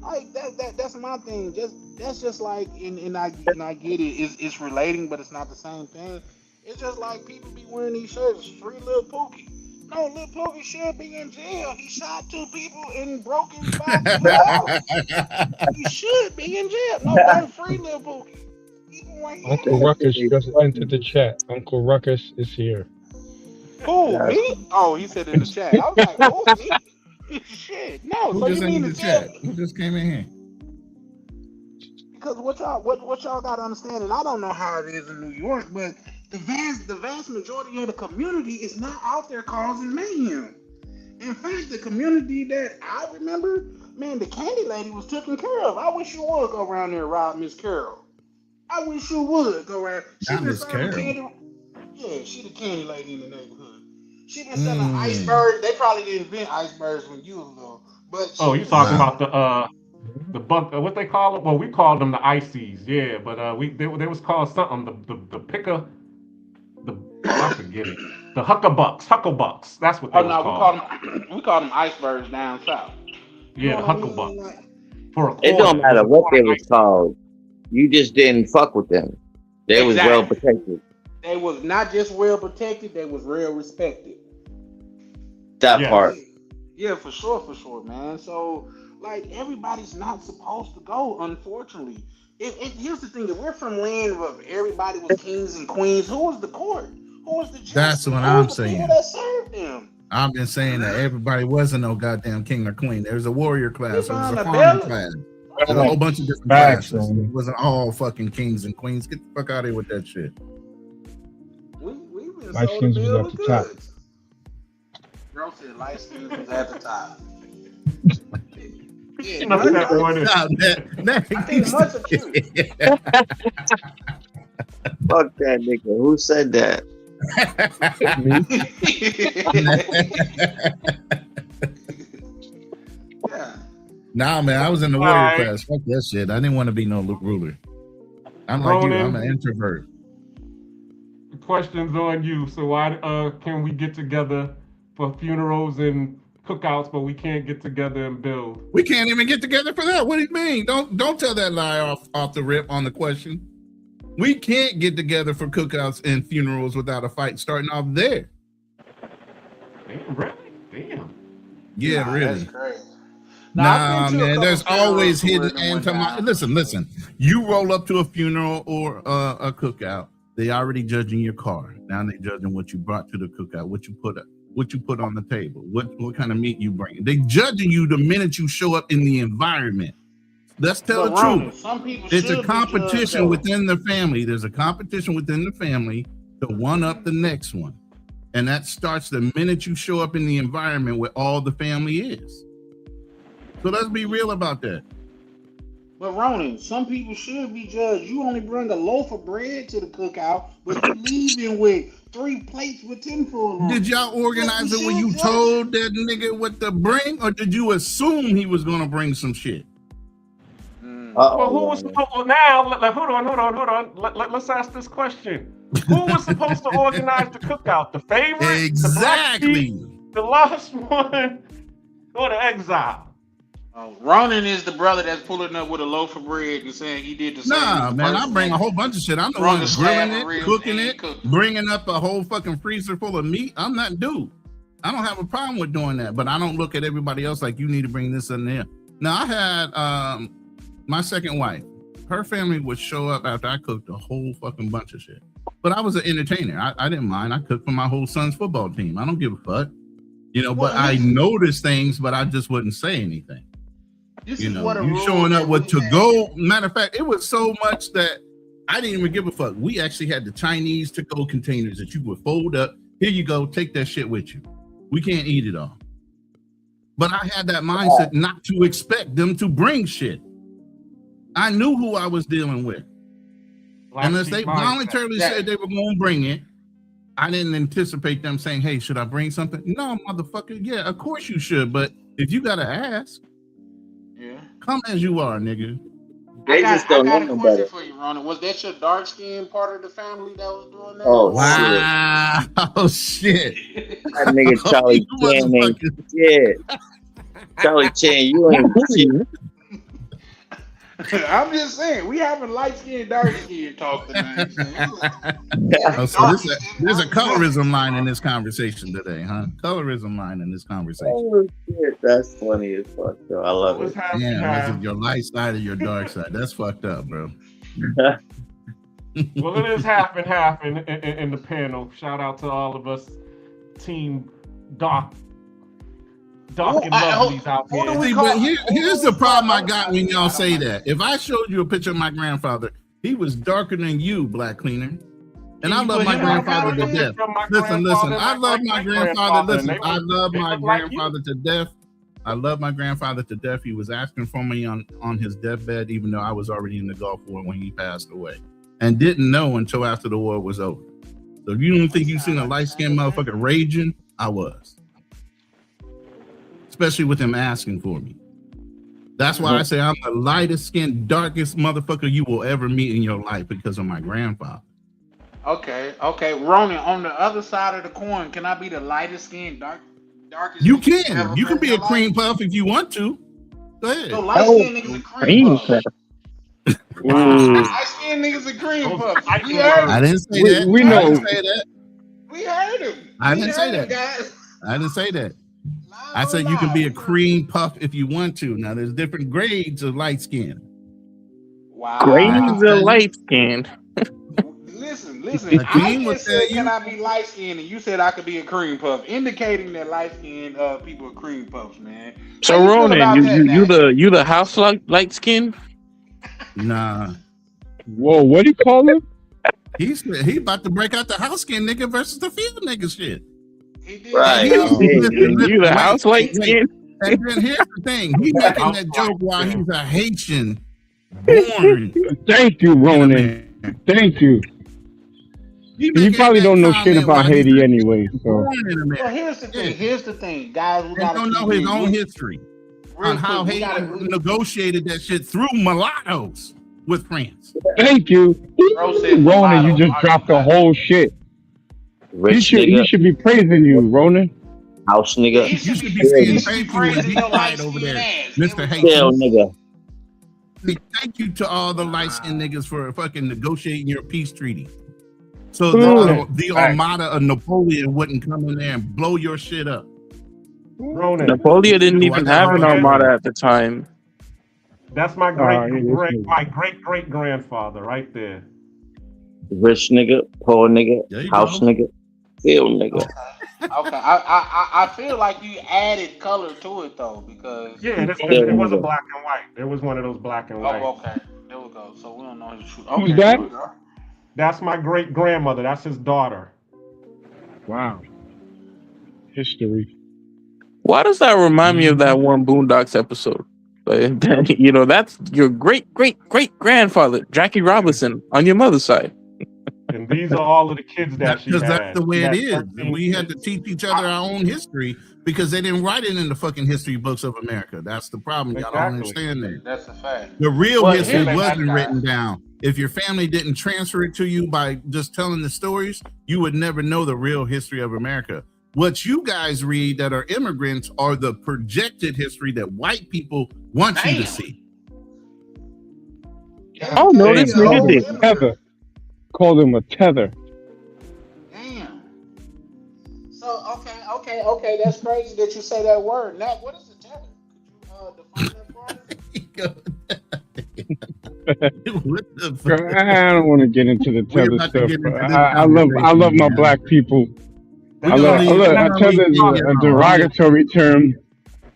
Like that's my thing. That's just like, and I get it. It's relating, but it's not the same thing. It's just like people be wearing these shirts. Free Lil Pookie. No, Lil Pookie should be in jail. He shot 2 people and broke his house. He should be in jail. No, go free Lil Pookie. Uncle Ruckus just entered the chat. Uncle Ruckus is here. Who, me? Oh, he said in the chat. I was like, who, me? Shit, no. Who So just you mean entered the chat? Who just came in here? Because what y'all got to understand, and I don't know how it is in New York, but the vast majority of the community is not out there causing mayhem. In fact, the community that I remember, man, the candy lady was taken care of. I wish you would go around there and rob Miss Carol. I wish you would go around. Not Miss Carol. Yeah, she the candy lady in the neighborhood. She been selling icebergs. They probably didn't invent icebergs when you was little. But you talking about the bunk? What they call them? Well, we called them the ices. Yeah, but they was called something. The picker. I forget it. The hucklebucks. That's what they was called. We call them icebergs down south. Yeah, the hucklebucks. It don't matter what they was called. You just didn't fuck with them. They was well protected. They was not just well protected, they was real respected. That part. Yeah, for sure, man. So, like, everybody's not supposed to go, unfortunately. Here's the thing, if we're from land where everybody was kings and queens, who was the court? Who was the judge? That's what I'm saying. People that served them. I've been saying that everybody wasn't no goddamn king or queen. There's a warrior class. There was a farming class. There's a whole bunch of different classes. It wasn't all fucking kings and queens. Get the fuck out of here with that shit. Light skins was at the top. Bro said light skins was at the top. Fuck that nigga. Who said that? Nah, man, I was in the warrior class. Fuck that shit. I didn't want to be no ruler. I'm like you. I'm an introvert. The question's on you. So why can we get together for funerals and cookouts, but we can't get together and build? We can't even get together for that. What do you mean? Don't tell that lie off the rip on the question. We can't get together for cookouts and funerals without a fight starting off there. Really? Damn. Yeah, really. That's crazy. Nah, man, there's always hidden anti. Listen. You roll up to a funeral or a cookout, they already judging your car. Now they judging what you brought to the cookout, what you put on the table, what kind of meat you bring. They judging you the minute you show up in the environment. Let's tell the truth. It's a competition within the family. There's a competition within the family to one up the next one. And that starts the minute you show up in the environment where all the family is. So let's be real about that. But Ronan, some people should be judged. You only bring a loaf of bread to the cookout, but you leaving with 3 plates with tinfoil on. Did y'all organize it when you told that nigga what to bring, or did you assume he was gonna bring some shit? Well, who was supposed? Well, now, hold on. Let's ask this question: who was supposed to organize the cookout? The favorite, exactly, the lost one, or the exile? Ronan is the brother that's pulling up with a loaf of bread and saying he did the same. Nah, man, I bring a whole bunch of shit. I'm the one grilling it, cooking it, bringing up a whole fucking freezer full of meat. I'm that dude. I don't have a problem with doing that, but I don't look at everybody else like you need to bring this in there. Now, I had my second wife. Her family would show up after I cooked a whole fucking bunch of shit. But I was an entertainer. I didn't mind. I cooked for my whole son's football team. I don't give a fuck. You know, but I noticed things, but I just wouldn't say anything. You know, you showing up with to go. Matter of fact, it was so much that I didn't even give a fuck. We actually had the Chinese to go containers that you would fold up. Here you go, take that shit with you. We can't eat it all. But I had that mindset not to expect them to bring shit. I knew who I was dealing with. Unless they voluntarily said they were going to bring it, I didn't anticipate them saying, hey, should I bring something? No, motherfucker. Yeah, of course you should. But if you got to ask, come as you are, nigga. I got a question for you, Ronan. Was that your dark skin part of the family that was doing that? Oh, wow. Oh, shit. That nigga Charlie Chan ain't shit. Charlie Chan, you ain't shit. I'm just saying, we having light skin, dark skin talk tonight. So there's a colorism line in this conversation today, huh? Colorism line in this conversation. Oh shit, that's funny as fuck, though. I love it. Yeah, is it your light side or your dark side? That's fucked up, bro. Well, it is half and half in the panel. Shout out to all of us, Team Doc and lovelies out here. See, but here's the problem I got when y'all say that. If I showed you a picture of my grandfather, he was darker than you, Black Cleaner. And I love my grandfather to death. Listen. I love my grandfather. Listen, I love my grandfather to death. I love my grandfather to death. He was asking for me on his deathbed, even though I was already in the Gulf War when he passed away. And didn't know until after the war was over. So if you don't think you've seen a light-skinned motherfucker raging, I was. Especially with him asking for me. That's why I say I'm the lightest skinned, darkest motherfucker you will ever meet in your life because of my grandfather. Okay. Ronan, on the other side of the coin, can I be the lightest skinned, darkest? You can. You can be a cream puff if you want to. Go ahead. So light skinned niggas a cream puff. Light skinned niggas a cream puff. I didn't say that. We know. I didn't say that. We heard him. I didn't say that. Guys. I didn't say that. I said you can be a cream puff if you want to. Now there's different grades of light skin. Wow. Grades of light skin. Listen. I just said can I be light skinned, and you said I could be a cream puff, indicating that light skinned people are cream puffs, man. So Ronan, you the house light skin? Nah. Whoa, what do you call him? He about to break out the house skin nigga versus the field nigga shit. Right. You the house light skin? And then here's the thing. He making that joke while he's a Haitian born. Thank you, Ronan. Thank you. You probably don't know shit about Haiti anyway. So. Well, here's the thing, guys. We don't know his own history on how Haiti negotiated that shit through mulattoes with France. Thank you, Ronan. You just dropped the whole shit. He should be praising you, Ronan. House nigga. You should be saying thank you and be quiet over there, Mr. Hell nigga. Thank you to all the light-skinned niggas for fucking negotiating your peace treaty. So the armada of Napoleon wouldn't come in there and blow your shit up. Ronan. Napoleon didn't even have an armada at the time. That's my great grandfather right there. Rich nigga, poor nigga, house nigga, field nigga. Okay, I feel like you added color to it though, because it wasn't black and white. It was one of those black and white. Oh, okay, there we go. So we don't know his truth. Who's that? That's my great grandmother. That's his daughter. Wow. History. Why does that remind me of that one Boondocks episode? That's your great grandfather, Jackie Robinson, on your mother's side. And these are all of the kids that she Because had. that's the way it She is. had 13 We had to kids. teach each other our own history because they didn't write it in the fucking history books of America. That's the problem. Y'all don't understand that. That's a fact. The real Well, history here's- wasn't written down. If your family didn't transfer it to you by just telling the stories, you would never know the real history of America. What you guys read that are immigrants are the projected history that white people want you to see. Oh no, this nigga did. Tether. Call them a tether. Damn. So okay. That's crazy that you say that word. Now, what is a tether? Could you define that for us? I don't want to get into the We're tether about to stuff. get into But this I love my conversation, black people. We're gonna leave- Tether is a derogatory term.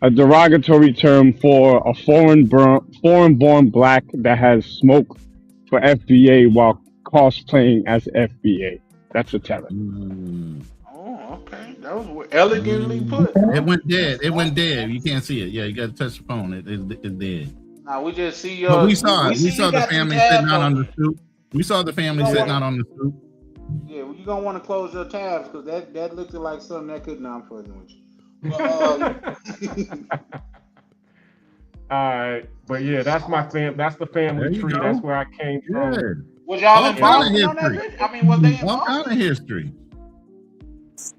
A derogatory term for a foreign-born black that has smoked for FBA while cosplaying as FBA. That's a tether. Oh, okay. That was elegantly put. It went dead. It went dead. You can't see it. Yeah, you got to touch the phone. It's dead. Nah, we just see your. But we saw it. We see saw you the got family tabs sitting out on the open. stoop. We saw the family sitting out on the stoop. Yeah, well, you gonna want to close your tabs because that looked like something that could. Nah, I'm fucking with you. But, All right, but yeah, that's my fam. That's the There family you tree. go. That's where I came from. Yeah. was y'all All involved kind of on that history. bitch? I mean, was they All involved? kind of history. Say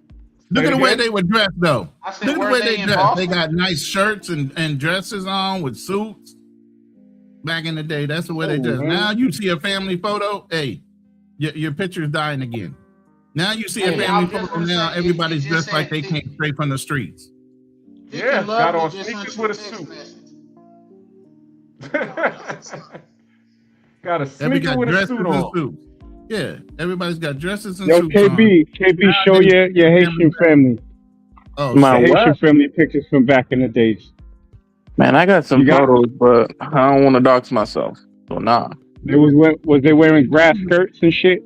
Look it at the way again? they were dressed, though. I said, Look at the were way they they in dressed. Boston? They got nice shirts and dresses on with suits. Back in the day, that's the way they dressed. man. Now you see a family photo. Hey, your picture's dying again. Now you see a Hey, I family was just photo. gonna Now say, everybody's it dressed just like said they came straight from the streets. Yeah, got on Just sneakers sent with a you suit. message. Got a Every sneaker got with a dresses suit and on. suits. Yeah, everybody's got dresses and Yo, suits on. KB, show your Haitian family. Oh, My The shit. Haitian what? family pictures from back in the days. Man, I got some You got- photos, but I don't want to dox myself. So nah. Was they wearing grass skirts and shit?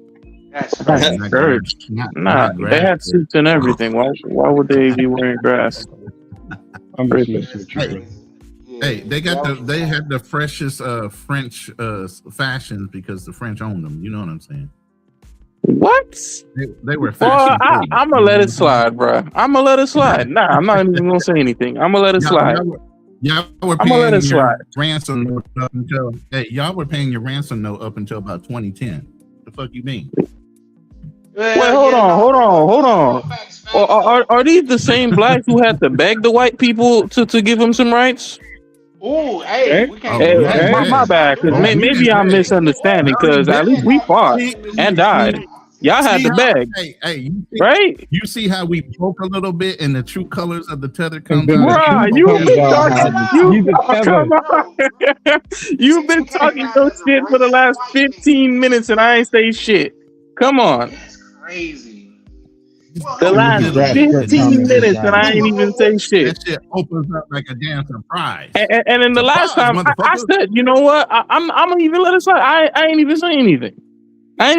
That's Not crazy. Not skirts. grass- Nah, not they grass had skirts. suits and everything. Why would they be wearing grass? I'm just Crazy. messing with you, bro. Hey, they had the freshest French fashions because the French owned them. You know what I'm saying? What? They were Well, fashion. I'm gonna let it slide, bro. I'm gonna let it slide. Nah, I'm not even gonna say anything. I'm gonna let it slide. Y'all were I'm gonna let paying it your slide. ransom note up until y'all were paying your ransom note up until about 2010. The fuck you mean? Wait, hold on. Are these the same blacks who had to beg the white people to give them some rights? Ooh, hey, we can't. Hey, yeah. my bad. Cause maybe I'm misunderstanding. Cause at least we fought and died. Y'all had to beg, Hey, right? you see how we poke a little bit and the true colors of the tether come through? Bruh, you've been talking your shit for the last 15 minutes and I ain't say shit. Come on. Crazy. The last 15 minutes and I ain't even say shit. That shit opens up like a damn surprise. And then the last Surprise, time I motherfucker. said, you know what? I'm gonna even let it slide. I ain't even say anything. No,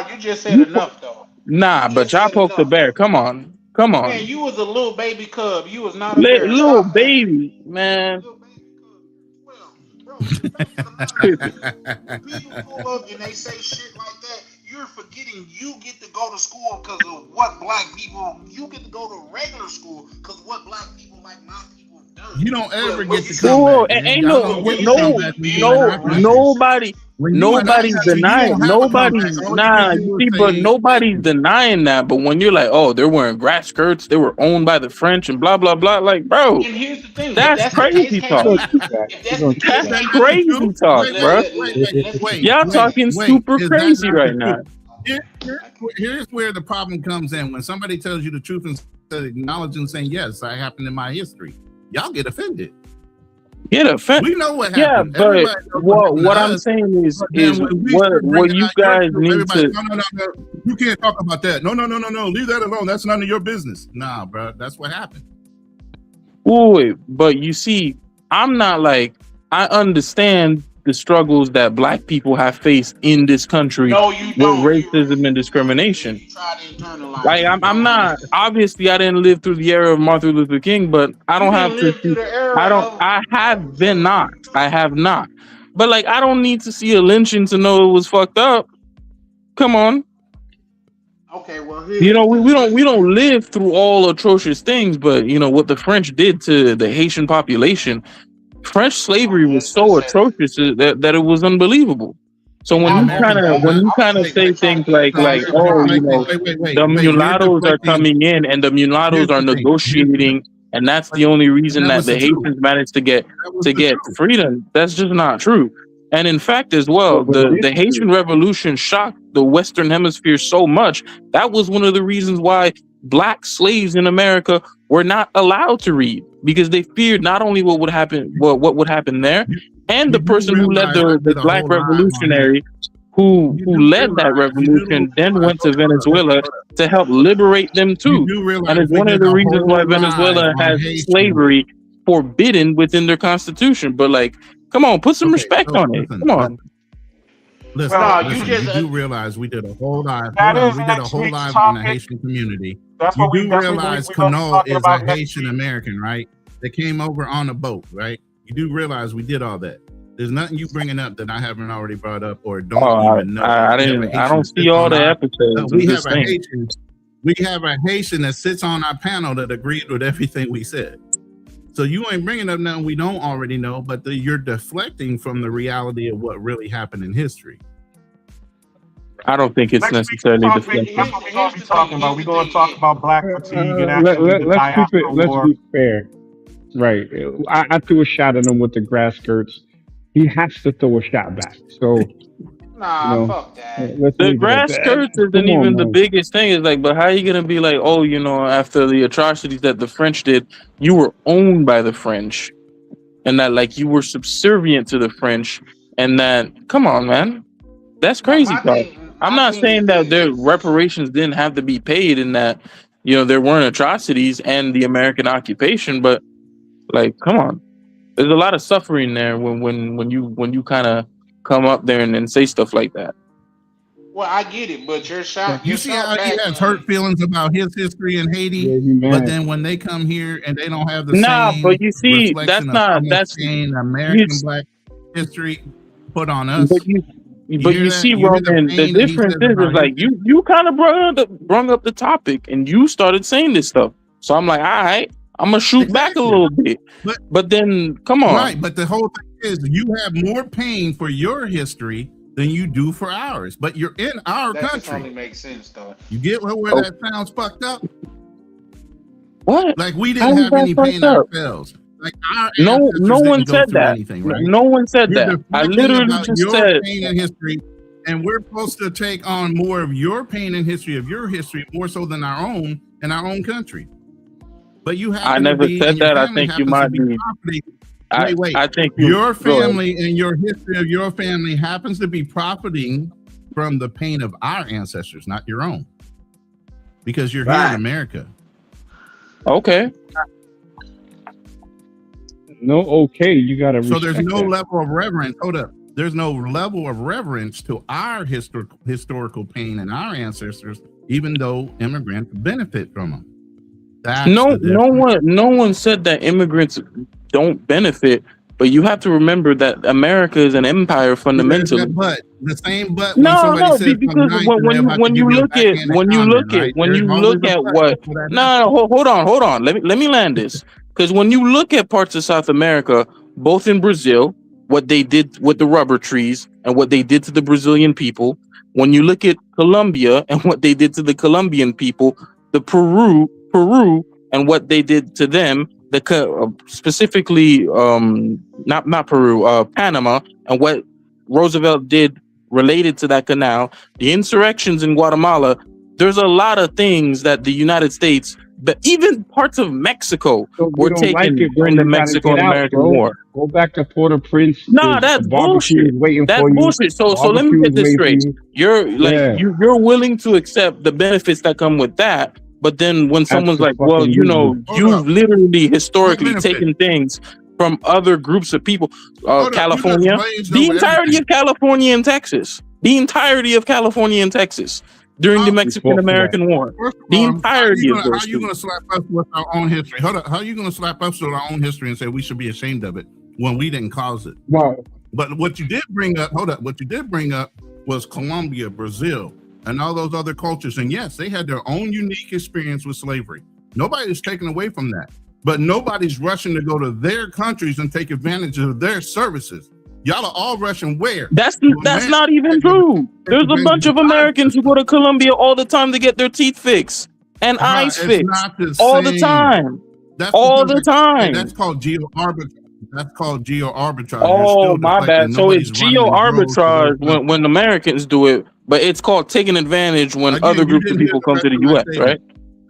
you just said enough though. Nah, but y'all poked the bear. Come on. Man, you was a little baby cub. You was not a bear. Little Stop baby, man. People pull up and they say shit like that. You're forgetting you get to go to school because of what black people. You get to go to regular school because what black people like my people have done. You don't ever get to Whoa, come back. man. ain't Y'all don't get to come back when you in our country. nobody's denying. Nobody's nobody's denying that. But when you're like, oh, they're wearing grass skirts, they were owned by the French and blah blah blah. Like, bro, And here's the thing. that's crazy talk. That's crazy talk, bro. Y'all talking super crazy right now. Here's where the problem comes in. When somebody tells you the truth instead of acknowledging, saying, yes, that happened in my history, y'all get offended. Get offended. We know what Yeah, happened. but Everybody knows what I'm us. saying is But then when we start what bringing you out your guys truth, need everybody, to. No, you can't talk about that. No, leave that alone. That's none of your business. Nah, bro, that's what happened. Wait, but you see, I'm not like, I understand the struggles that black people have faced in this country with racism and discrimination. Like, I'm not, obviously I didn't live through the era of Martin Luther King, but I don't have to, I have not. But like, I don't need to see a lynching to know it was fucked up. Come on. Okay, well, We don't live through all atrocious things, but what the French did to the Haitian population. French slavery was so atrocious that it was unbelievable. So when you kind of say things like the mulattoes are coming in and the mulattoes are negotiating, and that's the only reason that the Haitians managed to get freedom, that's just not true. And in fact, as well, the Haitian Revolution shocked the Western Hemisphere so much. That was one of the reasons why Black slaves in America were not allowed to read, because they feared not only what would happen there, and the person who led the Black revolutionary who led that revolution then went to Venezuela to help liberate them too. And it's one of the reasons why Venezuela has slavery forbidden within their constitution. But come on, put some respect on it. Come on. Listen, you do realize we did a whole live. We did a whole live on the Haitian community. You do realize Cano is a Haitian American, right? They came over on a boat, right? You do realize we did all that. There's nothing you bringing up that I haven't already brought up or don't even know. I don't see all the episodes. We have a Haitian that sits on our panel that agreed with everything we said. So you ain't bringing up nothing we don't already know, but you're deflecting from the reality of what really happened in history. I don't think it's necessarily deflecting. That's what we're going to be talking about. We're going to talk about Black fatigue and let's be fair. Right. I threw a shot at him with the grass skirts. He has to throw a shot back. So fuck that. The grass skirts isn't even the biggest thing. It's but how are you gonna be after the atrocities that the French did, you were owned by the French, and that you were subservient to the French, and that come on, man, that's crazy. I'm not saying that their reparations didn't have to be paid, and that there weren't atrocities and the American occupation, but come on. There's a lot of suffering there when you kind of come up there and say stuff like that. Well, I get it, but your shot. You see how he has hurt feelings about his history in Haiti, but then when they come here and they don't have the same. But you see, that's American Black history put on us. But you see, Roman, the difference is you kind of brought up the topic and you started saying this stuff. So I'm all right. I'm gonna shoot back a little bit, but then come on. Right, but the whole thing is you have more pain for your history than you do for ours. But you're in our country. That only makes sense, though. You get where that sounds fucked up? What? We didn't have any pain ourselves. No one said that. Anything, right? No one said that. I literally just said pain and history, and we're supposed to take on more of your pain and history of your history more so than our own in our own country. But you have. I never said that. I think you might be. Wait. I think your family and your history of your family happens to be profiting from the pain of our ancestors, not your own, because you're here in America. Okay. You gotta. So there's no level of reverence. Hold up. There's no level of reverence to our historical pain and our ancestors, even though immigrants benefit from them. No one said that immigrants don't benefit, but you have to remember that America is an empire fundamentally. But the same but because when you look at what hold on let me land this, because when you look at parts of South America, both in Brazil, what they did with the rubber trees and what they did to the Brazilian people, when you look at Colombia and what they did to the Colombian people, the Peru and what they did to them, specifically not Peru, Panama, and what Roosevelt did related to that canal, the insurrections in Guatemala. There's a lot of things that the United States, but even parts of Mexico were taken during the Mexico-American War. Go back to Port-au-Prince. Nah, that's bullshit. That's bullshit. So let me get this straight. You're you're willing to accept the benefits that come with that. But then when someone's like, well, you've literally historically taken things from other groups of people, California, the entirety of California and Texas during the Mexican-American War, the entirety of those. How are you going to slap us with our own history? Hold up. How are you going to slap us with our own history and say we should be ashamed of it when we didn't cause it? Wow. But what you did bring up, what you did bring up was Colombia, Brazil. and all those other cultures. And yes, they had their own unique experience with slavery. Nobody's taken away from that. But nobody's rushing to go to their countries and take advantage of their services. Y'all are all rushing where? That's not even true. There's a bunch of Americans who go to Colombia all the time to get their teeth fixed and eyes fixed all the time. All the time. That's called geo arbitrage. That's called geo arbitrage. Oh, my bad. So it's geo arbitrage when Americans do it, but it's called taking advantage when other groups of people come to the U.S., right?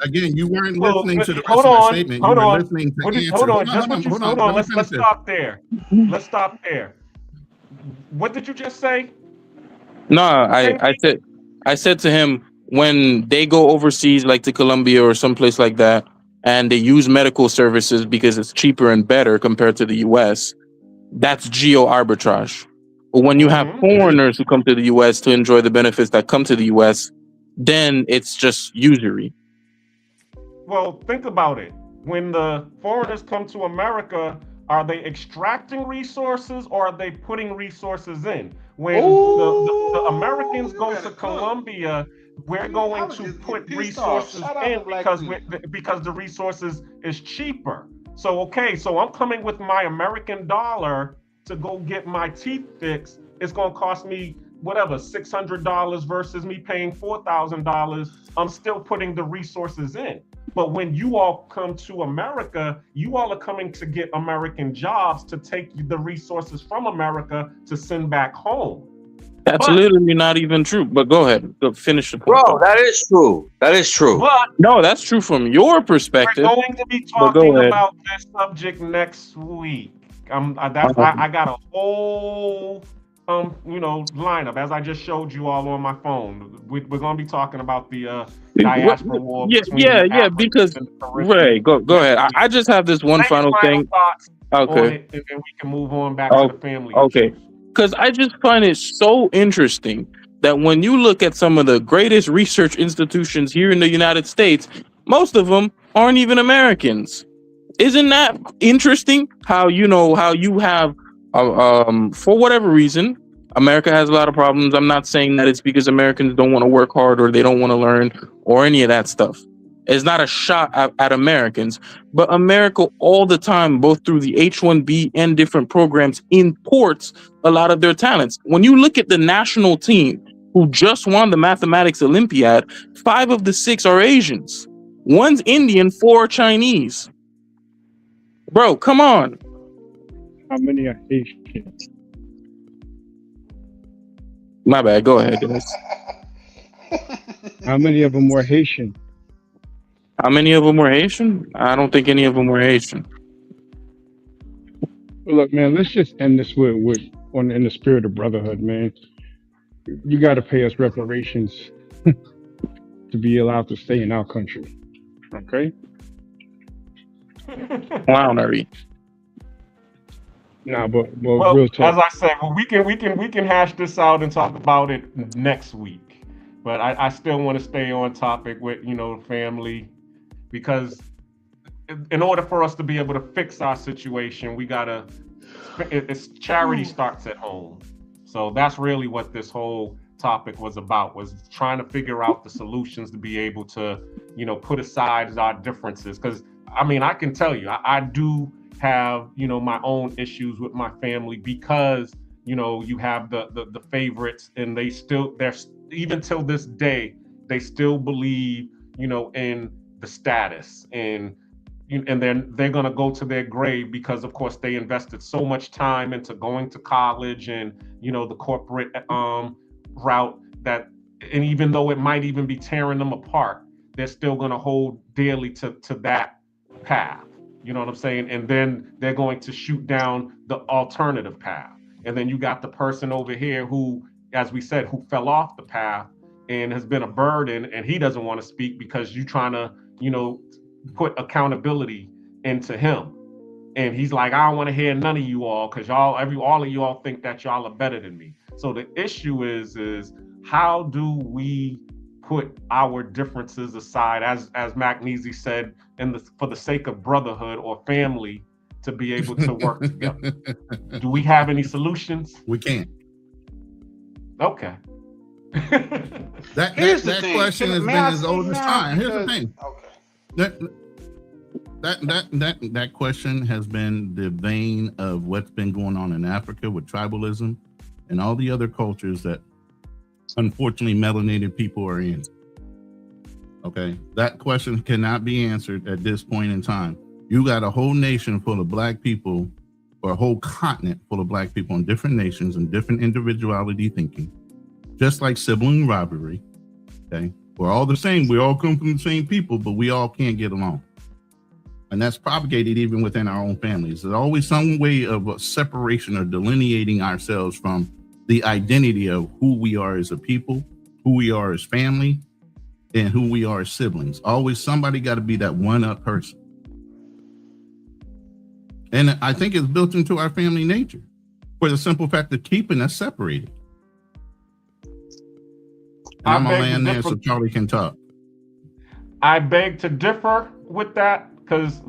Again, you weren't listening to the rest of the statement. You were listening to answers. Hold on. Let's stop there. Let's stop there. What did you just say? No, I said to him, when they go overseas, like to Colombia or someplace like that, and they use medical services because it's cheaper and better compared to the U.S., that's geo arbitrage. But when you have foreigners who come to the U.S. to enjoy the benefits that come to the U.S., then it's just usury. Well, think about it. When the foreigners come to America, are they extracting resources or are they putting resources in? When the Americans go to Colombia, we're going to put resources in because the resources is cheaper. So I'm coming with my American dollar to go get my teeth fixed. It's going to cost me whatever, $600 versus me paying $4,000. I'm still putting the resources in. But when you all come to America, you all are coming to get American jobs to take the resources from America to send back home. That's literally not even true. But go ahead, finish the point. Bro, that is true. That is true. But no, that's true from your perspective. We're going to be talking about this subject next week. I got a whole lineup, as I just showed you all on my phone. We're going to be talking about the diaspora war. Yeah, because Ray, go ahead. I just have this one final thing. Okay, and we can move on back to the family. Okay, because I just find it so interesting that when you look at some of the greatest research institutions here in the United States, most of them aren't even Americans. Isn't that interesting? How you have for whatever reason, America has a lot of problems. I'm not saying that it's because Americans don't want to work hard or they don't want to learn or any of that stuff. It's not a shot at Americans, but America all the time, both through the H-1B and different programs, imports a lot of their talents. When you look at the national team who just won the mathematics Olympiad, 5 of the 6 are Asians. 1's Indian, 4 are Chinese. Bro, come on. How many are Haitian? My bad. Go ahead, guys. How many of them were Haitian? How many of them were Haitian? I don't think any of them were Haitian. Well, look, man, let's just end this in the spirit of brotherhood, man. You got to pay us reparations to be allowed to stay in our country. Okay? Clownery. Nah, but real talk. As I said, we can hash this out and talk about it next week. But I still want to stay on topic with family, because in order for us to be able to fix our situation, charity starts at home. So that's really what this whole topic was about, was trying to figure out the solutions to be able to put aside our differences. Because I can tell you, I do have my own issues with my family, because you have the favorites, and they're even till this day they still believe in the status, and then they're going to go to their grave because of course they invested so much time into going to college and the corporate route, that, and even though it might even be tearing them apart, they're still going to hold dearly to that path. You know what I'm saying? And then they're going to shoot down the alternative path. And then you got the person over here who, as we said, who fell off the path and has been a burden, and he doesn't want to speak because you're trying to, put accountability into him. And he's like, I don't want to hear none of you all, because all of you all think that y'all are better than me. So the issue is how do we put our differences aside, as Magnesi said, for the sake of brotherhood or family, to be able to work together? Do we have any solutions? We can't. Okay. That question has been as old as time. Here's the thing. Okay. That question has been the vein of what's been going on in Africa with tribalism and all the other cultures that unfortunately melanated people are in. Okay, that question cannot be answered at this point in time. You got a whole nation full of black people, or a whole continent full of black people in different nations and different individuality thinking, just like sibling rivalry. Okay, we're all the same. We all come from the same people, but we all can't get along. And that's propagated even within our own families. There's always some way of a separation or delineating ourselves from the identity of who we are as a people, who we are as family, and who we are as siblings. Always somebody got to be that one-up person. And I think it's built into our family nature for the simple fact of keeping us separated. And I'm going to land there so Charlie can talk. I beg to differ with that, because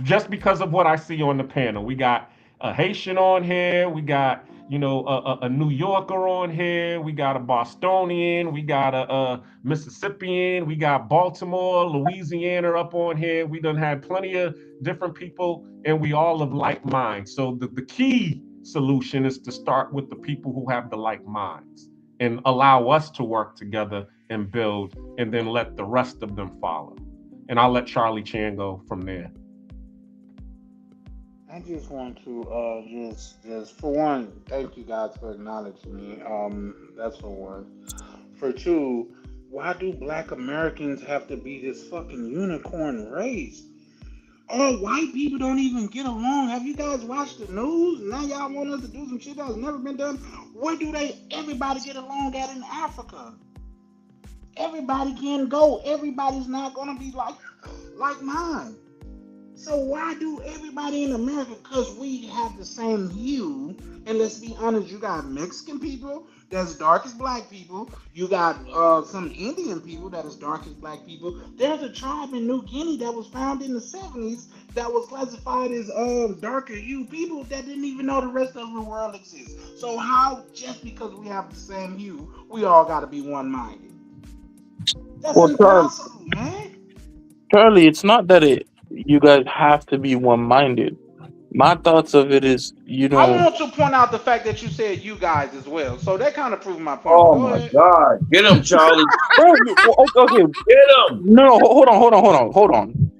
just because of what I see on the panel. We got a Haitian on here, we got a New Yorker on here, we got a Bostonian, we got a Mississippian, we got Baltimore, Louisiana up on here. We done had plenty of different people, and we all of like minds. So the key solution is to start with the people who have the like minds and allow us to work together and build, and then let the rest of them follow. And I'll let Charlie Chan go from there. I just want to just for one, thank you guys for acknowledging me. That's for one. For two, why do Black Americans have to be this fucking unicorn race? All white people don't even get along. Have you guys watched the news? Now y'all want us to do some shit that's never been done. Where do everybody get along at in Africa? Everybody can go. Everybody's not gonna be like mine. So why do everybody in America? Because we have the same hue. And let's be honest, you got Mexican people that's dark as black people. You got some Indian people that is dark as black people. There's a tribe in New Guinea that was found in the 70s that was classified as darker hue people that didn't even know the rest of the world exists. So how, just because we have the same hue, we all got to be one-minded? That's impossible, man. Charlie, it's not that you guys have to be one-minded. My thoughts of it is, I want to point out the fact that you said you guys as well. So that kind of proved my point. Oh my God. Get him, Charlie. Okay. Get him. No, hold on.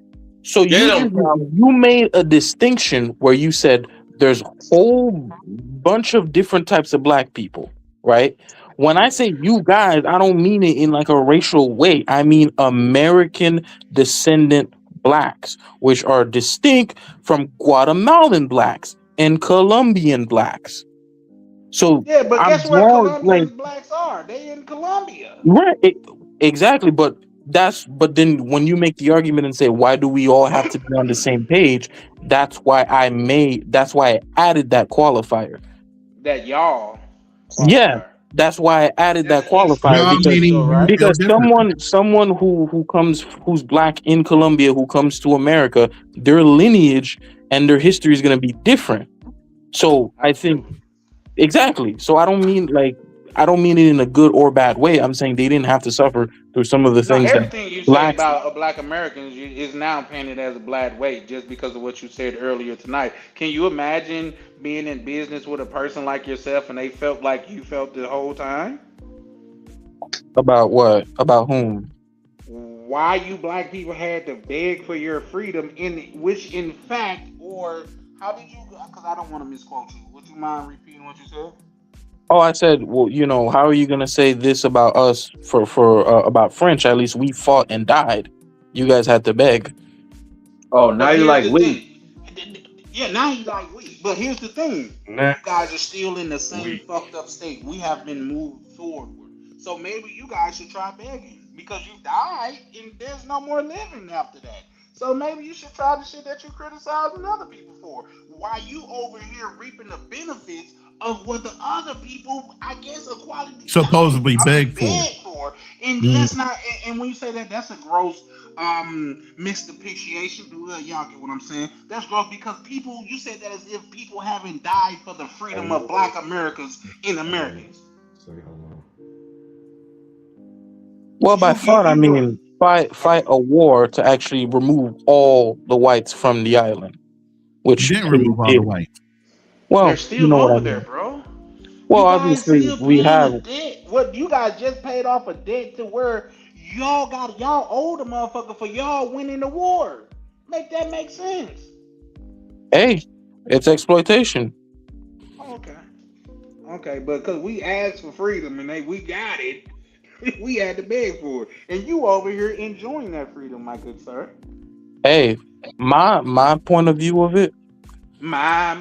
So you made a distinction where you said there's a whole bunch of different types of black people, right? When I say you guys, I don't mean it in like a racial way. I mean American descendant blacks, which are distinct from Guatemalan blacks and Colombian blacks. So yeah, but guess where Colombian blacks are? They in Colombia. Right, exactly. But then when you make the argument and say, why do we all have to be on the same page? That's why I added that qualifier. That y'all. Yeah. That's why I added that qualifier because someone who's black in Colombia who comes to America, their lineage and their history is going to be different. So I think exactly. So I don't mean it in a good or bad way. I'm saying they didn't have to suffer through some of the things. Everything you said about Black Americans is now painted as a bad way just because of what you said earlier tonight. Can you imagine being in business with a person like yourself and they felt like you felt the whole time? About what? About whom? Why you black people had to beg for your freedom, which in fact, or how did you? Because I don't want to misquote you. Would you mind repeating what you said? Oh, I said, well, how are you gonna say this about us for about French? At least we fought and died. You guys had to beg. Oh, now you're like we. Yeah, now you like we. But here's the thing: you guys are still in the same fucked up state. We have been moved forward, so maybe you guys should try begging because you died and there's no more living after that. So maybe you should try the shit that you criticizing other people for. Why you over here reaping the benefits of what the other people, I guess, equality supposedly begged for. And that's not. And when you say that, that's a gross misdepiction. Y'all get what I'm saying? That's gross because people. You said that as if people haven't died for the freedom of Black Americans in Americans. Well, by far, I mean fight a war to actually remove all the whites from the island, which You didn't they remove all the did. whites. Well, They're you still know what I over there, mean. bro. Well, You guys obviously, still we paying have. the debt. What you guys just paid off a debt to where y'all owe the motherfucker for y'all winning the war. Make that make sense. Hey, it's exploitation. Okay. Okay, but because we asked for freedom and we got it, we had to beg for it. And you over here enjoying that freedom, my good sir. Hey, my point of view of it. My.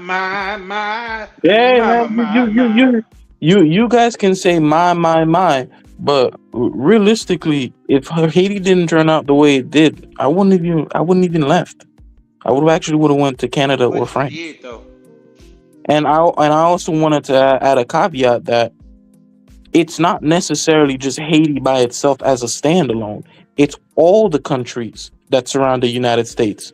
Yeah, man, you guys can say my, but realistically, if Haiti didn't turn out the way it did, I wouldn't even left. I would have went to Canada or France. Yeah, though. And I also wanted to add a caveat that it's not necessarily just Haiti by itself as a standalone. It's all the countries that surround the United States.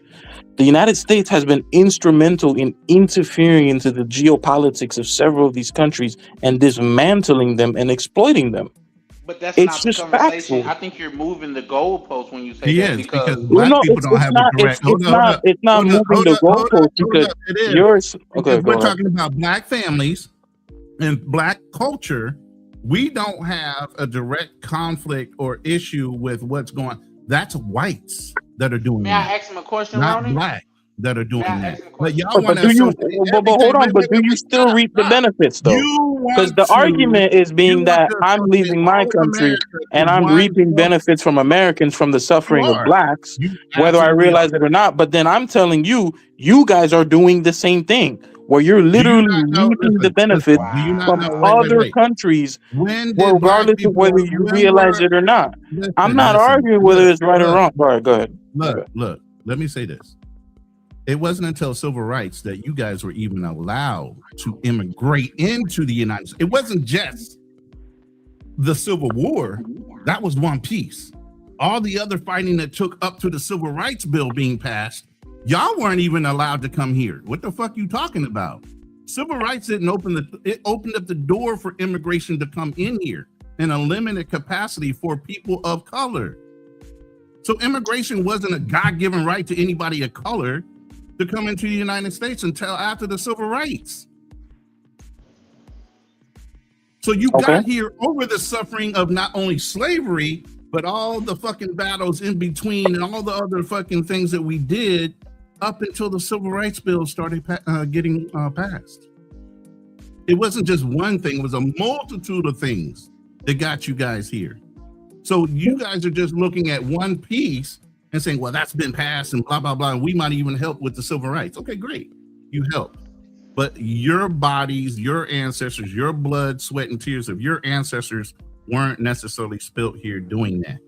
The United States has been instrumental in interfering into the geopolitics of several of these countries and dismantling them and exploiting them. But that's It's not the just conversation. factual. I think you're moving the goalposts when you say He that is because Well, black no, people don't have the correct. it's not moving the goalposts because It is. yours. Okay, Because go we're ahead. talking about black families and black culture. We don't have a direct conflict or issue with what's going. That's whites that are doing May I that, ask him a question, not Ronnie? black that are doing May I that. ask him a But question? y'all want But to do you? associate But hold everything. on. But do you still reap the benefits though? You Because want the to. argument is You being want that to I'm associate leaving my all of country America and to I'm one reaping point. benefits from Americans from the You suffering of are. blacks, You whether I absolutely realize are. it or not. But then I'm telling you, you guys are doing the same thing, where you're Do you literally not know? reaping the Listen. benefits Do you not from know? other Wait. countries, When well, did black regardless of people? whether you When realize were? it or not. I'm Listen. not arguing whether it's right or wrong. All right, go ahead. Look. Let me say this. It wasn't until civil rights that you guys were even allowed to immigrate into the United States. It wasn't just the Civil War. That was one piece. All the other fighting that took up to the Civil Rights Bill being passed, y'all weren't even allowed to come here. What the fuck you talking about? Civil rights didn't it opened up the door for immigration to come in here in a limited capacity for people of color. So immigration wasn't a God-given right to anybody of color to come into the United States until after the civil rights. So you got here over the suffering of not only slavery, but all the fucking battles in between and all the other fucking things that we did up until the civil rights bill started getting passed. It wasn't just one thing, it was a multitude of things that got you guys here. So you guys are just looking at one piece and saying, well, that's been passed and blah, blah, blah. And we might even help with the civil rights. Okay, great. You help. But your bodies, your ancestors, your blood, sweat, and tears of your ancestors weren't necessarily spilt here doing that.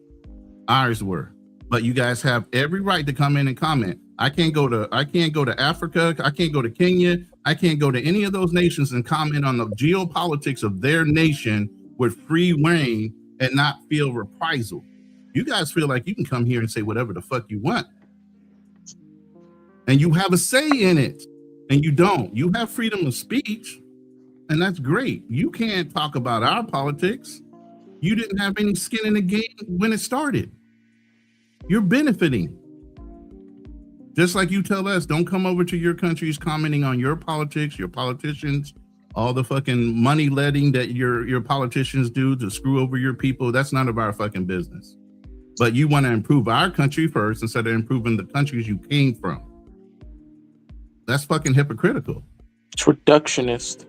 Ours were. But you guys have every right to come in and comment. I can't go to Africa. I can't go to Kenya. I can't go to any of those nations and comment on the geopolitics of their nation with free reign and not feel reprisal. You guys feel like you can come here and say whatever the fuck you want. And you have a say in it. And you don't. You have freedom of speech. And that's great. You can't talk about our politics. You didn't have any skin in the game when it started. You're benefiting. Just like you tell us, don't come over to your countries commenting on your politics, your politicians, all the fucking money letting that your politicians do to screw over your people. That's none of our fucking business. But you want to improve our country first instead of improving the countries you came from. That's fucking hypocritical. It's reductionist.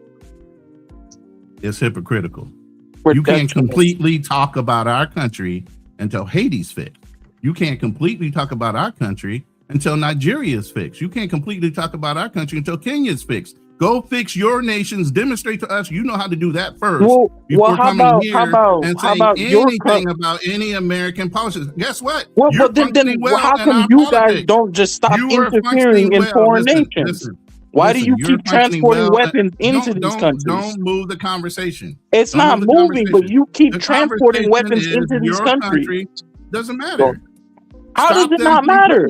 It's hypocritical. You can't completely talk about our country until Haiti's fixed. You can't completely talk about our country until Nigeria's fixed. You can't completely talk about our country until Kenya's fixed. Go fix your nations. Demonstrate to us you know how to do that first before coming here and saying anything about any American politics. Guess what? Well, but then how come you guys don't just stop interfering in foreign nations? Why do you keep transporting weapons into these countries? Don't move the conversation. It's not moving, but you keep transporting weapons into these countries. Doesn't matter. How does it not matter?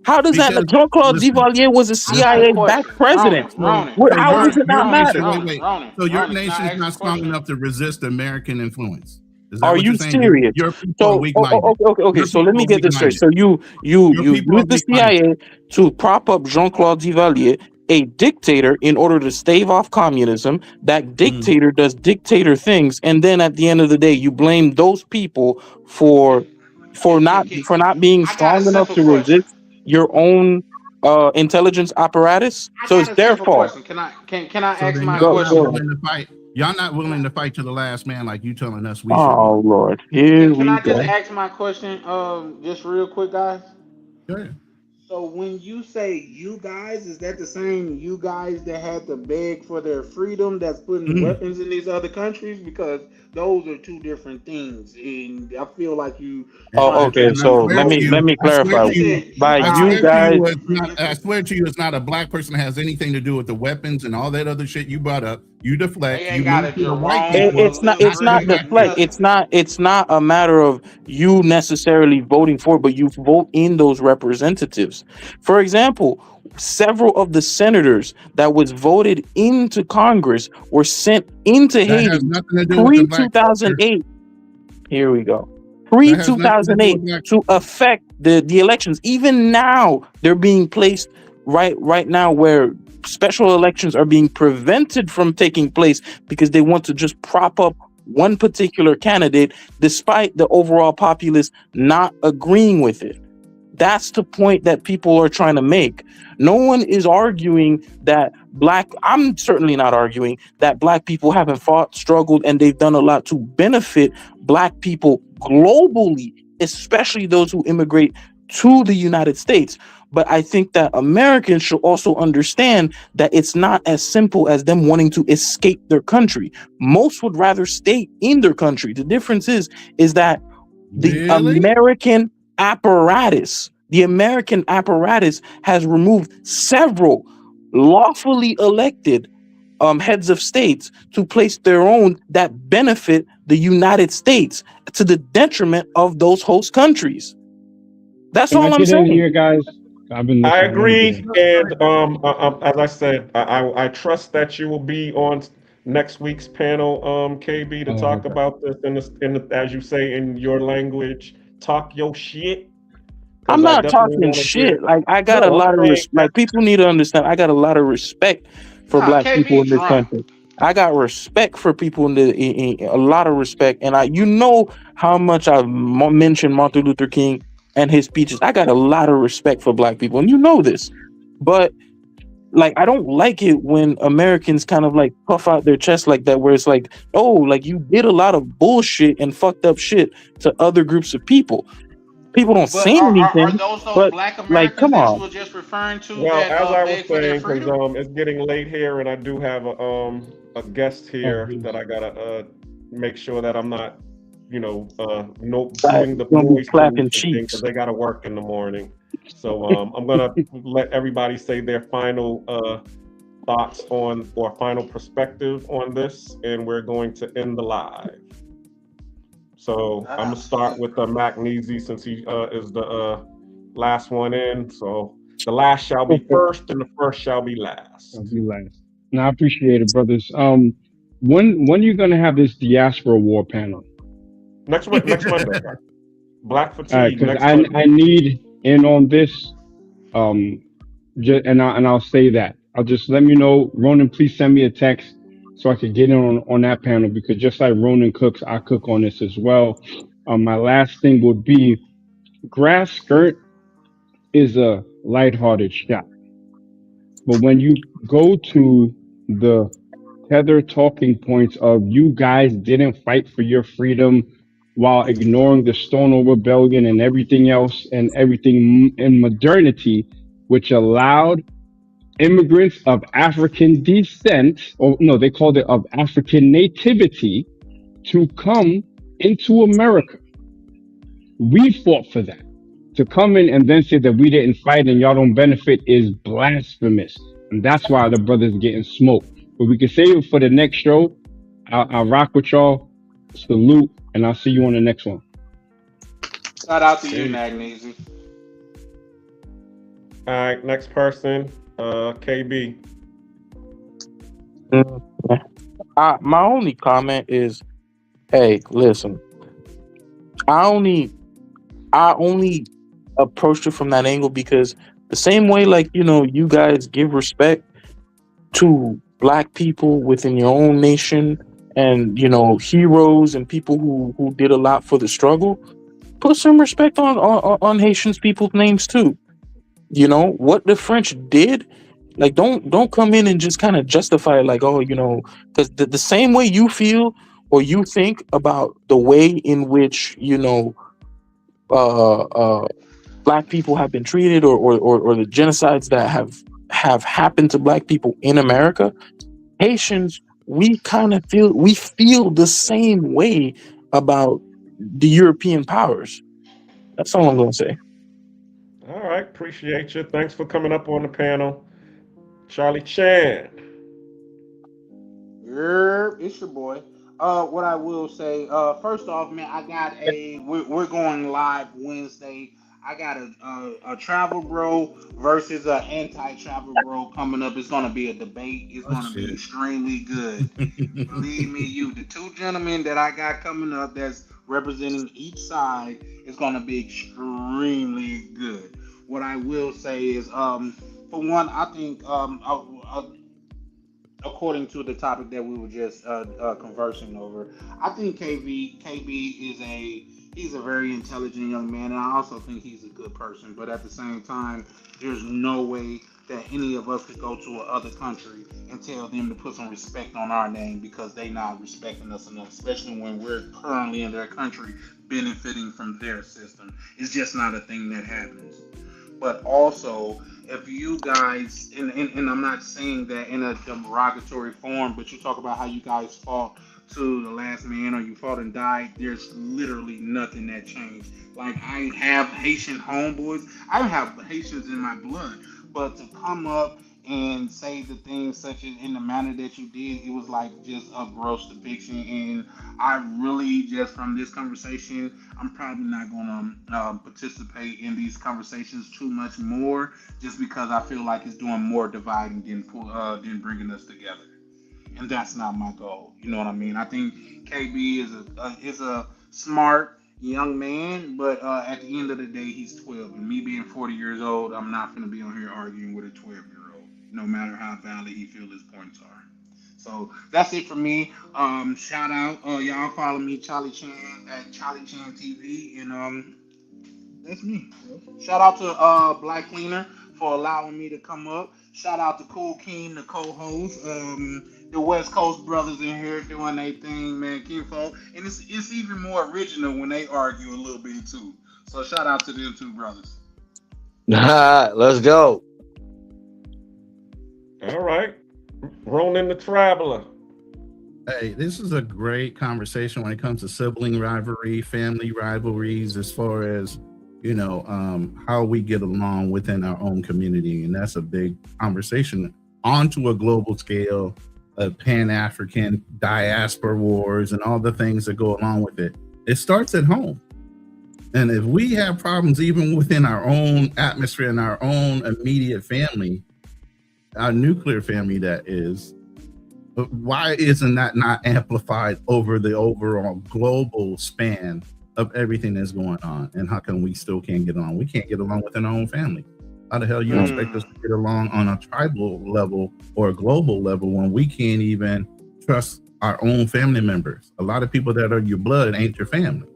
How does that? Jean-Claude Duvalier was a CIA-backed president. How does it not matter? So your nation's not strong enough to resist American influence. Is that Are what you're you saying? serious? Your people are So, weak-minded. okay. Your So let people me are get this straight. weak-minded. So you Your use people are the weak-minded. CIA to prop up Jean-Claude Duvalier, a dictator, in order to stave off communism. That dictator does dictator things, and then at the end of the day, you blame those people for not being I got a strong enough simple to question. resist your own intelligence apparatus. I So got it's a their simple fault. question. Can I So ask then my y'all not question? Go ahead. willing to fight. Y'all not willing to fight to the last man like you telling us we should be. Oh Lord, here Can we I just go. ask my question? Just real quick, guys. Go ahead. So when you say you guys, is that the same you guys that had to beg for their freedom that's putting weapons in these other countries? Because those are two different things, and I feel like you Oh, trying okay. to And I So swear to let you, me I swear clarify. to you you, said you By I you swear guys to you, guys, it's not. I swear to you, it's not a black person that has anything to do with the weapons and all that other shit you brought up. You they deflect. You ain't got move a to the white Jerome, a people, it's not to the not Liberty, black deflect. people. nothing. It's not a matter of you necessarily voting for, but you vote in those representatives. For example, several of the senators that was voted into Congress were sent into That has Haiti nothing to do with the pre black culture. 2008. Here we go. Pre That has nothing to do 2008 with black to culture. affect the elections. Even now, they're being placed right now where special elections are being prevented from taking place because they want to just prop up one particular candidate despite the overall populace not agreeing with it. That's the point that people are trying to make. No one is arguing that I'm certainly not arguing that black people haven't fought, struggled, and they've done a lot to benefit black people globally, especially those who immigrate to the United States. But I think that Americans should also understand that it's not as simple as them wanting to escape their country. Most would rather stay in their country. The difference is that the Really? The American apparatus has removed several lawfully elected heads of states to place their own that benefit the United States to the detriment of those host countries. That's Can I all I'm get in saying. here, guys? I've been I listening. Let me get agree, in. and as I said, I trust that you will be on next week's panel, KB, to Oh, talk okay. about this as you say in your language, talk your shit. I'm Because I not definitely talking want to hear. shit. Like I got a No, I'm lot of saying that. like people need to understand. I got a lot of respect for Nah, black people KB in this drunk. country. I got respect for people in a lot of respect, and you know how much I've mentioned Martin Luther King and his speeches. I got a lot of respect for black people, and you know this. But like, I don't like it when Americans kind of like puff out their chest like that, where it's like, oh, like you did a lot of bullshit and fucked up shit to other groups of people. People don't But say are anything, those but black like, Americans come that you on. were just referring to Well, that as I was beg for their saying, because freedom? it's getting late here, and I do have a guest here Oh, that I gotta make sure that I'm not, no Like, doing the you're gonna be boys clapping solution thing because cheeks. they gotta work in the morning. So I'm gonna let everybody say their final thoughts on or final perspective on this, and we're going to end the live. So I'm gonna start with Magnesia since he is the last one in. So the last shall be first, and the first shall be last. I'll be last. No, I appreciate it, brothers. When you gonna have this diaspora war panel? Next Monday. Black All right, fatigue because next Monday. I need in on this. And I'll say that. I'll just let me know, Ronan. Please send me a text so I could get in on that panel because just like Ronan cooks, I cook on this as well. My last thing would be grass skirt is a lighthearted shot, but when you go to the tether talking points of you guys didn't fight for your freedom while ignoring the Stonewall Rebellion and everything else and everything in modernity, which allowed immigrants of African descent, or no, they called it of African nativity, to come into America. We fought for that. To come in and then say that we didn't fight and y'all don't benefit is blasphemous. And that's why the brothers getting smoked. But we can save it for the next show. I'll rock with y'all. Salute. And I'll see you on the next one. Shout out to you, Magnesia. All right, next person, KB. My only comment is, hey, listen, I only approached it from that angle because the same way, like, you know, you guys give respect to black people within your own nation and, you know, heroes and people who did a lot for the struggle, put some respect on Haitians people's names too. You know what the French did. Like, don't come in and just kind of justify it like, oh, you know, because the same way you feel or you think about the way in which, you know, black people have been treated, or the genocides that have happened to black people in America, Haitians, we feel the same way about the European powers. That's all I'm gonna say. All right, appreciate you. Thanks for coming up on the panel, Charlie Chan. It's your boy. What I will say, first off, man, I got we're going live Wednesday. I got a travel bro versus an anti-travel bro coming up. It's gonna be a debate. It's gonna be extremely good. Believe me, the two gentlemen that I got coming up that's representing each side is gonna be extremely good. What I will say is, for one, I think according to the topic that we were just conversing over, I think KB he's a very intelligent young man, and I also think he's a good person. But at the same time, there's no way that any of us could go to another country and tell them to put some respect on our name because they not respecting us enough, especially when we're currently in their country benefiting from their system. It's just not a thing that happens. But also, if you guys, and I'm not saying that in a derogatory form, but you talk about how you guys fought to the last man or you fought and died, there's literally nothing that changed. Like, I have Haitian homeboys, I have Haitians in my blood, but to come up and say the things such as in the manner that you did, it was like just a gross depiction. And I really, just from this conversation, I'm probably not going to participate in these conversations too much more, just because I feel like it's doing more dividing than bringing us together. And that's not my goal. You know what I mean? I think KB is a smart young man, but at the end of the day, he's 12. And me being 40 years old, I'm not going to be on here arguing with a 12-year-old, no matter how valid he feels his points are. So that's it for me. Shout out, y'all follow me, Charlie Chan, at Charlie Chan TV, and that's me. Shout out to Black Cleaner for allowing me to come up. Shout out to Cool King, the co-host. The West Coast brothers in here doing their thing, man. Kinfolk, and it's even more original when they argue a little bit too. So shout out to them two brothers. Let's go. All right, Ronan the Traveler. Hey, this is a great conversation when it comes to sibling rivalry, family rivalries, as far as, you know, how we get along within our own community. And that's a big conversation onto a global scale of Pan-African diaspora wars and all the things that go along with it. It starts at home. And if we have problems even within our own atmosphere and our own immediate family, our nuclear family, that is, why isn't that not amplified over the overall global span of everything that's going on? And how come we still can't get along? We can't get along within our own family. How the hell you expect us to get along on a tribal level or a global level when we can't even trust our own family members? A lot of people that are your blood ain't your family.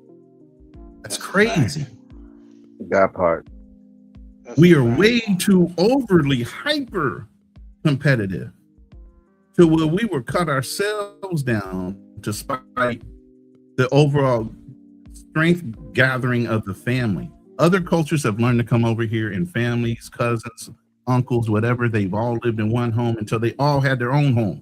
That's crazy. That part. We are way too overly hyper competitive to where we will cut ourselves down to spite the overall strength gathering of the family. Other cultures have learned to come over here in families, cousins, uncles, whatever. They've all lived in one home until they all had their own homes.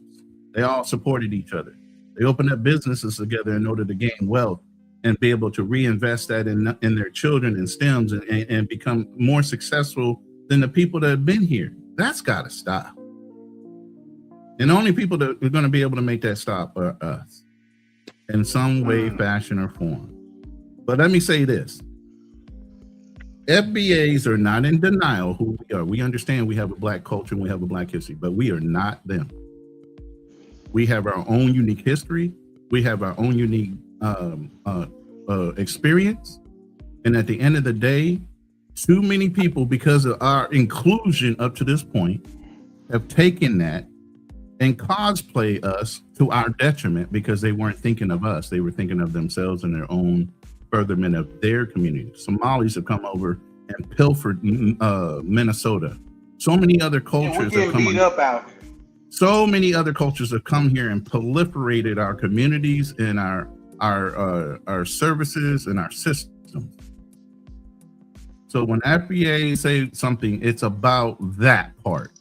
They all supported each other. They opened up businesses together in order to gain wealth and be able to reinvest that in their children and stems and become more successful than the people that have been here. That's got to stop. And the only people that are going to be able to make that stop are us in some way, fashion, or form. But let me say this. FBAs are not in denial who we are. We understand we have a black culture and we have a black history, but we are not them. We have our own unique history. We have our own unique experience. And at the end of the day, too many people, because of our inclusion up to this point, have taken that and cosplay us to our detriment because they weren't thinking of us. They were thinking of themselves and their own furtherment of their community. Somalis have come over and pilfered Minnesota. So many other cultures have come up out here. So many other cultures have come here and proliferated our communities and our services and our systems. So when FBA say something, it's about that part.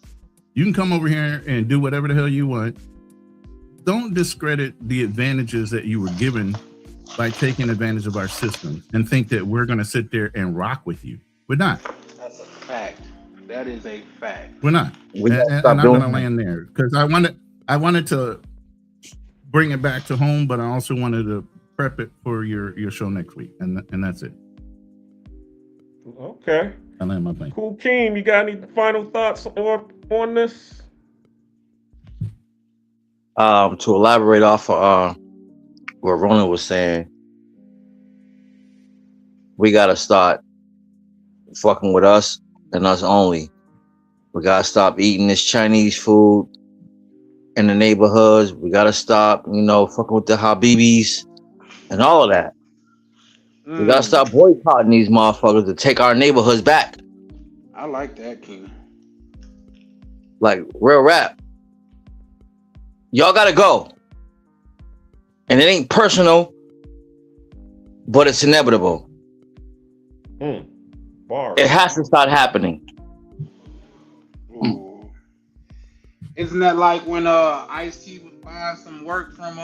You can come over here and do whatever the hell you want. Don't discredit the advantages that you were given by taking advantage of our system and think that we're going to sit there and rock with you. We're not. That's a fact. That is a fact. We're not. And I'm going to land there because I wanted to bring it back to home, but I also wanted to prep it for your show next week, and that's it. Okay. I land my plane. Cool, Keem. You got any final thoughts on this? To elaborate off of what Ronan was saying, we gotta start fucking with us and us only. We gotta stop eating this Chinese food in the neighborhoods. We gotta stop, fucking with the Habibis and all of that. We gotta stop boycotting these motherfuckers to take our neighborhoods back. I like that, King. Like, real rap. Y'all gotta go. And it ain't personal, but it's inevitable. Bars. It has to start happening. Ooh. Isn't that like when Ice-T was buying some work from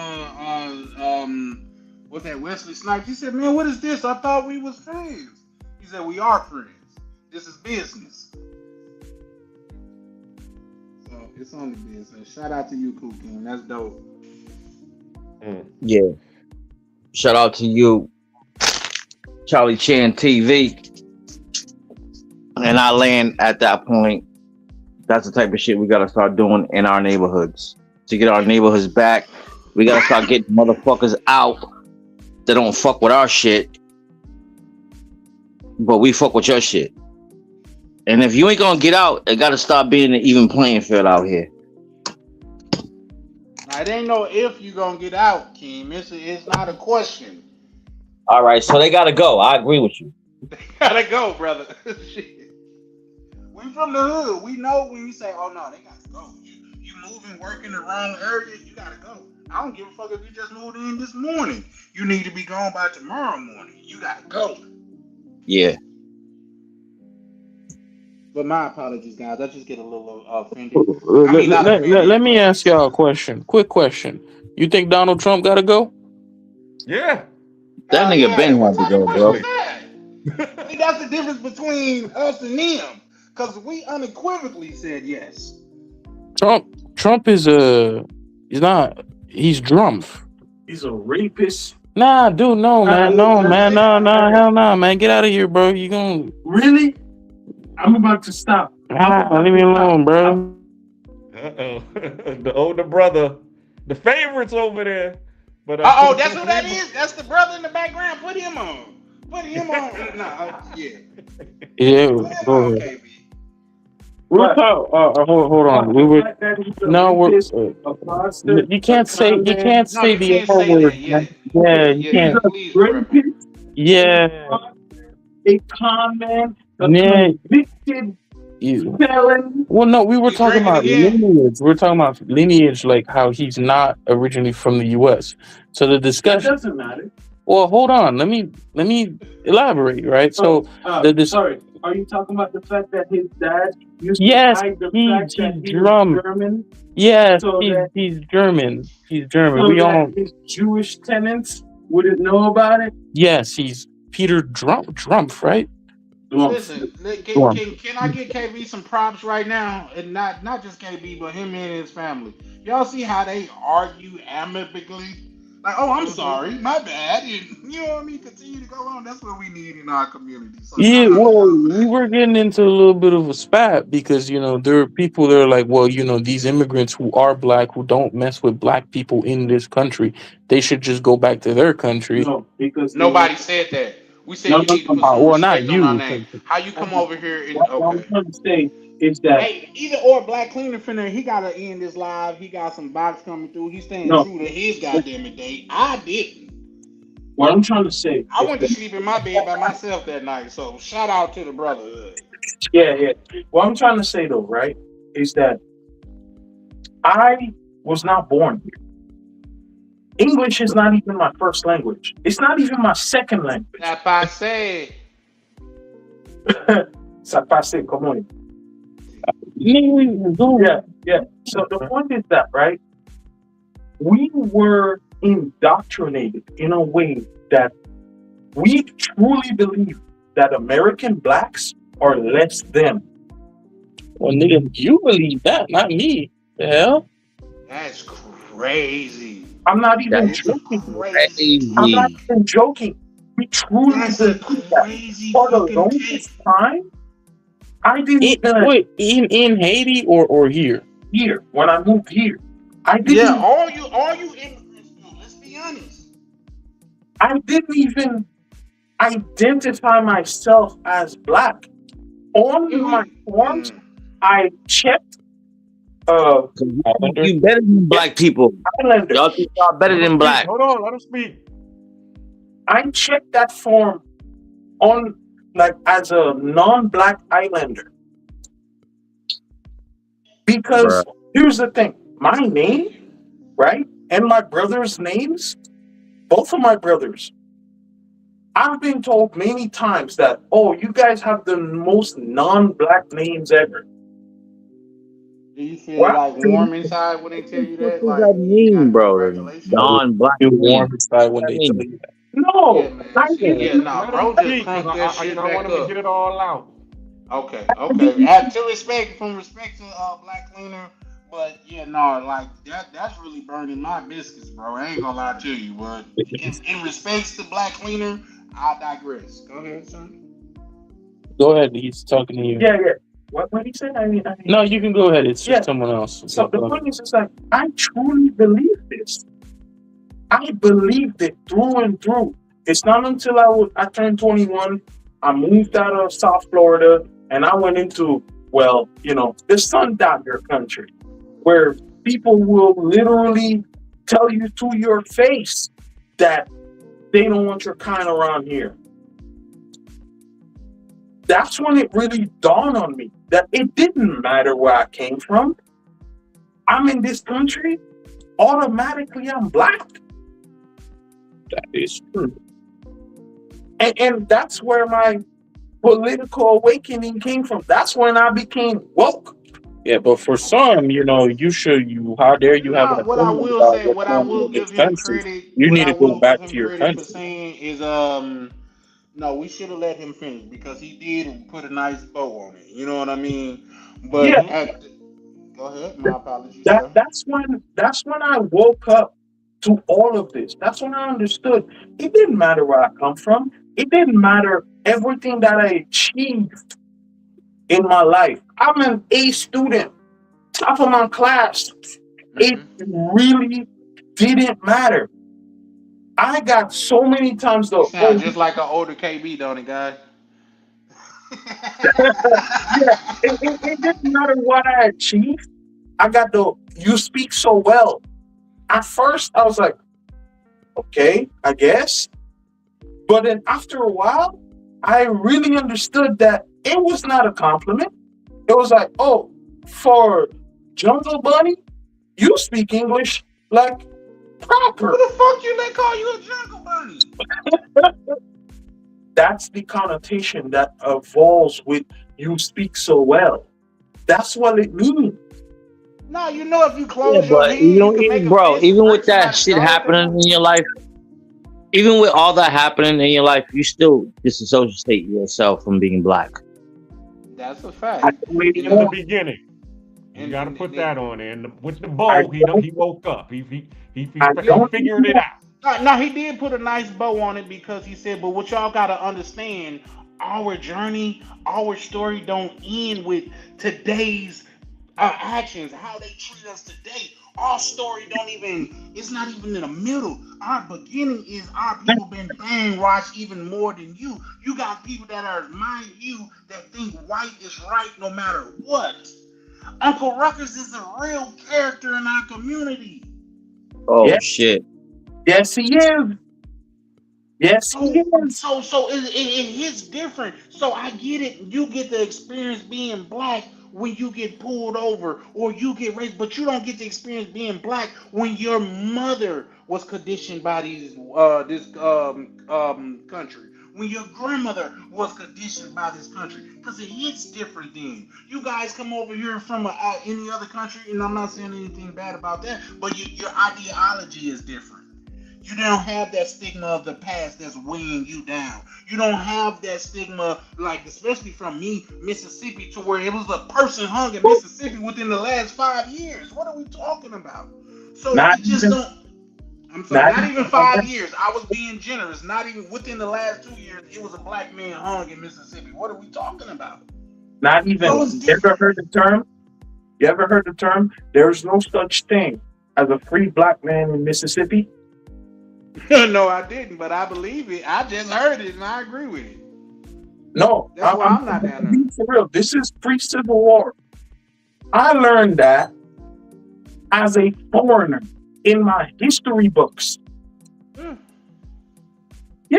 what's that, Wesley Snipes? He said, "Man, what is this? I thought we was friends." He said, "We are friends. This is business." So it's only business. Shout out to you, Cool King. That's dope. Yeah. Shout out to you, Charlie Chan TV. And I land at that point. That's the type of shit we gotta start doing in our neighborhoods. To get our neighborhoods back, we gotta start getting motherfuckers out that don't fuck with our shit, but we fuck with your shit. And if you ain't gonna get out, it gotta stop being an even playing field out here. Now, it ain't no if you gonna get out, Keem. It's not a question. All right, so they gotta go. I agree with you. They gotta go, brother. Shit. We from the hood. We know when you say, "Oh no, they gotta go." You moving, work in the wrong area. You gotta go. I don't give a fuck if you just moved in this morning. You need to be gone by tomorrow morning. You gotta go. Yeah. But my apologies, guys. I just get a little offended. Let me ask y'all a question. Quick question. You think Donald Trump gotta go? Yeah. That nigga Ben had to go, bro. See, that's the difference between us and them. Because we unequivocally said yes. Trump is he's drunk. He's a rapist. Nah, dude, no, man. No, hell no, man. Get out of here, bro. You gonna really? I'm about to stop. Leave me alone, bro. Uh-oh. The older brother. The favorites over there. But that's who that is? That's the brother in the background. Put him on. Put him on. Yeah. Yeah, go ahead. We're hold on. You can't say the whole word. Yeah, you can't. Yeah. A comment. Convicted felon. Well, no, we were talking about lineage. We're talking about lineage, like how he's not originally from the U.S. So the discussion doesn't matter. Well, hold on. Let me elaborate. Right. Sorry. Are you talking about the fact that his dad used to hide the fact that he was German? Yes, he's German. He's German. So we all his Jewish tenants wouldn't know about it? Yes, he's Peter Drumpf, right? Listen, can I get KB some props right now? And not just KB, but him and his family. Y'all see how they argue amicably? Like, oh, I'm sorry, my bad. And, you know what I mean? Continue to go on. That's what we need in our community. So Yeah, well, we were getting into a little bit of a spat because, there are people that are like, well, these immigrants who are black, who don't mess with black people in this country, they should just go back to their country. No, because nobody said that. We said No, you no, need to no, put some well, not respect on our you. name. How you come over here and What I'm okay? trying to say is that Hey, either or Black Cleaner finna, he gotta end this live. He got some box coming through. He's staying no. true to his goddamn date. I didn't. What I'm trying to say, I went to sleep in my bed by myself that night. So shout out to the brotherhood. yeah. What I'm trying to say though, right, is that I was not born here. English is not even my first language. It's not even my second language. Ça passe. Ça passe, come on. Yeah. So the point is that, right, we were indoctrinated in a way that we truly believe that American blacks are less than. Well, nigga, you believe that, not me. The hell? That's crazy. I'm not even joking. I'm not even joking. We truly believe that. For the longest time, I didn't even... Wait, in Haiti or here? Here, when I moved here. I didn't... Yeah, all you immigrants do, let's be honest. I didn't even identify myself as black. On my forms, I checked you better than black people. Y'all think y'all better than black. Hold on, let him speak. I checked that form on as a non-black islander. Because here's the thing, my name, right, and my brother's names, both of my brothers, I've been told many times that, oh, you guys have the most non-black names ever. Do you feel like warm inside when they tell you that? What does that mean, bro? Non-black. You warm inside when they tell you that. No, bro, just crunk that shit back I want him to get it all out. Okay. Have to respect to Black Cleaner, but that's really burning my biscuits, bro. I ain't gonna lie to you, but in respects to Black Cleaner, I digress. Go ahead, son. Go ahead. He's talking to you. Yeah. What did he say? I mean, no, you can go ahead. It's just someone else. So the point is, I truly believe this. I believed it through and through. It's not until I turned 21, I moved out of South Florida, and I went into, the Sundowner country, where people will literally tell you to your face that they don't want your kind around here. That's when it really dawned on me that it didn't matter where I came from. I'm in this country, automatically I'm black. That is true. And that's where my political awakening came from. That's when I became woke. Yeah, but for some, how dare you have an what I will give him credit. You need to go back to your country. For saying is no, we should have let him finish because he did put a nice bow on it. You know what I mean? But go ahead. My apologies. That's when I woke up to all of this. That's when I understood it didn't matter where I come from. It didn't matter everything that I achieved in my life. I'm an A student, top of my class. It really didn't matter. I got so many times though. Sound just like an older KB, don't it, guy? It didn't matter what I achieved. I got you speak so well. At first, I was like, okay, I guess. But then after a while, I really understood that it was not a compliment. It was like, oh, for Jungle Bunny, you speak English like proper. Who the fuck you let call you a Jungle Bunny? That's the connotation that evolves with you speak so well. That's what it means. No, if you close your hand, even with that shit happening in your life, even with all that happening in your life, you still disassociate yourself from being black. That's a fact. In the beginning, you got to put that on there. And with the bow, he woke up. He figured it out. No, he did put a nice bow on it because he said, but what y'all gotta understand, our journey, our story don't end with today's actions, how they treat us today. Our story don't even, it's not even in the middle. Our beginning is our people been brainwashed even more than you. You got people that are, mind you, that think white is right no matter what. Uncle Ruckus is a real character in our community. Oh shit. Yes, he is. Yes, he is. So it hits different. So I get it. You get the experience being black when you get pulled over or you get raped, but you don't get the experience being black when your mother was conditioned by this country. When your grandmother was conditioned by this country, because it hits different then. You guys come over here from any other country, and I'm not saying anything bad about that, but your ideology is different. You don't have that stigma of the past that's weighing you down. You don't have that stigma, like especially from me, Mississippi, to where it was a person hung in Mississippi within the last 5 years. What are we talking about? So Not you just even- don't. I'm sorry, not even 5 years. I was being generous. Not even within the last 2 years, it was a black man hung in Mississippi. What are we talking about? Not even. You ever heard the term? You ever heard the term? There's no such thing as a free black man in Mississippi. No, I didn't, but I believe it. I just heard it and I agree with it. No, That's why I'm not down there. For real, this is pre-Civil War. I learned that as a foreigner in my history books. Yeah,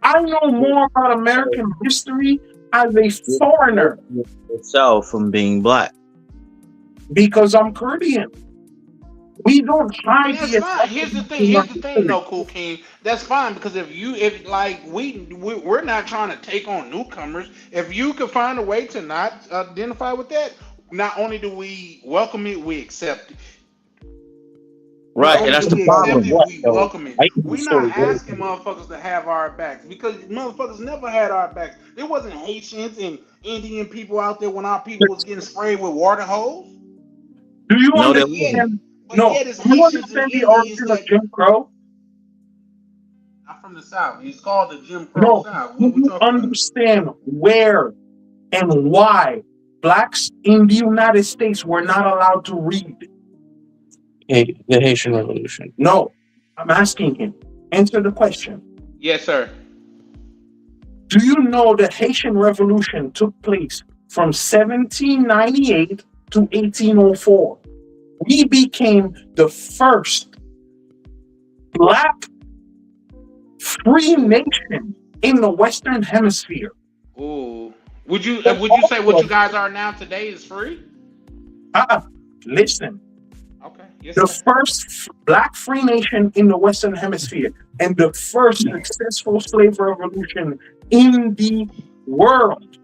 I know more about American history as a foreigner Itself from being black. because I'm Caribbean. We don't hide That's the fine. Here's the thing, though, Cool King. That's fine because if we're not trying to take on newcomers. If you can find a way to not identify with that, not only do we welcome it, we accept it. Right, and that's the problem. We welcome it. We're not asking motherfuckers to have our backs because motherfuckers never had our backs. There wasn't Haitians and Indian people out there when our people was getting sprayed with water hose. Do you No, understand? No, Do you understand the origin of Jim Crow? I'm from the South. It's called the Jim Crow South. Do you understand where and why blacks in the United States were not allowed to read? The Haitian Revolution. No, I'm asking him. Answer the question. Yes, sir. Do you know the Haitian Revolution took place from 1798 to 1804? We became the first black free nation in the Western Hemisphere. Ooh. Would you say what you guys are now today is free? Listen. Okay. Yes, The sir. first black free nation in the Western Hemisphere and the first successful slave revolution in the world.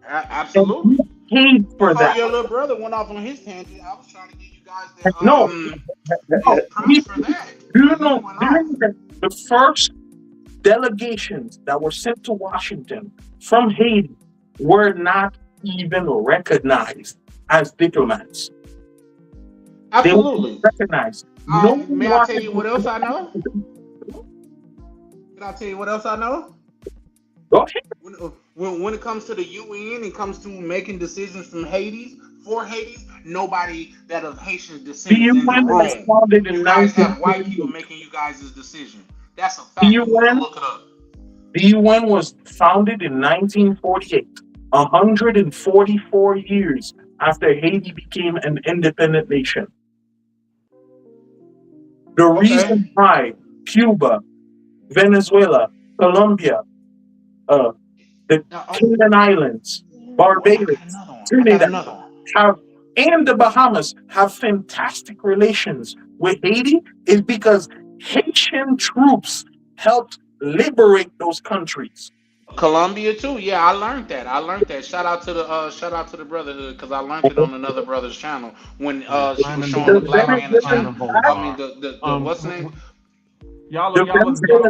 Absolutely. Paid for Before that. your little brother went off on his tangent, I was trying to give you guys that. No. props for that. Do you know that the first delegations that were sent to Washington from Haiti were not even recognized as diplomats? Absolutely. They were recognized. No May I tell you what else I know? Can I tell you what else I know? Go ahead. When it comes to the UN and comes to making decisions from Haiti, for Haiti, nobody that of Haitian descent The is in the UN was room. founded in You guys have 1948. white people making you guys' decision. That's a fact. The You can UN, look it up. the UN was founded in 1948, 144 years after Haiti became an independent nation. The reason why Cuba, Venezuela, Colombia, the Cayman Islands, Barbados, Trinidad, and the Bahamas have fantastic relations with Haiti is because Haitian troops helped liberate those countries. Colombia too. Yeah, I learned that. Shout out to the brotherhood because I learned it on another brother's channel when she was showing the black man the channel. I mean the what's the name? Y'all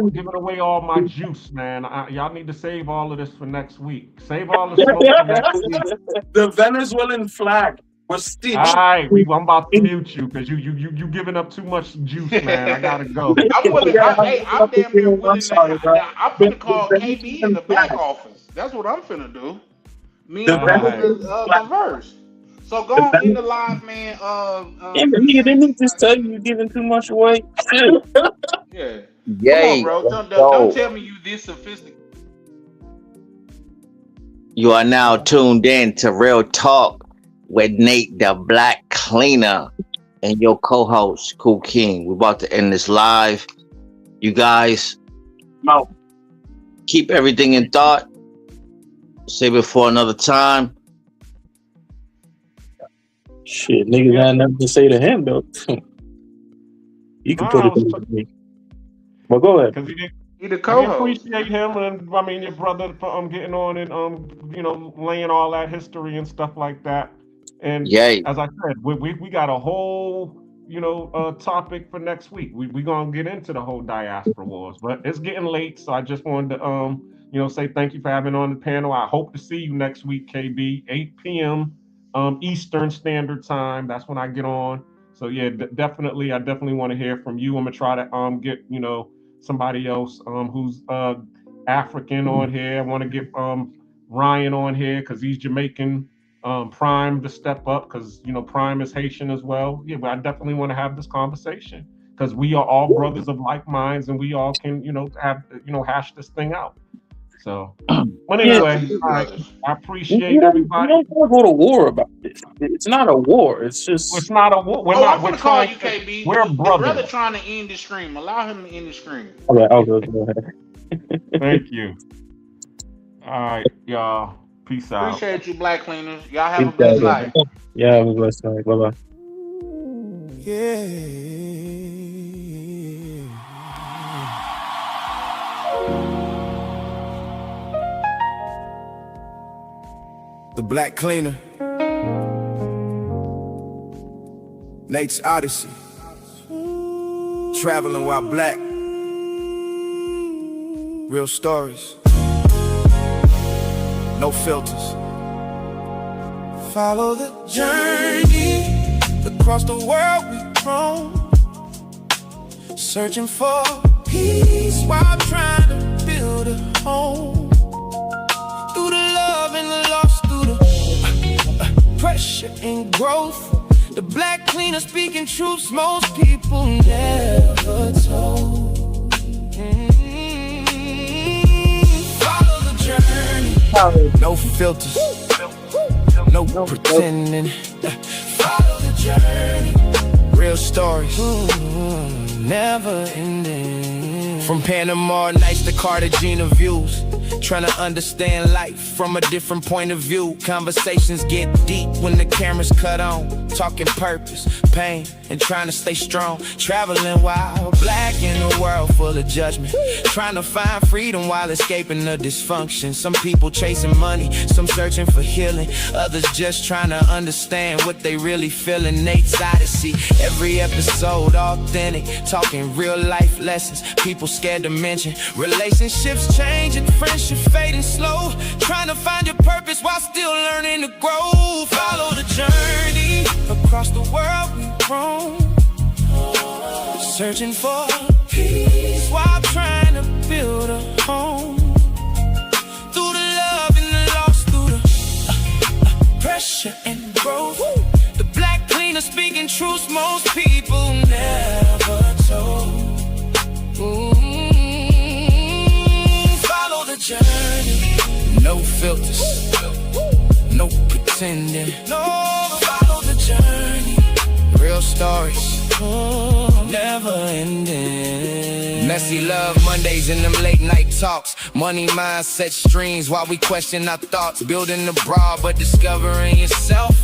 giving away all my juice, man. Y'all need to save all of this for next week. Save all the smoke for next week. The Venezuelan flag We're still. All right, I'm about to mute you because you giving up too much juice, man. I gotta go. I'm willing. I'm damn near willing to. I'm finna call KB in the back office. That's what I'm finna do. Me and brother converse. So go on in the live, man. Didn't he just tell you you're giving too much away? Yeah. Yay. Come on, bro. Don't tell me you this sophisticated. You are now tuned in to Real Talk with Nate, the Black Cleaner, and your co-host, Cool King. We're about to end this live. You guys, keep everything in thought. Save it for another time. Shit, niggas got nothing to say to him, though. You can put it in me. Well, go ahead. Because he the co-host. We appreciate him and your brother for getting on and laying all that history and stuff like that. And as I said, we got a whole topic for next week. We gonna get into the whole diaspora wars, but it's getting late, so I just wanted to say thank you for having on the panel. I hope to see you next week, KB, 8 p.m. Eastern Standard Time. That's when I get on. So yeah, definitely, I definitely want to hear from you. I'm gonna try to get somebody else who's African on here. I want to get Ryan on here because he's Jamaican. Prime to step up because Prime is Haitian as well. Yeah, but I definitely want to have this conversation because we are all brothers of like minds and we all can have hash this thing out. So, but anyway, I appreciate everybody. We don't go to war about this. It's not a war. It's not a war. I'm gonna call you, KB. We're brothers. Brother trying to end the stream. Allow him to end the stream. All right, I'll go ahead. Thank you. All right, y'all. Peace out. Appreciate you, Black Cleaners. Y'all have a blessed night. Yeah, have a blessed night. Bye bye. The Black Cleaner, Nate's Odyssey, traveling while black, real stories, no filters. Follow the journey across the world we've roam, searching for peace while trying to build a home. Through the love and the loss, through the pressure and growth, the Black Cleaner speaking truths most people never told. Follow the journey, no filters, no pretending. Follow the journey, real stories, never ending. From Panama nights to Cartagena views, trying to understand life from a different point of view. Conversations get deep when the camera's cut on. Talking purpose, pain, and trying to stay strong. Traveling while black in a world full of judgment. Trying to find freedom while escaping the dysfunction. Some people chasing money, some searching for healing. Others just trying to understand what they really feeling. Nate's Odyssey, every episode authentic. Talking real life lessons, people scared to mention. Relationships changing, friendship fading slow. Trying to find your purpose while still learning to grow. Follow the journey across the world we roam, searching for peace while trying to build a home. Through the love and the loss, through the pressure and growth, the Black Cleaner speaking truths most people never told. Follow the journey, no filters, no pretending. No, follow the journey, real stories, never ending. Messy love Mondays and them late night talks. Money mindset streams while we question our thoughts. Building abroad but discovering yourself.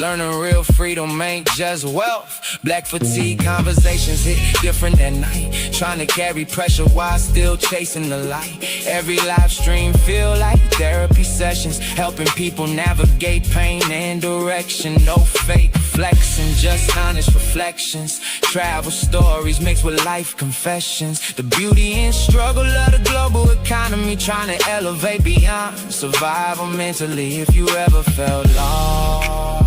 Learning real freedom ain't just wealth. Black fatigue conversations hit different at night. Trying to carry pressure while still chasing the light. Every live stream feel like therapy sessions, helping people navigate pain and direction. No fake flexing, just honest reflections. Travel stories mixed with life confessions. The beauty and struggle of the global economy, trying to elevate beyond survival mentally. If you ever felt lost,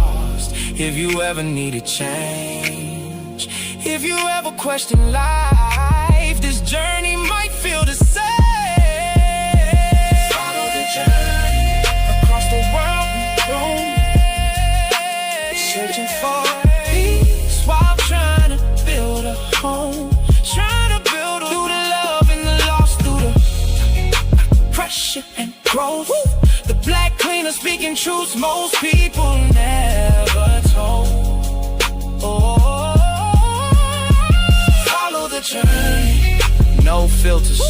If you ever needed change, if you ever question life, this journey might feel the same. Follow the journey across the world, searching for peace while trying to build a home. Trying to build through the love and the loss, through the pressure and growth. The black cleaner speaking truths most people never told. Oh, follow the journey, no filters,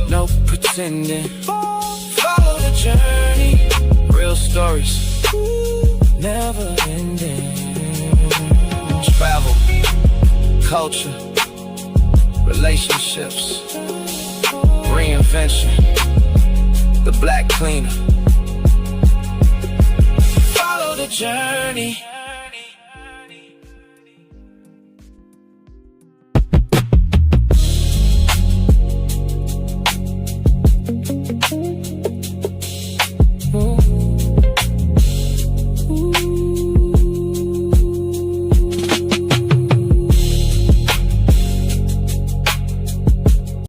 no pretending. Follow the journey, real stories, never ending. Travel, culture, relationships, reinvention, the black cleaner. Follow the journey.